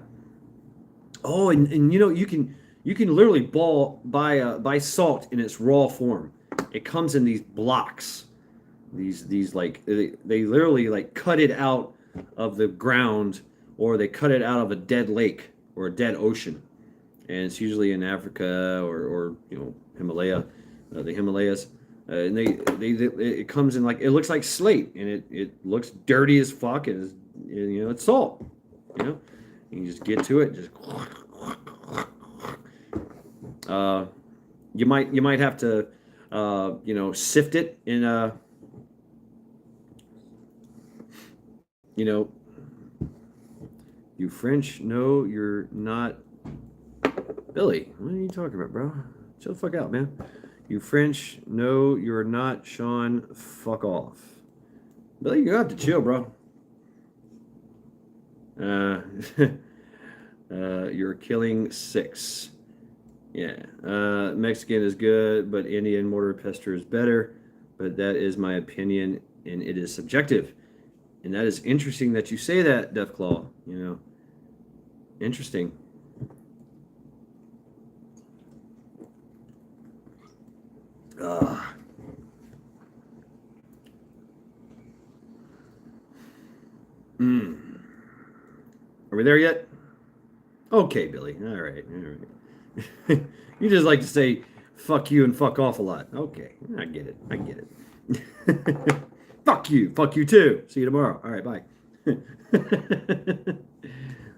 Speaker 2: Oh, and you know you can literally buy salt in its raw form. It comes in these blocks. These like they literally like cut it out of the ground, or they cut it out of a dead lake or a dead ocean, and it's usually in Africa or you know Himalaya, the Himalayas. And it comes in like, it looks like slate, and it looks dirty as fuck, and you know it's salt, you know. You just get to it, just you might have to you know, sift it in a, you know, you French, no, you're not. Billy, what are you talking about, bro? Chill the fuck out, man. You French, no, you're not. Sean, fuck off. Billy, you have to chill, bro. You're killing 6. Yeah. Mexican is good, but Indian mortar pestle is better. But that is my opinion, and it is subjective. And that is interesting that you say that, Deathclaw. You know, interesting. Are we there yet? Okay, Billy. All right. You just like to say fuck you and fuck off a lot. Okay, I get it. Fuck you too. See you tomorrow. All right, bye. It's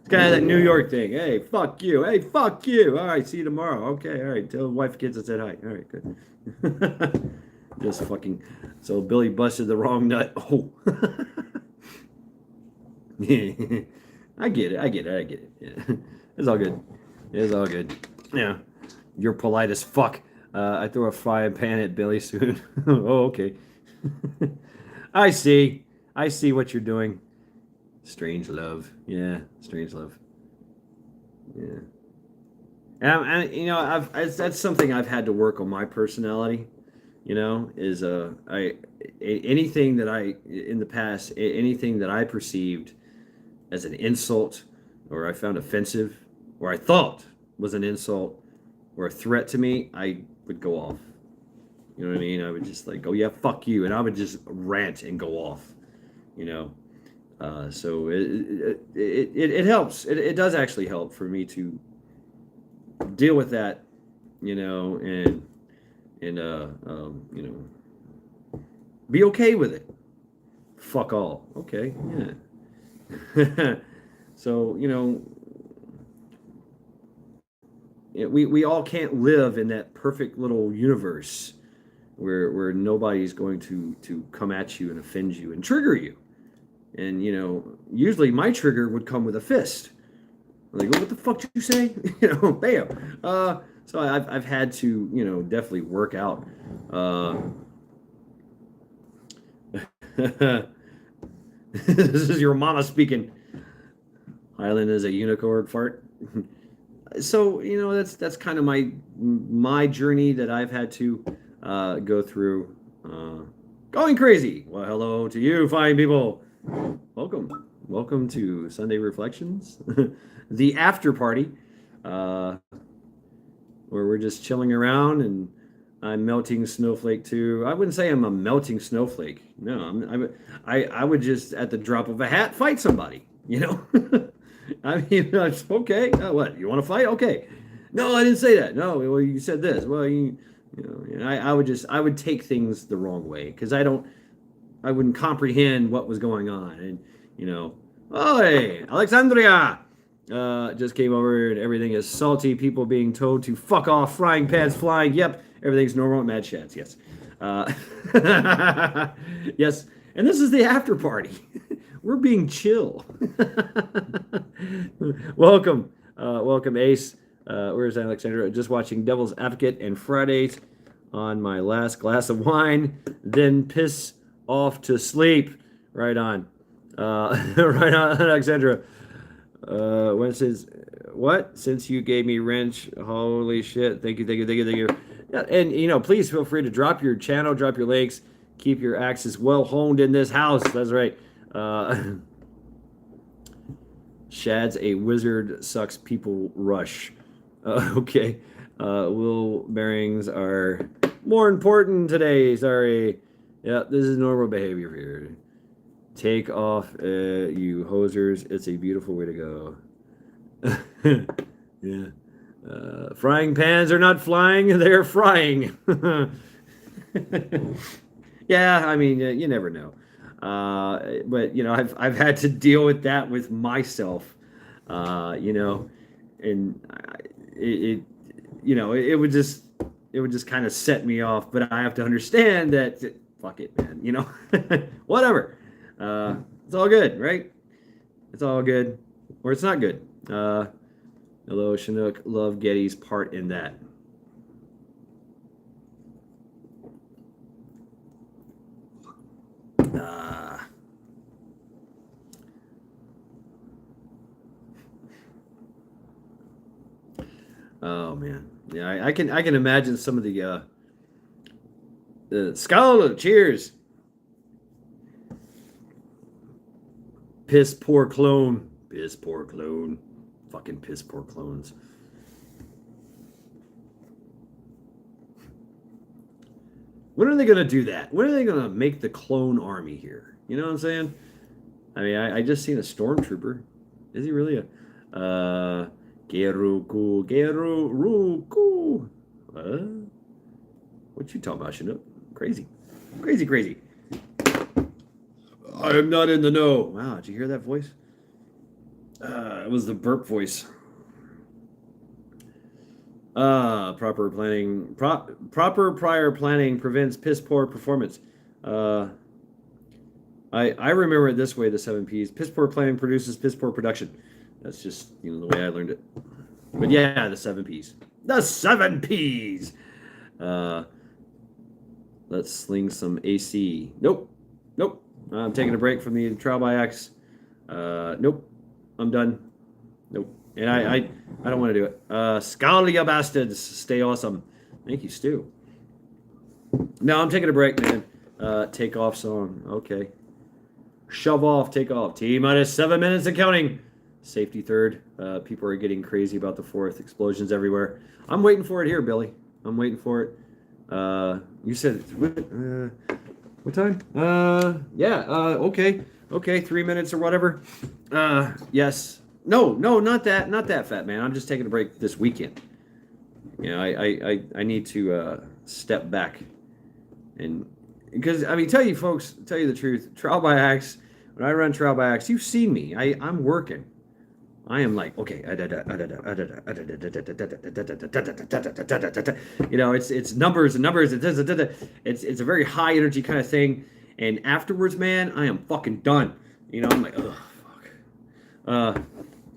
Speaker 2: kind of that New York thing. Hey, fuck you. Hey, fuck you. All right, see you tomorrow. Okay, all right. Tell the wife and kids I said hi. All right, good. Just fucking. So Billy busted the wrong nut. Oh. I get it. Yeah. It's all good. Yeah. You're polite as fuck. I throw a frying pan at Billy soon. Oh, okay. I see what you're doing. Strange love. Yeah, strange love. Yeah. And you know, that's something I've had to work on my personality. You know, is anything that in the past, anything that I perceived as an insult, or I found offensive, or I thought was an insult or a threat to me, I would go off. You know what I mean? I would just like, oh yeah, fuck you, and I would just rant and go off. You know, so it helps. It does actually help for me to deal with that. You know, and you know, be okay with it. Fuck all. Okay, yeah. So, you know, we all can't live in that perfect little universe where nobody's going to come at you and offend you and trigger you. And, you know, usually my trigger would come with a fist. Like, what the fuck did you say? You know, bam. So I've had to, you know, definitely work out. This is your mama speaking. Highland is a unicorn fart. So, you know, that's kind of my journey that I've had to go through. Going crazy. Well, hello to you, fine people. Welcome to Sunday Reflections, the after party, where we're just chilling around, and I'm melting snowflake too. I wouldn't say I'm a melting snowflake. No, I would just at the drop of a hat fight somebody. You know, I mean, it's okay. What, you want to fight? Okay. No, I didn't say that. No, well, you said this. Well, you know, I would take things the wrong way because I wouldn't comprehend what was going on, and you know, oh hey, Alexandria. Just came over and everything is salty. People being told to fuck off. Frying pans flying. Yep, everything's normal. Mad chats. Yes, yes. And this is the after party. We're being chill. Welcome, Ace.
Speaker 5: Where's Alexandra? Just watching Devil's Advocate and Fridays on my last glass of wine, then piss off to sleep. Right on. Right on, Alexandra. When says what? Since you gave me wrench, holy shit! Thank you. Yeah, and please feel free to drop your channel, drop your links, keep your axes well honed in this house. That's right. Shad's a wizard, sucks people rush. Okay. Wheel bearings are more important today. Sorry. Yeah, this is normal behavior here. Take off, you hosers. It's a beautiful way to go. Yeah. Frying pans are not flying, they're frying. Yeah, I mean, you never know. But I've had to deal with that with myself. And it would just kind of set me off. But I have to understand that fuck it, man. Whatever. It's all good, right? It's all good, or it's not good. Hello, Chinook. Love Getty's part in that. Oh man, yeah, I can imagine some of the skull. Cheers. Piss poor clone. Piss poor clone. Fucking piss poor clones. When are they gonna do that? When are they gonna make the clone army here? You know what I'm saying? I mean, I just seen a stormtrooper. Is he really a Geruku? What you talking about, Chinook? Crazy. I am not in the know. Wow, did you hear that voice? It was the burp voice. Proper prior planning prevents piss poor performance. I remember it this way, the 7 Ps. Piss poor planning produces piss poor production. That's just the way I learned it. But yeah, the 7 Ps. The 7 Ps! Let's sling some AC. Nope. I'm taking a break from the trial by axe. Nope. I'm done. Nope. And I don't want to do it. Scalia bastards. Stay awesome. Thank you, Stu. No, I'm taking a break, man. Take off song. Okay. Shove off, take off. T-minus 7 minutes and counting. Safety third. People are getting crazy about the fourth. Explosions everywhere. I'm waiting for it here, Billy. I'm waiting for it. You said what time? Yeah. Okay. 3 minutes or whatever. Yes. No, not that fat man. I'm just taking a break this weekend. I need to step back, and because tell you the truth. Trial by axe. When I run trial by axe, you've seen me. I'm working. I am like, okay, it's numbers and numbers. It's a very high energy kind of thing. And afterwards, man, I am fucking done. I'm like, oh fuck.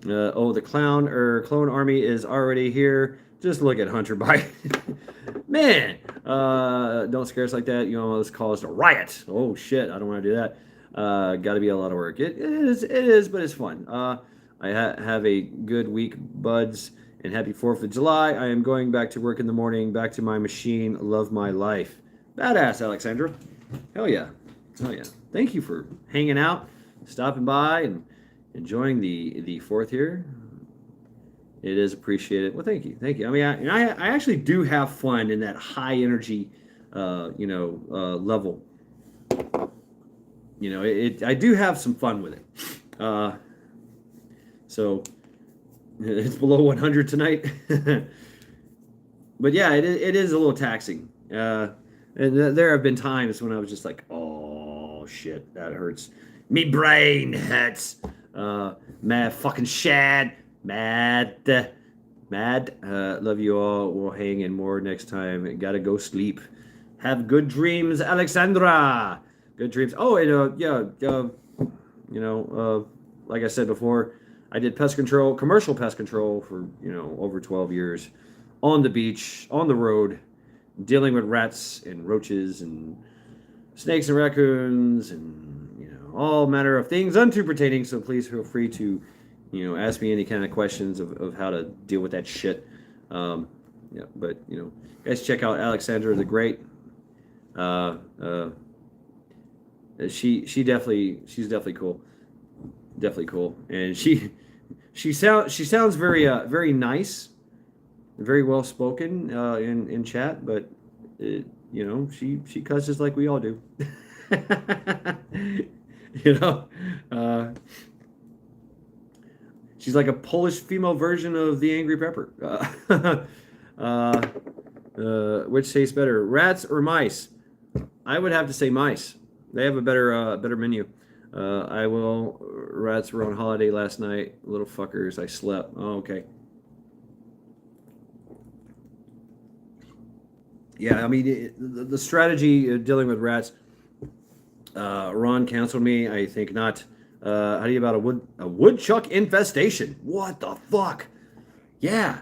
Speaker 5: The clone army is already here. Just look at Hunter Biden. Man, don't scare us like that. You almost caused a riot. Oh shit, I don't want to do that. Got to be a lot of work. It is, but it's fun. I have a good week, buds, and happy 4th of July. I am going back to work in the morning, back to my machine. Love my life. Badass, Alexandra. Hell yeah. Thank you for hanging out, stopping by, and enjoying the 4th here. It is appreciated. Well, thank you. I actually do have fun in that high energy, level. I do have some fun with it. So it's below 100 tonight. But yeah, it is a little taxing. And there have been times when I was just like, oh shit, that hurts. Me brain hurts. Mad fucking shad. Mad. Love you all. We'll hang in more next time. Gotta go sleep. Have good dreams, Alexandra. Good dreams. Oh, and like I said before, I did pest control, commercial pest control for, over 12 years on the beach, on the road, dealing with rats and roaches and snakes and raccoons and, all manner of things unto pertaining. So please feel free to, ask me any kind of questions of how to deal with that shit. But, guys, check out Alexandra the Great. She's definitely cool. Definitely cool. And she sounds very very nice, very well spoken in chat, but she cusses like we all do. She's like a Polish female version of the Angry Pepper. Which tastes better, rats or mice? I would have to say mice. They have a better menu. Rats were on holiday last night. Little fuckers. I slept. Oh, okay. Yeah, I mean, the strategy of dealing with rats, Ron counseled me, I think not. How do you about a woodchuck infestation? What the fuck? Yeah.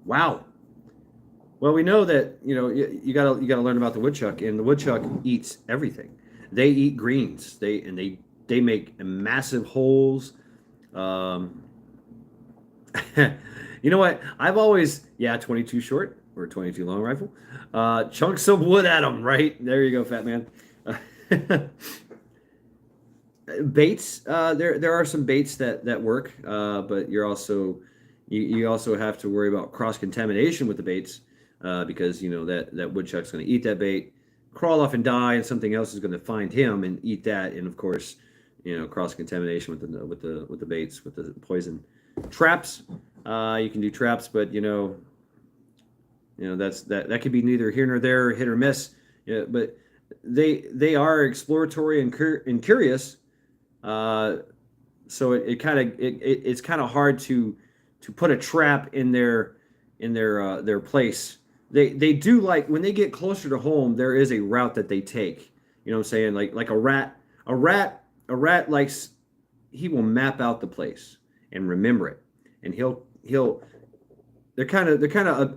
Speaker 5: Wow. Well, we know that, you gotta learn about the woodchuck, and the woodchuck eats everything. They eat greens. They make massive holes. You know what? I've always 22 short or 22 long rifle. Chunks of wood at them, right? There you go, fat man. Baits. There are some baits that work, but you also have to worry about cross contamination with the baits, because that woodchuck's going to eat that bait, crawl off and die, and something else is going to find him and eat that, and of course, cross contamination with the baits, with the poison. Traps. You can do traps, but that could be neither here nor there, hit or miss. Yeah, but they are exploratory and curious. So it's kind of hard to put a trap in their place. They do, like, when they get closer to home, there is a route that they take. You know what I'm saying? Like a rat likes, he will map out the place and remember it, and they're kind of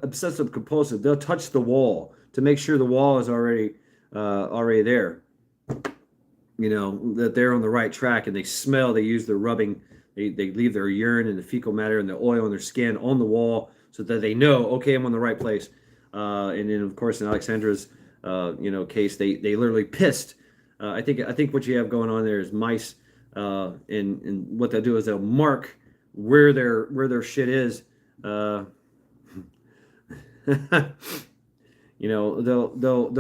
Speaker 5: obsessive compulsive. They'll touch the wall to make sure the wall is already there. That they're on the right track, and they smell. They use their rubbing. They leave their urine and the fecal matter and the oil on their skin on the wall, so that they know, okay, I'm on the right place. And then, of course, in Alexandra's case, they literally pissed. I think what you have going on there is mice, and what they'll do is they'll mark where their shit is. They'll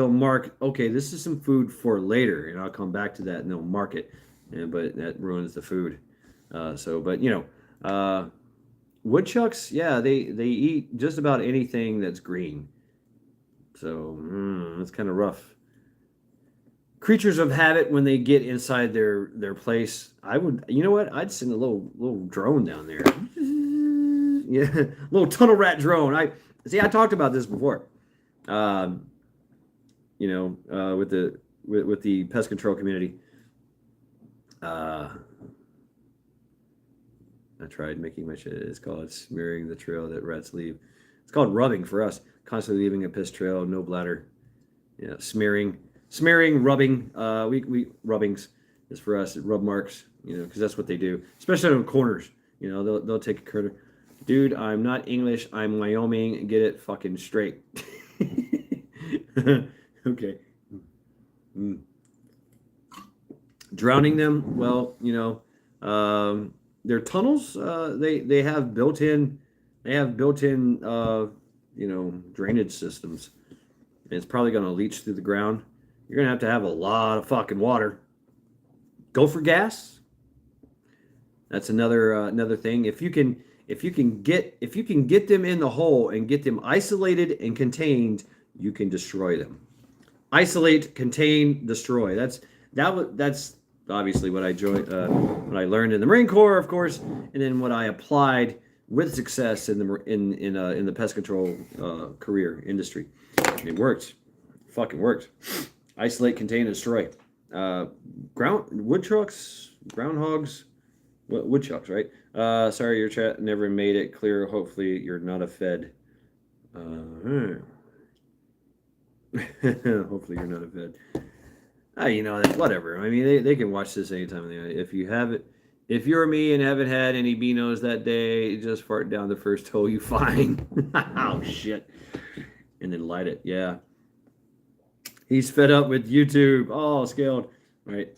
Speaker 5: mark, okay, this is some food for later, and I'll come back to that, and they'll mark it, but that ruins the food. Woodchucks, they eat just about anything that's green. So that's kind of rough. Creatures of habit, when they get inside their place, I'd send a little drone down there. Yeah, little tunnel rat drone. I talked about this before. With the pest control community. I tried making my shit. It's called smearing the trail that rats leave. It's called rubbing for us. Constantly leaving a piss trail, no bladder. Yeah, smearing, rubbing. We rubbings is for us. Rub marks, because that's what they do, especially on corners. They'll take a corner. Dude, I'm not English. I'm Wyoming. Get it fucking straight. Okay. Drowning them. Well, their tunnels. They have built-in. Drainage systems. And it's probably going to leach through the ground. You're going to have a lot of fucking water. Go for gas. That's another thing. If you can get them in the hole and get them isolated and contained, you can destroy them. Isolate, contain, destroy. That's obviously what I learned in the Marine Corps, of course, and then what I applied with success in the pest control career industry. It worked. Fucking worked. Isolate, contain, and destroy. Wood trucks, groundhogs,
Speaker 2: Woodchucks, right? Sorry, your chat never made it clear. Hopefully, you're not a Fed. Hopefully, you're not a Fed. Whatever. I mean, they can watch this anytime of the night. If you have it, if you're me and haven't had any Beanos that day, just fart down the first hole you find. Oh shit! And then light it. Yeah. He's fed up with YouTube. Oh, scaled. Right.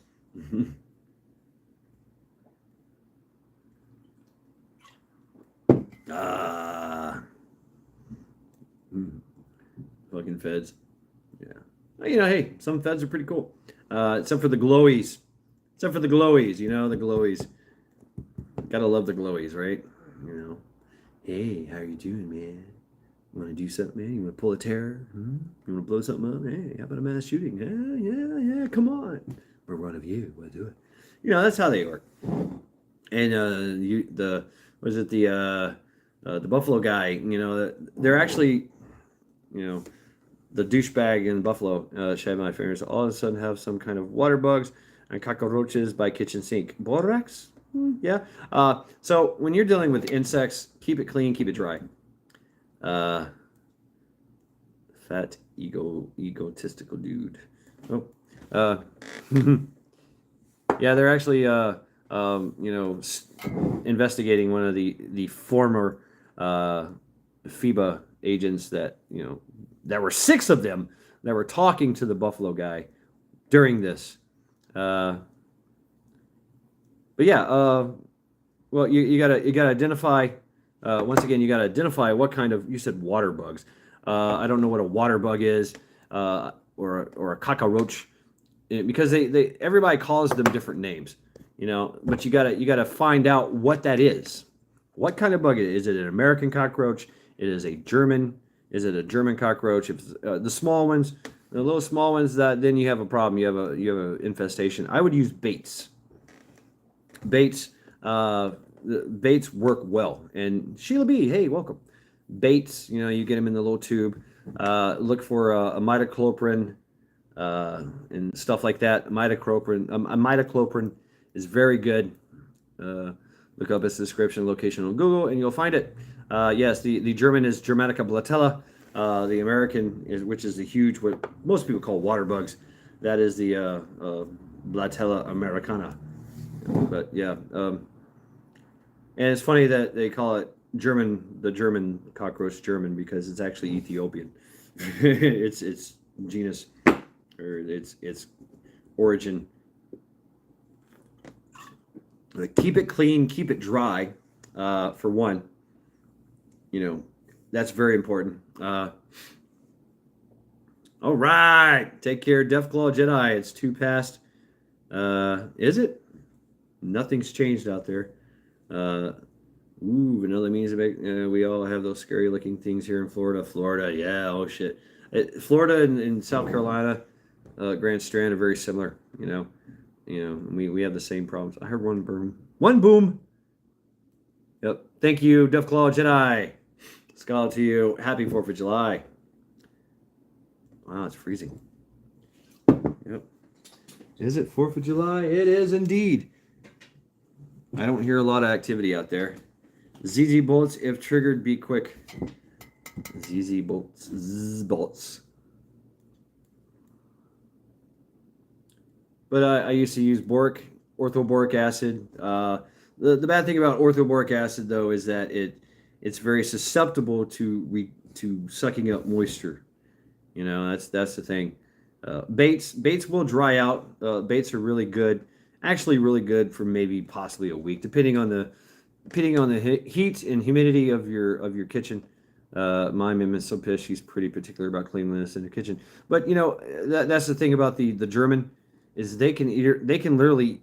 Speaker 2: Fucking feds. Yeah. Hey, some feds are pretty cool. Except for the glowies. The glowies. Gotta love the glowies, right? Hey, how you doing, man? You want to do something, man? You want to pull a terror? You want to blow something up? Hey, how about a mass shooting? Yeah, come on. We're one of you. We'll do it. That's how they work. And the Buffalo guy, they're actually, the douchebag in Buffalo, shed my fingers, all of a sudden have some kind of water bugs and cockroaches by kitchen sink. Borax? Yeah. So when you're dealing with insects, keep it clean, keep it dry. Fat egotistical dude. Yeah, they're actually investigating one of the former FIBA agents that there were 6 of them that were talking to the Buffalo guy during this. But yeah, well, you gotta identify. Once again, you gotta identify what kind of. You said water bugs. I don't know what a water bug is, or a cockroach, because they everybody calls them different names, But you gotta find out what that is. What kind of bug it is? Is it an American cockroach? Is it a German cockroach? If the small ones, the little small ones, then you have a problem. You have a infestation. I would use baits. Baits work well. And Sheila B, hey, welcome. Baits, you get them in the little tube. Look for a imidacloprid and stuff like that. Imidacloprid is very good. Look up its description, location on Google, and you'll find it. Yes, the German is Germanica blatella. The American which is the huge, what most people call water bugs. That is the Blatella americana. But yeah, and it's funny that they call it the German cockroach German, because it's actually Ethiopian. It's genus, or its origin. Keep it clean, keep it dry, for one. That's very important. All right, take care, Deathclaw Jedi. It's 2 past. Is it? Nothing's changed out there. Vanilla means we all have those scary looking things here in Florida. Yeah, oh shit. Florida and South Carolina, Grand Strand are very similar. We have the same problems. I heard one boom. Yep. Thank you, Deathclaw Jedi. Scholar to you. Happy 4th of July. Wow, it's freezing. Yep. Is it 4th of July? It is indeed. I don't hear a lot of activity out there. ZZ bolts, if triggered, be quick. ZZ bolts. ZZ bolts. But I used to use orthoboric acid. The bad thing about orthoboric acid, though, is that it's very susceptible to sucking up moisture. That's the thing. Baits will dry out. Baits are really good. Actually, really good for maybe possibly a week, depending on the heat and humidity of your kitchen. My Miss so pissed. She's pretty particular about cleanliness in the kitchen. But that's the thing about the German, is they can literally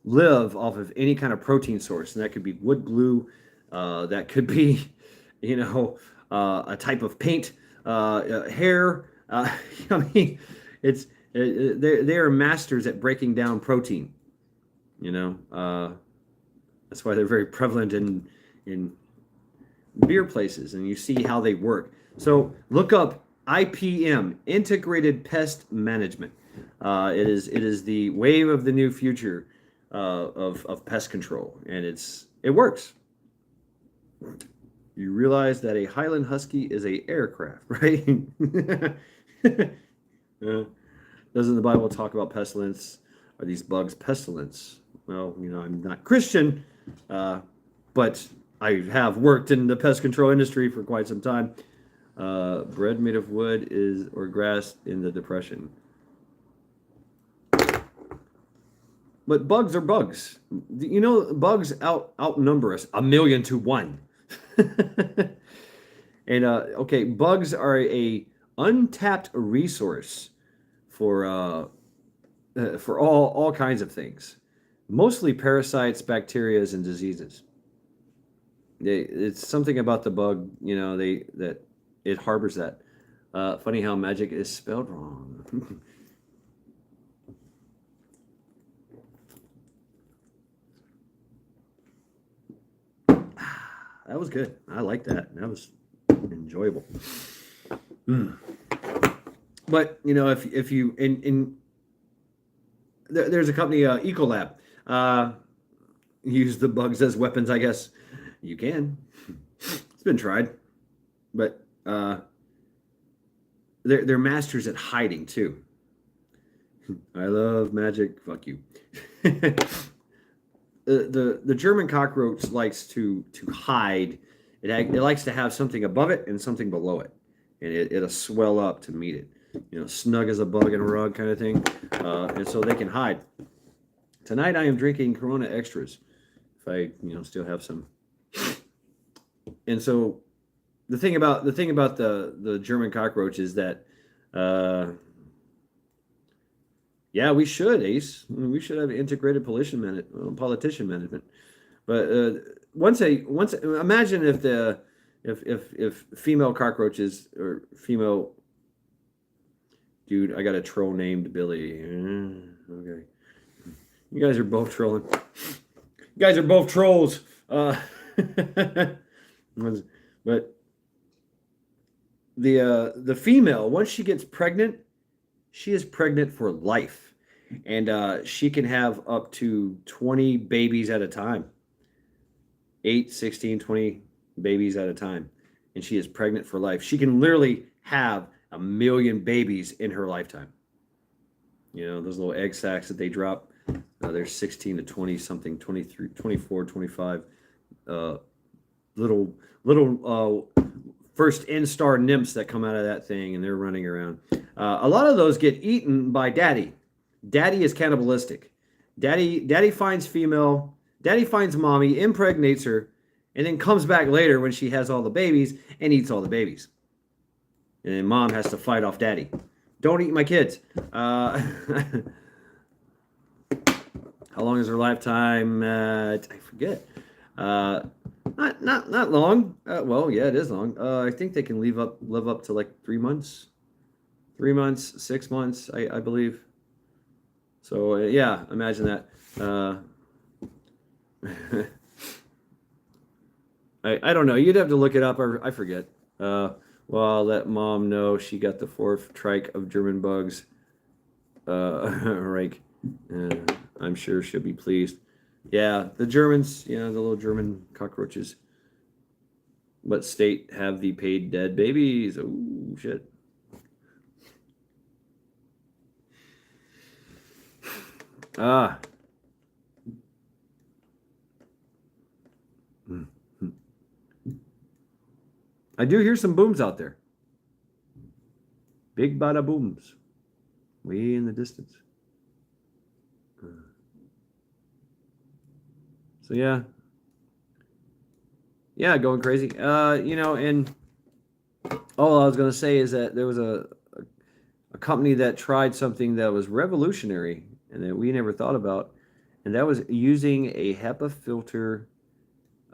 Speaker 2: live off of any kind of protein source, and that could be wood glue, that could be a type of paint, hair. I mean, they are masters at breaking down protein. That's why they're very prevalent in beer places, and you see how they work. So look up IPM, Integrated Pest Management. It is the wave of the new future.
Speaker 5: of pest control, and it works. You realize that a Highland Husky is a aircraft, right? Doesn't the Bible talk about pestilence? Are these bugs pestilence? Well, I'm not Christian, but I have worked in the pest control industry for quite some time. Bread made of wood or grass in the depression. But bugs are bugs. Bugs outnumber us 1,000,000 to 1. And okay, bugs are a untapped resource for all kinds of things, mostly parasites, bacteria, and diseases. It's something about the bug, that it harbors that. Funny how magic is spelled wrong. That was good. I like that. That was enjoyable. But if you there's a company, Ecolab, use the bugs as weapons. I guess you can. It's been tried, but they're masters at hiding too. I love magic. Fuck you. The German cockroach likes to hide. It likes to have something above it and something below it, and it'll swell up to meet it. Snug as a bug in a rug kind of thing, and so they can hide. Tonight I am drinking Corona Extras, if I still have some. And so the thing about the German cockroach is that. Yeah, we should, Ace. We should have integrated politician management. But once imagine if female cockroaches or female dude, I got a troll named Billy. Okay, you guys are both trolling. You guys are both trolls. But the female, once she gets pregnant, she is pregnant for life, and she can have up to 20 babies at a time. 8, 16, 20 babies at a time, and she is pregnant for life. She can literally have 1,000,000 babies in her lifetime. Those little egg sacs that they drop, they're 16 to 20 something, 23, 24, 25 little first N-star nymphs that come out of that thing, and they're running around. A lot of those get eaten by daddy. Daddy is cannibalistic. Daddy finds female. Daddy finds mommy, impregnates her, and then comes back later when she has all the babies and eats all the babies. And then mom has to fight off daddy. Don't eat my kids. How long is her lifetime? I forget. Not long. Well, yeah, it is long. I think they can live up to like 3 months. 3 months, 6 months, I believe. So yeah, imagine that. I don't know. You'd have to look it up. I forget. Well, I'll let mom know she got the 4th trike of German bugs. Right. I'm sure she'll be pleased. Yeah, the Germans, the little German cockroaches. What state have the paid dead babies? Oh, shit. Ah. I do hear some booms out there. Big bada booms. Way in the distance. So yeah. Yeah, going crazy. And all I was going to say is that there was a company that tried something that was revolutionary and that we never thought about, and that was using a HEPA filter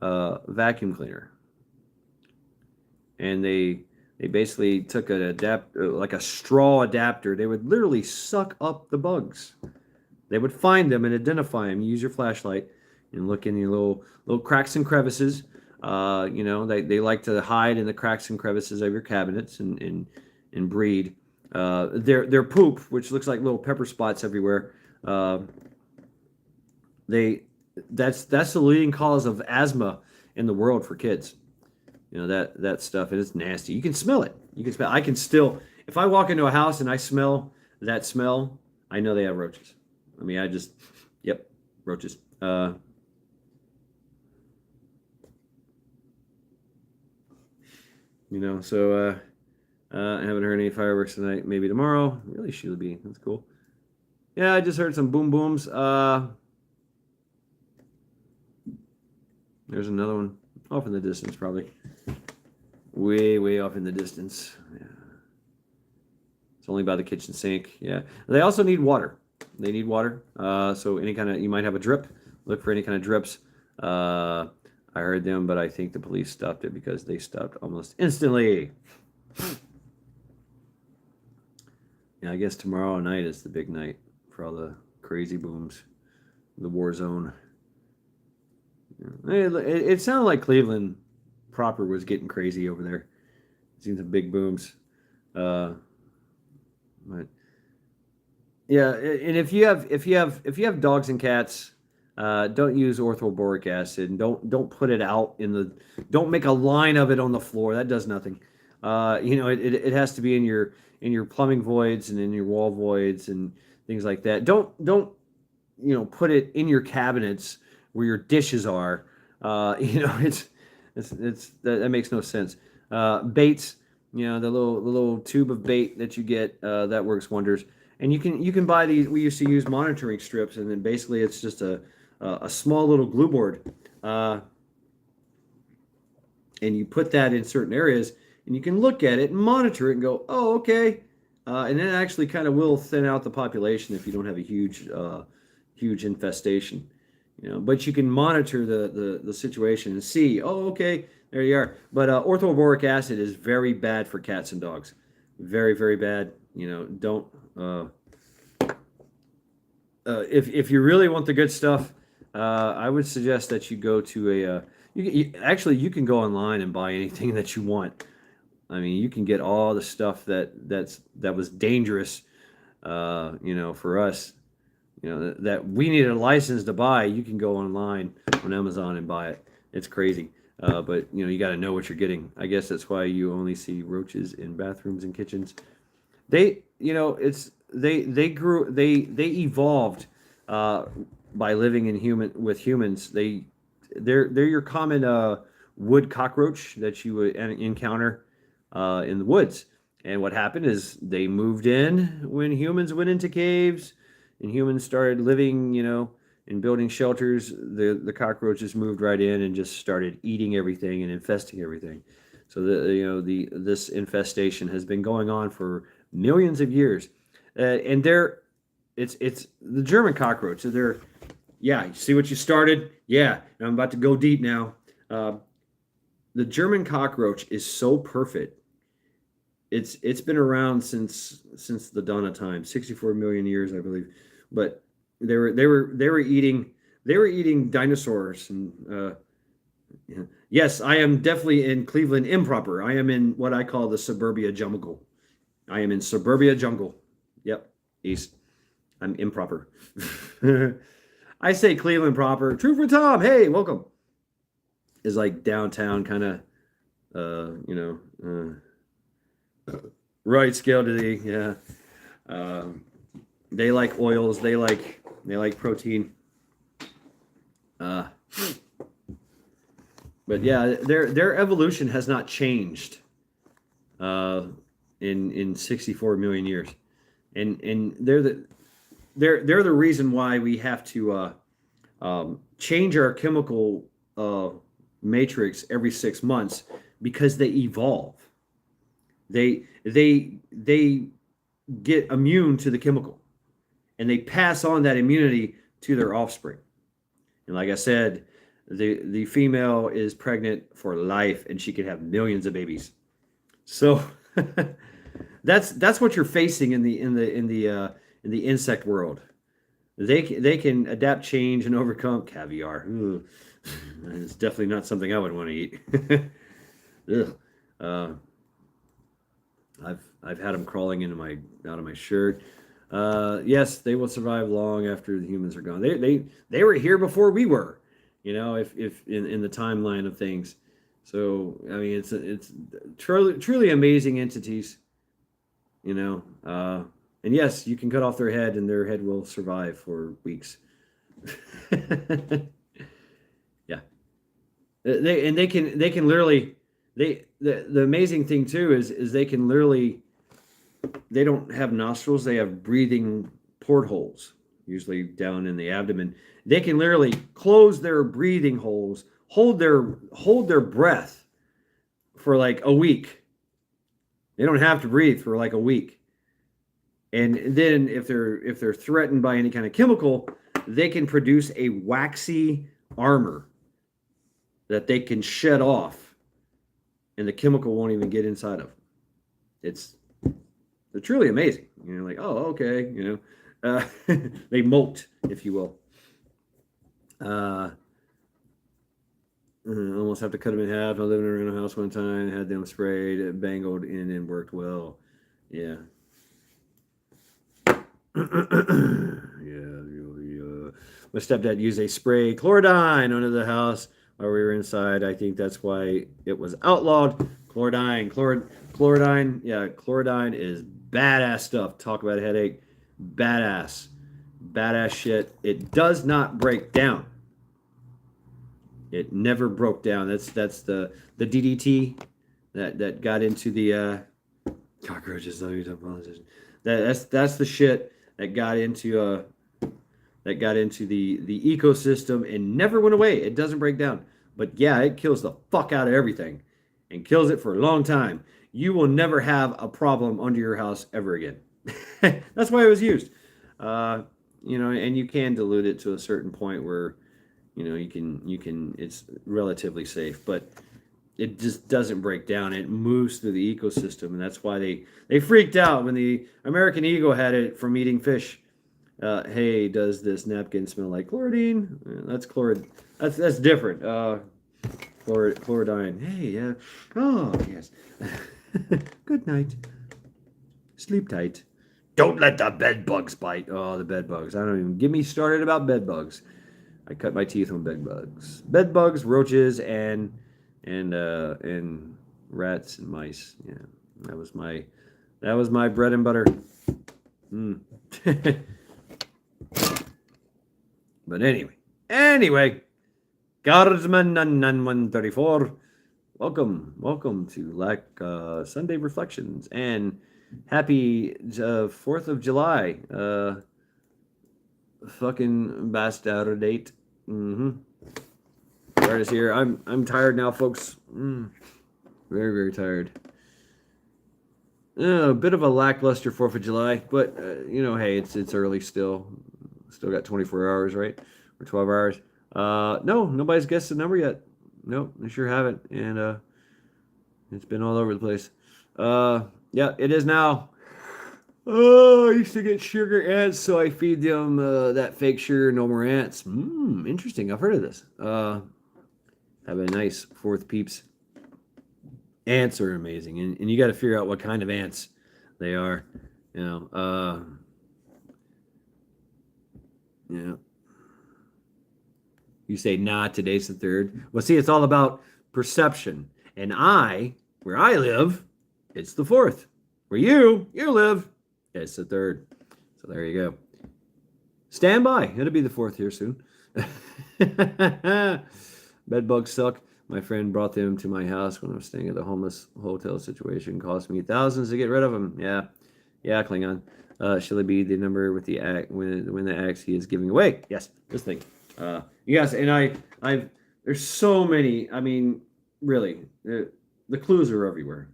Speaker 5: vacuum cleaner. And they basically took like a straw adapter. They would literally suck up the bugs. They would find them and identify them. Use your flashlight and look in your little cracks and crevices. They like to hide in the cracks and crevices of your cabinets and breed. Their poop, which looks like little pepper spots everywhere, that's the leading cause of asthma in the world for kids. You know that stuff. It is nasty. You can smell it. You can smell. I can still, if I walk into a house and I smell that smell, I know they have roaches. I mean, yep, roaches. So I haven't heard any fireworks tonight. Maybe tomorrow. Really, should be. That's cool. Yeah, I just heard some boom booms. There's another one off in the distance, probably. Way, way off in the distance. Yeah. It's only by the kitchen sink. Yeah. They also need water. They need water. So any kind of, you might have a drip. Look for any kind of drips. I heard them, but I think the police stopped it because they stopped almost instantly. Yeah, I guess tomorrow night is the big night for all the crazy booms. The war zone. It sounded like Cleveland proper was getting crazy over there. Seen some big booms. But yeah, and if you have dogs and cats, don't use orthoboric acid. And don't put it out don't make a line of it on the floor. That does nothing. It has to be in your plumbing voids and in your wall voids and things like that. Don't put it in your cabinets where your dishes are. That makes no sense. Baits, the little tube of bait that you get, that works wonders. And you can buy these. We used to use monitoring strips, and then basically it's just a small little glue board, and you put that in certain areas, and you can look at it and monitor it and go, oh, okay, and then it actually kind of will thin out the population if you don't have a huge infestation. But you can monitor the situation and see, oh, okay, there you are. But orthoboric acid is very bad for cats and dogs. Very, very bad. Don't. If you really want the good stuff, I would suggest that you go to you can go online and buy anything that you want. I mean, you can get all the stuff that was dangerous, for us. That we needed a license to buy. You can go online on Amazon and buy it. It's crazy. But you got to know what you're getting. I guess that's why you only see roaches in bathrooms and kitchens. They evolved by living with humans. They're your common wood cockroach that you would encounter in the woods. And what happened is they moved in when humans went into caves. And humans started living, in building shelters. The cockroaches moved right in and just started eating everything and infesting everything. So this infestation has been going on for millions of years, and it's the German cockroach. So you see what you started. Yeah, and I'm about to go deep now. The German cockroach is so perfect. It's been around since the dawn of time, 64 million years, I believe. But they were eating dinosaurs and yes, I am definitely in Cleveland improper. I am in what I call the suburbia jungle. I am in suburbia jungle. Yep, east. I'm improper. I say Cleveland proper. True for Tom. Hey, welcome. Is like downtown kind of, right scale to the they like oils. They like protein. But yeah, their evolution has not changed in 64 million years, and they're the reason why we have to change our chemical matrix every 6 months, because they evolve. They get immune to the chemical, and they pass on that immunity to their offspring. And like I said, the female is pregnant for life, and she can have millions of babies. So that's what you're facing in the insect world. They can adapt, change, and overcome. Caviar. Ugh. It's definitely not something I would want to eat. Ugh. I've had them crawling out of my shirt. Yes, they will survive long after the humans are gone. They were here before we were, if in the timeline of things. So I mean, it's truly amazing entities, and yes, you can cut off their head and their head will survive for weeks. Yeah, they can literally the amazing thing too is they can literally, they don't have nostrils, they have breathing portholes, usually down in the abdomen. They can literally close their breathing holes, hold their breath for like a week. They don't have to breathe for like a week. And then if they're threatened by any kind of chemical, they can produce a waxy armor that they can shed off, and the chemical won't even get inside of them. They're truly amazing. Like, oh, okay, they molt, if you will. Almost have to cut them in half. I lived in a rental house one time, had them sprayed, it bangled in and worked well. Yeah. My stepdad used a spray chlorodyne under the house while we were inside. I think that's why it was outlawed. Chlorodyne. Yeah, chlorodyne is badass stuff. Talk about a headache. Badass shit. It does not break down. It never broke down. That's the DDT that got into the cockroaches. That's the shit that got into the ecosystem and never went away. It doesn't break down. But yeah, it kills the fuck out of everything and kills it for a long time. You will never have a problem under your house ever again. That's why it was used. And you can dilute it to a certain point where, you can, it's relatively safe, but it just doesn't break down. It moves through the ecosystem, and that's why they freaked out when the American eagle had it from eating fish. Hey, does this napkin smell like chlordine? That's chloride. That's different. Chlorodyne. Hey, yeah. Oh, yes. Good night. Sleep tight. Don't let the bed bugs bite. Oh, the bed bugs. I don't even get me started about bed bugs. I cut my teeth on bed bugs. Bed bugs, roaches, and rats and mice. Yeah, that was my bread and butter. But anyway, Guardsman 134. Welcome to Sunday Reflections, and happy 4th of July. Fucking bastard date. Right is here. I'm tired now, folks. Very, very tired. A bit of a lackluster 4th of July, but hey, it's early still. Still got 24 hours, right? Or 12 hours. No, nobody's guessed the number yet. Nope, they sure haven't. And it's been all over the place. Yeah, it is now. Oh, I used to get sugar ants, so I feed them that fake sugar, no more ants. Interesting. I've heard of this. Have a nice 4th, peeps. Ants are amazing, and you got to figure out what kind of ants they are. Yeah. You say, nah, today's the 3rd. Well, see, it's all about perception. And where I live, it's the 4th. Where you live, it's the 3rd. So there you go. Stand by. It'll be the 4th here soon. Bed bugs suck. My friend brought them to my house when I was staying at the homeless hotel situation. Cost me thousands to get rid of them. Yeah, Klingon. Shall it be the number with the act when the axe he is giving away? Yes, this thing. Yes, and I've there's so many. I mean, really, the clues are everywhere.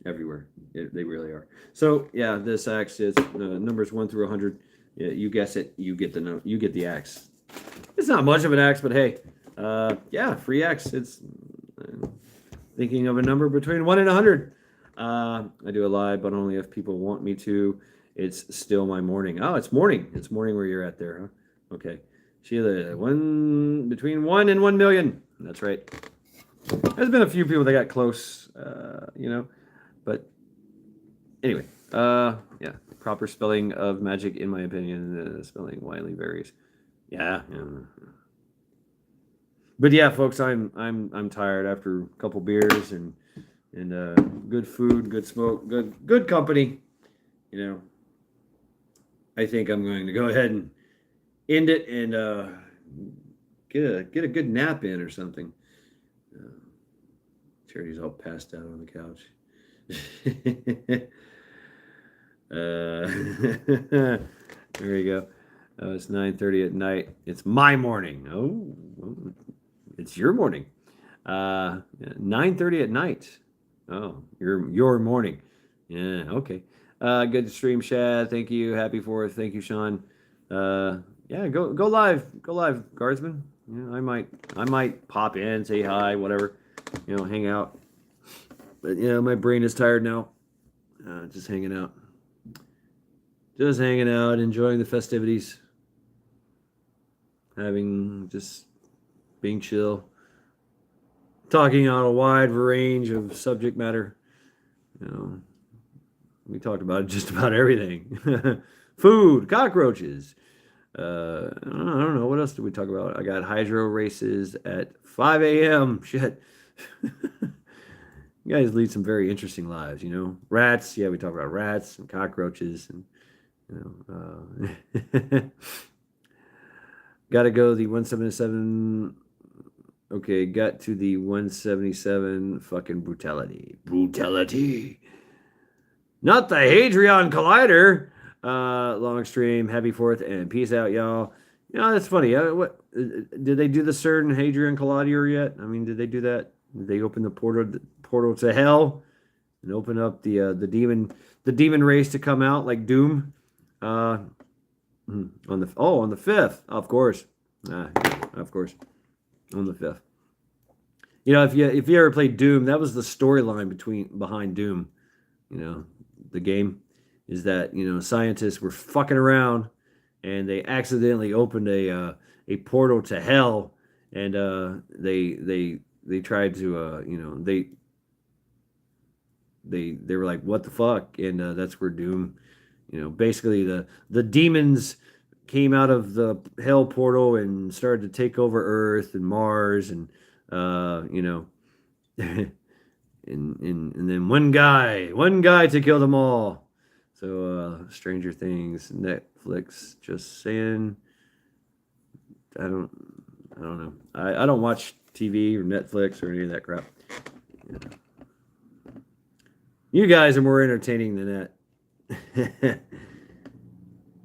Speaker 5: Everywhere, they really are. So yeah, this axe is numbers 1 through 100. You guess it, you get the axe. It's not much of an axe, but hey, yeah, free axe. It's thinking of a number between 1 and 100. I do a live, but only if people want me to. It's still my morning. Oh, it's morning. It's morning where you're at there, huh? Okay. Sheila, between 1 and 1 million. That's right. There's been a few people that got close, but anyway, yeah.
Speaker 2: proper spelling of magic, in my opinion. Spelling widely varies. Yeah. But yeah, folks, I'm tired after a couple beers and good food, good smoke, good company. You know, I think I'm going to go ahead and end it and get a good nap in or something. Charity's all passed out on the couch. There you go. It's 9:30 at night. It's my morning. Oh, it's your morning. 9:30 at night. Oh, your morning. Yeah, okay. Good stream, Shad. Thank you. Happy 4th. Thank you, Sean. Yeah, go live. Go live, Guardsman. Yeah, I might pop in, say hi, whatever. Hang out. But my brain is tired now. Just hanging out. Just hanging out, enjoying the festivities. Being chill. Talking on a wide range of subject matter. We talked about just about everything. Food, cockroaches. I don't know. What else did we talk about? I got hydro races at 5 a.m. Shit. You guys lead some very interesting lives, Rats. Yeah, we talk about rats and cockroaches and, got to go the 177. Okay, got to the 177 fucking brutality. Brutality. Not the Hadrian Collider. Long stream, happy 4th, and peace out, y'all. That's funny. What did they do the CERN Hadrian Collider yet? I mean, did they do that? Did they open the portal to hell and open up the demon race to come out like Doom? On the 5th, of course. Of course. On the 5th. If you ever played Doom, that was the storyline behind Doom. The game is that scientists were fucking around and they accidentally opened a portal to hell, and they tried to they were like, what the fuck? And that's where Doom, basically the demons came out of the hell portal and started to take over Earth and Mars, and and then one guy to kill them all. So Stranger Things, Netflix, just saying. I don't know. I don't watch TV or Netflix or any of that crap. You guys are more entertaining than that.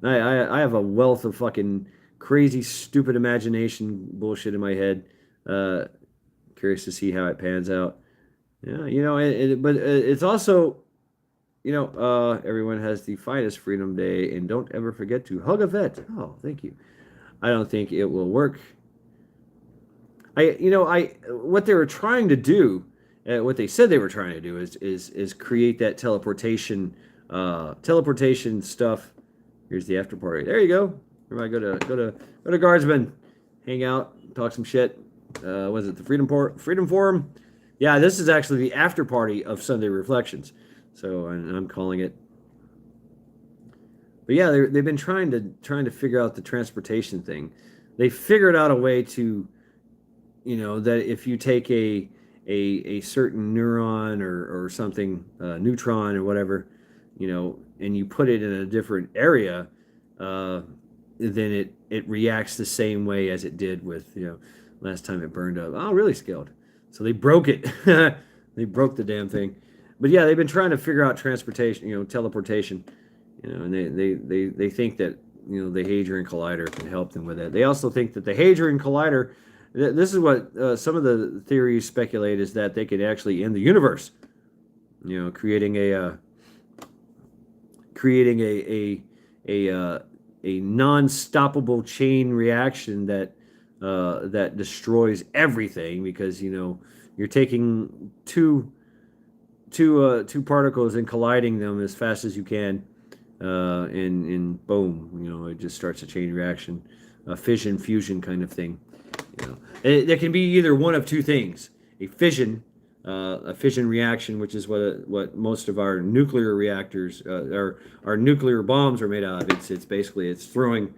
Speaker 2: I have a wealth of fucking crazy, stupid imagination bullshit in my head. Curious to see how it pans out. Yeah, but it's also, everyone has the finest Freedom Day, and don't ever forget to hug a vet. Oh, thank you. I don't think it will work. What they were trying to do, what they said they were trying to do is create that teleportation stuff. Here's the after party. There you go. Everybody go to Guardsman, hang out, talk some shit. Was it the Freedom Forum? Yeah, this is actually the after party of Sunday Reflections. So I'm calling it. But yeah, they've been trying to figure out the transportation thing. They figured out a way to, that if you take a certain neuron or something, neutron or whatever, and you put it in a different area, then it reacts the same way as it did with, last time it burned up. Oh, really skilled. So they broke it. They broke the damn thing. But yeah, they've been trying to figure out transportation, teleportation, and they think that, the Hadrian Collider can help them with that. They also think that the Hadrian Collider, this is what some of the theories speculate, is that they could actually end the universe, creating a non-stoppable chain reaction that destroys everything, because you're taking two particles and colliding them as fast as you can, and boom, it just starts a chain reaction, a fission fusion kind of thing. It can be either one of two things: a fission
Speaker 5: a fission reaction, which is what most of our nuclear reactors, our nuclear bombs are made out of. It's basically it's throwing,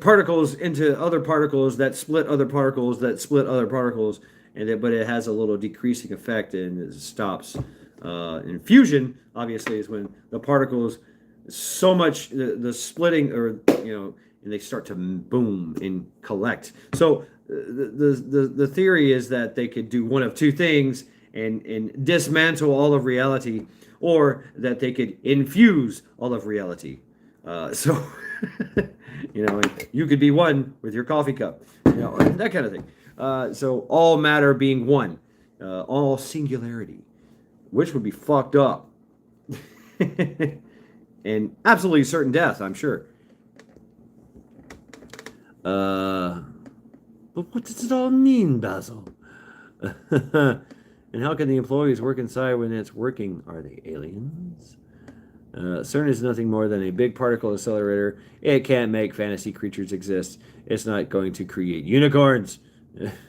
Speaker 5: particles into other particles that split other particles that split other particles, but it has a little decreasing effect and it stops. And fusion, obviously, is when the particles so much the splitting and they start to boom and collect. So the theory is that they could do one of two things and dismantle all of reality, or that they could infuse all of reality. So you could be one with your coffee cup, that kind of thing. So all matter being one, all singularity, which would be fucked up. And absolutely certain death, I'm sure. But what does it all mean, Basil? And how can the employees work inside when it's working? Are they aliens? CERN is nothing more than a big particle accelerator. It can't make fantasy creatures exist. It's not going to create unicorns.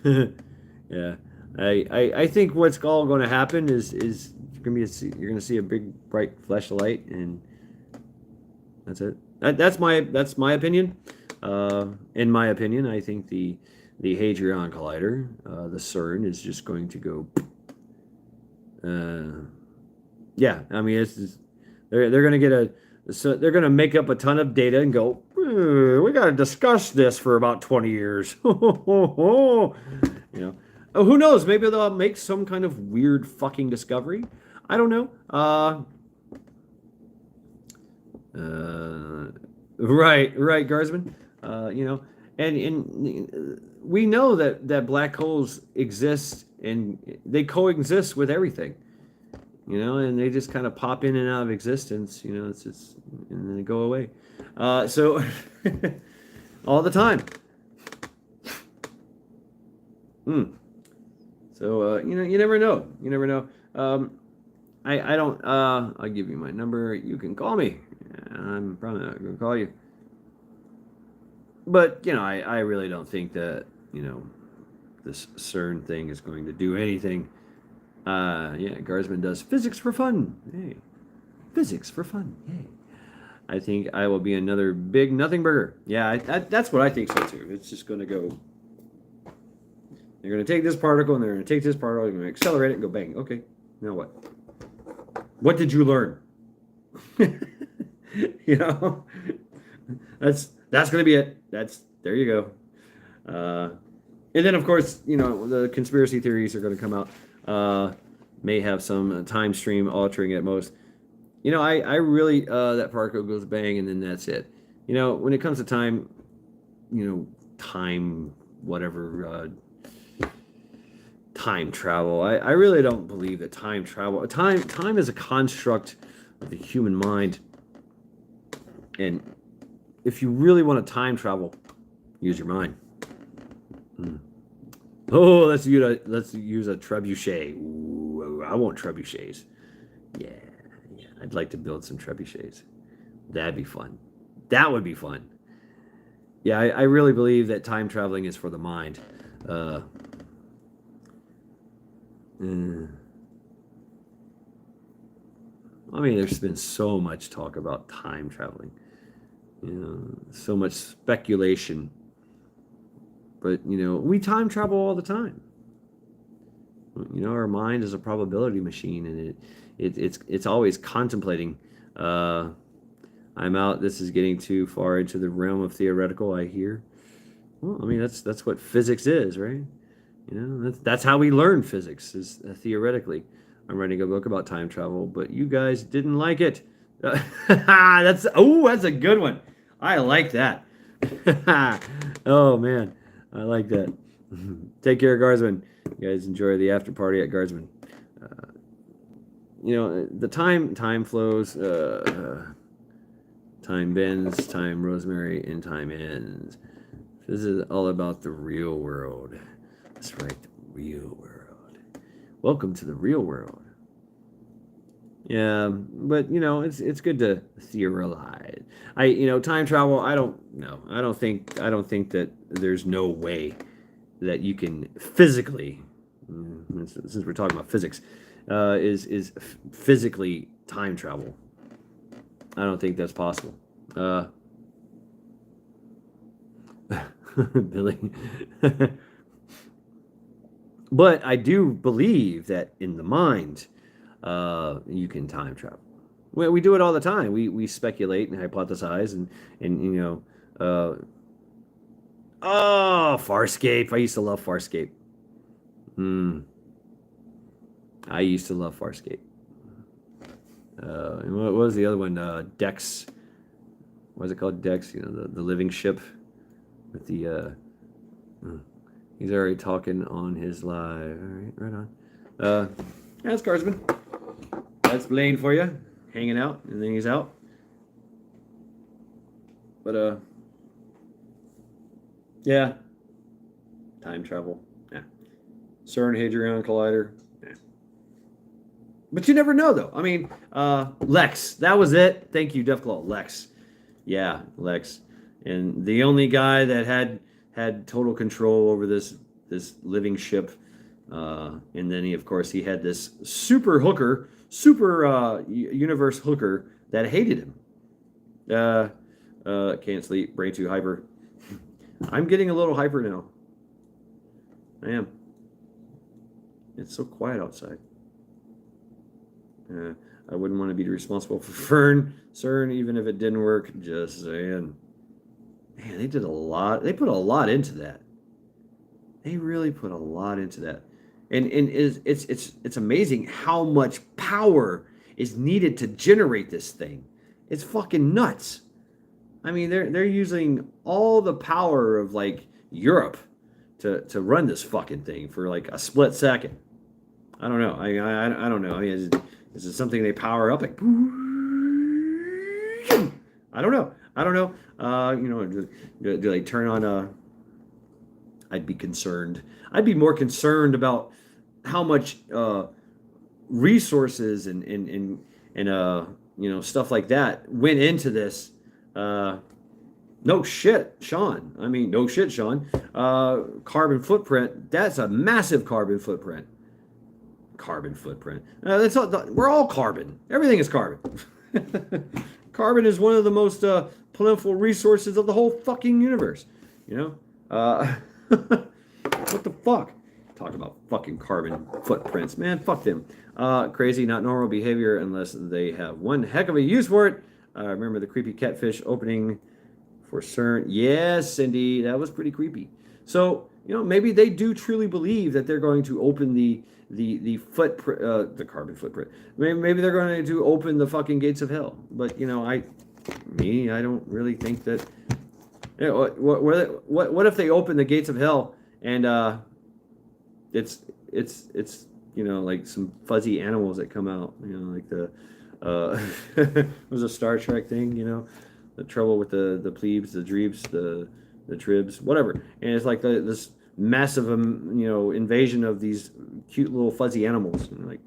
Speaker 5: Yeah, I think what's all going to happen is you're going to see a big bright flash of light, and that's it. That's my opinion. In my opinion, I think the Hadron Collider, the CERN, is just going to go. Yeah, I mean they're going to get they're going to make up a ton of data and go. We got to discuss this for about 20 years. Who knows? Maybe they'll make some kind of weird fucking discovery. I don't know. Right, Garsman. And we know that black holes exist and they coexist with everything, and they just kind of pop in and out of existence, it's just, and then they go away. So all the time. So, you never know. You never know. I don't, I'll give you my number. You can call me. I'm probably not going to call you. But, I really don't think that, this CERN thing is going to do anything. Garsman does physics for fun. Hey, physics for fun. Yay. I think I will be another big nothing burger. Yeah, that's what I think so too. It's just going to go. They're going to take this particle and they're going to take this particle, they're going to accelerate it and go bang. Okay, now what? What did you learn? That's going to be it. There you go. And then of course, the conspiracy theories are going to come out. May have some time stream altering at most. I really, that particle goes bang and then that's it. When it comes to time, time, whatever, time travel, I really don't believe that time is a construct of the human mind. And if you really want to time travel, use your mind. Oh, let's use a trebuchet. Ooh, I want trebuchets. Yeah. I'd like to build some trebuchets. That'd be fun. That would be fun. Yeah, I really believe that time traveling is for the mind. I mean, there's been so much talk about time traveling. So much speculation. But, we time travel all the time. Our mind is a probability machine, and it's always contemplating. I'm out. This is getting too far into the realm of theoretical, I hear. Well, I mean, that's what physics is, right? That's how we learn physics, is theoretically. I'm writing a book about time travel, but you guys didn't like it. That's a good one. I like that. Oh man, I like that. Take care, Garsman. You guys enjoy the after party at Garsman. The time flows. Time bends, time rosemary, and time ends. This is all about the real world. That's right, the real world. Welcome to the real world. Yeah, but it's good to theorize. Time travel. I don't know. I don't think that there's no way that you can physically since we're talking about physics, is physically time travel. I don't think that's possible. Billy. But I do believe that in the mind, you can time travel. We do it all the time. We speculate and hypothesize and you know, Farscape. I used to love Farscape. I used to love Farscape. And what was the other one? Dex. What is it called? Dex. You know, the living ship with the. He's already talking on his live. All right, right on. That's Carsman. That's Blaine for you, hanging out, and then he's out. But yeah, time travel. Yeah, CERN Hadron Collider. Yeah. But you never know, though. I mean, Lex. That was it. Thank you, Deathclaw. Lex. Yeah, Lex. And the only guy that had total control over this living ship, and then of course he had this super universe hooker that hated him. Can't sleep, brain too hyper. I'm getting a little hyper now. I am. It's so quiet outside. I wouldn't want to be responsible for CERN, even if it didn't work. Just saying. Man, they did a lot. They put a lot into that. They really put a lot into that, and it's amazing how much power is needed to generate this thing. It's fucking nuts. I mean, they're using all the power of like Europe to run this fucking thing for like a split second. I don't know. I don't know. I mean, is it something they power up like? I don't know. You know, do they turn on I'd be concerned. I'd be more concerned about how much resources and you know, stuff like that went into this. No shit, Sean. I mean, no shit, Sean. Carbon footprint. That's a massive carbon footprint. Carbon footprint. That's all, we're all carbon. Everything is carbon. Carbon is one of the most plentiful resources of the whole fucking universe. You know? What the fuck? Talk about fucking carbon footprints. Man, fuck them. Crazy, not normal behavior unless they have one heck of a use for it. Remember the creepy catfish opening for CERN? Yes, Cindy, that was pretty creepy. So, you know, maybe they do truly believe that they're going to open the footprint, the carbon footprint. Maybe they're going to open the fucking gates of hell. But, you know, I don't really think that. You know, what if they open the gates of hell and it's you know, like some fuzzy animals that come out, you know, like the it was a Star Trek thing, you know, the trouble with the plebes, the drebes, the tribs, whatever, and it's like this massive you know, invasion of these cute little fuzzy animals, and like,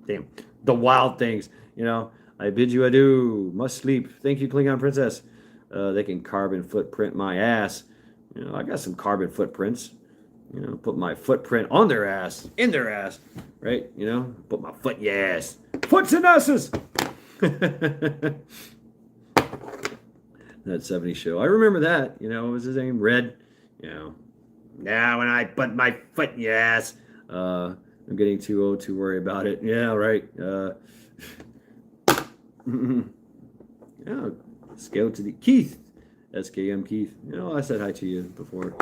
Speaker 5: damn, the wild things, you know. I bid you adieu, must sleep. Thank you, Klingon Princess. They can carbon footprint my ass. You know, I got some carbon footprints. You know, put my footprint on their ass, in their ass, right? You know, put my foot in your ass. Foots and asses! That 70s show. I remember that. You know, what was his name? Red. You know, now when I put my foot in your ass. I'm getting too old to worry about it. Yeah, right. Yeah. Scale to the Keith, SKM Keith. You know, I said hi to you before.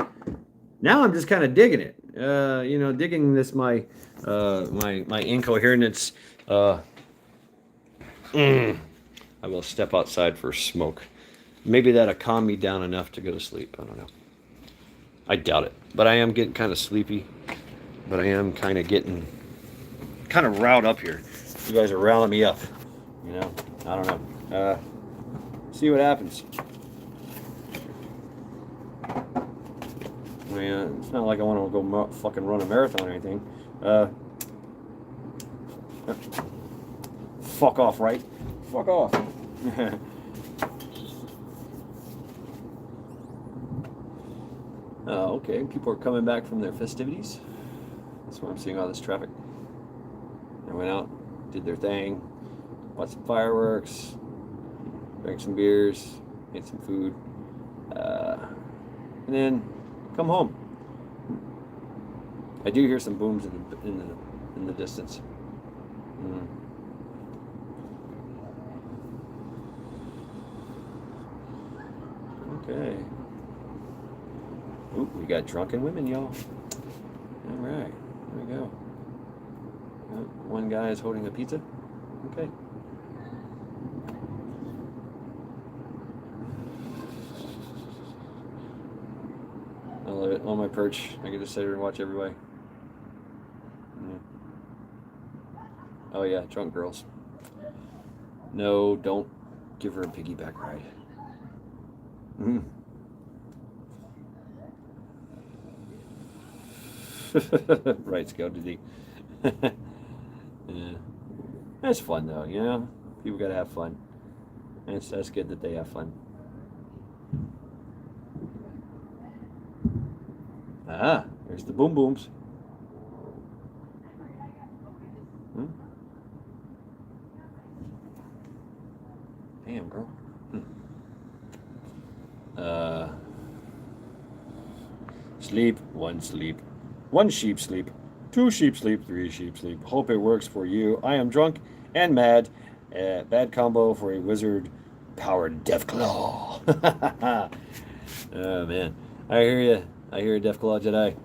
Speaker 5: Now I'm just kind of digging it. You know, digging this my incoherence. I will step outside for a smoke. Maybe that'll calm me down enough to go to sleep. I don't know. I doubt it. But I am getting kind of sleepy. But I am kind of getting kind of riled up here. You guys are riling me up. You know, I don't know. See what happens. I mean, it's not like I want to go fucking run a marathon or anything. Fuck off, right? Fuck off. Okay, people are coming back from their festivities.
Speaker 2: That's why I'm seeing all this traffic. They went out, did their thing, bought some fireworks, drank some beers, ate some food, and then come home. I do hear some booms in the distance. Okay. Ooh, we got drunken women, y'all. All right, there we go. One guy is holding a pizza. Okay. I love it. On my perch, I get to sit here and watch everybody. Oh yeah, drunk girls. No, don't give her a piggyback ride. Right, Scout D. Yeah. That's fun though, you know? People gotta have fun. And that's good that they have fun. Ah, there's the boom booms. Damn, girl. Sleep, one sheep sleep, 2 sheep sleep, 3 sheep sleep. Hope it works for you. I am drunk and mad. Bad combo for a wizard powered Deathclaw. Oh man, I hear you. I hear a Deathclaw Jedi.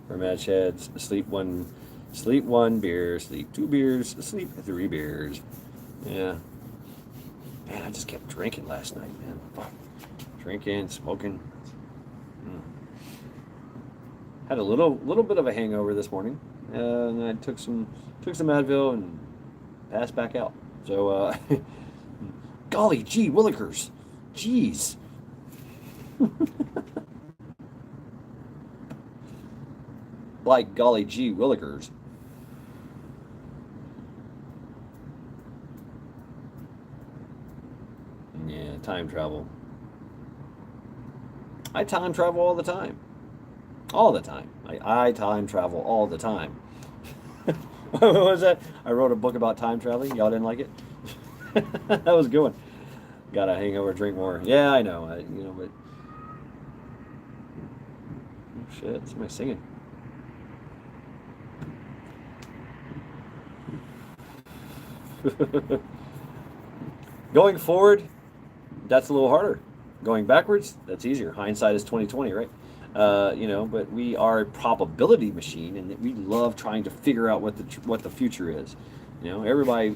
Speaker 2: For match heads, sleep 1 beer, sleep 2 beers, sleep 3 beers. Yeah. Man, I just kept drinking last night, man. Fuck. Drinking, smoking. Had a little bit of a hangover this morning, and I took some Advil and passed back out. So, golly gee willikers, jeez. Like golly gee willikers. Yeah, time travel. I time travel all the time. All the time. I time travel all the time. What was that? I wrote a book about time traveling. Y'all didn't like it? That was a good one. Got a hangover, drink more. Yeah, I know. But oh shit, somebody singing. Going forward, that's a little harder. Going backwards, that's easier. Hindsight is 20/20, right? But we are a probability machine, and we love trying to figure out what the future is. Everybody's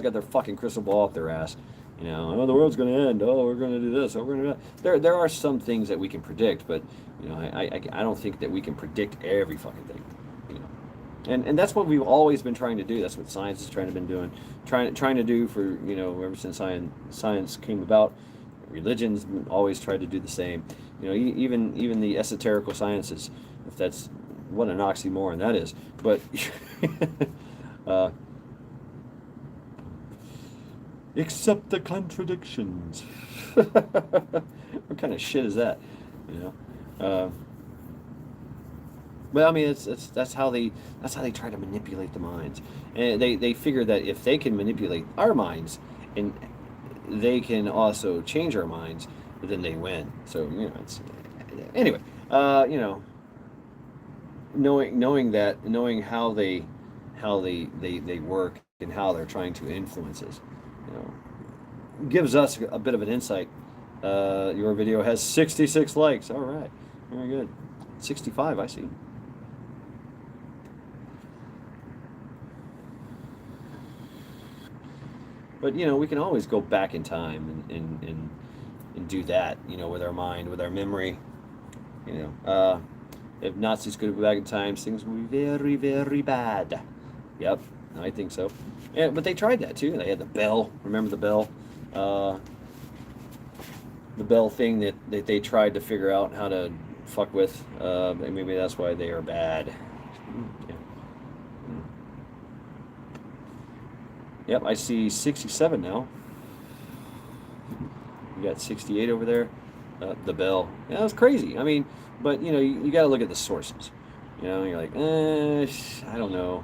Speaker 2: got their fucking crystal ball up their ass. Oh, the world's going to end. Oh, we're going to do this. Oh, we're going to do that. There are some things that we can predict, but I don't think that we can predict every fucking thing. And that's what we've always been trying to do. That's what science is trying to do for ever since science came about. Religion's always tried to do the same. Even the esoterical sciences, if that's what an oxymoron that is. But accept the contradictions. What kind of shit is that? But I mean, that's how they try to manipulate the minds, and they figure that if they can manipulate our minds, and they can also change our minds, then they win. So it's anyway. Knowing how they work and how they're trying to influence us, gives us a bit of an insight. Your video has 66 likes. All right, very good. 65, I see. But we can always go back in time and do that, with our mind, with our memory. If Nazis could go back in time, things would be very, very bad. Yep, I think so. Yeah, but they tried that too. They had the bell. Remember the bell? The bell thing that they tried to figure out how to fuck with. Maybe that's why they are bad. Yeah. Yep, I see 67 now. You got 68 over there. The Bell. Yeah, that's crazy. I mean, but you got to look at the sources. You're like, I don't know.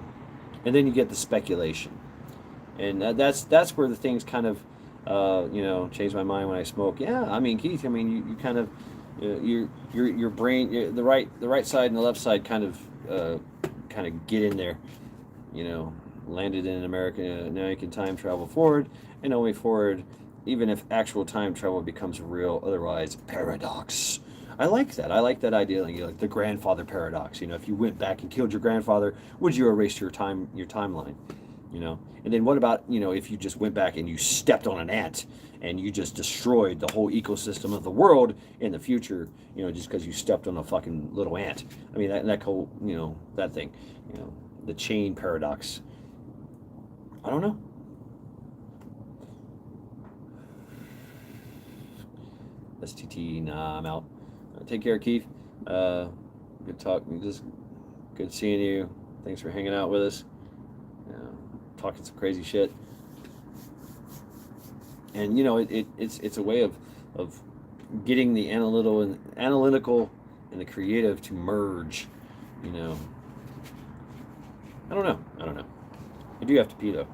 Speaker 2: And then you get the speculation, and that's where the things kind of, change my mind when I smoke. Yeah, I mean, Keith. I mean, you kind of, your brain, the right side and the left side kind of get in there. Landed in America. Now you can time travel forward and only forward, even if actual time travel becomes real. Otherwise, paradox. I like that. I like that idea, like the grandfather paradox. If you went back and killed your grandfather, would you erase your timeline? And then what about if you just went back and you stepped on an ant and you just destroyed the whole ecosystem of the world in the future, just because you stepped on a fucking little ant? I mean, that whole that thing, the chain paradox. I don't know. STT, nah, I'm out. Take care, Keith. Good talk. Just good seeing you. Thanks for hanging out with us. Talking some crazy shit. And it's a way of getting the analytical and the creative to merge. I don't know. I do have to pee though.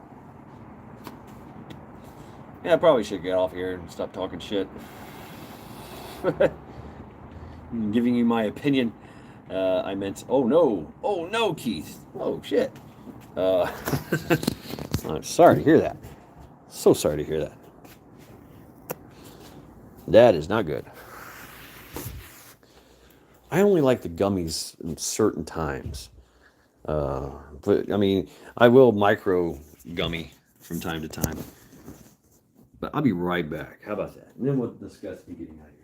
Speaker 2: Yeah, I probably should get off here and stop talking shit. I'm giving you my opinion. I meant, oh no, Keith. Oh shit. I'm sorry to hear that. So sorry to hear that. That is not good. I only like the gummies in certain times. But I mean, I will micro gummy from time to time. But I'll be right back. How about that? And then we'll discuss me getting out of here.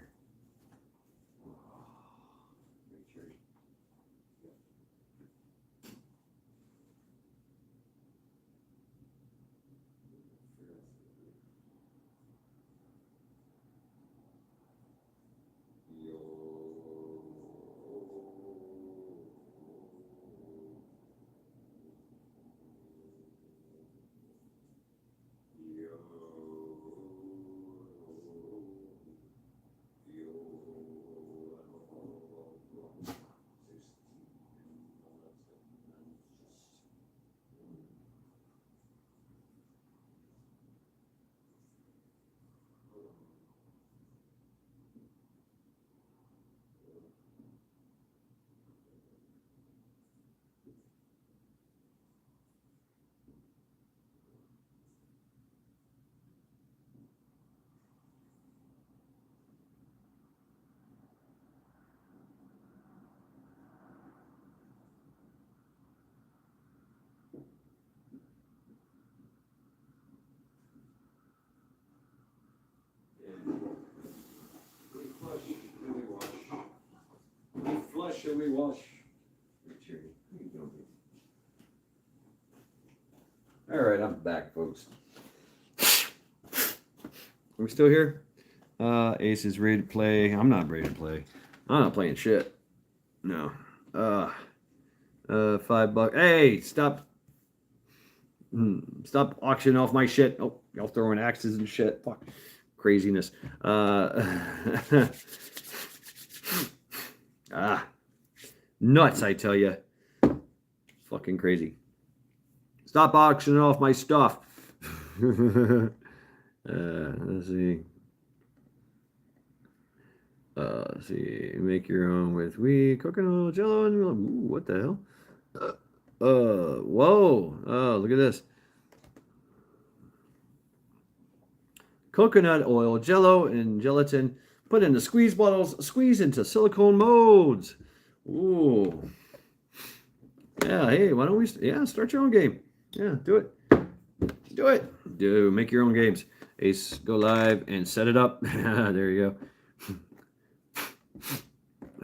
Speaker 2: Shall we wash? All right, I'm back, folks. Are we still here? Ace is ready to play. I'm not ready to play. I'm not playing shit. No. $5. Hey, stop. Stop auctioning off my shit. Oh, y'all throwing axes and shit. Fuck. Craziness. Nuts, I tell you. Fucking crazy. Stop auctioning off my stuff. Let's see. Let's see. Make your own with wheat, coconut, jello, and ooh, what the hell? Whoa. Oh, look at this. Coconut oil, jello, and gelatin. Put into squeeze bottles. Squeeze into silicone molds. Ooh. Yeah, hey, why don't we start your own game. Yeah, do it. Make your own games. Ace, go live and set it up. There you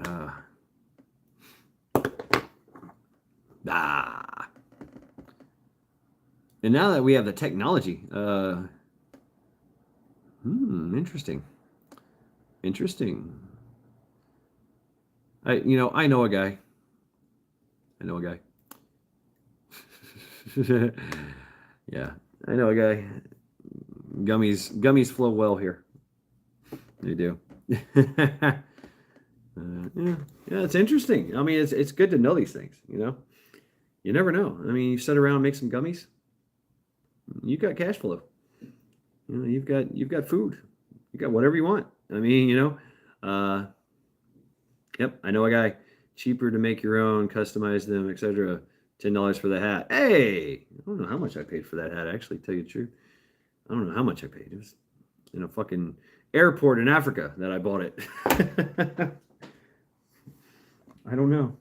Speaker 2: go. And now that we have the technology, interesting. I know a guy. Yeah, I know a guy. Gummies flow well here.
Speaker 5: They do. Yeah, it's interesting. I mean, it's good to know these things. You know, you never know. I mean, you sit around and make some gummies. You got cash flow. You know, you've got food. You got whatever you want. I mean, you know, yep. I know a guy. Cheaper to make your own, customize them, etc. $10 for the hat. Hey, I don't know how much I paid for that hat. Actually, tell you the truth, I don't know how much I paid. It was in a fucking airport in Africa that I bought it. I don't know.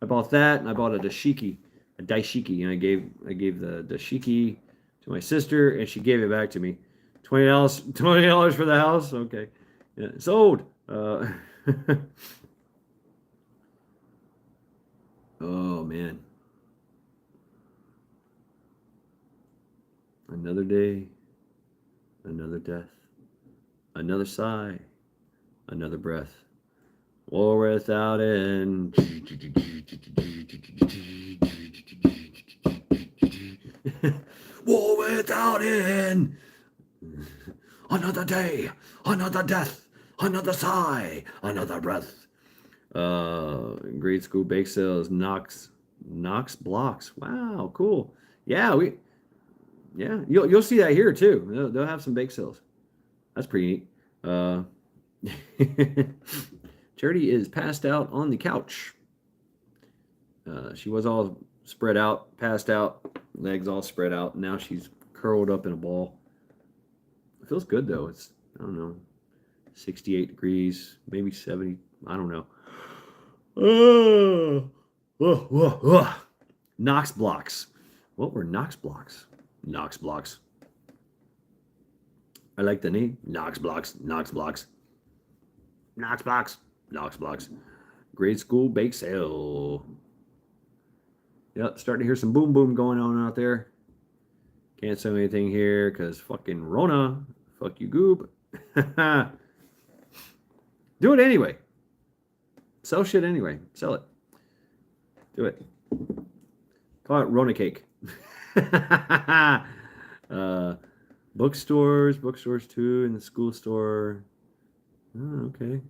Speaker 5: I bought that, and I bought a daishiki, and I gave the dashiki to my sister, and she gave it back to me. $20 for the house. Okay, yeah, sold. Oh man. Another day, another death, another sigh, another breath. War without end. War without end. Another day, another death, another sigh, another breath. Grade school bake sales, Knox blocks. Wow, cool. Yeah, you'll see that here too. They'll have some bake sales. That's pretty neat. Charity is passed out on the couch. She was all spread out, passed out, legs all spread out. Now she's curled up in a ball. It feels good though. It's, I don't know, 68 degrees, maybe 70. I don't know. Knox blocks. What were Knox blocks? Knox blocks. I like the name. Knox blocks. Knox blocks. Knox blocks. Knox blocks. Grade school bake sale. Yep, starting to hear some boom boom going on out there. Can't say anything here because fucking Rona. Fuck you, Goob. Do it anyway. Sell shit anyway. Sell it. Do it. Call it Rona cake. Bookstores too, in the school store. Oh, okay.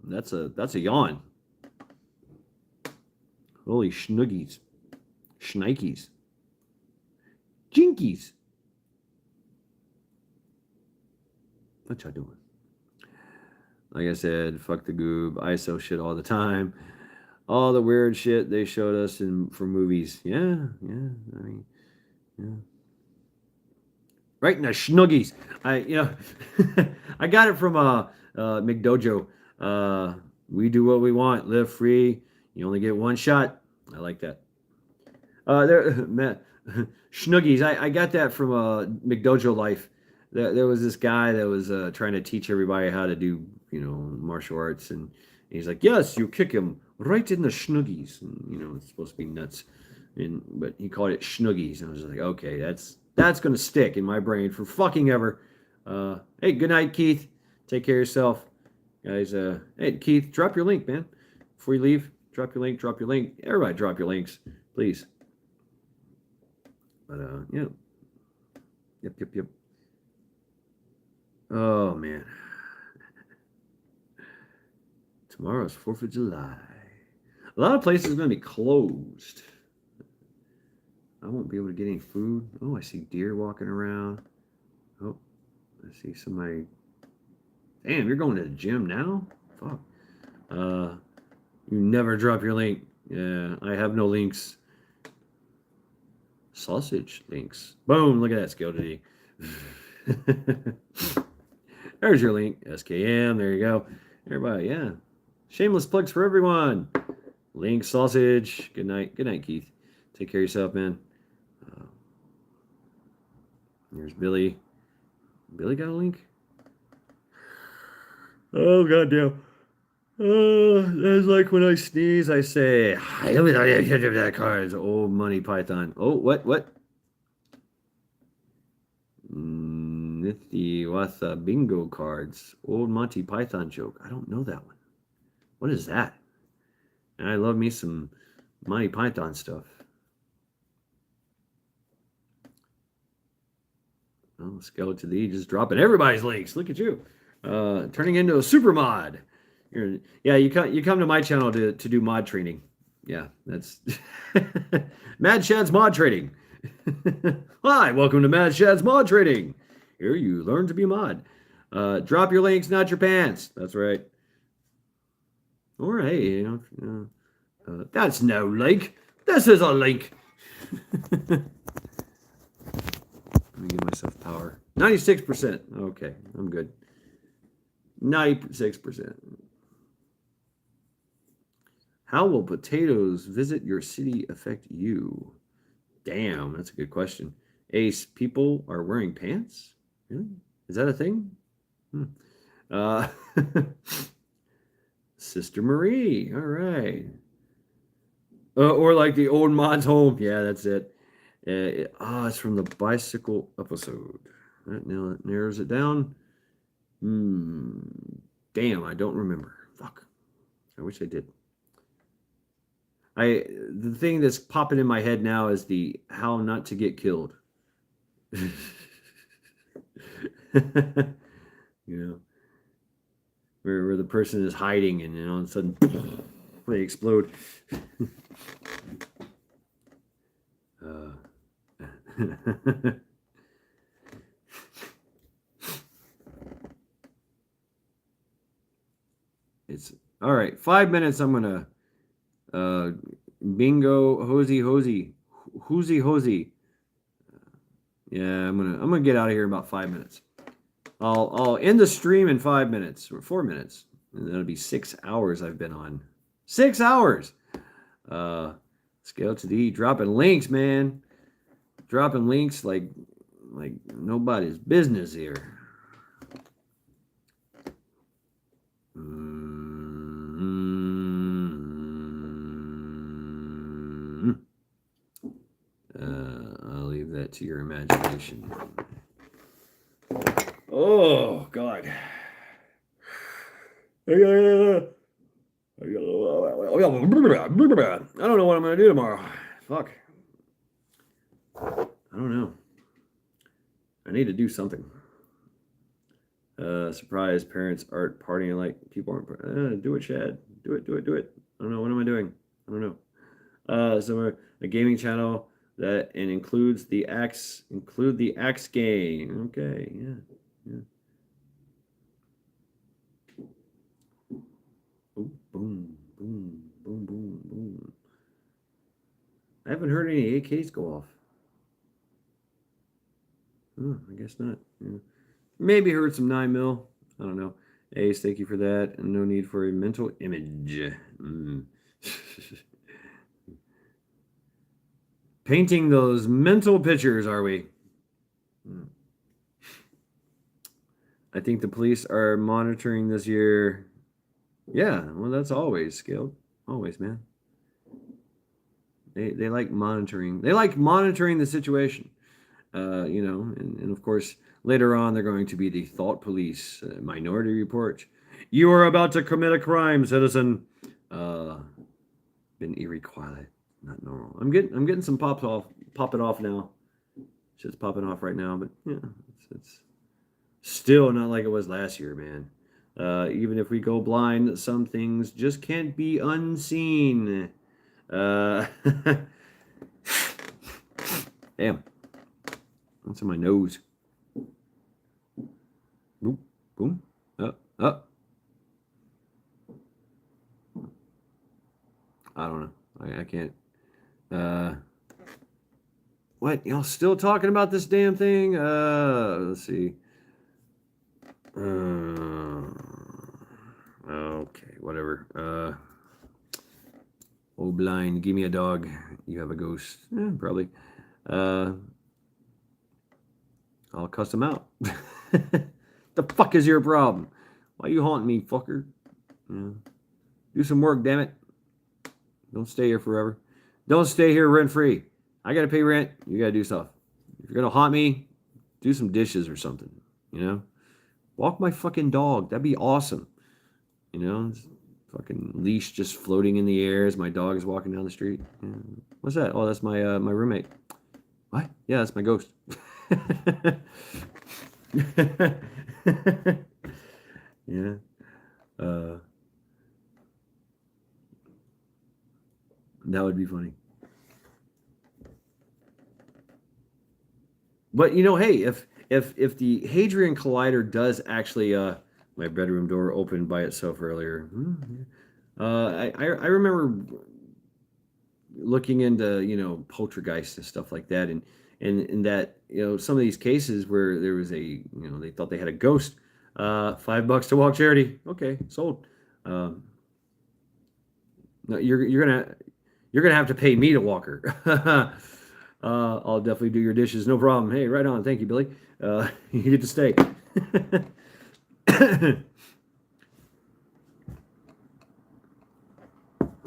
Speaker 5: That's a yawn. Holy schnuggies. Schnikes. Jinkies. What y'all doing? Like I said, fuck the Goob. ISO shit all the time. All the weird shit they showed us for movies. Yeah. I mean, yeah. Right in the schnuggies. I got it from McDojo. We do what we want. Live free. You only get one shot. I like that. Schnuggies. I got that from McDojo Life. There was this guy that was trying to teach everybody how to do, martial arts, and he's like, yes, you kick him right in the schnuggies, and it's supposed to be nuts, but he called it schnuggies, and I was like, okay, that's gonna stick in my brain for fucking ever. Hey, good night, Keith. Take care of yourself, guys. Hey, Keith, drop your link, man, before you leave. Drop your link. Everybody, drop your links, please. But yeah. Yep. Oh man. Tomorrow's 4th of July. A lot of places are going to be closed. I won't be able to get any food. Oh, I see deer walking around. Oh, I see somebody. Damn, you're going to the gym now? Fuck. You never drop your link. Yeah, I have no links. Sausage links. Boom, look at that skill today. There's your link. SKM, there you go. Everybody, yeah. Shameless plugs for everyone. Link sausage. Good night, Keith. Take care of yourself, man. Here's Billy. Billy got a link? Oh, goddamn. That's like when I sneeze, I say, that cards. Old Money Python. Oh, what? Nithiwatha bingo cards. Old Monty Python joke. I don't know that one. What is that? And I love me some Monty Python stuff. Oh, Skeleton E just dropping everybody's links. Look at you. Turning into a super mod. You come to my channel to do mod training. Yeah, that's Mad Shad's mod trading. Hi, welcome to Mad Shad's mod trading. Here you learn to be a mod. Drop your links, not your pants. That's right. Or hey, that's no link. This is a link. Let me give myself power. 96%. Okay, I'm good. 96%. How will potatoes visit your city affect you? Damn, that's a good question. Ace, people are wearing pants? Really? Is that a thing? Sister Marie. All right. Or like the old mod's home. Yeah, that's it. It's from the bicycle episode. That narrows it down. Damn, I don't remember. Fuck. I wish I did. The thing that's popping in my head now is the how not to get killed. Where the person is hiding and then all of a sudden they explode. It's all right. 5 minutes. I'm gonna bingo hosey. Yeah, I'm gonna get out of here in about 5 minutes. I'll end the stream in 5 minutes or 4 minutes, and that'll be 6 hours I've been on. 6 hours. Scale to the dropping links, man. Dropping links like nobody's business here. I'll leave that to your imagination. Oh, God. I don't know what I'm going to do tomorrow. Fuck. I don't know. I need to do something. Surprise, parents aren't partying like people aren't. Do it, Chad. Do it. I don't know. What am I doing? I don't know. So we're a gaming channel that includes the axe game. Okay, yeah. Ooh, boom. I haven't heard any AKs go off. Oh, I guess not. Yeah. Maybe heard some 9mm. I don't know. Ace, thank you for that. And no need for a mental image. Painting those mental pictures, are we? I think the police are monitoring this year. Yeah, well, that's always skilled. Always, man. They like monitoring. They like monitoring the situation. And of course, later on, they're going to be the thought police. Minority Report. You are about to commit a crime, citizen. Been eerie quiet. Not normal. I'm getting some popping off now. Shit's popping off right now, but yeah, it's still not like it was last year, man. Even if we go blind, some things just can't be unseen. Damn. What's in my nose? Boom, boom, up. I don't know. I can't. What? Y'all still talking about this damn thing? Let's see. Okay, whatever. Oh, blind, give me a dog. You have a ghost. Probably. I'll cuss him out. The fuck is your problem? Why you haunting me, fucker? Yeah. Do some work, damn it. Don't stay here forever. Don't stay here rent-free. I got to pay rent. You got to do stuff. If you're going to haunt me, do some dishes or something, Walk my fucking dog. That'd be awesome. Fucking leash just floating in the air as my dog is walking down the street. Yeah. What's that? Oh, that's my my roommate. What? Yeah, that's my ghost. Yeah. That would be funny. But you know, hey, if the Hadrian Collider does actually my bedroom door opened by itself earlier. I remember looking into, you know, poltergeist and stuff like that, and that, you know, some of these cases where there was a, you know, they thought they had a ghost, $5 to walk charity. Okay, sold. No, you're gonna have to pay me to walk her. I'll definitely do your dishes, no problem. Hey, right on. Thank you, Billy. You get to stay.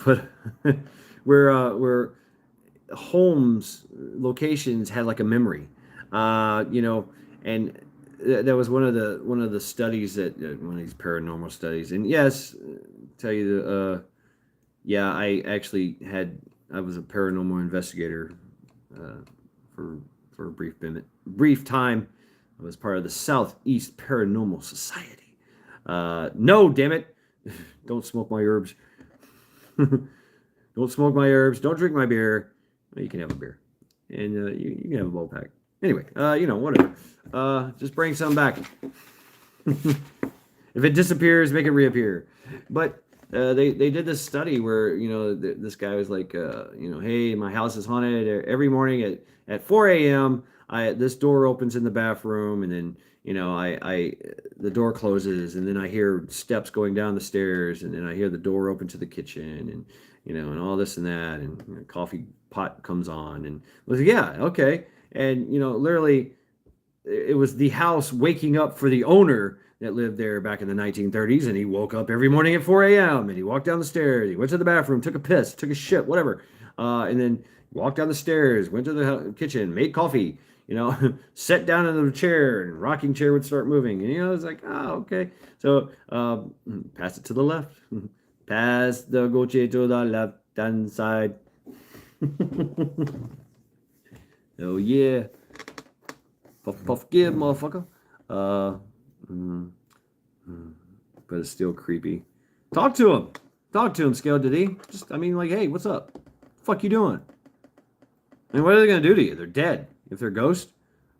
Speaker 5: But where homes locations had like a memory, you know, and that was one of the studies that one of these paranormal studies. And yes, tell you the yeah, I was a paranormal investigator for a brief time. I was part of the Southeast Paranormal Society. No, damn it, don't smoke my herbs. Don't smoke my herbs. Don't drink my beer. Well, you can have a beer, and you can have a bowl pack. Anyway, you know, whatever. Just bring some back. If it disappears, make it reappear. But they did this study where, you know, this guy was like, you know, hey, my house is haunted every morning at 4 a.m. This door opens in the bathroom, and then, you know, the door closes, and then I hear steps going down the stairs, and then I hear the door open to the kitchen, and, you know, and all this and that, and, you know, coffee pot comes on, and I was like, yeah, okay. And, you know, literally it was the house waking up for the owner that lived there back in the 1930s, and he woke up every morning at 4 a.m. and he walked down the stairs, he went to the bathroom, took a piss, took a shit, whatever, and then walked down the stairs, went to the kitchen, made coffee, you know, sat down in the chair, and rocking chair would start moving. And, you know, it's like, oh, okay. So pass it to the left. Pass the goche to the left hand side. Oh, yeah. Puff, puff, give, motherfucker. But it's still creepy. Talk to him. Talk to him, Scale Diddy. Just, I mean, like, hey, what's up? Fuck you doing? And what are they gonna do to you? They're dead. If they're ghosts.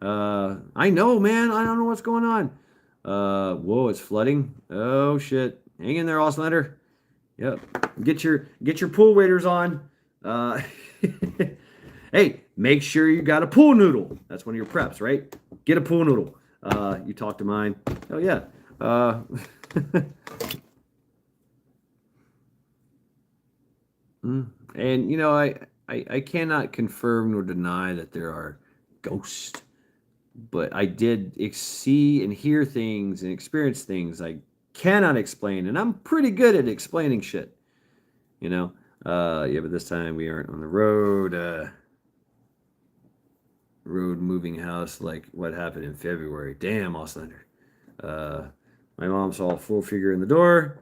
Speaker 5: I know, man. I don't know what's going on. Whoa, it's flooding. Oh shit. Hang in there, Auslander. Yep. Get your pool waders on. Hey, make sure you got a pool noodle. That's one of your preps, right? Get a pool noodle. You talk to mine. Oh yeah. And you know, I cannot confirm nor deny that there are ghosts, but I did see and hear things and experience things I cannot explain, and I'm pretty good at explaining shit. You know, yeah, but this time we aren't on the road. Road moving house like what happened in February. Damn, Auslander. My mom saw a full figure in the door.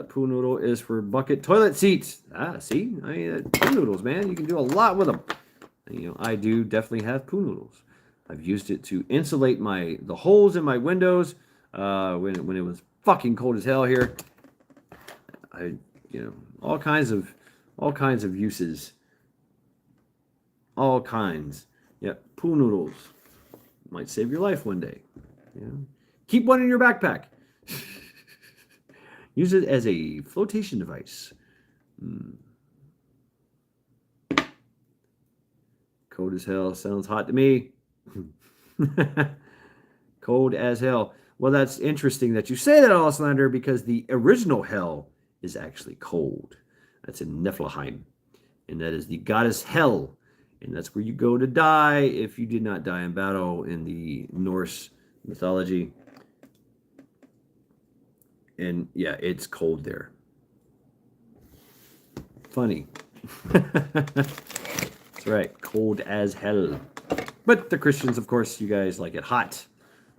Speaker 5: Pool noodle is for bucket toilet seats. See? I mean, pool noodles, man. You can do a lot with them. And, you know, I do definitely have pool noodles. I've used it to insulate the holes in my windows when it was fucking cold as hell here. You know, all kinds of uses. All kinds. Yep, pool noodles might save your life one day. You know? Keep one in your backpack. Use it as a flotation device. Cold as hell sounds hot to me. Cold as hell. Well, that's interesting that you say that, Auslander, because the original hell is actually cold. That's in Niflheim, and that is the goddess Hel. And that's where you go to die if you did not die in battle in the Norse mythology. And yeah, it's cold there. Funny. That's right, cold as hell. But the Christians, of course, you guys like it hot.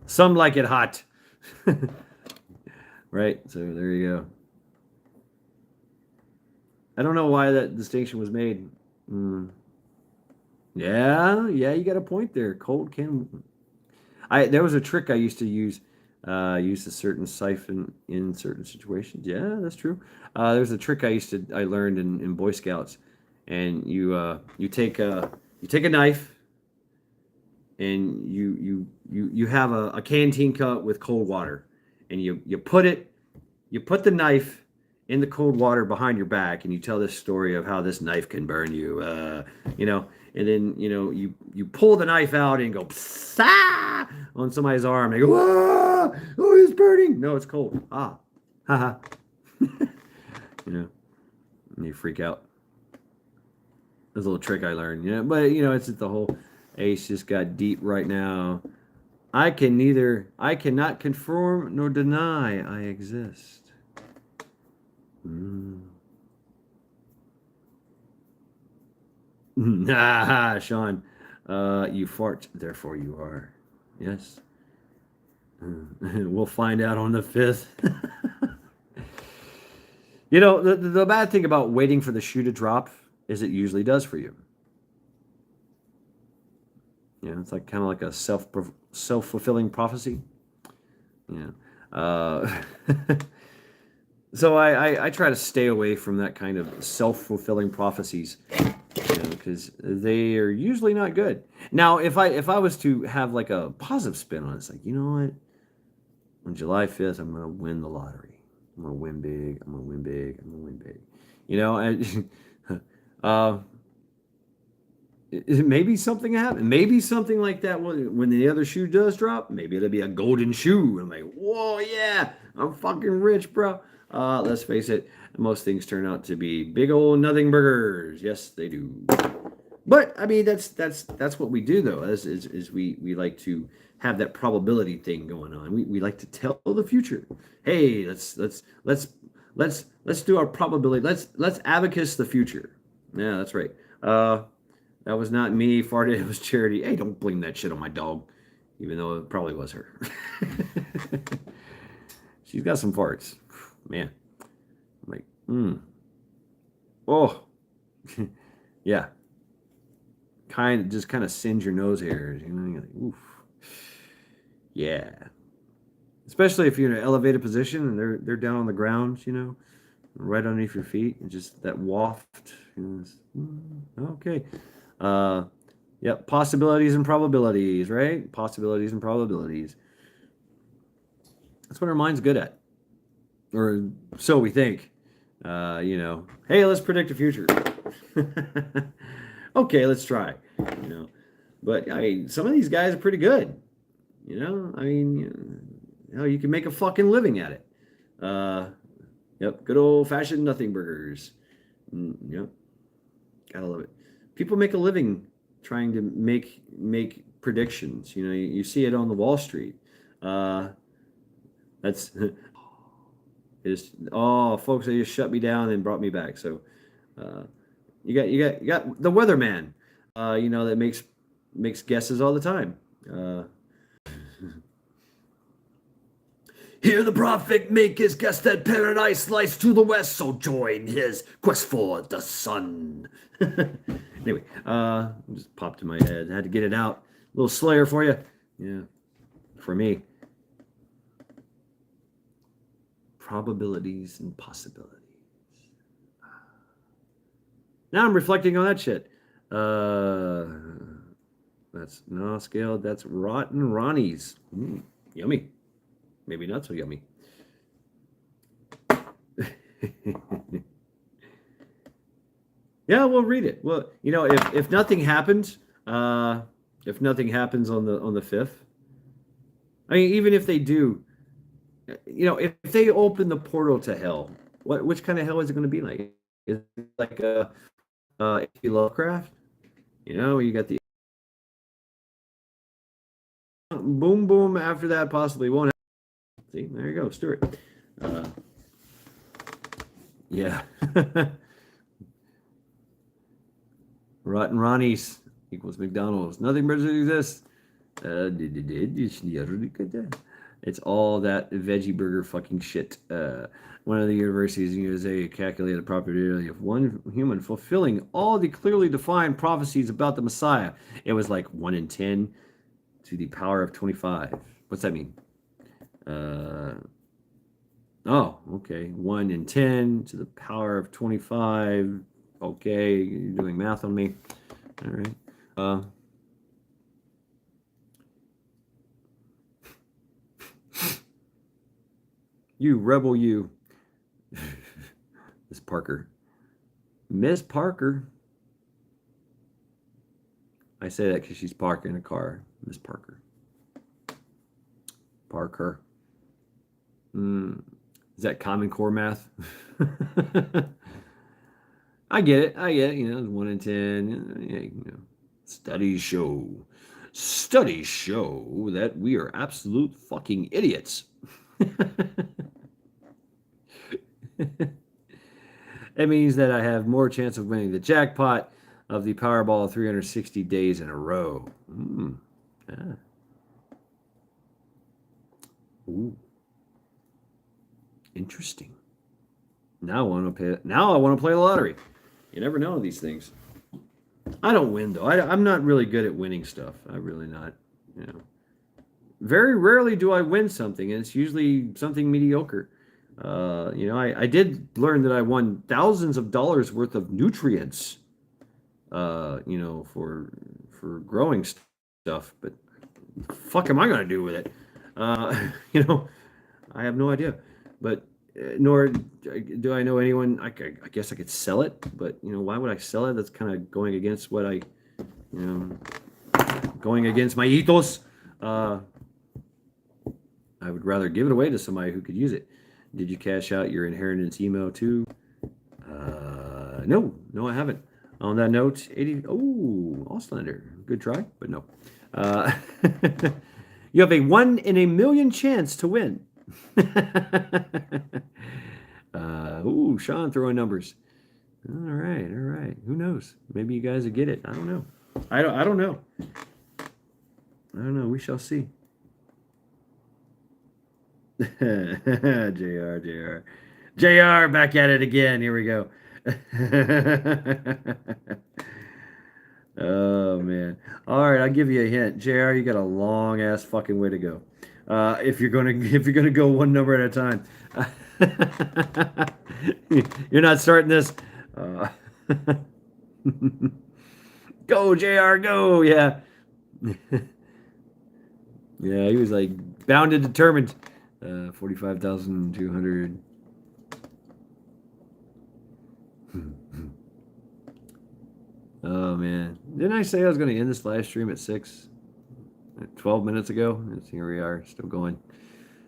Speaker 5: Some like it hot. Right, so there you go. I don't know why that distinction was made. Yeah, you got a point there. Cold can. There was a trick I used to use. Use a certain siphon in certain situations. Yeah, that's true. There's a trick I learned in Boy Scouts, and you take a knife, and you have a canteen cup with cold water, and you put the knife in the cold water behind your back, and you tell this story of how this knife can burn you, and then you pull the knife out and go psah on somebody's arm. They go, ah, oh, it's burning. No, it's cold. Ah, haha. And you freak out. That's a little trick I learned. But it's the whole Ace just got deep right now. I cannot confirm nor deny I exist. Sean, you fart, therefore you are. Yes. We'll find out on the 5th. The bad thing about waiting for the shoe to drop is it usually does for you. It's like kind of like a self-fulfilling prophecy. So I try to stay away from that kind of self-fulfilling prophecies, because they are usually not good. Now, if I was to have like a positive spin on it, it's like, you know what? On July 5th, I'm going to win the lottery. I'm going to win big. I'm going to win big. I'm going to win big. Maybe something happened. Maybe something like that when the other shoe does drop. Maybe it'll be a golden shoe. I'm like, whoa, yeah, I'm fucking rich, bro. Let's face it, most things turn out to be big old nothing burgers. Yes, they do. But I mean, that's what we do though. Is we like to have that probability thing going on. We like to tell the future. Hey, let's do our probability. Let's abacus the future. Yeah, that's right. That was not me farted. It was Charity. Hey, don't blame that shit on my dog, even though it probably was her. She's got some farts, man. I'm like, oh, yeah. Kind of singe your nose hairs. You're like, oof. Yeah. Especially if you're in an elevated position and they're down on the ground, right underneath your feet, and just that waft. Okay. Yep. Possibilities and probabilities, right? Possibilities and probabilities. That's what our mind's good at, or so we think. Hey, let's predict the future. Okay, let's try. But some of these guys are pretty good. You can make a fucking living at it. Yep, good old fashioned nothing burgers. Yep, gotta love it. People make a living trying to make predictions. You see it on the Wall Street. That's folks, they just shut me down and brought me back. So you got the weatherman, that makes guesses all the time. Hear the prophet make his guess that paradise lies to the west, so join his quest for the sun. Anyway, just popped in my head. I had to get it out. A little Slayer for you. Yeah, for me. Probabilities and possibilities. Now I'm reflecting on that shit. That's not scaled. That's Rotten Ronnie's. Yummy. Maybe not so yummy. Yeah, we'll read it. Well, if nothing happens, on the 5th, I mean, even if they do, if they open the portal to hell, which kind of hell is it going to be like? Is it like H.P. Lovecraft? You got the boom boom after that possibly won't happen. See, there you go, Stuart. Yeah. Rotten Ronnie's equals McDonald's. Nothing better exists. It's all that veggie burger fucking shit. One of the universities in USA calculated the probability of one human fulfilling all the clearly defined prophecies about the Messiah. It was like 1 in 10 to the power of 25. What's that mean? Oh, okay. 1 in 10 to the power of 25. Okay, you're doing math on me. All right. You rebel, you. Miss Parker. Miss Parker. I say that because she's parking a car. Miss Parker. Parker. Is that Common Core math? I get it. You know, 1 in 10. Yeah, you know. Studies show that we are absolute fucking idiots. That means that I have more chance of winning the jackpot of the Powerball 360 days in a row. Ah. Ooh. Interesting. Now I want to play the lottery. You never know these things. I don't win though. I'm not really good at winning stuff. I'm really not. You know, very rarely do I win something, and it's usually something mediocre. You know, I did learn that I won thousands of dollars worth of nutrients. You know, for growing stuff, but the fuck am I gonna do with it? You know, I have no idea. But nor do I know anyone. I guess I could sell it, but you know, why would I sell it? That's kind of going against what I, you know, going against my ethos. I would rather give it away to somebody who could use it. Did you cash out your inheritance email too? No, I haven't. On that note, 80. Oh, Auslander, good try, but no. You have a 1 in a million chance to win. Ooh, Sean throwing numbers. All right. Who knows? Maybe you guys will get it. I don't know. I don't know. We shall see. JR, back at it again. Here we go. Oh man. All right, I'll give you a hint. JR, you got a long ass fucking way to go. If you're gonna go one number at a time. You're not starting this. Go, JR, go. Yeah. Yeah, he was like bound and determined. 45,200. Oh man. Didn't I say I was going to end this live stream at 6? 12 minutes ago? And here we are, still going.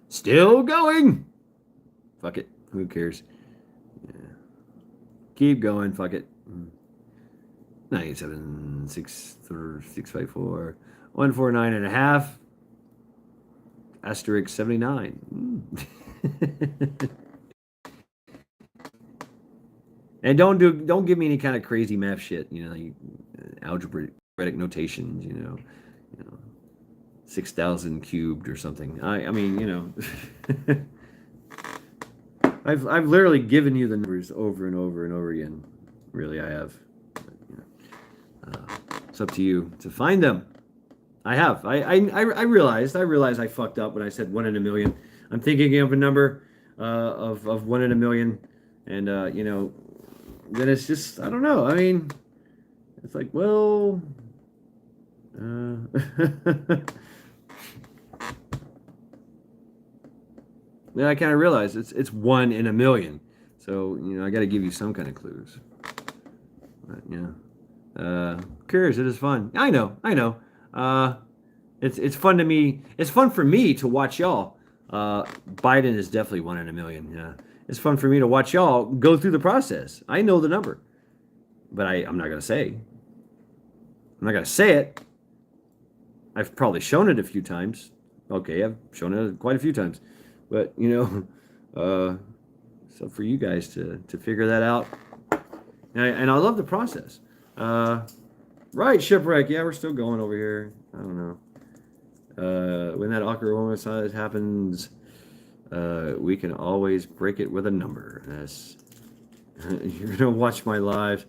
Speaker 5: Still going! Fuck it. Who cares? Yeah. Keep going, fuck it. 97, 654, 149 and a half. Asterisk 79. And don't give me any kind of crazy math shit, you know, algebraic notations, you know, 6,000 cubed or something. I mean, you know, I've literally given you the numbers over and over and over again. Really, I have. But, you know, it's up to you to find them. I have. I realized I fucked up when I said 1 in a million. I'm thinking of a number of 1 in a million, and you know, then it's just, I don't know. I mean, it's like, well, then I kind of realized it's 1 in a million. So you know, I got to give you some kind of clues. But yeah, curious. It is fun. I know. It's fun to me. It's fun for me to watch y'all. Biden is definitely 1 in a million. Yeah, it's fun for me to watch y'all go through the process. I know the number, but I'm not gonna say. I'm not gonna say it. I've probably shown it a few times. Okay, I've shown it quite a few times, but you know, so for you guys to figure that out, and I love the process. Right, Shipwreck. Yeah, we're still going over here. I don't know. When that awkward homicide happens, we can always break it with a number. That's you're gonna watch my lives.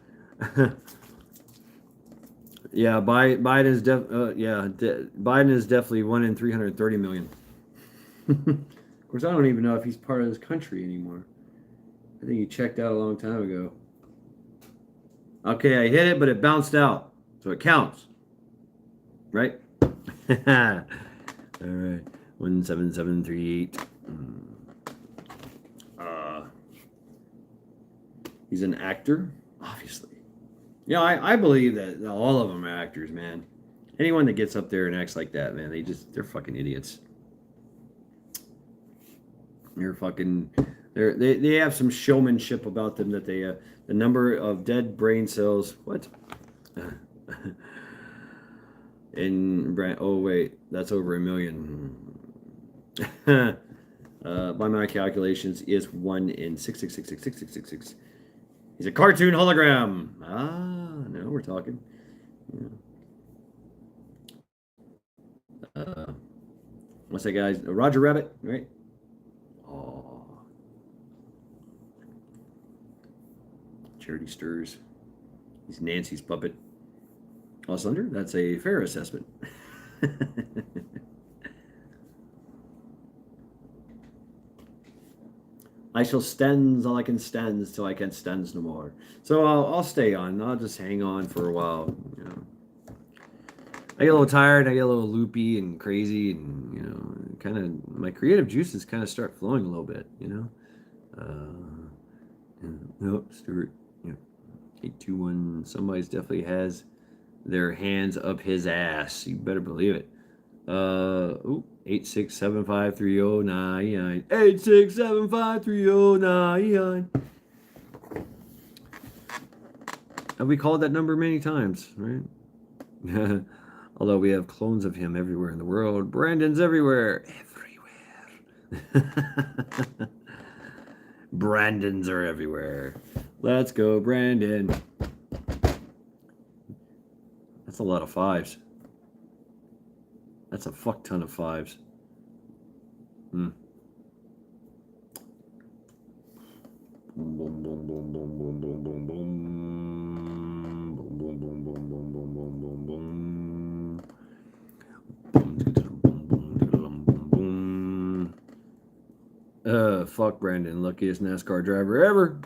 Speaker 5: Yeah, Biden is Biden is definitely 1 in 330 million. Of course, I don't even know if he's part of this country anymore. I think he checked out a long time ago. Okay, I hit it, but it bounced out, so it counts, right? All right, 17738. He's an actor, obviously. You know, I believe that all of them are actors, man. Anyone that gets up there and acts like that, man, they're fucking idiots. They have some showmanship about them that they the number of dead brain cells. What? Oh wait, that's over 1 million. By my calculations, is 1 in 666666666. He's a cartoon hologram. Ah, now we're talking. Yeah. What's that guy's? Roger Rabbit, right? Oh. Charity Stirs. He's Nancy's puppet. Auslander, that's a fair assessment. I shall stands all I can stands till I can't stands no more. So I'll stay on. I'll just hang on for a while. You know, I get a little tired. I get a little loopy and crazy, and you know, kind of my creative juices kind of start flowing a little bit. You know, Stuart. Yeah, 821. Somebody's definitely has their hands up his ass. You better believe it. 8675309. 8675309. And we called that number many times, right? Although we have clones of him everywhere in the world. Brandon's everywhere. Everywhere. Brandons are everywhere. Let's go, Brandon. That's a lot of fives. That's a fuck ton of fives. Boom, boom, boom, boom, boom, boom, boom, boom, boom, boom. Boom, boom, boom, boom, boom, boom, boom, boom, boom. Boom, boom. Fuck Brandon, luckiest NASCAR driver ever.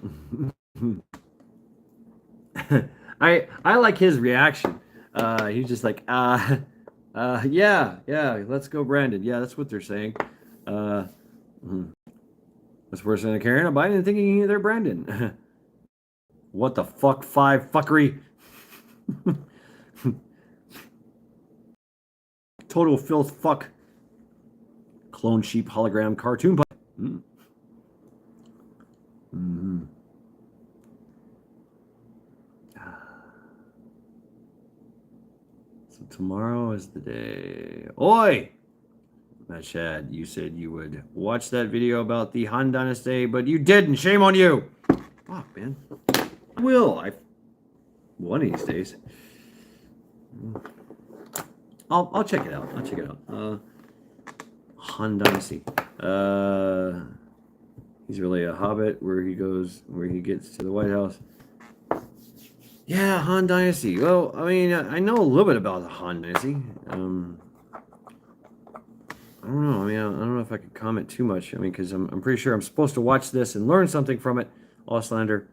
Speaker 5: I like his reaction. He's just like, yeah, let's go, Brandon. Yeah, that's what they're saying. What's worse than a Karen? A Biden thinking they're Brandon. What the fuck? 5 fuckery. Total filth fuck. Clone sheep hologram cartoon. So tomorrow is the day. Oi! Matt Shad, you said you would watch that video about the Han Dynasty, but you didn't. Shame on you. Fuck, man. I will. One of these days. I'll check it out. Han Dynasty. He's really a hobbit where he gets to the White House. Yeah, Han Dynasty. Well, I mean, I know a little bit about the Han Dynasty. I don't know. I mean, I don't know if I could comment too much. I mean, because I'm pretty sure I'm supposed to watch this and learn something from it. Auslander.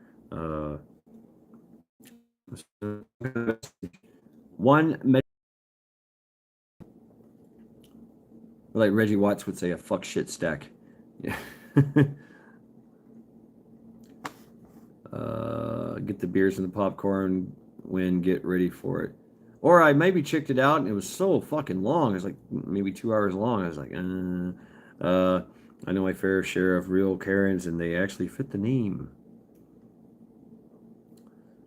Speaker 5: Like Reggie Watts would say, a fuck shit stack. Yeah. Get the beers and the popcorn when get ready for it. Or I maybe checked it out and it was so fucking long. It was like maybe 2 hours long. I was like, I know my fair share of real Karens and they actually fit the name.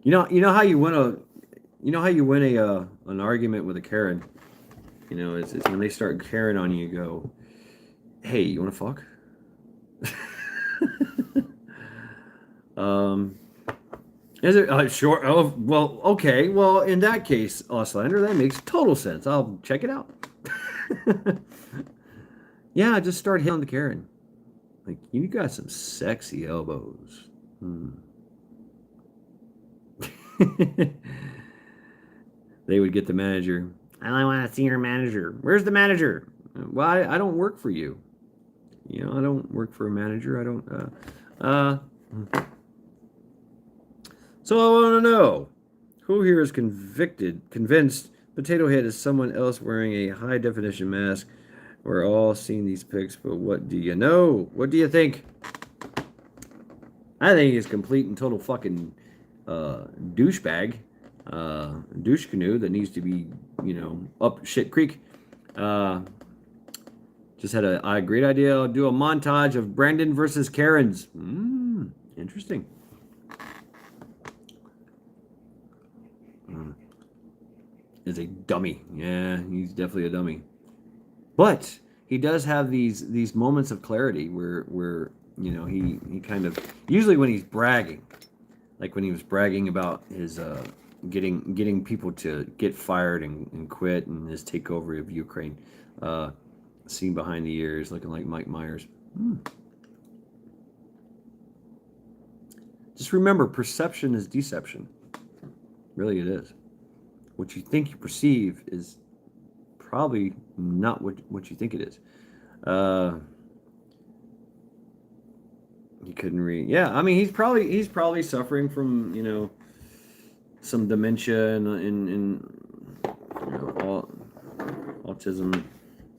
Speaker 5: You know how you win an argument with a Karen. You know, it's when they start Karen on you, you go, hey, you want to fuck? Is it sure? Oh, well, okay. Well, in that case, Auslander, that makes total sense. I'll check it out. Yeah, just start hitting on the Karen. Like, you got some sexy elbows. They would get the manager. I want to see your manager. Where's the manager? Well, I don't work for you. You know, I don't work for a manager. I don't. So I want to know, who here is convinced Potato Head is someone else wearing a high definition mask? We're all seeing these pics, but what do you know? What do you think? I think he's complete and total fucking douchebag, douche canoe that needs to be, up shit creek. Just had a great idea. I'll do a montage of Brandon versus Karen's. Interesting. Is a dummy. Yeah, he's definitely a dummy. But he does have these moments of clarity where he kind of, usually when he's bragging, like when he was bragging about his getting people to get fired and quit, and his takeover of Ukraine, seen behind the ears looking like Mike Myers. Just remember, perception is deception. Really, it is. What you think you perceive is probably not what you think it is. He couldn't read. Yeah, I mean, he's probably suffering from some dementia and autism,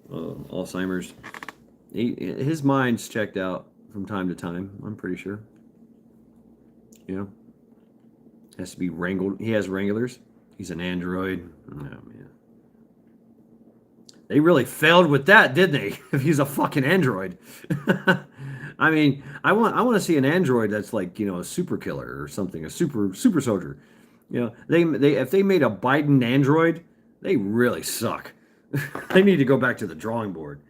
Speaker 5: Alzheimer's. His mind's checked out from time to time. I'm pretty sure. Has to be wrangled. He has wranglers. He's an android. Oh, man. They really failed with that, didn't they? If he's a fucking android. I mean, I want to see an android that's like, a super killer or something, a super soldier. They if they made a Biden android, they really suck. They need to go back to the drawing board.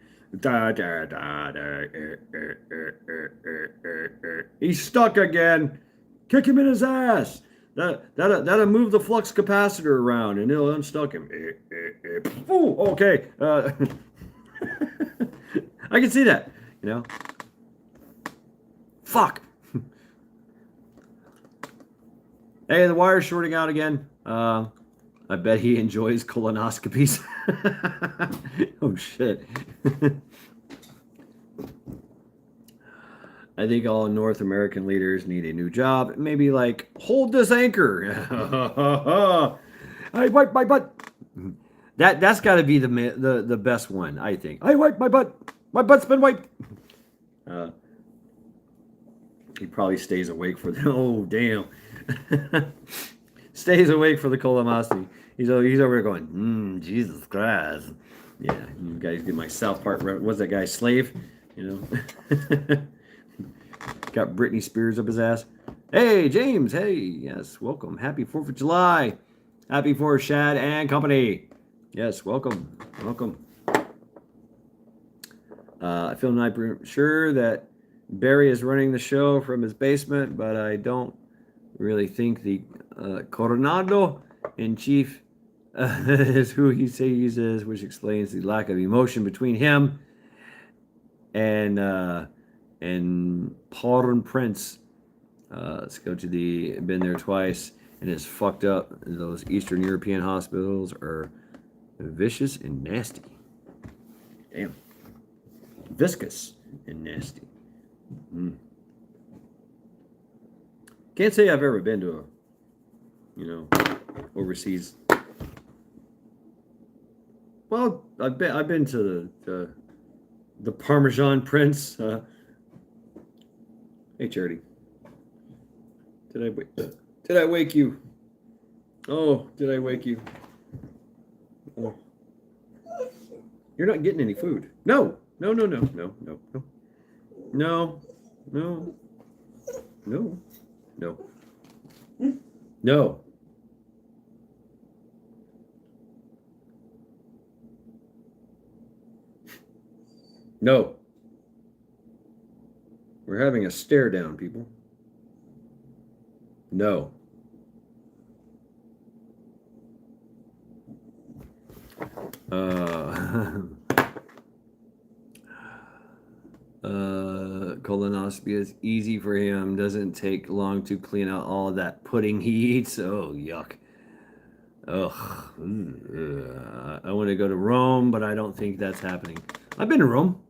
Speaker 5: He's stuck again. Kick him in his ass. That'll move the flux capacitor around and it'll unstuck him. Ooh, okay. I can see that. Fuck. Hey, the wire's shorting out again. I bet he enjoys colonoscopies. Oh shit. I think all North American leaders need a new job. Maybe like, hold this anchor. I wipe my butt. That's got to be the best one, I think. I wipe my butt. My butt's been wiped. He probably stays awake for the. Oh damn. Stays awake for the colonoscopy. He's over there going, Jesus Christ. Yeah, you guys get my South Park. What's that guy? Slave. Got Britney Spears up his ass. Hey, James. Hey, yes, welcome. Happy 4th of July. Happy for Shad and company. Yes, welcome. Welcome. I feel not sure that Barry is running the show from his basement, but I don't really think the Coronado in chief is who he says he is, which explains the lack of emotion between him and Paul and Prince. Let's go to been there twice and it's fucked up. Those Eastern European hospitals are vicious and nasty. Damn. Viscous and nasty. Can't say I've ever been to overseas. Well, I've been to the Parmesan Prince. Hey, Charity. Did I wake you? Oh, did I wake you? Oh. You're not getting any food. No. No. No. We're having a stare down, people. No. Colonoscopy is easy for him. Doesn't take long to clean out all of that pudding he eats. Oh, yuck. Ugh. I want to go to Rome, but I don't think that's happening. I've been to Rome.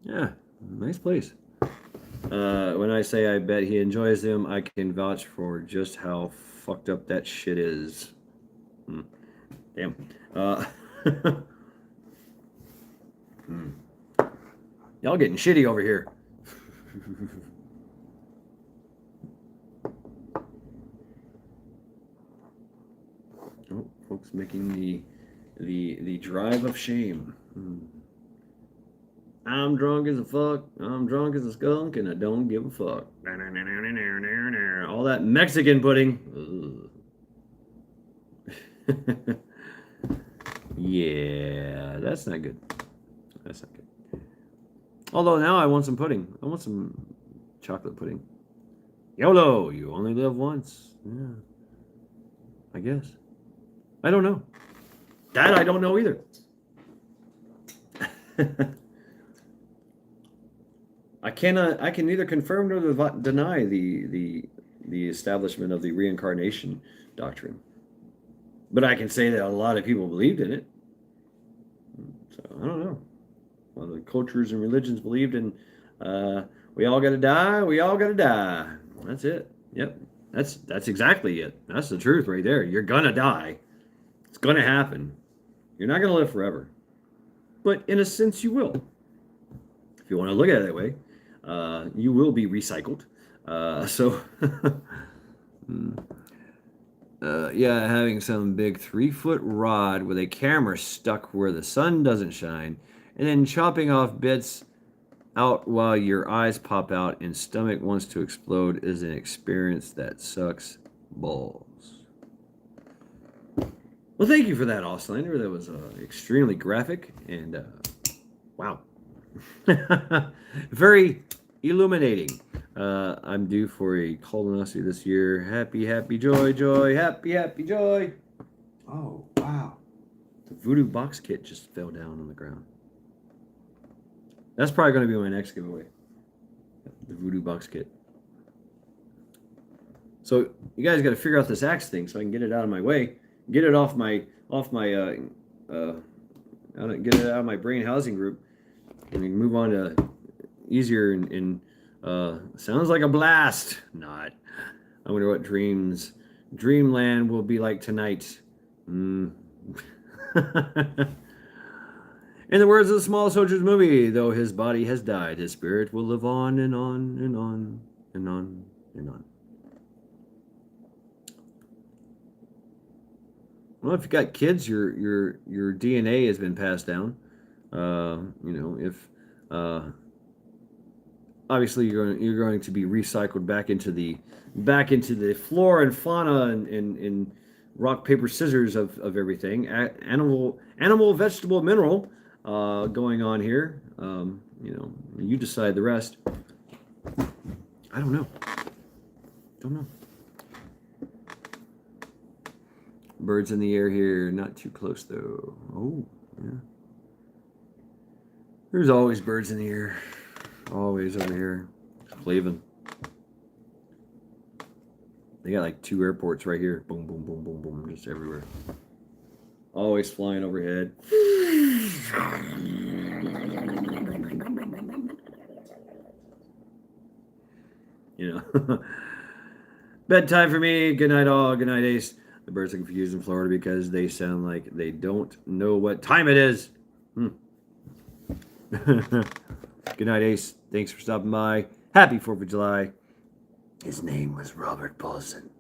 Speaker 5: Yeah, nice place. When I say I bet he enjoys them, I can vouch for just how fucked up that shit is. Damn. Y'all getting shitty over here. Oh, folks making the drive of shame. I'm drunk as a fuck. I'm drunk as a skunk, and I don't give a fuck. All that Mexican pudding. Yeah, that's not good. That's not good. Although now I want some pudding. I want some chocolate pudding. YOLO, you only live once. Yeah. I guess. I don't know. That I don't know either. I can neither confirm nor deny the establishment of the reincarnation doctrine. But I can say that a lot of people believed in it. So I don't know. Well, the cultures and religions believed in we all gotta die, we all gotta die. That's it. Yep. That's exactly it. That's the truth right there. You're gonna die. It's gonna happen. You're not gonna live forever. But in a sense you will. If you want to look at it that way. You will be recycled. Yeah, having some big 3-foot rod with a camera stuck where the sun doesn't shine, and then chopping off bits out while your eyes pop out and stomach wants to explode is an experience that sucks balls. Well, thank you for that, Auslander. That was extremely graphic and wow. Very illuminating. I'm due for a colonoscopy this year. Happy, joy, happy, joy. Oh, wow. The voodoo box kit just fell down on the ground. That's probably going to be my next giveaway. The voodoo box kit. So you guys got to figure out this axe thing so I can get it out of my way. Get it off my get it out of my brain housing group. And we can move on to easier and sounds like a blast. Not. I wonder what Dreamland will be like tonight. In the words of the Small Soldiers movie, though his body has died, his spirit will live on and on and on and on and on. Well, if you got kids, your DNA has been passed down. If obviously you're going to be recycled back into the flora and fauna and rock paper scissors of everything, animal, vegetable, mineral going on here. You decide the rest. I don't know. Birds in the air here, not too close though. Oh, yeah. There's always birds in the air. Always over here. Cleveland. They got like 2 airports right here. Boom, boom, boom, boom, boom. Just everywhere. Always flying overhead. Bedtime for me. Good night, all. Good night, Ace. The birds are confused in Florida because they sound like they don't know what time it is. Good night, Ace. Thanks for stopping by. Happy 4th of July. His name was Robert Paulson.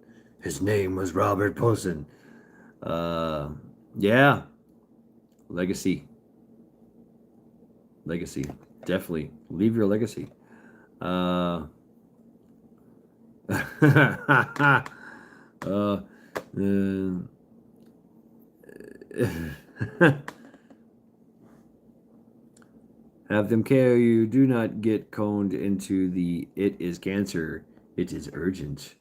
Speaker 5: Yeah. Legacy. Definitely. Leave your legacy. Have them carry you. Do not get coned into the "it is cancer. It is urgent."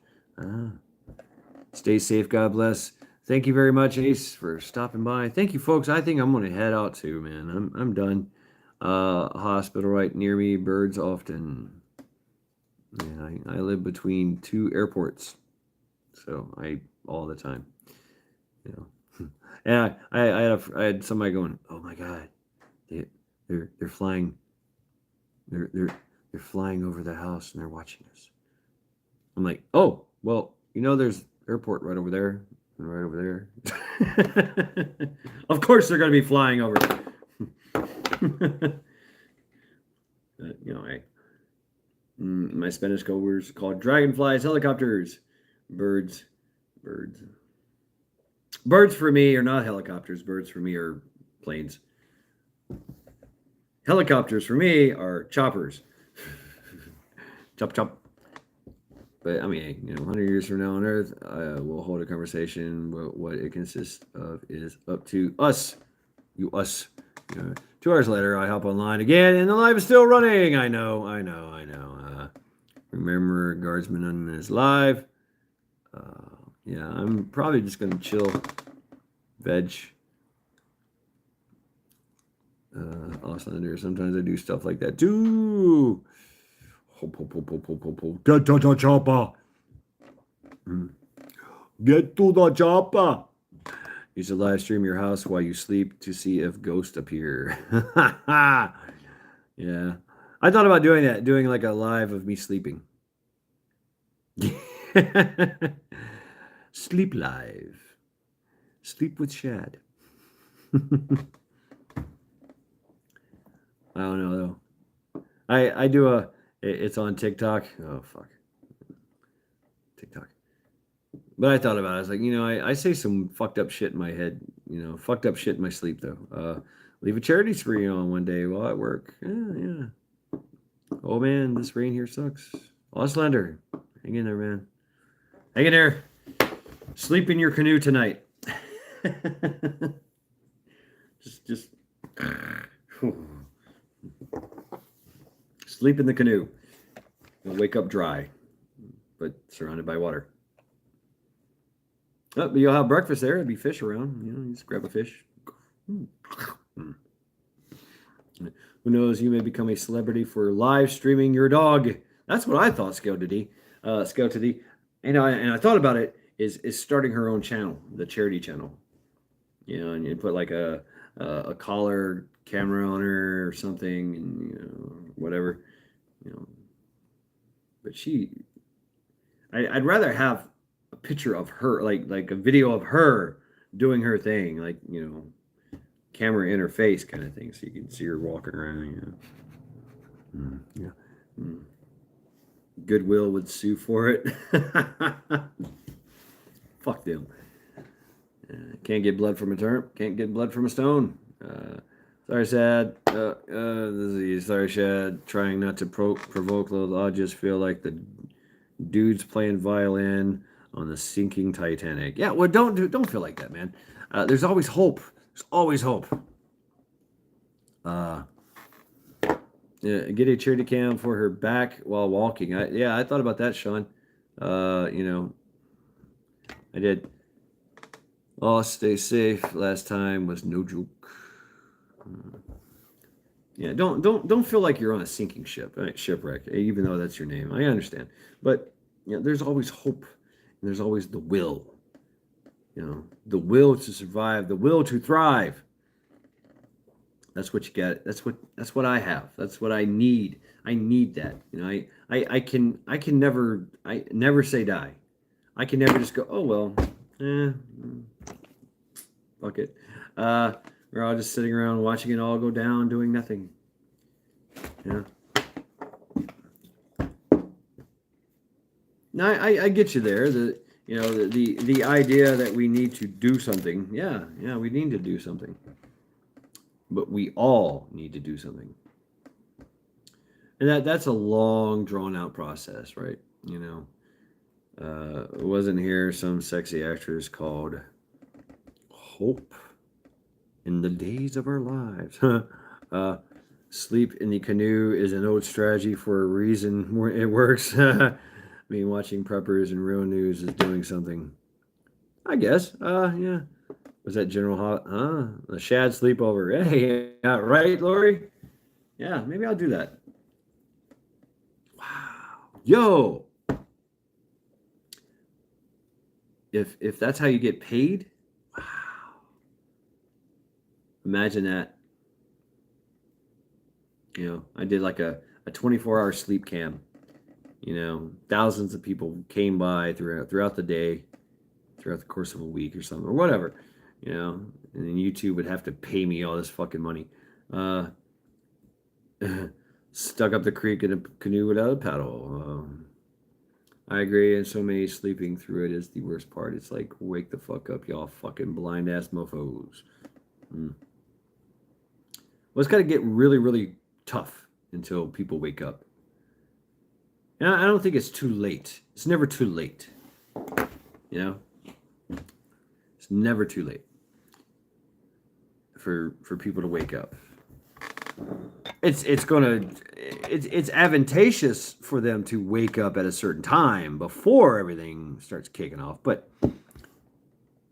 Speaker 5: Stay safe. God bless. Thank you very much, Ace, for stopping by. Thank you, folks. I think I'm going to head out too, man. I'm done. A hospital right near me. Birds often. Yeah, I live between two airports, so I all the time. You know, and I had somebody going, "Oh my God, they're flying, they're flying over the house and they're watching us." I'm like, "Oh, well, there's airport right over there and right over there. Of course they're gonna be flying over." My Spanish coworkers called dragonflies helicopters. Birds. Birds for me are not helicopters. Birds for me are planes. Helicopters for me are choppers. Chop, chop. But I mean, 100 years from now on Earth, we'll hold a conversation. What it consists of is up to us. Us. 2 hours later, I hop online again, and the live is still running. I know. Remember, Guardsman is live. Yeah, I'm probably just gonna chill, veg. Auslander. Sometimes I do stuff like that too. Get to the chopper. Get to the chopper. You should live stream your house while you sleep to see if ghosts appear. Yeah. I thought about doing that, doing like a live of me sleeping. Sleep live. Sleep with Shad. I don't know though. I do it's on TikTok. Oh fuck. TikTok. But I thought about it. I was like, I say some fucked up shit in my head. Fucked up shit in my sleep though. Leave a charity spree on one day while at work. Yeah. Oh man, this rain here sucks. Auslander, hang in there, man. Hang in there. Sleep in your canoe tonight. just sleep in the canoe. You'll wake up dry, but surrounded by water. Oh, but you'll have breakfast there. There'll be fish around. You just grab a fish. Who knows? You may become a celebrity for live streaming your dog. That's what I thought, Scout Diddy. And I thought about it is starting her own channel, the charity channel. And you put like a collar camera on her or something, and whatever. But I'd rather have a picture of her, like a video of her doing her thing, like camera in her face kind of thing, so you can see her walking around. Goodwill would sue for it. Fuck them. Can't get blood from a turnip. Can't get blood from a stone. Sorry, Shad. Sorry, Shad. Trying not to provoke little. I just feel like the dude's playing violin on the sinking Titanic. Yeah, well, don't feel like that, man. There's always hope. There's always hope. Get a charity cam for her back while walking. I thought about that, Sean. I did. Oh, stay safe. Last time was no joke. Don't feel like you're on a sinking ship, right? Shipwreck, even though that's your name. I understand, but there's always hope, and there's always the will. The will to survive, the will to thrive. That's what you get. That's what I have. That's what I need. I need that. I can never say die. I can never just go, oh well, fuck it. We're all just sitting around watching it all go down, doing nothing. Now I get you there. The idea that we need to do something. Yeah, we need to do something. But we all need to do something. And that's a long, drawn-out process, right? Wasn't here some sexy actress called Hope in the days of our lives? Sleep in the canoe is an old strategy for a reason. It works. Watching preppers and real news is doing something. I guess. Yeah. Was that General the Shad sleepover? Hey, right, Lori? Yeah, maybe I'll do that. Wow. Yo. If that's how you get paid, wow. Imagine that. I did like a 24-hour sleep cam. Thousands of people came by throughout the day, throughout the course of a week or something, or whatever. And then YouTube would have to pay me all this fucking money. Stuck up the creek in a canoe without a paddle. I agree, and so many sleeping through it is the worst part. It's like, wake the fuck up, y'all fucking blind ass mofos. Well, it's got to get really, really tough until people wake up. And I don't think it's too late. It's never too late. It's never too late for people to wake up. It's advantageous for them to wake up at a certain time before everything starts kicking off, but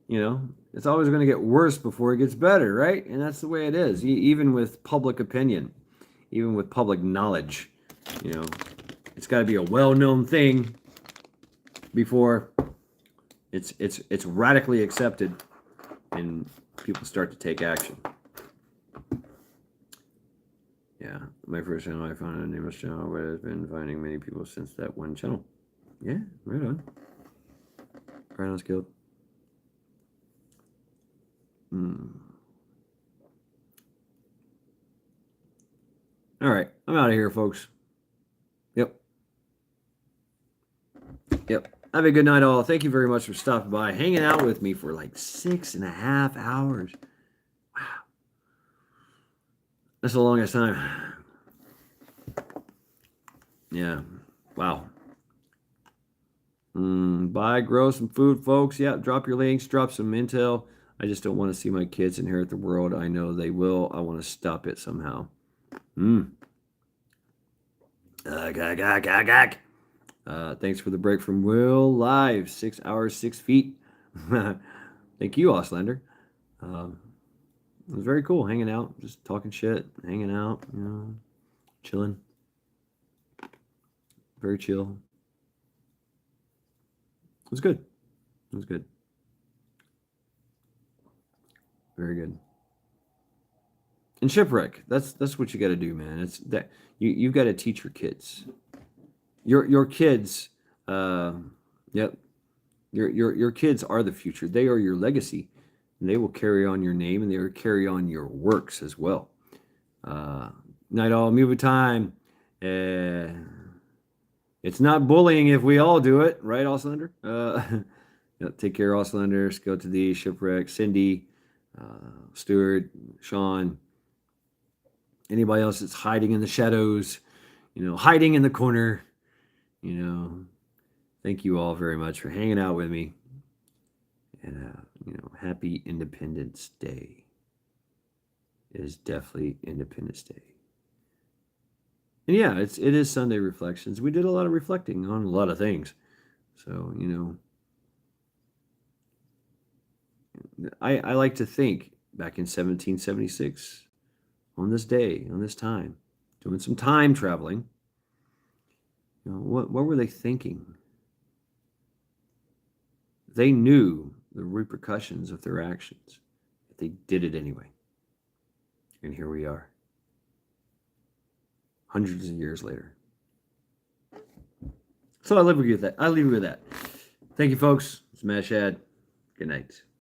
Speaker 5: it's always going to get worse before it gets better, right? And that's the way it is. Even with public opinion, even with public knowledge, it's got to be a well-known thing before it's radically accepted and people start to take action. Yeah, my first channel, I found a nameless channel, but I've been finding many people since that one channel. Yeah, right on. Right on, Skilled. All right, I'm out of here, folks. Yep. Have a good night, all. Thank you very much for stopping by, hanging out with me for like 6.5 hours. Wow. That's the longest time. Yeah. Wow. Buy, grow some food, folks. Yeah, drop your links, drop some intel. I just don't want to see my kids inherit the world. I know they will. I want to stop it somehow. Thanks for the break from Will Live. 6 hours, 6 feet. Thank you, Auslander. It was very cool hanging out, just talking shit, hanging out, chilling. Very chill. It was good. It was good. Very good. And shipwreck, that's what you got to do, man. It's that you've got to teach your kids. Your kids, yep. Your kids are the future. They are your legacy. And they will carry on your name, and they will carry on your works as well. Night all, movie time. It's not bullying if we all do it, right, Auslander? Take care, Auslander. Let's go to the shipwreck. Cindy, Stuart, Sean, anybody else that's hiding in the shadows, hiding in the corner. Thank you all very much for hanging out with me. And happy Independence Day. It is definitely Independence Day. And yeah, it is Sunday Reflections. We did a lot of reflecting on a lot of things. So, I like to think back in 1776, on this day, on this time, doing some time traveling. What were they thinking? They knew the repercussions of their actions, but they did it anyway. And here we are, hundreds of years later. So I leave you with that. Thank you, folks. It's Mashad. Good night.